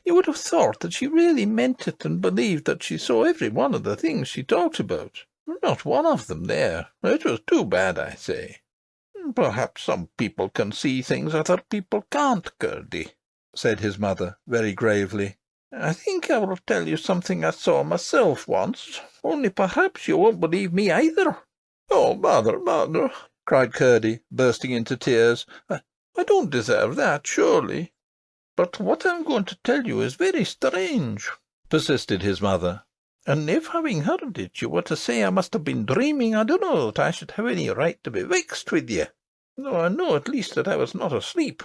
You would have thought that she really meant it and believed that she saw every one of the things she talked about. Not one of them there. It was too bad, I say." "Perhaps some people can see things other people can't, Curdy," said his mother, very gravely. "I think I will tell you something I saw myself once, only perhaps you won't believe me either." "Oh, mother," cried Curdy, bursting into tears. I don't deserve that, surely." "But what I'm going to tell you is very strange," persisted his mother. "And if, having heard it, you were to say I must have been dreaming, I don't know that I should have any right to be vexed with you, though I know at least that I was not asleep."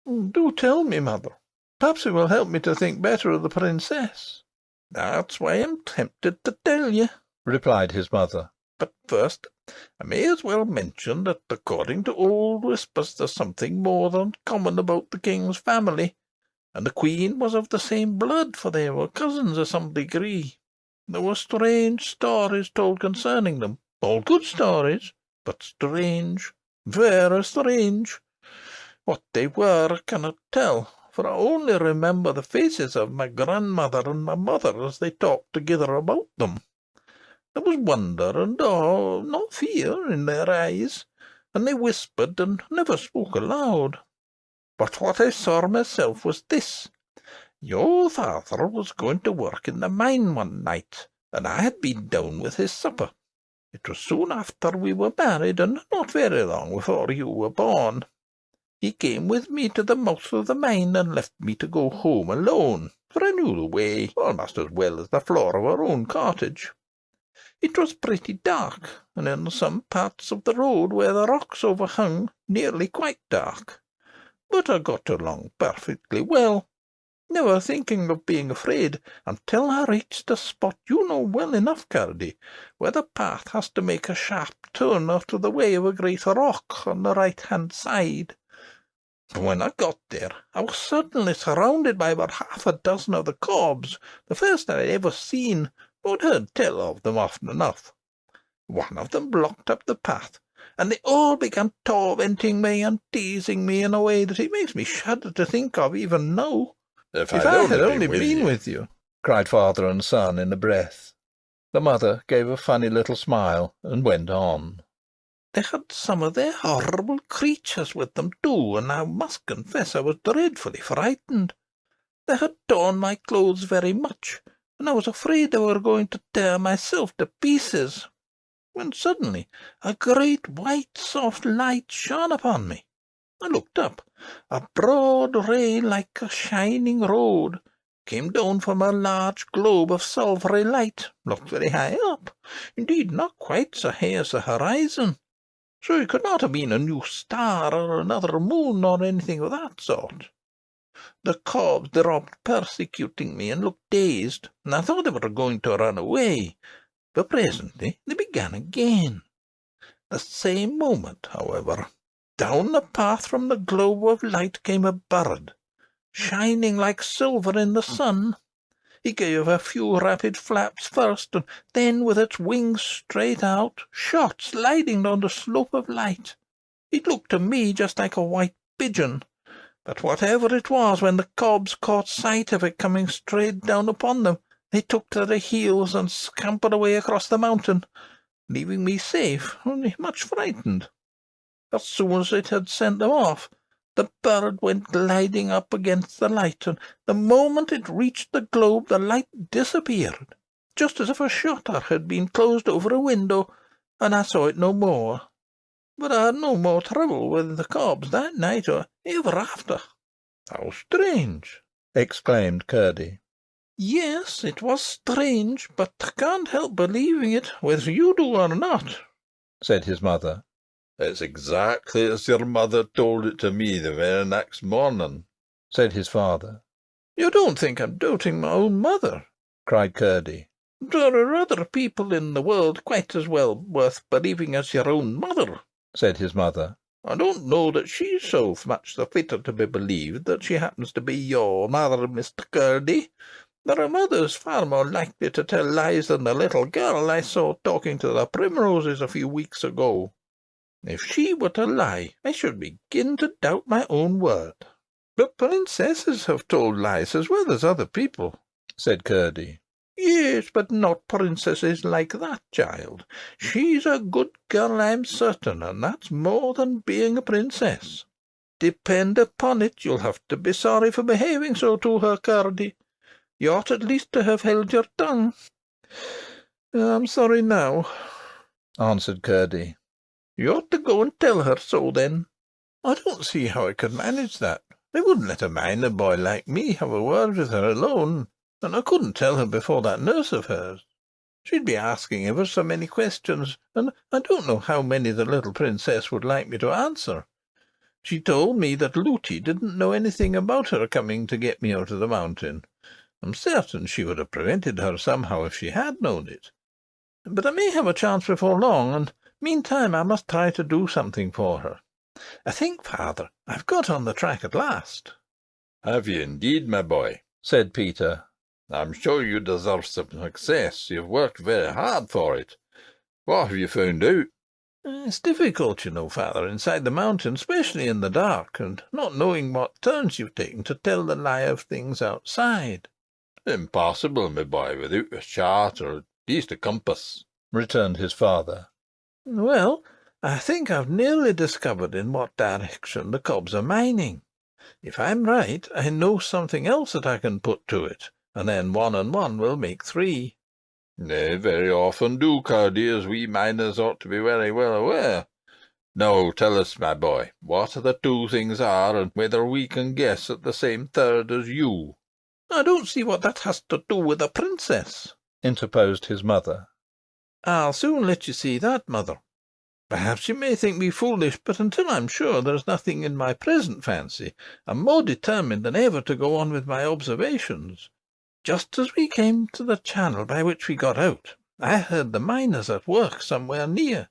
"Do tell me, mother. Perhaps it will help me to think better of the princess." "That's why I'm tempted to tell you," replied his mother. "But first, I may as well mention that according to old whispers there's something more than common about the king's family, and the queen was of the same blood, for they were cousins to some degree. There were strange stories told concerning them, all good stories, but strange, very strange. What they were I cannot tell, for I only remember the faces of my grandmother and my mother as they talked together about them. There was wonder and awe, not fear, in their eyes, and they whispered and never spoke aloud. But what I saw myself was this. Your father was going to work in the mine one night, and I had been down with his supper. It was soon after we were married, and not very long before you were born. He came with me to the mouth of the mine and left me to go home alone, for I knew the way almost as well as the floor of our own cottage. It was pretty dark, and in some parts of the road where the rocks overhung, nearly quite dark. But I got along perfectly well, never thinking of being afraid until I reached a spot you know well enough, Curdy, where the path has to make a sharp turn out of the way of a great rock on the right-hand side. When I got there, I was suddenly surrounded by about half a dozen of the cobs, the first I had ever seen, but heard tell of them often enough. One of them blocked up the path, and they all began tormenting me and teasing me in a way that it makes me shudder to think of even now. If I had only been with you, cried father and son in a breath. The mother gave a funny little smile and went on. They had some of their horrible creatures with them too, and I must confess I was dreadfully frightened. They had torn my clothes very much, and I was afraid I were going to tear myself to pieces, when suddenly a great white soft light shone upon me. I looked up. A broad ray like a shining road came down from a large globe of silvery light, looked very high up, indeed not quite so high as the horizon. So it could not have been a new star or another moon or anything of that sort. The cobs dropped persecuting me and looked dazed, and I thought they were going to run away, but presently they began again. The same moment, however, down the path from the globe of light came a bird, shining like silver in the sun. He gave a few rapid flaps first, and then, with its wings straight out, shot sliding down the slope of light. It looked to me just like a white pigeon, but whatever it was, when the cobs caught sight of it coming straight down upon them, they took to their heels and scampered away across the mountain, leaving me safe, only much frightened. As soon as it had sent them off, the bird went gliding up against the light, and the moment it reached the globe the light disappeared, just as if a shutter had been closed over a window, and I saw it no more. But I had no more trouble with the cobs that night or ever after. How strange! Exclaimed Curdy. Yes, it was strange, but I can't help believing it, whether you do or not, said his mother. It's exactly as your mother told it to me the very next morning, said his father. You don't think I'm doubting my own mother? Cried Curdy. There are other people in the world quite as well worth believing as your own mother, said his mother. I don't know that she's so much the fitter to be believed that she happens to be your mother, Mr. Curdy. There are mothers far more likely to tell lies than the little girl I saw talking to the primroses a few weeks ago. If she were to lie, I should begin to doubt my own word. But princesses have told lies as well as other people, said Curdy. Yes, but not princesses like that, child. She's a good girl, I'm certain, and that's more than being a princess. Depend upon it, you'll have to be sorry for behaving so to her, Curdy. You ought at least to have held your tongue. I'm sorry now, answered Curdy. You ought to go and tell her so, then. I don't see how I could manage that. They wouldn't let a minor boy like me have a word with her alone, and I couldn't tell her before that nurse of hers. She'd be asking ever so many questions, and I don't know how many the little princess would like me to answer. She told me that Looty didn't know anything about her coming to get me out of the mountain. I'm certain she would have prevented her somehow if she had known it. But I may have a chance before long, and meantime I must try to do something for her. I think, father, I've got on the track at last. Have you indeed, my boy? Said Peter. I'm sure you deserve some success. You've worked very hard for it. What have you found out? It's difficult, you know, father, inside the mountain, especially in the dark, and not knowing what turns you've taken to tell the lie of things outside. Impossible, my boy, without a chart or at least a compass, returned his father. Well, I think I've nearly discovered in what direction the cobs are mining. If I'm right, I know something else that I can put to it, and then 1 and 1 will make 3. They very often do, Curdy, as we miners ought to be very well aware. Now tell us, my boy, what the 2 things are, and whether we can guess at the same third as you. I don't see what that has to do with the princess, interposed his mother. I'll soon let you see that, mother. Perhaps you may think me foolish, but until I'm sure there's nothing in my present fancy, I'm more determined than ever to go on with my observations. Just as we came to the channel by which we got out, I heard the miners at work somewhere near.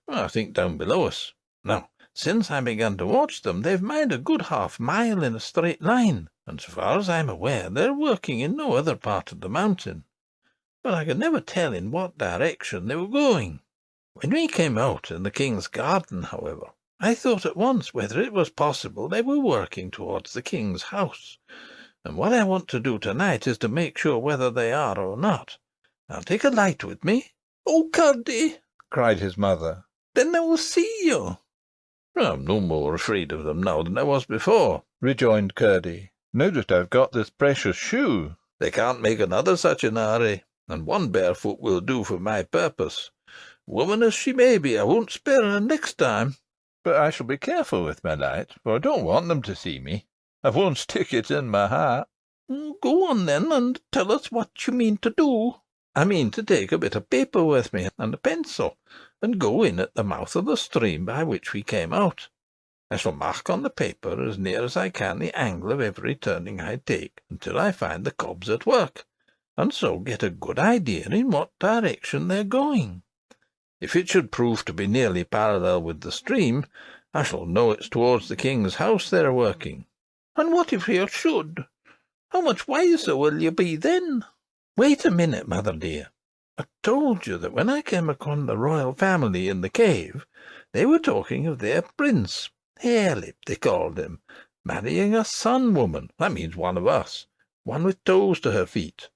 I think down below us. Now, since I began to watch them, they've mined a good half-mile in a straight line, and so far as I'm aware, they're working in no other part of the mountain. But I could never tell in what direction they were going. When we came out in the king's garden, however, I thought at once whether it was possible they were working towards the king's house, and what I want to do tonight is to make sure whether they are or not. I'll take a light with me." "Oh, Curdy!" cried his mother. "Then they will see you." "I'm no more afraid of them now than I was before," rejoined Curdy. "Now that I've got this precious shoe. They can't make another such in a hurry, and one barefoot will do for my purpose. Woman as she may be, I won't spare her next time." "But I shall be careful with my light, for I don't want them to see me. I won't stick it in my hat." "Go on, then, and tell us what you mean to do." "I mean to take a bit of paper with me, and a pencil, and go in at the mouth of the stream by which we came out. I shall mark on the paper as near as I can the angle of every turning I take, until I find the cobs at work, and so get a good idea in what direction they are going. If it should prove to be nearly parallel with the stream, I shall know it's towards the king's house they are working." "And what if you should? How much wiser will you be then?" "Wait a minute, mother dear. I told you that when I came upon the royal family in the cave, they were talking of their prince, Harelip they called him, marrying a sun woman, that means one of us, one with toes to her feet.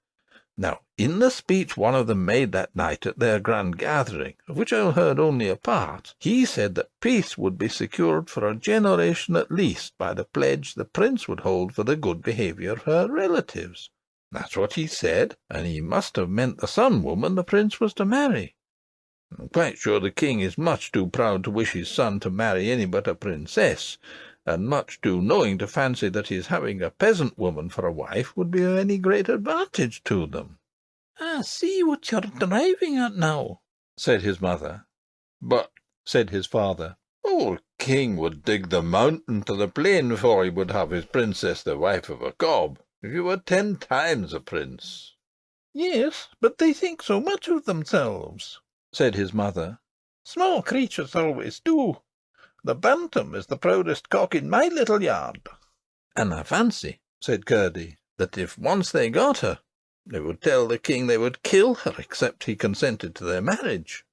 Now, in the speech one of them made that night at their grand gathering, of which I heard only a part, he said that peace would be secured for a generation at least by the pledge the prince would hold for the good behaviour of her relatives. That's what he said, and he must have meant the sun woman the prince was to marry. I'm quite sure the king is much too proud to wish his son to marry any but a princess, and much too knowing to fancy that his having a peasant woman for a wife would be of any great advantage to them." "I see what you're driving at now," said his mother. "But," said his father, "old king would dig the mountain to the plain before he would have his princess the wife of a cob, if he were 10 times a prince." "Yes, but they think so much of themselves," said his mother. "Small creatures always do. The bantam is the proudest cock in my little yard." "And I fancy," said Curdy, "that if once they got her, they would tell the king they would kill her except he consented to their marriage."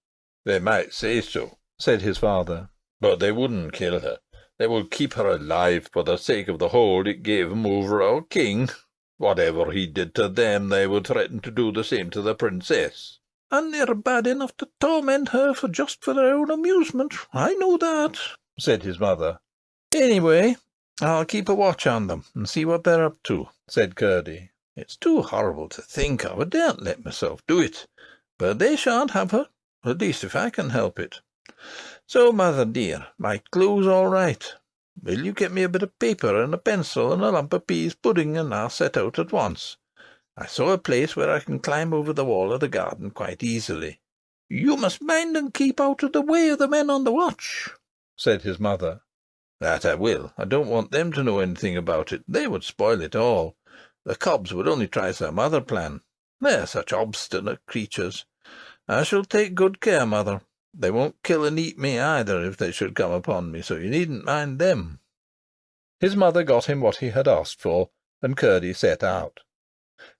"They might say so," said his father, "but they wouldn't kill her. They would keep her alive for the sake of the hold it gave them over our king. Whatever he did to them, they would threaten to do the same to the princess." "And they're bad enough to torment her just for their own amusement. I know that," said his mother. "Anyway, I'll keep a watch on them, and see what they're up to," said Curdy. "It's too horrible to think of. I daren't let myself do it. But they shan't have her, at least if I can help it. So, mother dear, my clue's all right. Will you get me a bit of paper and a pencil and a lump of pease pudding, and I'll set out at once. I saw a place where I can climb over the wall of the garden quite easily." "You must mind and keep out of the way of the men on the watch," said his mother. "That I will. I don't want them to know anything about it. They would spoil it all. The cobs would only try some other plan. They're such obstinate creatures. I shall take good care, mother. They won't kill and eat me either if they should come upon me, so you needn't mind them." His mother got him what he had asked for, and Curdy set out.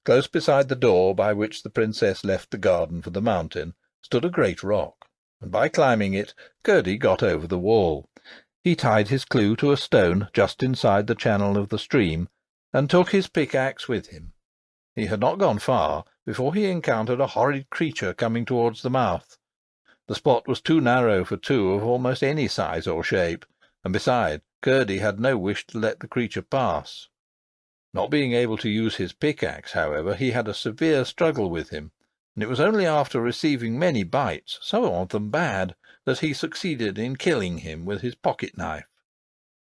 Close beside the door by which the princess left the garden for the mountain stood a great rock, and by climbing it Curdy got over the wall. He tied his clue to a stone just inside the channel of the stream, and took his pickaxe with him. He had not gone far before he encountered a horrid creature coming towards the mouth. The spot was too narrow for two of almost any size or shape, and besides, Curdy had no wish to let the creature pass. Not being able to use his pickaxe, however, he had a severe struggle with him, and it was only after receiving many bites, some of them bad, that he succeeded in killing him with his pocket-knife.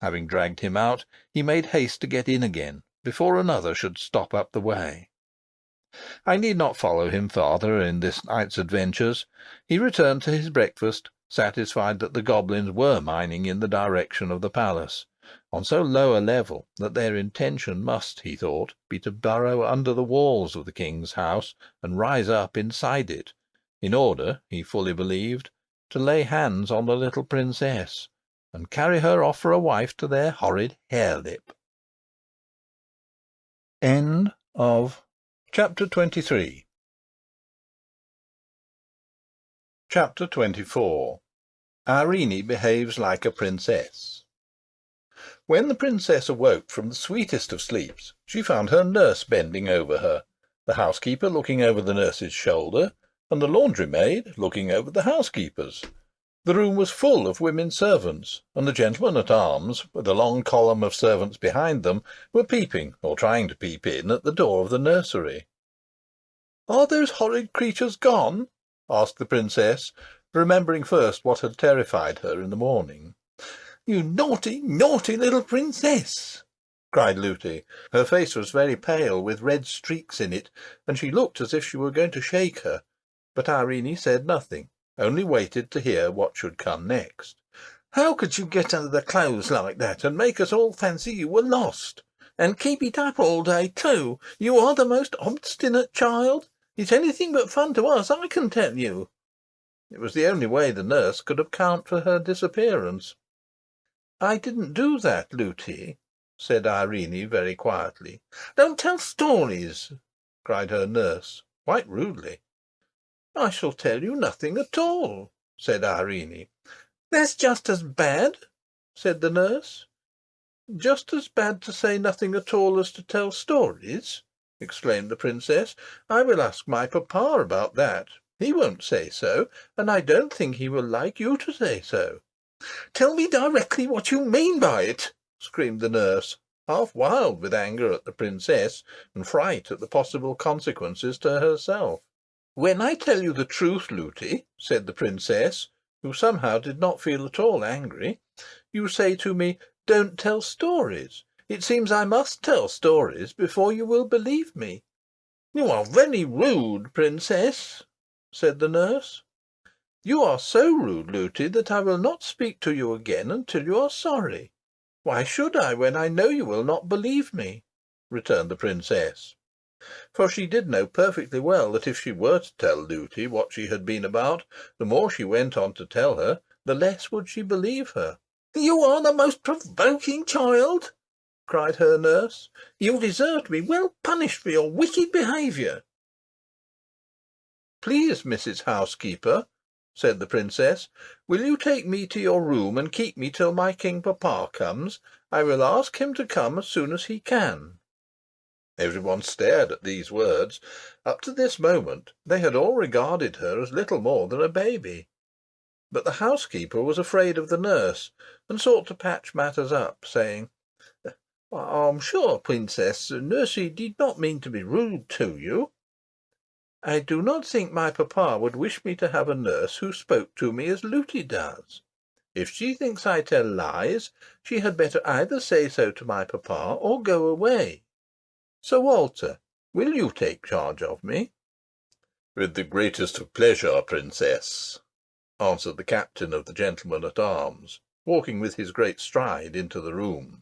Having dragged him out, he made haste to get in again, before another should stop up the way. I need not follow him farther in this night's adventures. He returned to his breakfast, satisfied that the goblins were mining in the direction of the palace, on so low a level that their intention must, he thought, be to burrow under the walls of the king's house and rise up inside it, in order, he fully believed, to lay hands on the little princess, and carry her off for a wife to their horrid Harelip. End of Chapter 23. Chapter 24. Irene behaves like a princess. When the princess awoke from the sweetest of sleeps, she found her nurse bending over her, the housekeeper looking over the nurse's shoulder, and the laundry-maid looking over the housekeeper's. The room was full of women servants, and the gentlemen-at-arms, with a long column of servants behind them, were peeping, or trying to peep in, at the door of the nursery. "Are those horrid creatures gone?" asked the princess, remembering first what had terrified her in the morning. "You naughty, naughty little princess!" cried Looty. Her face was very pale, with red streaks in it, and she looked as if she were going to shake her. But Irene said nothing, only waited to hear what should come next. "How could you get under the clothes like that, and make us all fancy you were lost? And keep it up all day, too? You are the most obstinate child. It's anything but fun to us, I can tell you." It was the only way the nurse could account for her disappearance. "I didn't do that, Looty," said Irene very quietly. "Don't tell stories," cried her nurse, quite rudely. "I shall tell you nothing at all," said Irene. "That's just as bad," said the nurse. "Just as bad to say nothing at all as to tell stories?" exclaimed the princess. "I will ask my papa about that. He won't say so, and I don't think he will like you to say so." "Tell me directly what you mean by it," screamed the nurse, half wild with anger at the princess, and fright at the possible consequences to herself. "When I tell you the truth, Looty," said the princess, who somehow did not feel at all angry, "you say to me, 'Don't tell stories.' It seems I must tell stories before you will believe me." "You are very rude, princess," said the nurse. "You are so rude, Looty, that I will not speak to you again until you are sorry." "Why should I, when I know you will not believe me?" returned the princess. For she did know perfectly well that if she were to tell Looty what she had been about, the more she went on to tell her, the less would she believe her. "You are the most provoking child!" cried her nurse. "You deserve to be well punished for your wicked behaviour." "Please, Mrs. Housekeeper," said the princess, "will you take me to your room and keep me till my king papa comes? I will ask him to come as soon as he can." Every one stared at these words. Up to this moment they had all regarded her as little more than a baby. But the housekeeper was afraid of the nurse, and sought to patch matters up, saying, "I'm sure, princess, nursie did not mean to be rude to you." "I do not think my papa would wish me to have a nurse who spoke to me as Looty does. If she thinks I tell lies, she had better either say so to my papa or go away. Sir Walter, will you take charge of me?" "With the greatest of pleasure, princess," answered the captain of the gentlemen-at-arms, walking with his great stride into the room.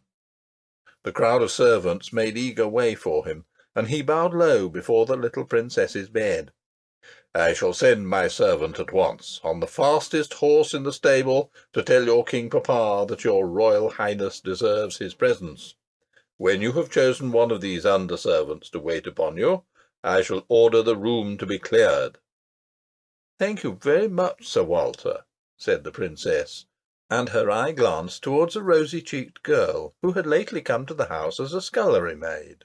The crowd of servants made eager way for him, and he bowed low before the little princess's bed. "I shall send my servant at once, on the fastest horse in the stable, to tell your king papa that your royal highness deserves his presence. When you have chosen one of these under-servants to wait upon you, I shall order the room to be cleared." "Thank you very much, Sir Walter," said the princess, and her eye glanced towards a rosy-cheeked girl who had lately come to the house as a scullery-maid.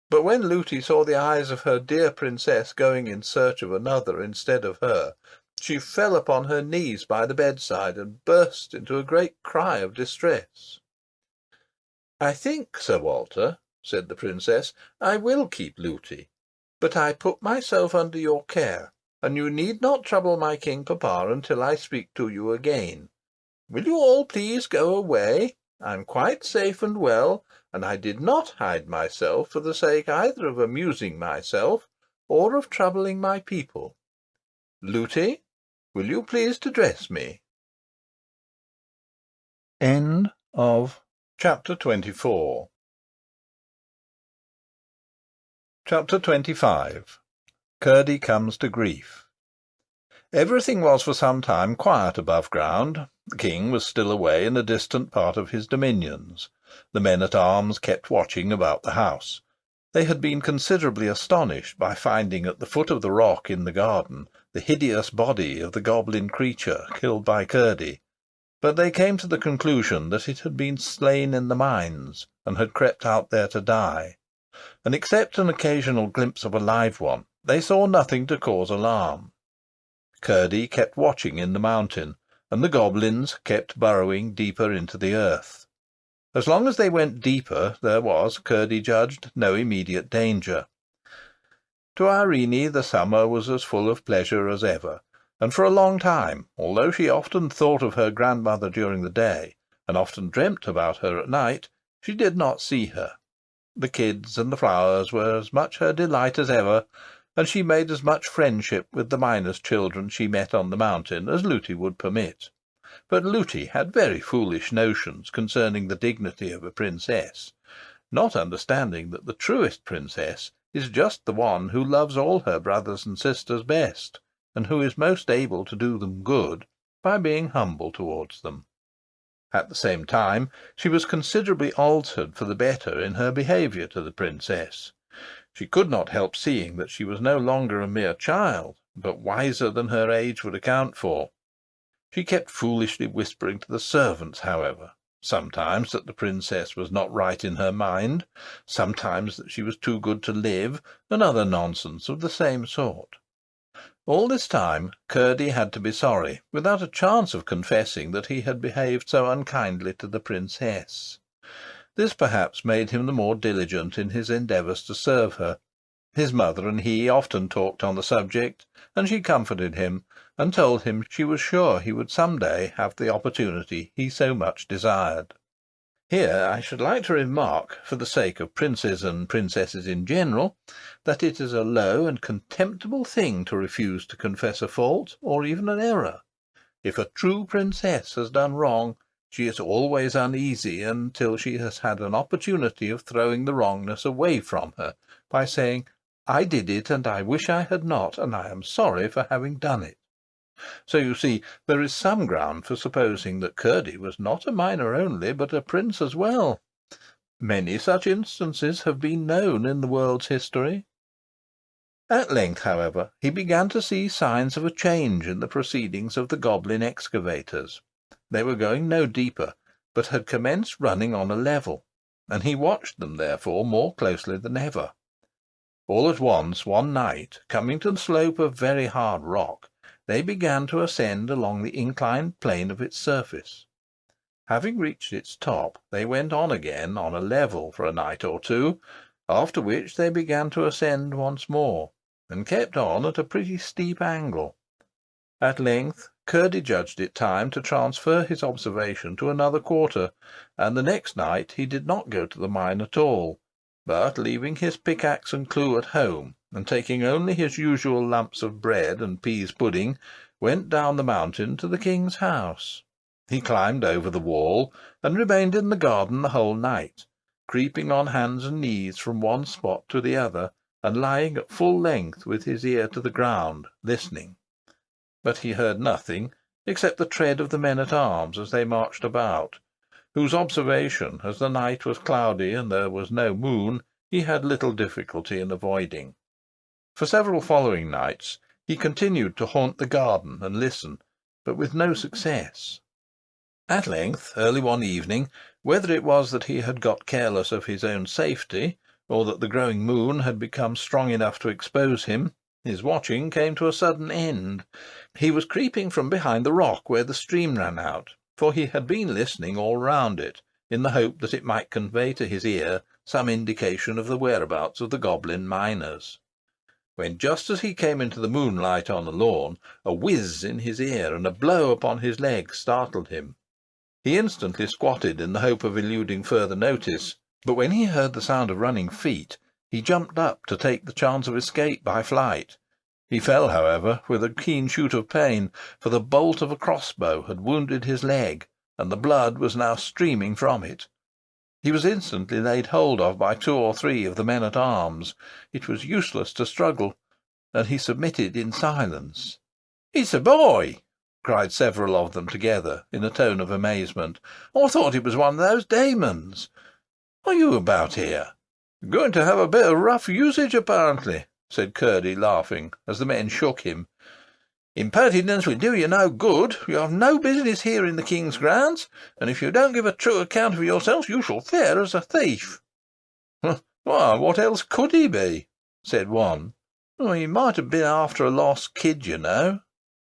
But when Looty saw the eyes of her dear princess going in search of another instead of her, she fell upon her knees by the bedside and burst into a great cry of distress. "I think, Sir Walter," said the princess, "I will keep Looty, but I put myself under your care, and you need not trouble my king papa until I speak to you again. Will you all please go away? I am quite safe and well, and I did not hide myself for the sake either of amusing myself or of troubling my people. Looty, will you please to dress me?" End of Chapter 24. Chapter 25. Curdy comes to grief. Everything was for some time quiet above ground. The king was still away in a distant part of his dominions. The men-at-arms kept watching about the house. They had been considerably astonished by finding at the foot of the rock in the garden the hideous body of the goblin creature killed by Curdy, but they came to the conclusion that it had been slain in the mines, and had crept out there to die, and except an occasional glimpse of a live one, they saw nothing to cause alarm. Curdy kept watching in the mountain, and the goblins kept burrowing deeper into the earth. As long as they went deeper, there was, Curdy judged, no immediate danger. To Irene the summer was as full of pleasure as ever, and for a long time, although she often thought of her grandmother during the day, and often dreamt about her at night, she did not see her. The kids and the flowers were as much her delight as ever, and she made as much friendship with the miners' children she met on the mountain as Lootie would permit. But Lootie had very foolish notions concerning the dignity of a princess, not understanding that the truest princess is just the one who loves all her brothers and sisters best, and who is most able to do them good by being humble towards them. At the same time, she was considerably altered for the better in her behaviour to the princess. She could not help seeing that she was no longer a mere child, but wiser than her age would account for. She kept foolishly whispering to the servants, however, sometimes that the princess was not right in her mind, sometimes that she was too good to live, and other nonsense of the same sort. All this time Curdy had to be sorry, without a chance of confessing that he had behaved so unkindly to the princess. This perhaps made him the more diligent in his endeavours to serve her. His mother and he often talked on the subject, and she comforted him, and told him she was sure he would some day have the opportunity he so much desired. Here I should like to remark, for the sake of princes and princesses in general, that it is a low and contemptible thing to refuse to confess a fault, or even an error. If a true princess has done wrong, she is always uneasy until she has had an opportunity of throwing the wrongness away from her, by saying, "I did it, and I wish I had not, and I am sorry for having done it." So you see there is some ground for supposing that Curdy was not a miner only, but a prince as well. Many such instances have been known in the world's history. At length, however, he began to see signs of a change in the proceedings of the goblin excavators. They were going no deeper, but had commenced running on a level, and he watched them, therefore, more closely than ever. All at once, one night, coming to the slope of very hard rock, they began to ascend along the inclined plane of its surface. Having reached its top, they went on again on a level for a night or two, after which they began to ascend once more, and kept on at a pretty steep angle. At length Curdy judged it time to transfer his observation to another quarter, and the next night he did not go to the mine at all, but, leaving his pickaxe and clue at home, and taking only his usual lumps of bread and pease pudding, went down the mountain to the king's house. He climbed over the wall, and remained in the garden the whole night, creeping on hands and knees from one spot to the other, and lying at full length with his ear to the ground, listening. But he heard nothing except the tread of the men-at-arms as they marched about, whose observation, as the night was cloudy and there was no moon, he had little difficulty in avoiding. For several following nights he continued to haunt the garden and listen, but with no success. At length, early one evening, whether it was that he had got careless of his own safety, or that the growing moon had become strong enough to expose him, his watching came to a sudden end. He was creeping from behind the rock where the stream ran out, for he had been listening all round it, in the hope that it might convey to his ear some indication of the whereabouts of the goblin miners, when, just as he came into the moonlight on the lawn, a whiz in his ear and a blow upon his leg startled him. He instantly squatted in the hope of eluding further notice, but when he heard the sound of running feet, he jumped up to take the chance of escape by flight. He fell, however, with a keen shoot of pain, for the bolt of a crossbow had wounded his leg, and the blood was now streaming from it. He was instantly laid hold of by 2 or 3 of the men-at-arms. It was useless to struggle, and he submitted in silence. "It's a boy!" cried several of them together, in a tone of amazement. "I thought it was one of those daemons. What are you about here?" "Going to have a bit of rough usage, apparently," said Curdy, laughing, as the men shook him. Impertinence will do you no good. You have no business here in the king's grounds, and if you don't give a true account of yourself, you shall fare as a thief." "Why, what else could he be?" said one. "He might have been after a lost kid, you know,"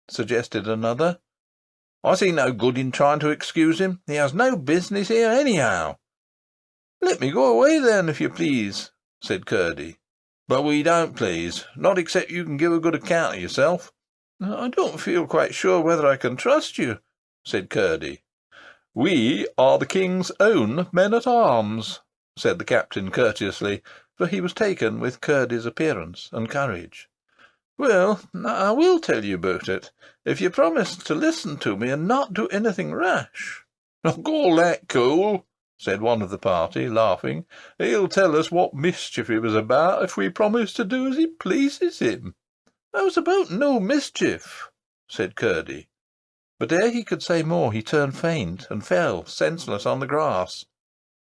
suggested another. "I see no good in trying to excuse him. He has no business here anyhow." "Let me go away then, if you please," said Curdy. "But we don't please, not except you can give a good account of yourself." "I don't feel quite sure whether I can trust you," said Curdy. "We are the king's own men-at-arms," said the captain courteously, for he was taken with Curdy's appearance and courage. "Well, I will tell you about it, if you promise to listen to me and not do anything rash." "Call that cool," said one of the party, laughing. "He'll tell us what mischief he was about if we promise to do as he pleases him." "I was about no mischief," said Curdy. But ere he could say more he turned faint and fell senseless on the grass.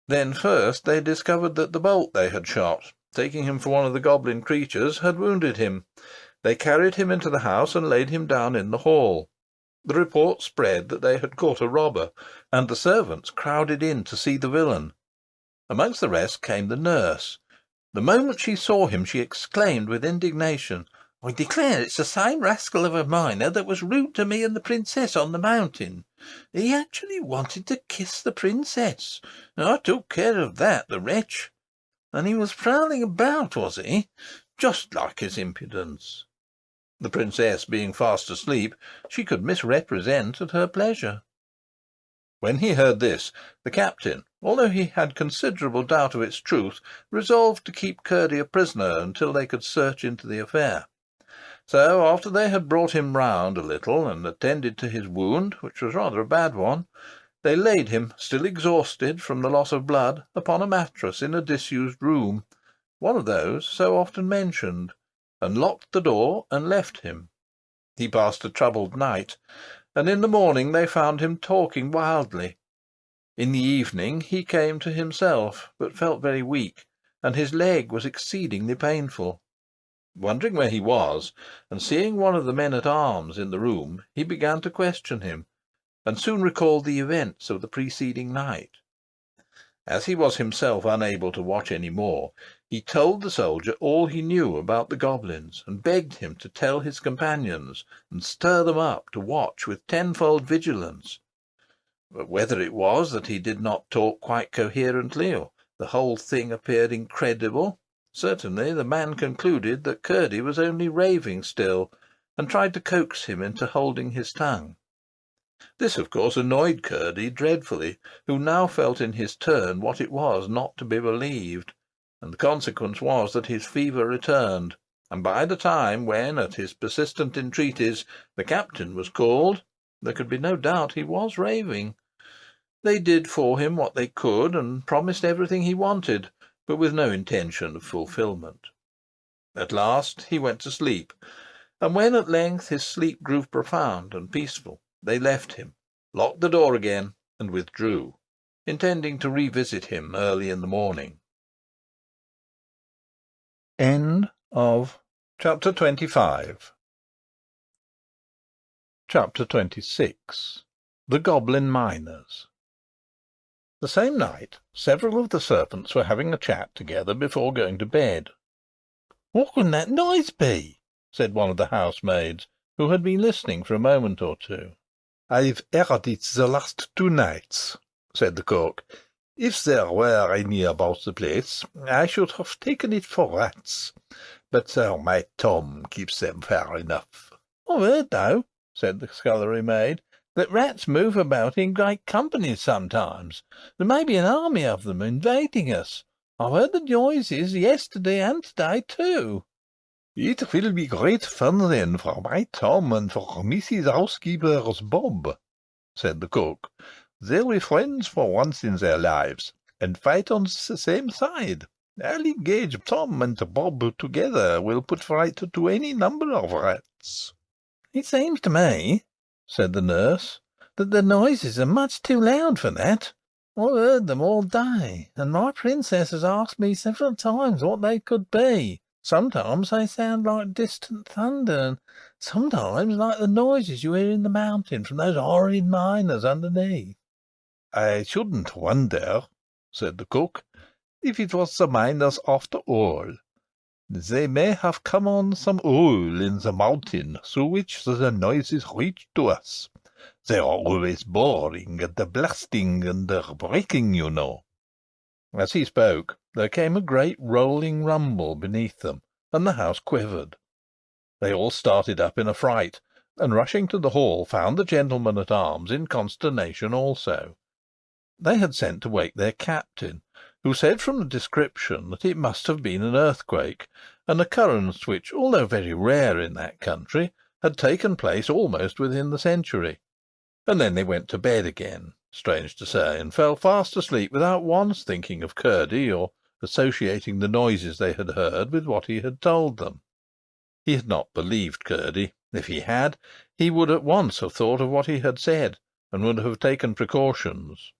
Then first they discovered that the bolt they had shot, taking him for one of the goblin creatures, had wounded him. They carried him into the house and laid him down in the hall. The report spread that they had caught a robber, and the servants crowded in to see the villain. Amongst the rest came the nurse. The moment she saw him she exclaimed with indignation, "I declare it's the same rascal of a miner that was rude to me and the princess on the mountain. He actually wanted to kiss the princess. I took care of that, the wretch. And he was prowling about, was he? Just like his impudence." The princess being fast asleep, she could misrepresent at her pleasure. When he heard this, the captain, although he had considerable doubt of its truth, resolved to keep Curdy a prisoner until they could search into the affair. So, after they had brought him round a little, and attended to his wound, which was rather a bad one, they laid him, still exhausted from the loss of blood, upon a mattress in a disused room, one of those so often mentioned, and locked the door and left him. He passed a troubled night, and in the morning they found him talking wildly. In the evening he came to himself, but felt very weak, and his leg was exceedingly painful. Wondering where he was, and seeing one of the men-at-arms in the room, he began to question him, and soon recalled the events of the preceding night. As he was himself unable to watch any more, he told the soldier all he knew about the goblins, and begged him to tell his companions, and stir them up to watch with tenfold vigilance. But whether it was that he did not talk quite coherently, or the whole thing appeared incredible, certainly the man concluded that Curdy was only raving still, and tried to coax him into holding his tongue. This, of course, annoyed Curdy dreadfully, who now felt in his turn what it was not to be believed, and the consequence was that his fever returned, and by the time when, at his persistent entreaties, the captain was called, there could be no doubt he was raving. They did for him what they could, and promised everything he wanted, but with no intention of fulfilment. At last he went to sleep, and when at length his sleep grew profound and peaceful, they left him, locked the door again, and withdrew, intending to revisit him early in the morning. End of Chapter 25. Chapter 26. The Goblin Miners. The same night, several of the servants were having a chat together before going to bed. "What can that noise be?" said one of the housemaids, who had been listening for a moment or two. "I've heard it the last 2 nights," said the cook. "If there were any about the place, I should have taken it for rats, but my Tom keeps them fair enough." "I've heard, though," said the scullery maid, "that rats move about in great companies sometimes. There may be an army of them invading us. I've heard the noises yesterday and to-day too." "It will be great fun then for my Tom and for Mrs. Housekeeper's Bob," said the cook. "They'll be friends for once in their lives, and fight on the same side. I'll engage Tom and Bob together will put fright to any number of rats." "It seems to me," said the nurse, "that the noises are much too loud for that. I've heard them all day, and my princess has asked me several times what they could be. Sometimes they sound like distant thunder, and sometimes like the noises you hear in the mountain from those horrid miners underneath." "I shouldn't wonder," said the cook, "if it was the miners after all. They may have come on some hole in the mountain through which the noises reach to us. They are always boring and blasting and breaking, you know." As he spoke, there came a great rolling rumble beneath them, and the house quivered. They all started up in a fright, and rushing to the hall found the gentlemen-at-arms in consternation also. They had sent to wake their captain, who said from the description that it must have been an earthquake, an occurrence which, although very rare in that country, had taken place almost within the century. And then they went to bed again, strange to say, and fell fast asleep without once thinking of Curdy, or associating the noises they had heard with what he had told them. He had not believed Curdy. If he had, he would at once have thought of what he had said, and would have taken precautions.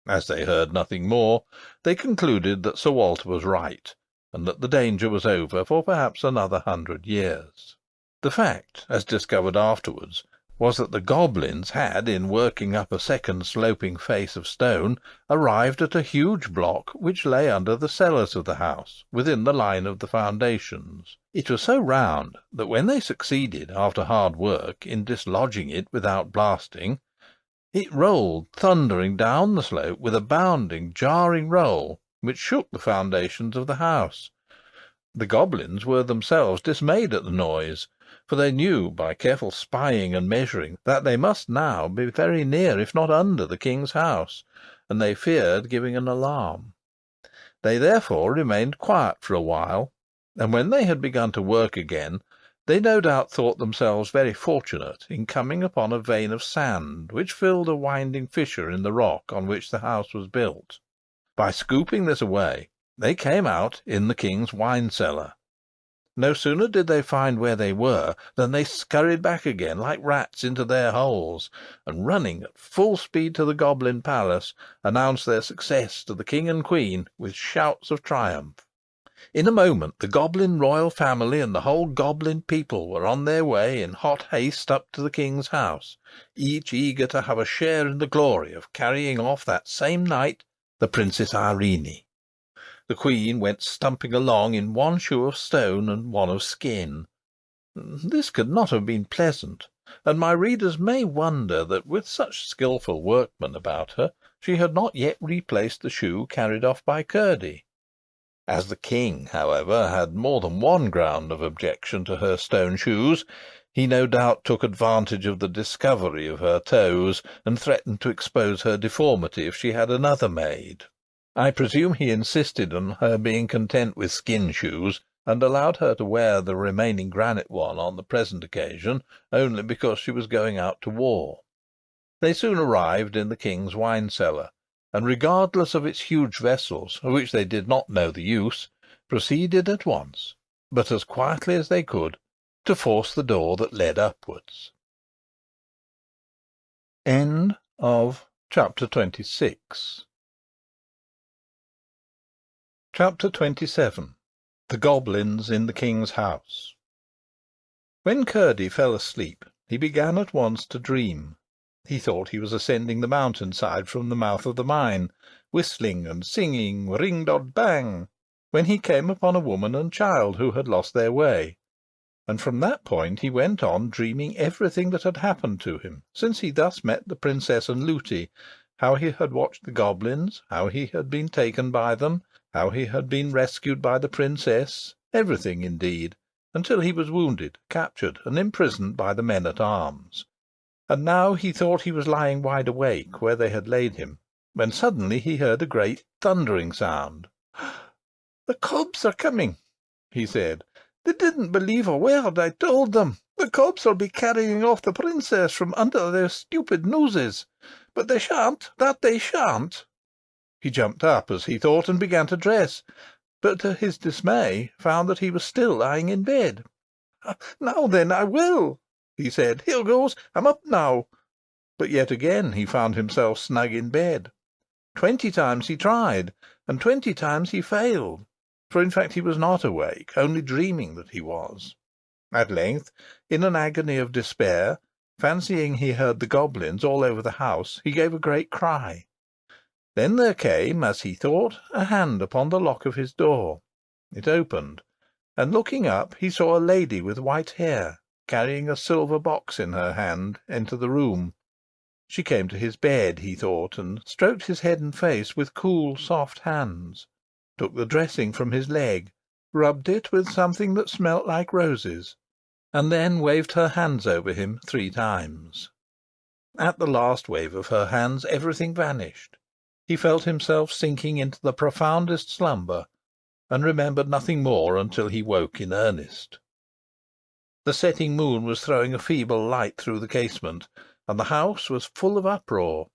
As they heard nothing more, they concluded that Sir Walter was right, and that the danger was over for perhaps another 100 years. The fact, as discovered afterwards, was that the Goblins had, in working up a second sloping face of stone, arrived at a huge block which lay under the cellars of the house, within the line of the foundations. It was so round that when they succeeded, after hard work, in dislodging it without blasting, it rolled thundering down the slope with a bounding, jarring roll, which shook the foundations of the house. The Goblins were themselves dismayed at the noise, for they knew, by careful spying and measuring, that they must now be very near, if not under, the king's house, and they feared giving an alarm. They therefore remained quiet for a while, and when they had begun to work again, they no doubt thought themselves very fortunate in coming upon a vein of sand which filled a winding fissure in the rock on which the house was built. By scooping this away, they came out in the king's wine-cellar. No sooner did they find where they were than they scurried back again like rats into their holes, and running at full speed to the Goblin Palace, announced their success to the king and queen with shouts of triumph. In a moment the Goblin royal family and the whole Goblin people were on their way in hot haste up to the king's house, each eager to have a share in the glory of carrying off that same night the Princess Irene. The queen went stumping along in one shoe of stone and one of skin. This could not have been pleasant, and my readers may wonder that with such skilful workmen about her she had not yet replaced the shoe carried off by Curdy. As the king, however, had more than one ground of objection to her stone shoes, he no doubt took advantage of the discovery of her toes, and threatened to expose her deformity if she had another made. I presume he insisted on her being content with skin shoes, and allowed her to wear the remaining granite one on the present occasion only because she was going out to war. They soon arrived in the king's wine-cellar, and regardless of its huge vessels, of which they did not know the use, proceeded at once, but as quietly as they could, to force the door that led upwards. End of Chapter 26. Chapter 27. The Goblins in the King's House. When Curdy fell asleep, he began at once to dream. He thought he was ascending the mountain-side from the mouth of the mine, whistling and singing ring-dod-bang, when he came upon a woman and child who had lost their way, and from that point he went on dreaming everything that had happened to him since he thus met the Princess and Lootie, how he had watched the Goblins, how he had been taken by them, how he had been rescued by the Princess, everything, indeed, until he was wounded, captured, and imprisoned by the men-at-arms. And now he thought he was lying wide awake where they had laid him, when suddenly he heard a great thundering sound. "The cubs are coming," he said. "They didn't believe a word I told them. The cubs will be carrying off the princess from under their stupid noses. But they shan't, that they shan't." He jumped up, as he thought, and began to dress, but to his dismay found that he was still lying in bed. "Now then, I will," he said. "Here goes. I'm up now." But yet again he found himself snug in bed. 20 times he tried, and 20 times he failed. for in fact he was not awake, only dreaming that he was. At length, in an agony of despair, fancying he heard the goblins all over the house, he gave a great cry. Then there came, as he thought, a hand upon the lock of his door. It opened, and looking up he saw a lady with white hair, carrying a silver box in her hand, enter the room. She came to his bed, he thought, and stroked his head and face with cool, soft hands, took the dressing from his leg, rubbed it with something that smelt like roses, and then waved her hands over him 3 times. At the last wave of her hands everything vanished. He felt himself sinking into the profoundest slumber, and remembered nothing more until he woke in earnest. The setting moon was throwing a feeble light through the casement, and the house was full of uproar.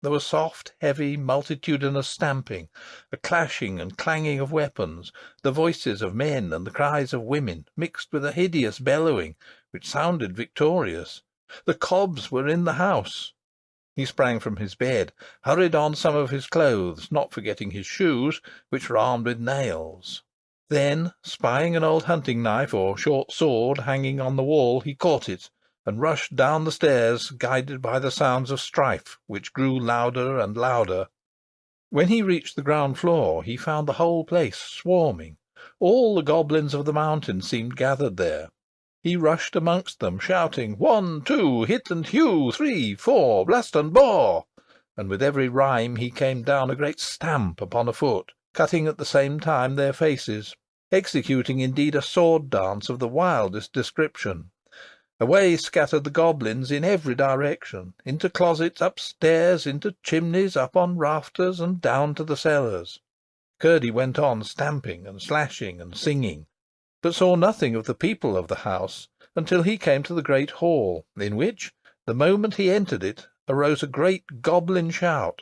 There was soft, heavy, multitudinous stamping, a clashing and clanging of weapons, the voices of men and the cries of women, mixed with a hideous bellowing, which sounded victorious. The Cobbs were in the house. He sprang from his bed, hurried on some of his clothes, not forgetting his shoes, which were armed with nails. Then, spying an old hunting knife or short sword hanging on the wall, he caught it, and rushed down the stairs, guided by the sounds of strife, which grew louder and louder. When he reached the ground floor, he found the whole place swarming. All the goblins of the mountain seemed gathered there. He rushed amongst them, shouting, 1, 2, hit and hew, 3, 4, blast and bore, and with every rhyme he came down a great stamp upon a foot, cutting at the same time their faces, executing indeed a sword dance of the wildest description. Away scattered the goblins in every direction, into closets, upstairs, into chimneys, up on rafters, and down to the cellars. Curdy went on stamping and slashing and singing, but saw nothing of the people of the house until he came to the great hall, in which, the moment he entered it, arose a great goblin shout.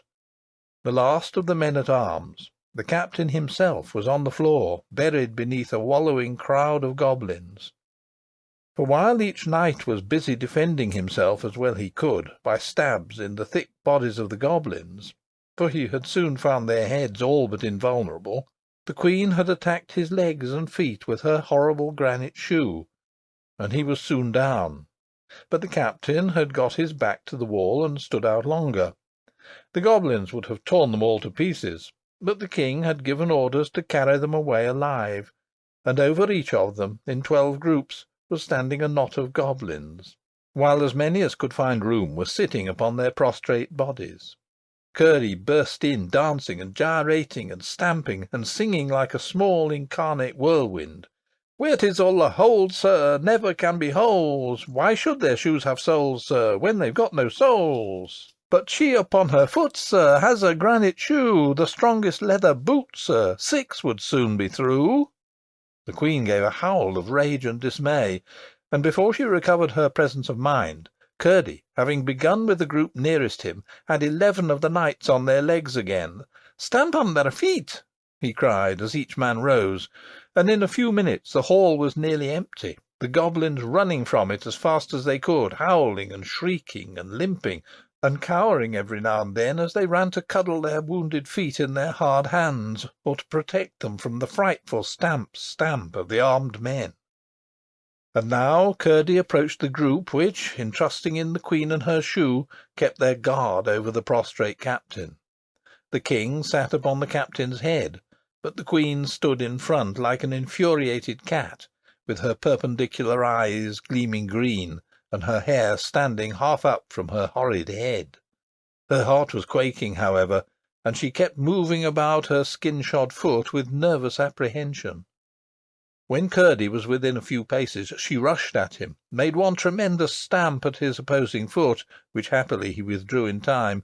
The last of the men-at-arms, the captain himself, was on the floor, buried beneath a wallowing crowd of goblins. For while each knight was busy defending himself as well he could by stabs in the thick bodies of the goblins, for he had soon found their heads all but invulnerable, the queen had attacked his legs and feet with her horrible granite shoe, and he was soon down. But the captain had got his back to the wall and stood out longer. The goblins would have torn them all to pieces, but the king had given orders to carry them away alive, and over each of them, in 12 groups, was standing a knot of goblins, while as many as could find room were sitting upon their prostrate bodies. Curdy burst in, dancing and gyrating and stamping and singing like a small incarnate whirlwind. "Where 'tis all the hold, sir, never can be holes. Why should their shoes have soles, sir, when they've got no soles? But she upon her foot, sir, has a granite shoe, the strongest leather boot, sir, 6 would soon be through." The queen gave a howl of rage and dismay, and before she recovered her presence of mind, Curdy, having begun with the group nearest him, had 11 of the knights on their legs again. "Stamp on their feet!" he cried, as each man rose, and in a few minutes the hall was nearly empty, the goblins running from it as fast as they could, howling and shrieking and limping, and cowering every now and then as they ran to cuddle their wounded feet in their hard hands, or to protect them from the frightful stamp of the armed men. And now Curdy approached the group which, entrusting in the queen and her shoe, kept their guard over the prostrate captain. The king sat upon the captain's head, but the queen stood in front like an infuriated cat, with her perpendicular eyes gleaming green, and her hair standing half up from her horrid head. Her heart was quaking, however, and she kept moving about her skin-shod foot with nervous apprehension. When Curdy was within a few paces, she rushed at him, made one tremendous stamp at his opposing foot, which happily he withdrew in time,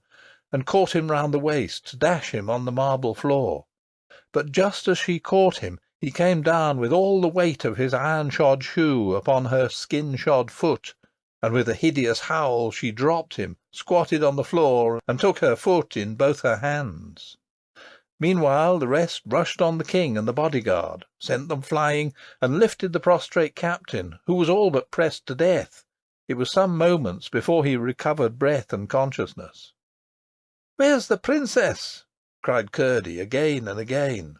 and caught him round the waist to dash him on the marble floor. But just as she caught him, he came down with all the weight of his iron-shod shoe upon her skin-shod foot, and with a hideous howl she dropped him, squatted on the floor, and took her foot in both her hands. Meanwhile the rest rushed on the king and the bodyguard, sent them flying, and lifted the prostrate captain, who was all but pressed to death. It was some moments before he recovered breath and consciousness. "Where's the princess?" cried Curdy again and again.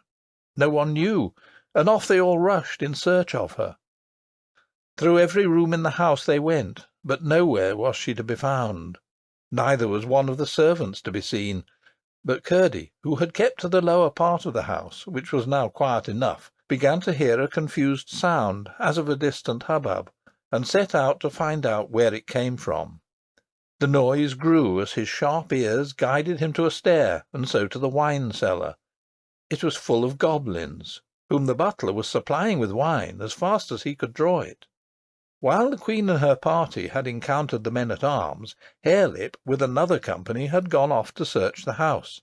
No one knew, and off they all rushed in search of her. Through every room in the house they went, but nowhere was she to be found. Neither was one of the servants to be seen, but Curdy, who had kept to the lower part of the house, which was now quiet enough, began to hear a confused sound, as of a distant hubbub, and set out to find out where it came from. The noise grew as his sharp ears guided him to a stair, and so to the wine cellar. It was full of goblins, whom the butler was supplying with wine as fast as he could draw it. While the Queen and her party had encountered the men-at-arms, Harelip, with another company, had gone off to search the house.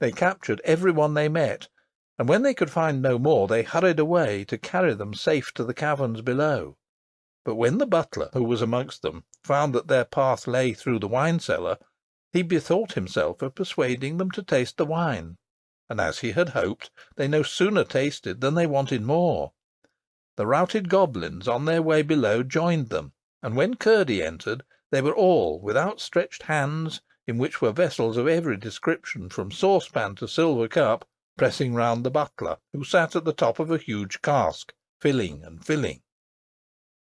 They captured every one they met, and when they could find no more, they hurried away to carry them safe to the caverns below. But when the butler, who was amongst them, found that their path lay through the wine-cellar, he bethought himself of persuading them to taste the wine, and, as he had hoped, they no sooner tasted than they wanted more. The routed goblins on their way below joined them, and when Curdy entered, they were all, with outstretched hands, in which were vessels of every description, from saucepan to silver cup, pressing round the butler, who sat at the top of a huge cask, filling and filling.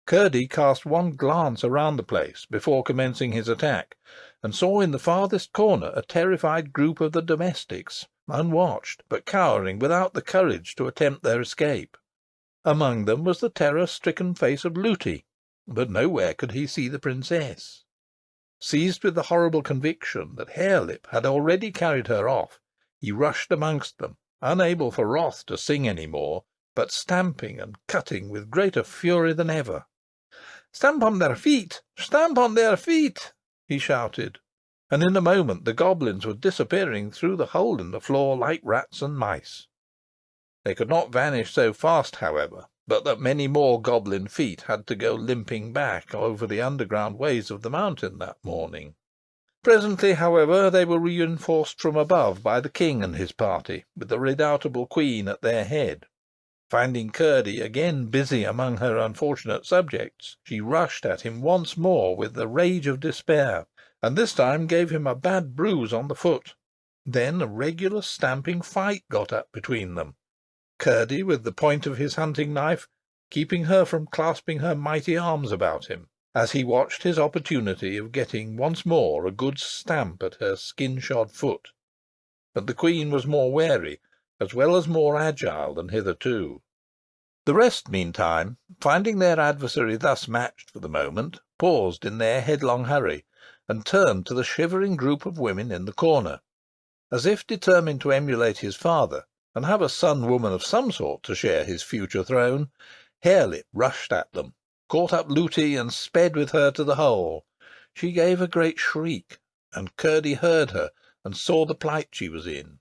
Curdy cast one glance around the place before commencing his attack, and saw in the farthest corner a terrified group of the domestics, unwatched, but cowering, without the courage to attempt their escape. Among them was the terror-stricken face of Looty, but nowhere could he see the princess. Seized with the horrible conviction that Harelip had already carried her off, he rushed amongst them, unable for wrath to sing any more, but stamping and cutting with greater fury than ever. "Stamp on their feet! Stamp on their feet!" he shouted, and in a moment the goblins were disappearing through the hole in the floor like rats and mice. They could not vanish so fast, however, but that many more goblin feet had to go limping back over the underground ways of the mountain that morning. Presently, however, they were reinforced from above by the king and his party, with the redoubtable queen at their head. Finding Curdy again busy among her unfortunate subjects, she rushed at him once more with the rage of despair, and this time gave him a bad bruise on the foot. Then a regular stamping fight got up between them, Curdy, with the point of his hunting knife, keeping her from clasping her mighty arms about him, as he watched his opportunity of getting once more a good stamp at her skin-shod foot. But the queen was more wary, as well as more agile than hitherto. The rest, meantime, finding their adversary thus matched for the moment, paused in their headlong hurry, and turned to the shivering group of women in the corner. As if determined to emulate his father, and have a son-woman of some sort to share his future throne, Harelip rushed at them, caught up Looty, and sped with her to the hole. She gave a great shriek, and Curdy heard her, and saw the plight she was in.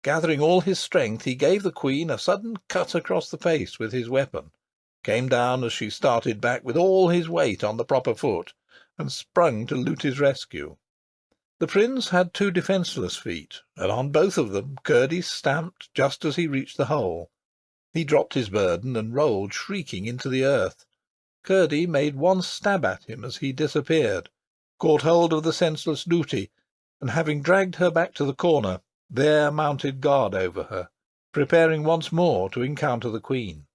Gathering all his strength, he gave the queen a sudden cut across the face with his weapon, came down as she started back with all his weight on the proper foot, and sprung to Looty's rescue. The prince had 2 defenceless feet, and on both of them Curdy stamped just as he reached the hole. He dropped his burden and rolled shrieking into the earth. Curdy made one stab at him as he disappeared, caught hold of the senseless Looty, and having dragged her back to the corner, there mounted guard over her, preparing once more to encounter the queen.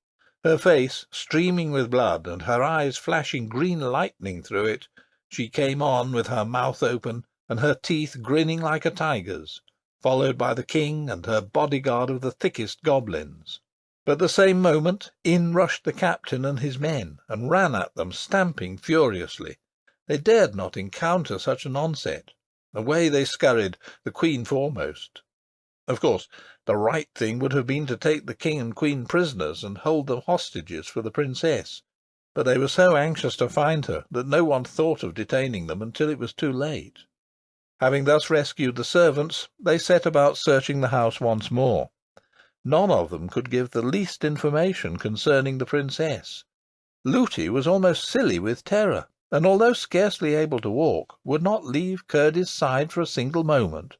Her face streaming with blood, and her eyes flashing green lightning through it, she came on with her mouth open, and her teeth grinning like a tiger's, followed by the king and her bodyguard of the thickest goblins. But at the same moment in rushed the captain and his men, and ran at them, stamping furiously. They dared not encounter such an onset. Away they scurried, the queen foremost. Of course, the right thing would have been to take the king and queen prisoners, and hold them hostages for the princess, but they were so anxious to find her that no one thought of detaining them until it was too late. Having thus rescued the servants, they set about searching the house once more. None of them could give the least information concerning the princess. Looty was almost silly with terror, and although scarcely able to walk, would not leave Curdy's side for a single moment.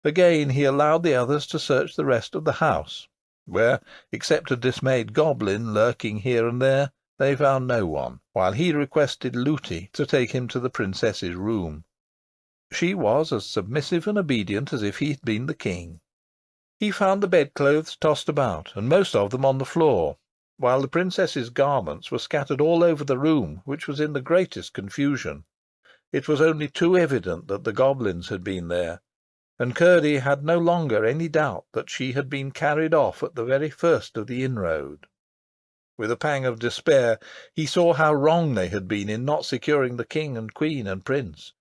Again he allowed the others to search the rest of the house, where, except a dismayed goblin lurking here and there, they found no one, while he requested Looty to take him to the princess's room. She was as submissive and obedient as if he had been the king. He found the bedclothes tossed about, and most of them on the floor, while the princess's garments were scattered all over the room, which was in the greatest confusion. It was only too evident that the goblins had been there, and Curdy had no longer any doubt that she had been carried off at the very first of the inroad. With a pang of despair he saw how wrong they had been in not securing the king and queen and prince,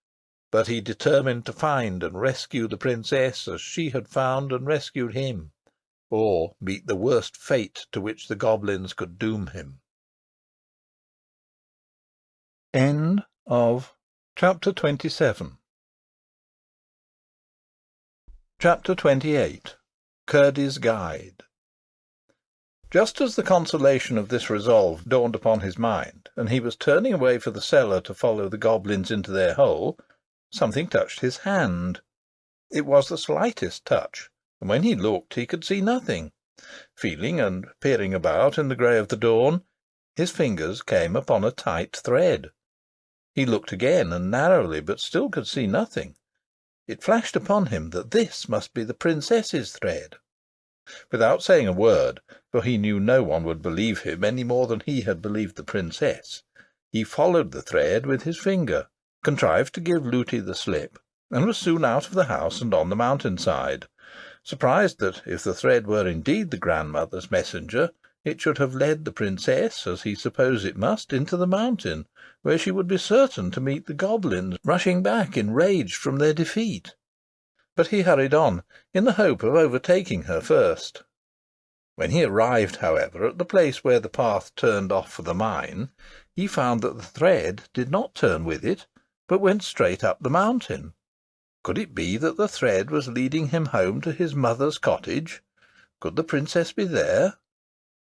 but he determined to find and rescue the princess as she had found and rescued him, or meet the worst fate to which the goblins could doom him. End of Chapter 27. Chapter 28. Curdy's Guide. Just as the consolation of this resolve dawned upon his mind, and he was turning away for the cellar to follow the goblins into their hole, something touched his hand. It was the slightest touch, and when he looked he could see nothing. Feeling and peering about in the grey of the dawn, his fingers came upon a tight thread. He looked again, and narrowly, but still could see nothing. It flashed upon him that this must be the princess's thread. Without saying a word, for he knew no one would believe him any more than he had believed the princess, he followed the thread with his finger, contrived to give Looty the slip, and was soon out of the house and on the mountain-side, surprised that, if the thread were indeed the grandmother's messenger, it should have led the princess, as he supposed it must, into the mountain, where she would be certain to meet the goblins, rushing back enraged from their defeat. But he hurried on, in the hope of overtaking her first. When he arrived, however, at the place where the path turned off for the mine, he found that the thread did not turn with it, but went straight up the mountain. Could it be that the thread was leading him home to his mother's cottage? Could the princess be there?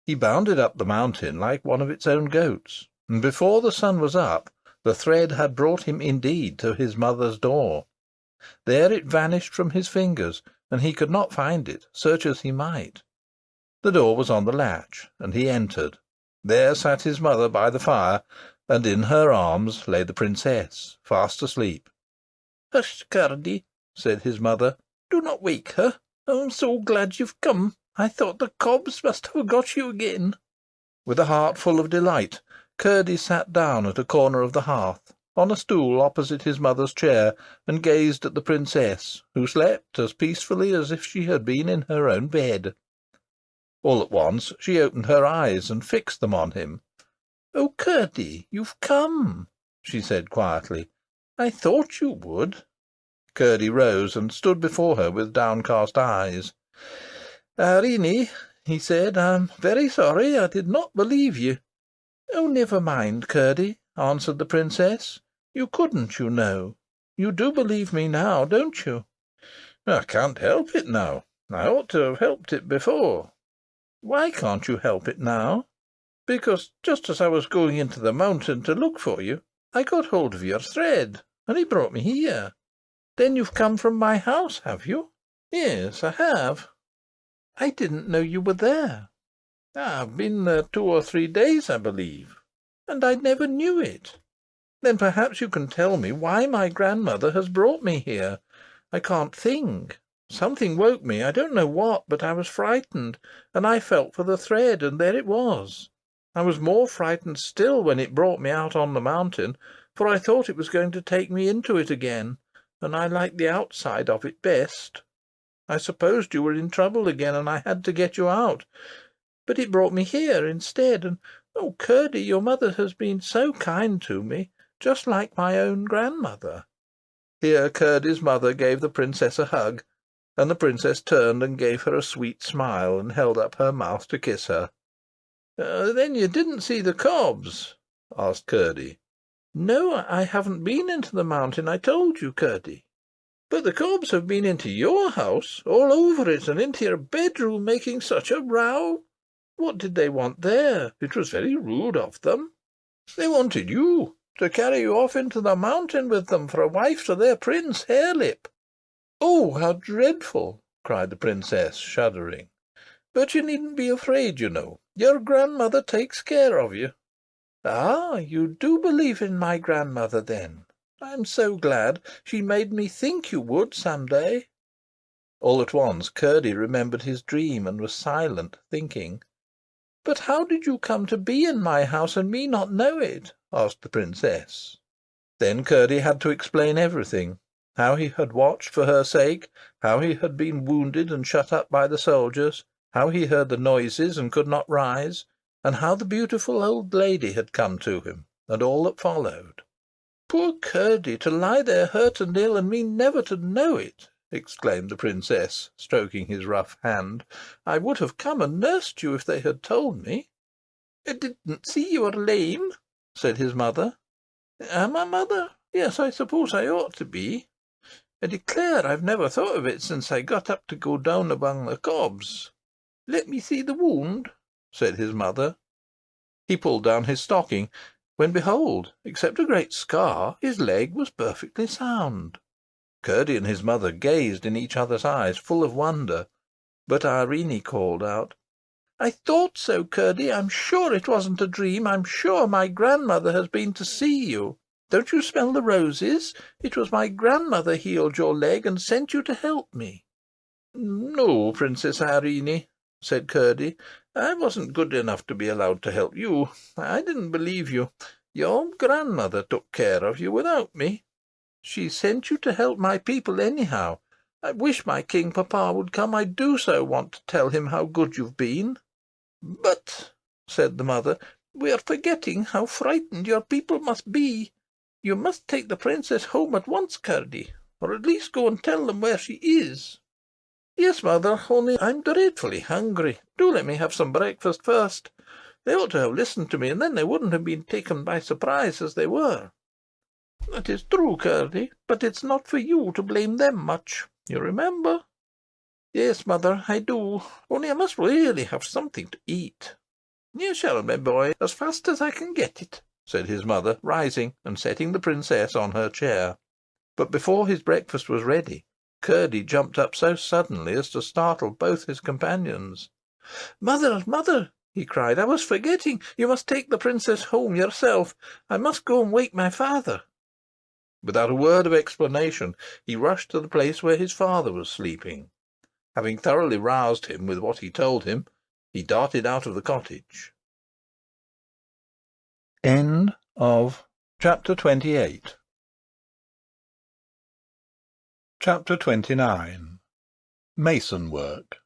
He bounded up the mountain like one of its own goats, and before the sun was up, the thread had brought him indeed to his mother's door. There it vanished from his fingers, and he could not find it, search as he might. The door was on the latch, and he entered. There sat his mother by the fire, and in her arms lay the princess, fast asleep. "Hush, Curdy," said his mother. "Do not wake her. I'm so glad you've come. I thought the cobs must have got you again." With a heart full of delight, Curdy sat down at a corner of the hearth, on a stool opposite his mother's chair, and gazed at the princess, who slept as peacefully as if she had been in her own bed. All at once she opened her eyes and fixed them on him. "Oh, Curdy, you've come," she said quietly. "I thought you would." Curdy rose and stood before her with downcast eyes. "Irene," he said, "I'm very sorry. I did not believe you." "Oh, never mind, Curdy," answered the princess. "You couldn't, you know. You do believe me now, don't you?" "I can't help it now. I ought to have helped it before." "Why can't you help it now?" "Because, just as I was going into the mountain to look for you, I got hold of your thread, and it brought me here." "Then you've come from my house, have you?" "Yes, I have." "I didn't know you were there." "I've been there 2 or 3 days, I believe." "And I never knew it." "Then perhaps you can tell me why my grandmother has brought me here. I can't think. Something woke me, I don't know what, but I was frightened, and I felt for the thread, and there it was. I was more frightened still when it brought me out on the mountain, for I thought it was going to take me into it again, and I liked the outside of it best. I supposed you were in trouble again, and I had to get you out. But it brought me here instead, and, oh, Curdy, your mother has been so kind to me, just like my own grandmother." Here Curdy's mother gave the princess a hug, and the princess turned and gave her a sweet smile, and held up her mouth to kiss her. "Then you didn't see the cobs?" asked Curdy. "No, I haven't been into the mountain, I told you, Curdy." "But the cobs have been into your house, all over it, and into your bedroom, making such a row. What did they want there? It was very rude of them." "They wanted you, to carry you off into the mountain with them for a wife to their prince, Harelip." "Oh, how dreadful!" cried the princess, shuddering. "But you needn't be afraid, you know. Your grandmother takes care of you." "Ah, you do believe in my grandmother, then? I'm so glad. She made me think you would some day." All at once Curdy remembered his dream, and was silent, thinking. "But how did you come to be in my house, and me not know it?" asked the princess. Then Curdy had to explain everything: how he had watched for her sake, how he had been wounded and shut up by the soldiers, how he heard the noises and could not rise, and how the beautiful old lady had come to him, and all that followed. "Poor Curdy, to lie there hurt and ill, and me never to know it!" exclaimed the princess, stroking his rough hand. "I would have come and nursed you if they had told me." "I didn't see you were lame," said his mother. "Am I, mother? Yes, I suppose I ought to be. I declare I've never thought of it since I got up to go down among the cobs. Let me see the wound," said his mother. He pulled down his stocking, when behold, except a great scar, his leg was perfectly sound. Curdy and his mother gazed in each other's eyes, full of wonder, but Irene called out, "I thought so, Curdy. I'm sure it wasn't a dream. I'm sure my grandmother has been to see you. Don't you smell the roses? It was my grandmother healed your leg and sent you to help me." "No, Princess Irene," said Curdy. "I wasn't good enough to be allowed to help you. I didn't believe you. Your grandmother took care of you without me. She sent you to help my people anyhow. I wish my king papa would come. I do so want to tell him how good you've been." "But," said the mother, "we are forgetting how frightened your people must be. You must take the princess home at once, Curdy, or at least go and tell them where she is." "Yes, mother, only I'm dreadfully hungry. Do let me have some breakfast first. They ought to have listened to me, and then they wouldn't have been taken by surprise as they were." "That is true, Curdy, but it's not for you to blame them much. You remember?" "Yes, mother, I do. Only I must really have something to eat." "You shall, my boy, as fast as I can get it," said his mother, rising and setting the princess on her chair. But before his breakfast was ready, Curdy jumped up so suddenly as to startle both his companions. "Mother, mother!" he cried, "I was forgetting. You must take the princess home yourself. I must go and wake my father." Without a word of explanation, he rushed to the place where his father was sleeping. Having thoroughly roused him with what he told him, he darted out of the cottage. End of Chapter 28. Chapter 29. Mason Work.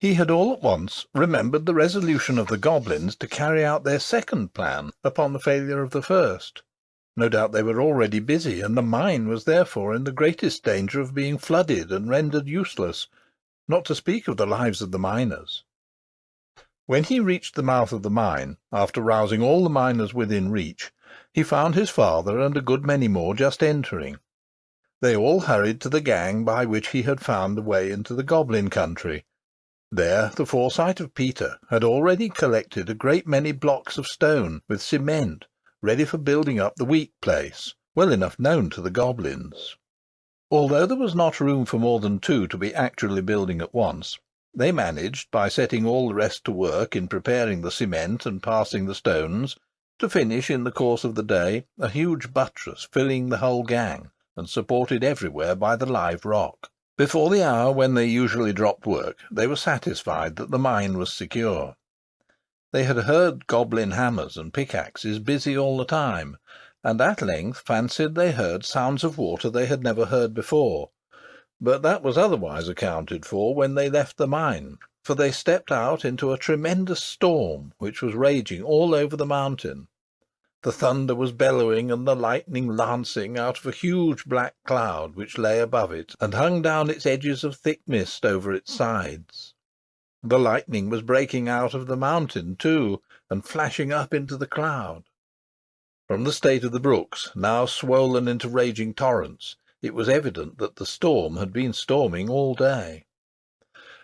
He had all at once remembered the resolution of the Goblins to carry out their second plan upon the failure of the first. No doubt they were already busy, and the mine was therefore in the greatest danger of being flooded and rendered useless, not to speak of the lives of the miners. When he reached the mouth of the mine, after rousing all the miners within reach, he found his father and a good many more just entering. They all hurried to the gang by which he had found the way into the Goblin country. There the foresight of Peter had already collected a great many blocks of stone with cement, ready for building up the weak place, well enough known to the Goblins. Although there was not room for more than two to be actually building at once, they managed, by setting all the rest to work in preparing the cement and passing the stones, to finish in the course of the day a huge buttress filling the whole gang, and supported everywhere by the live rock. Before the hour when they usually dropped work, they were satisfied that the mine was secure. They had heard goblin hammers and pickaxes busy all the time, and at length fancied they heard sounds of water they had never heard before. But that was otherwise accounted for when they left the mine, for they stepped out into a tremendous storm which was raging all over the mountain. The thunder was bellowing and the lightning lancing out of a huge black cloud which lay above it and hung down its edges of thick mist over its sides. The lightning was breaking out of the mountain too, and flashing up into the cloud. From the state of the brooks, now swollen into raging torrents, it was evident that the storm had been storming all day.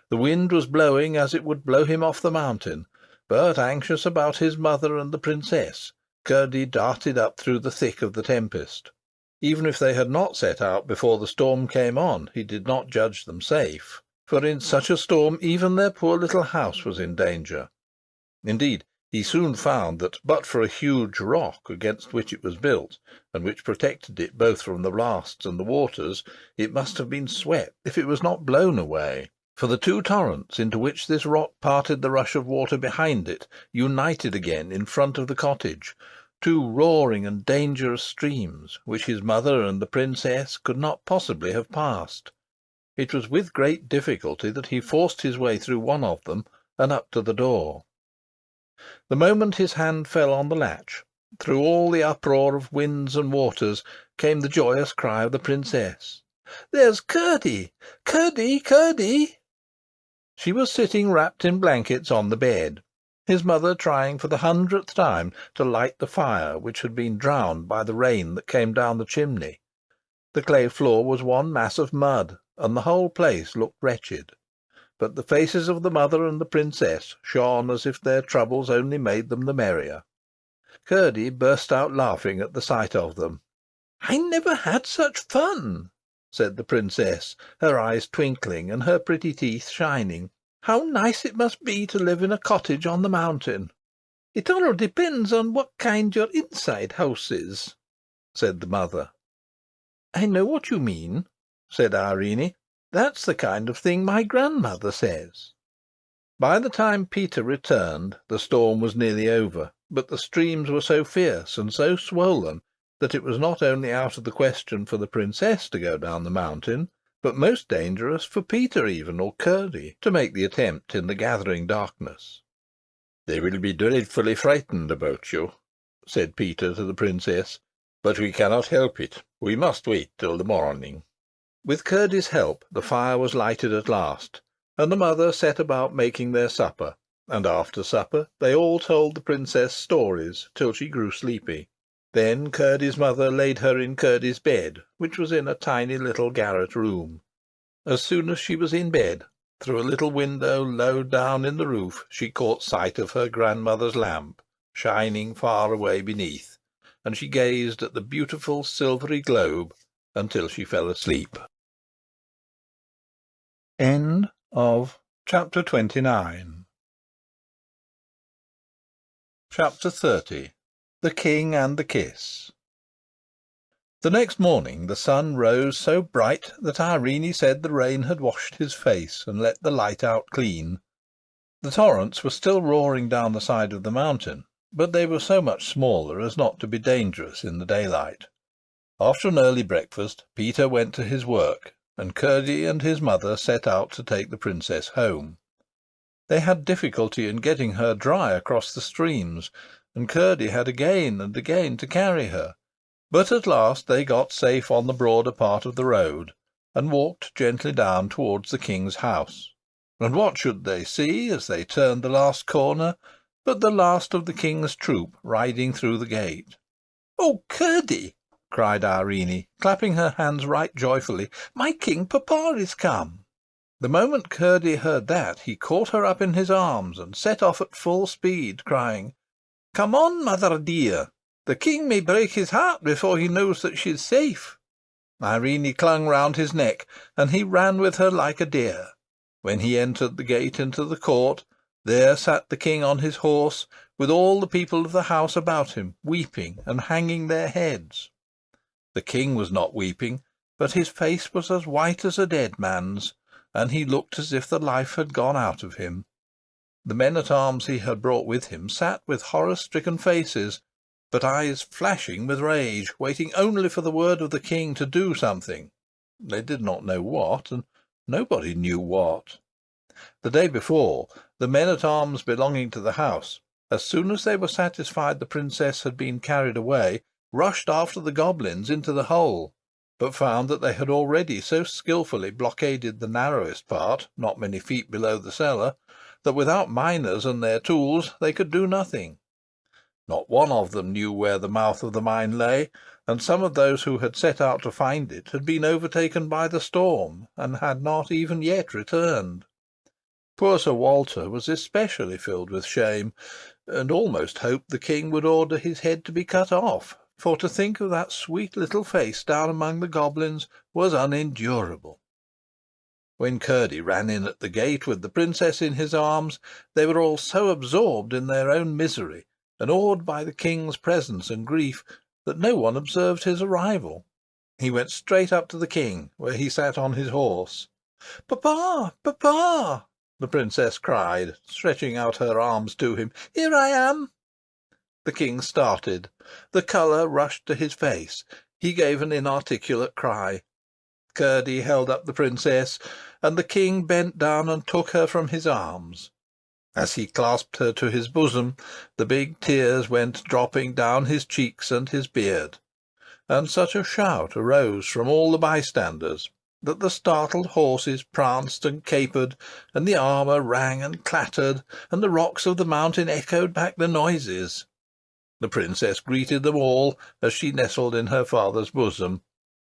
The wind was blowing as it would blow him off the mountain, but, anxious about his mother and the princess, Curdy darted up through the thick of the tempest. Even if they had not set out before the storm came on, he did not judge them safe, for in such a storm even their poor little house was in danger. Indeed, He soon found that, but for a huge rock against which it was built, and which protected it both from the blasts and the waters, it must have been swept if it was not blown away. For the two torrents into which this rock parted the rush of water behind it united again in front of the cottage, two roaring and dangerous streams, which his mother and the princess could not possibly have passed. It was with great difficulty that he forced his way through one of them and up to the door. The moment his hand fell on the latch, through all the uproar of winds and waters came the joyous cry of the princess. "There's Curdy! Curdy! Curdy!" She was sitting wrapped in blankets on the bed, his mother trying for the 100th time to light the fire which had been drowned by the rain that came down the chimney. The clay floor was one mass of mud, and the whole place looked wretched. But the faces of the mother and the princess shone as if their troubles only made them the merrier. Curdy burst out laughing at the sight of them. "I never had such fun," said the princess, her eyes twinkling and her pretty teeth shining. "How nice it must be to live in a cottage on the mountain." "It all depends on what kind your inside house is," said the mother. "I know what you mean," said Irene. "That's the kind of thing my grandmother says." By the time Peter returned, the storm was nearly over, but the streams were so fierce and so swollen that it was not only out of the question for the princess to go down the mountain, but most dangerous for Peter even, or Curdy, to make the attempt in the gathering darkness. "They will be dreadfully frightened about you," said Peter to the princess, "but we cannot help it. We must wait till the morning." With Curdy's help the fire was lighted at last, and the mother set about making their supper, and after supper they all told the princess stories till she grew sleepy. Then Curdy's mother laid her in Curdy's bed, which was in a tiny little garret room. As soon as she was in bed, through a little window low down in the roof she caught sight of her grandmother's lamp, shining far away beneath, and she gazed at the beautiful silvery globe until she fell asleep. End of Chapter 29. Chapter 30. The King and the Kiss. The next morning the sun rose so bright that Irene said the rain had washed his face and let the light out clean. The torrents were still roaring down the side of the mountain, but they were so much smaller as not to be dangerous in the daylight. After an early breakfast Peter went to his work, and Curdy and his mother set out to take the princess home. They had difficulty in getting her dry across the streams, and Curdy had again and again to carry her, but at last they got safe on the broader part of the road, and walked gently down towards the king's house. And what should they see as they turned the last corner but the last of the king's troop riding through the gate? "Oh, Curdy!" cried Irene, clapping her hands right joyfully, "my king papa is come." The moment Curdy heard that, he caught her up in his arms and set off at full speed, crying, "Come on, mother dear! The king may break his heart before he knows that she's safe." Irene clung round his neck, and he ran with her like a deer. When he entered the gate into the court, there sat the king on his horse, with all the people of the house about him, weeping and hanging their heads. The king was not weeping, but his face was as white as a dead man's, and he looked as if the life had gone out of him. The men-at-arms he had brought with him sat with horror-stricken faces, but eyes flashing with rage, waiting only for the word of the king to do something. They did not know what, and nobody knew what. The day before, the men-at-arms belonging to the house, as soon as they were satisfied the princess had been carried away, rushed after the goblins into the hole, but found that they had already so skilfully blockaded the narrowest part, not many feet below the cellar, that without miners and their tools they could do nothing. Not one of them knew where the mouth of the mine lay, and some of those who had set out to find it had been overtaken by the storm, and had not even yet returned. Poor Sir Walter was especially filled with shame, and almost hoped the king would order his head to be cut off, for to think of that sweet little face down among the goblins was unendurable. When Curdy ran in at the gate with the princess in his arms, they were all so absorbed in their own misery, and awed by the king's presence and grief, that no one observed his arrival. He went straight up to the king, where he sat on his horse. "Papa, papa!" the princess cried, stretching out her arms to him. "Here I am!" The king started. The colour rushed to his face. He gave an inarticulate cry. Curdy held up the princess, and the king bent down and took her from his arms. As he clasped her to his bosom, the big tears went dropping down his cheeks and his beard, and such a shout arose from all the bystanders that the startled horses pranced and capered, and the armour rang and clattered, and the rocks of the mountain echoed back the noises. The princess greeted them all as she nestled in her father's bosom,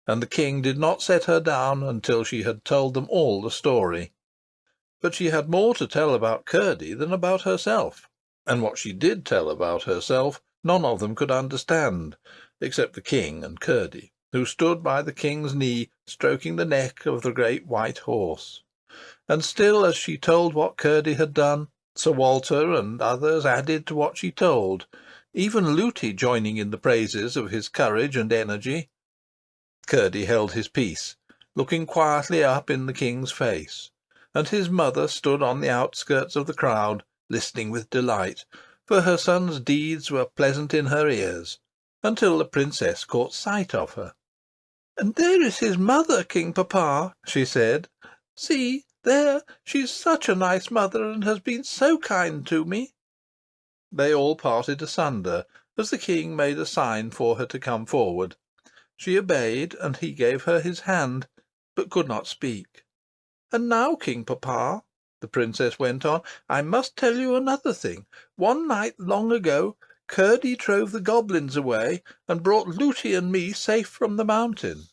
and the king did not set her down until she had told them all the story. But she had more to tell about Curdy than about herself, and what she did tell about herself none of them could understand, except the king and Curdy, who stood by the king's knee, stroking the neck of the great white horse. And still, as she told what Curdy had done, Sir Walter and others added to what she told, even Looty joining in the praises of his courage and energy. Curdy held his peace, looking quietly up in the king's face, and his mother stood on the outskirts of the crowd, listening with delight, for her son's deeds were pleasant in her ears, until the princess caught sight of her. "And there is his mother, King Papa," she said. "See, there, she's such a nice mother, and has been so kind to me." They all parted asunder, as the king made a sign for her to come forward. She obeyed, and he gave her his hand, but could not speak. "And now, King Papa," the princess went on, "I must tell you another thing. One night long ago, Curdy drove the goblins away, and brought Looty and me safe from the mountain.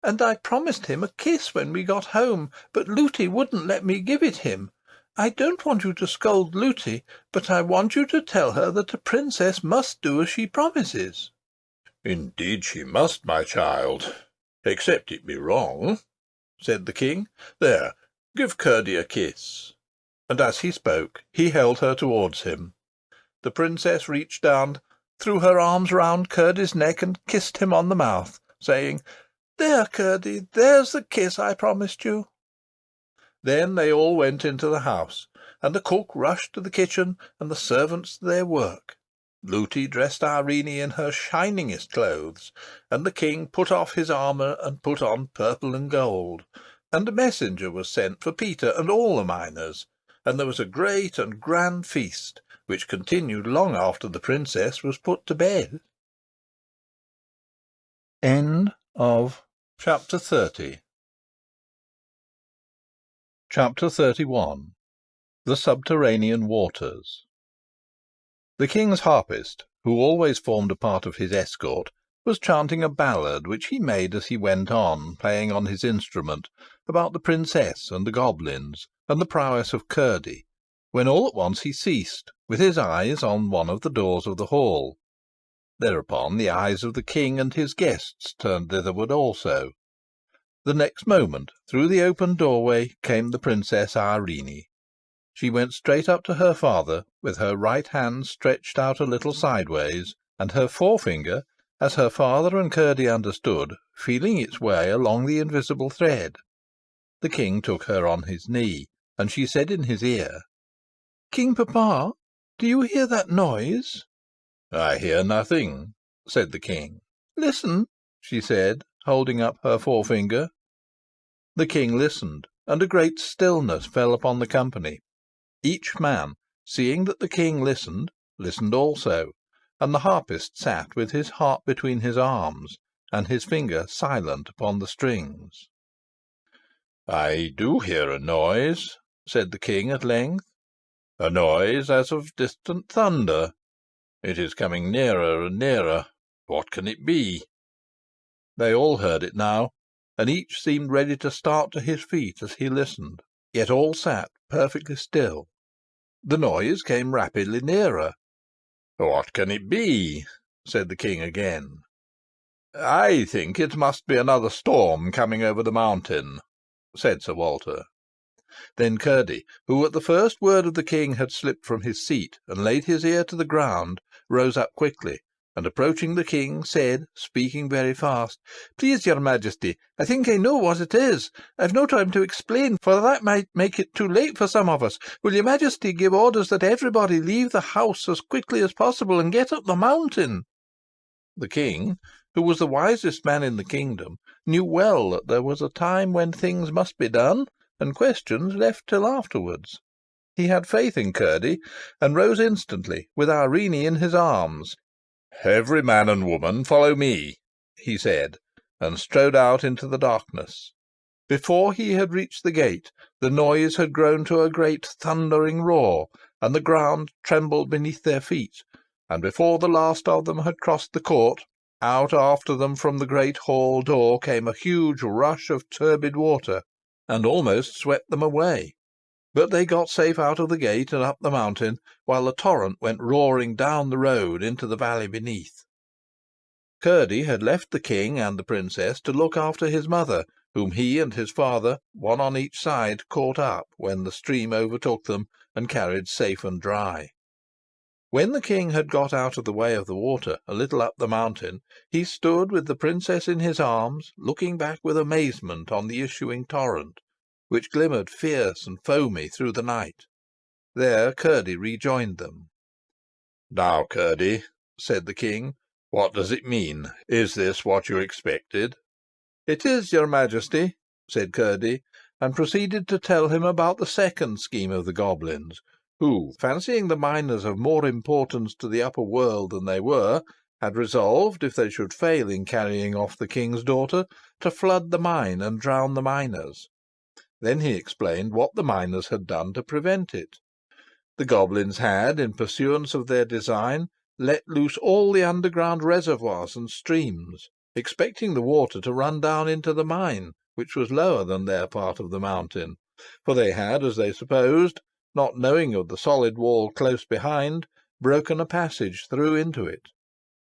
And I promised him a kiss when we got home, but Looty wouldn't let me give it him. I don't want you to scold Looty, but I want you to tell her that a princess must do as she promises." "Indeed she must, my child, except it be wrong," said the king. "There, give Curdy a kiss." And as he spoke, he held her towards him. The princess reached down, threw her arms round Curdy's neck, and kissed him on the mouth, saying, "There, Curdy, there's the kiss I promised you." Then they all went into the house, and the cook rushed to the kitchen, and the servants to their work. Looty dressed Irene in her shiningest clothes, and the king put off his armour and put on purple and gold, and a messenger was sent for Peter and all the miners, and there was a great and grand feast, which continued long after the princess was put to bed. End of Chapter 30. Chapter 31. The Subterranean Waters. The king's harpist, who always formed a part of his escort, was chanting a ballad which he made as he went on, playing on his instrument, about the princess and the goblins, and the prowess of Curdy, when all at once he ceased, with his eyes on one of the doors of the hall. Thereupon the eyes of the king and his guests turned thitherward also. The next moment, through the open doorway, came the Princess Irene. She went straight up to her father, with her right hand stretched out a little sideways, and her forefinger, as her father and Curdy understood, feeling its way along the invisible thread. The king took her on his knee, and she said in his ear, "King Papa, do you hear that noise?" "I hear nothing," said the king. "Listen," she said, holding up her forefinger. The king listened, and a great stillness fell upon the company. Each man, seeing that the king listened, listened also, and the harpist sat with his harp between his arms, and his finger silent upon the strings. "I do hear a noise," said the king at length. "A noise as of distant thunder. It is coming nearer and nearer. What can it be?" They all heard it now, and each seemed ready to start to his feet as he listened, yet all sat perfectly still. The noise came rapidly nearer. "What can it be?" said the king again. "I think it must be another storm coming over the mountain," said Sir Walter. Then Curdy, who at the first word of the king had slipped from his seat and laid his ear to the ground, rose up quickly, and approaching the king, said, speaking very fast, "Please, your majesty, I think I know what it is. I've no time to explain, for that might make it too late for some of us. Will your majesty give orders that everybody leave the house as quickly as possible and get up the mountain?" The king, who was the wisest man in the kingdom, knew well that there was a time when things must be done, and questions left till afterwards. He had faith in Curdy, and rose instantly, with Irene in his arms. "Every man and woman follow me," he said, and strode out into the darkness. Before he had reached the gate, the noise had grown to a great thundering roar, and the ground trembled beneath their feet, and before the last of them had crossed the court, out after them from the great hall door came a huge rush of turbid water, and almost swept them away. But they got safe out of the gate and up the mountain, while the torrent went roaring down the road into the valley beneath. Curdy had left the king and the princess to look after his mother, whom he and his father, one on each side, caught up when the stream overtook them and carried safe and dry. When the king had got out of the way of the water a little up the mountain, he stood with the princess in his arms, looking back with amazement on the issuing torrent, which glimmered fierce and foamy through the night. There Curdy rejoined them. "Now, Curdy," said the king, "what does it mean? Is this what you expected?" "It is, your majesty," said Curdy, and proceeded to tell him about the second scheme of the goblins, who, fancying the miners of more importance to the upper world than they were, had resolved, if they should fail in carrying off the king's daughter, to flood the mine and drown the miners. Then he explained what the miners had done to prevent it. The goblins had, in pursuance of their design, let loose all the underground reservoirs and streams, expecting the water to run down into the mine, which was lower than their part of the mountain, for they had, as they supposed, not knowing of the solid wall close behind, broken a passage through into it.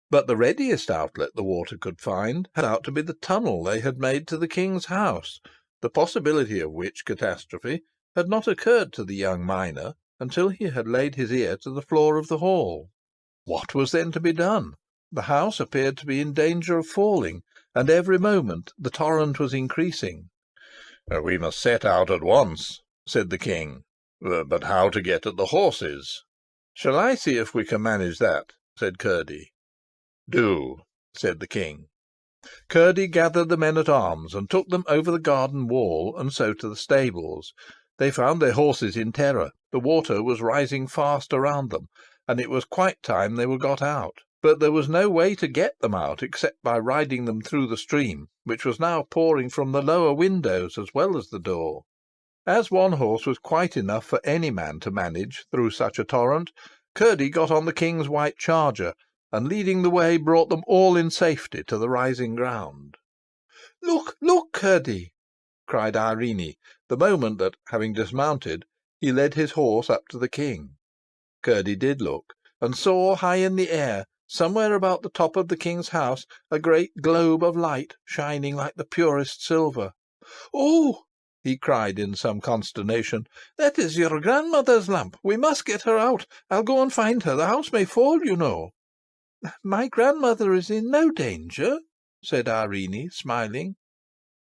But the readiest outlet the water could find had out to be the tunnel they had made to the king's house, the possibility of which catastrophe had not occurred to the young miner until he had laid his ear to the floor of the hall. What was then to be done? The house appeared to be in danger of falling, and every moment the torrent was increasing. "We must set out at once," said the king. "But how to get at the horses?" "Shall I see if we can manage that?" said Curdy. "Do," said the king. Curdy gathered the men-at-arms and took them over the garden wall, and so to the stables. They found their horses in terror. The water was rising fast around them, and it was quite time they were got out. But there was no way to get them out except by riding them through the stream, which was now pouring from the lower windows as well as the door. As one horse was quite enough for any man to manage through such a torrent, Curdy got on the king's white charger, and leading the way brought them all in safety to the rising ground. "Look, look, Curdy!" cried Irene, the moment that, having dismounted, he led his horse up to the king. Curdy did look, and saw high in the air, somewhere about the top of the king's house, a great globe of light, shining like the purest silver. "Oh!" he cried in some consternation, "that is your grandmother's lamp. We must get her out. I'll go and find her. The house may fall, you know." "My grandmother is in no danger," said Irene, smiling.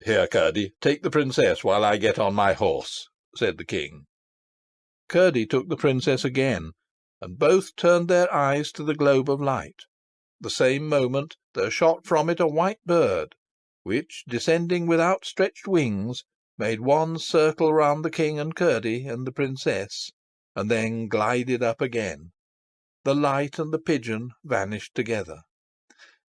"Here, Curdy, take the princess while I get on my horse," said the king. Curdy took the princess again, and both turned their eyes to the globe of light. The same moment there shot from it a white bird, which, descending with outstretched wings, made one circle round the king and Curdy and the princess, and then glided up again. The light and the pigeon vanished together.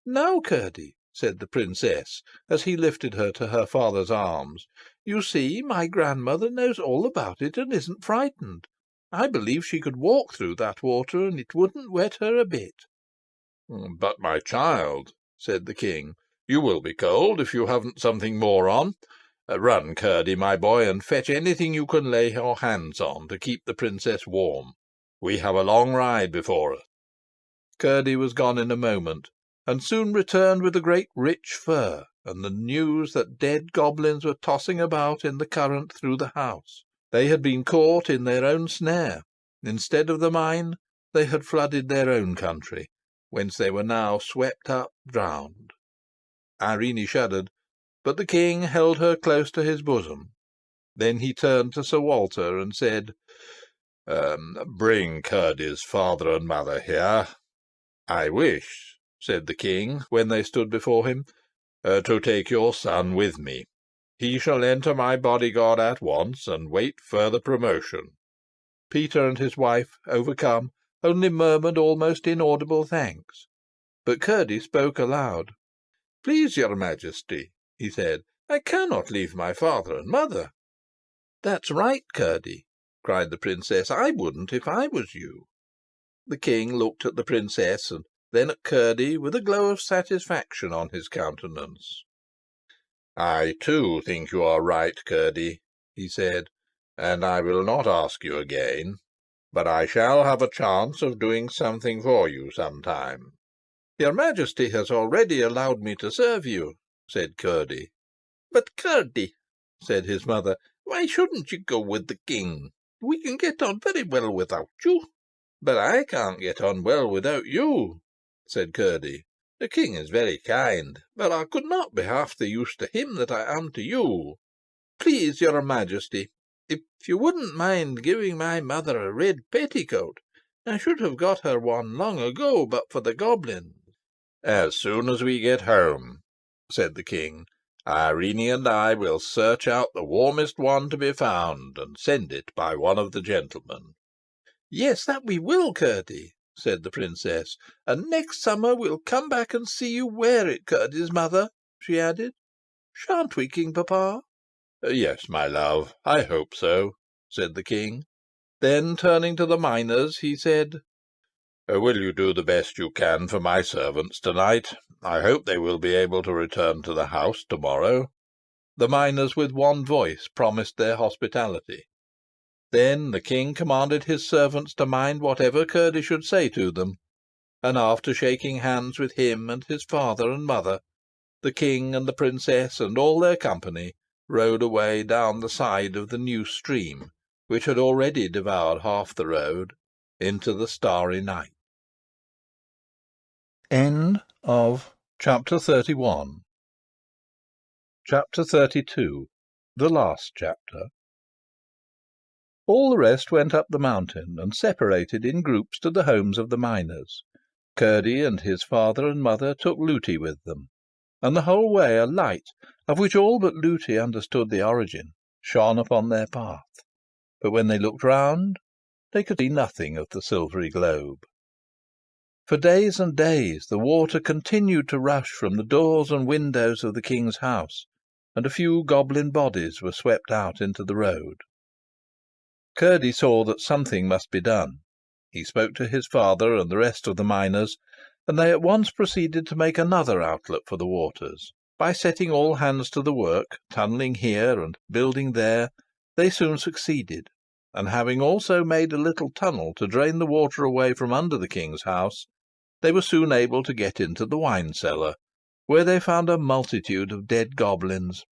"Now, Curdy," said the princess, as he lifted her to her father's arms, "you see my grandmother knows all about it and isn't frightened. I believe she could walk through that water, and it wouldn't wet her a bit." "But, my child," said the king, "you will be cold if you haven't something more on. Run, Curdy, my boy, and fetch anything you can lay your hands on to keep the princess warm. We have a long ride before us." Curdy was gone in a moment, and soon returned with a great rich fur, and the news that dead goblins were tossing about in the current through the house. They had been caught in their own snare. Instead of the mine, they had flooded their own country, whence they were now swept up drowned. Irene shuddered, but the king held her close to his bosom. Then he turned to Sir Walter and said, "Bring Curdy's father and mother here. I wish," said the king, when they stood before him, "to take your son with me. He shall enter my bodyguard at once, and wait further promotion." Peter and his wife, overcome, only murmured almost inaudible thanks. But Curdy spoke aloud. "Please, your Majesty," he said, "I cannot leave my father and mother." "That's right, Curdy," cried the princess. "I wouldn't if I was you." The king looked at the princess, and then at Curdy, with a glow of satisfaction on his countenance. "I, too, think you are right, Curdy," he said, "and I will not ask you again. But I shall have a chance of doing something for you some time." "Your Majesty has already allowed me to serve you," said Curdy. "But, Curdy," said his mother, "why shouldn't you go with the king? We can get on very well without you." "But I can't get on well without you," said Curdy. "The king is very kind, but I could not be half the use to him that I am to you. Please, your Majesty, if you wouldn't mind giving my mother a red petticoat, I should have got her one long ago, but for the goblins." "As soon as we get home," said the king, "Irene and I will search out the warmest one to be found, and send it by one of the gentlemen." "Yes, that we will, Curdy," said the princess. "And next summer we'll come back and see you wear it, Curdy's mother," she added. "Shan't we, King Papa?" "Yes, my love, I hope so," said the king. Then, turning to the miners, he said, "Will you do the best you can for my servants to-night? I hope they will be able to return to the house to-morrow." The miners with one voice promised their hospitality. Then the king commanded his servants to mind whatever Curdy should say to them, and after shaking hands with him and his father and mother, the king and the princess and all their company rode away down the side of the new stream, which had already devoured half the road, into the starry night. End of Chapter 31. Chapter 32. The last chapter. All the rest went up the mountain, and separated in groups to the homes of the miners. Curdy and his father and mother took Looty with them, and the whole way a light, of which all but Looty understood the origin, shone upon their path. But when they looked round, they could see nothing of the silvery globe. For days and days the water continued to rush from the doors and windows of the king's house, and a few goblin bodies were swept out into the road. Curdy saw that something must be done. He spoke to his father and the rest of the miners, and they at once proceeded to make another outlet for the waters. By setting all hands to the work, tunnelling here and building there, they soon succeeded, and having also made a little tunnel to drain the water away from under the king's house, they were soon able to get into the wine cellar, where they found a multitude of dead goblins,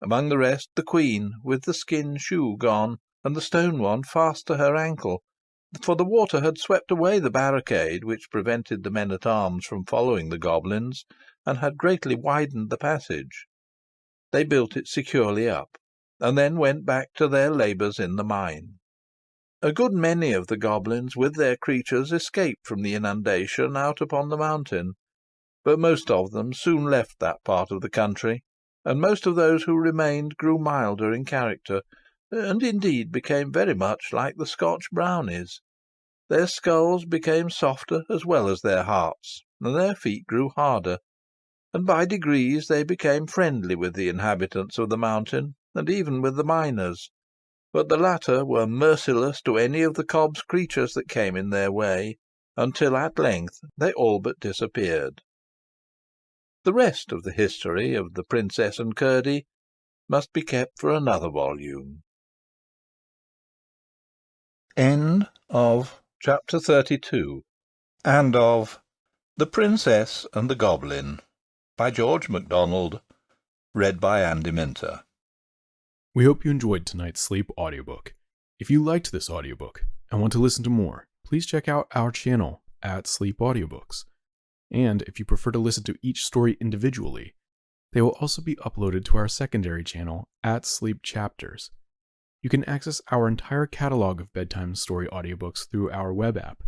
among the rest the queen, with the skin shoe gone, and the stone one fast to her ankle, for the water had swept away the barricade which prevented the men-at-arms from following the goblins, and had greatly widened the passage. They built it securely up, and then went back to their labours in the mine. A good many of the goblins with their creatures escaped from the inundation out upon the mountain, but most of them soon left that part of the country, and most of those who remained grew milder in character, and indeed became very much like the Scotch brownies. Their skulls became softer as well as their hearts, and their feet grew harder, and by degrees they became friendly with the inhabitants of the mountain, and even with the miners, but the latter were merciless to any of the cob's creatures that came in their way, until at length they all but disappeared. The rest of the history of the Princess and Curdy must be kept for another volume. End of Chapter 32, and of The Princess and the Goblin, by George MacDonald, read by Andy Minter. We hope you enjoyed tonight's Sleep audiobook. If you liked this audiobook and want to listen to more, please check out our channel at Sleep Audiobooks. And if you prefer to listen to each story individually, they will also be uploaded to our secondary channel at Sleep Chapters. You can access our entire catalog of bedtime story audiobooks through our web app,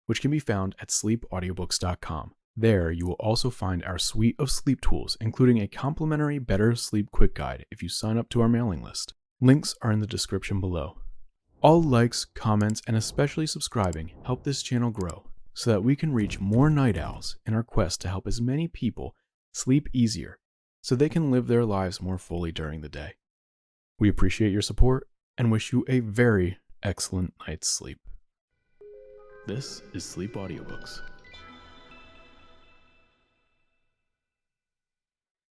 which can be found at sleepaudiobooks.com. There, you will also find our suite of sleep tools, including a complimentary Better Sleep Quick Guide if you sign up to our mailing list. Links are in the description below. All likes, comments, and especially subscribing help this channel grow so that we can reach more night owls in our quest to help as many people sleep easier so they can live their lives more fully during the day. We appreciate your support and wish you a very excellent night's sleep. This is Sleep Audiobooks.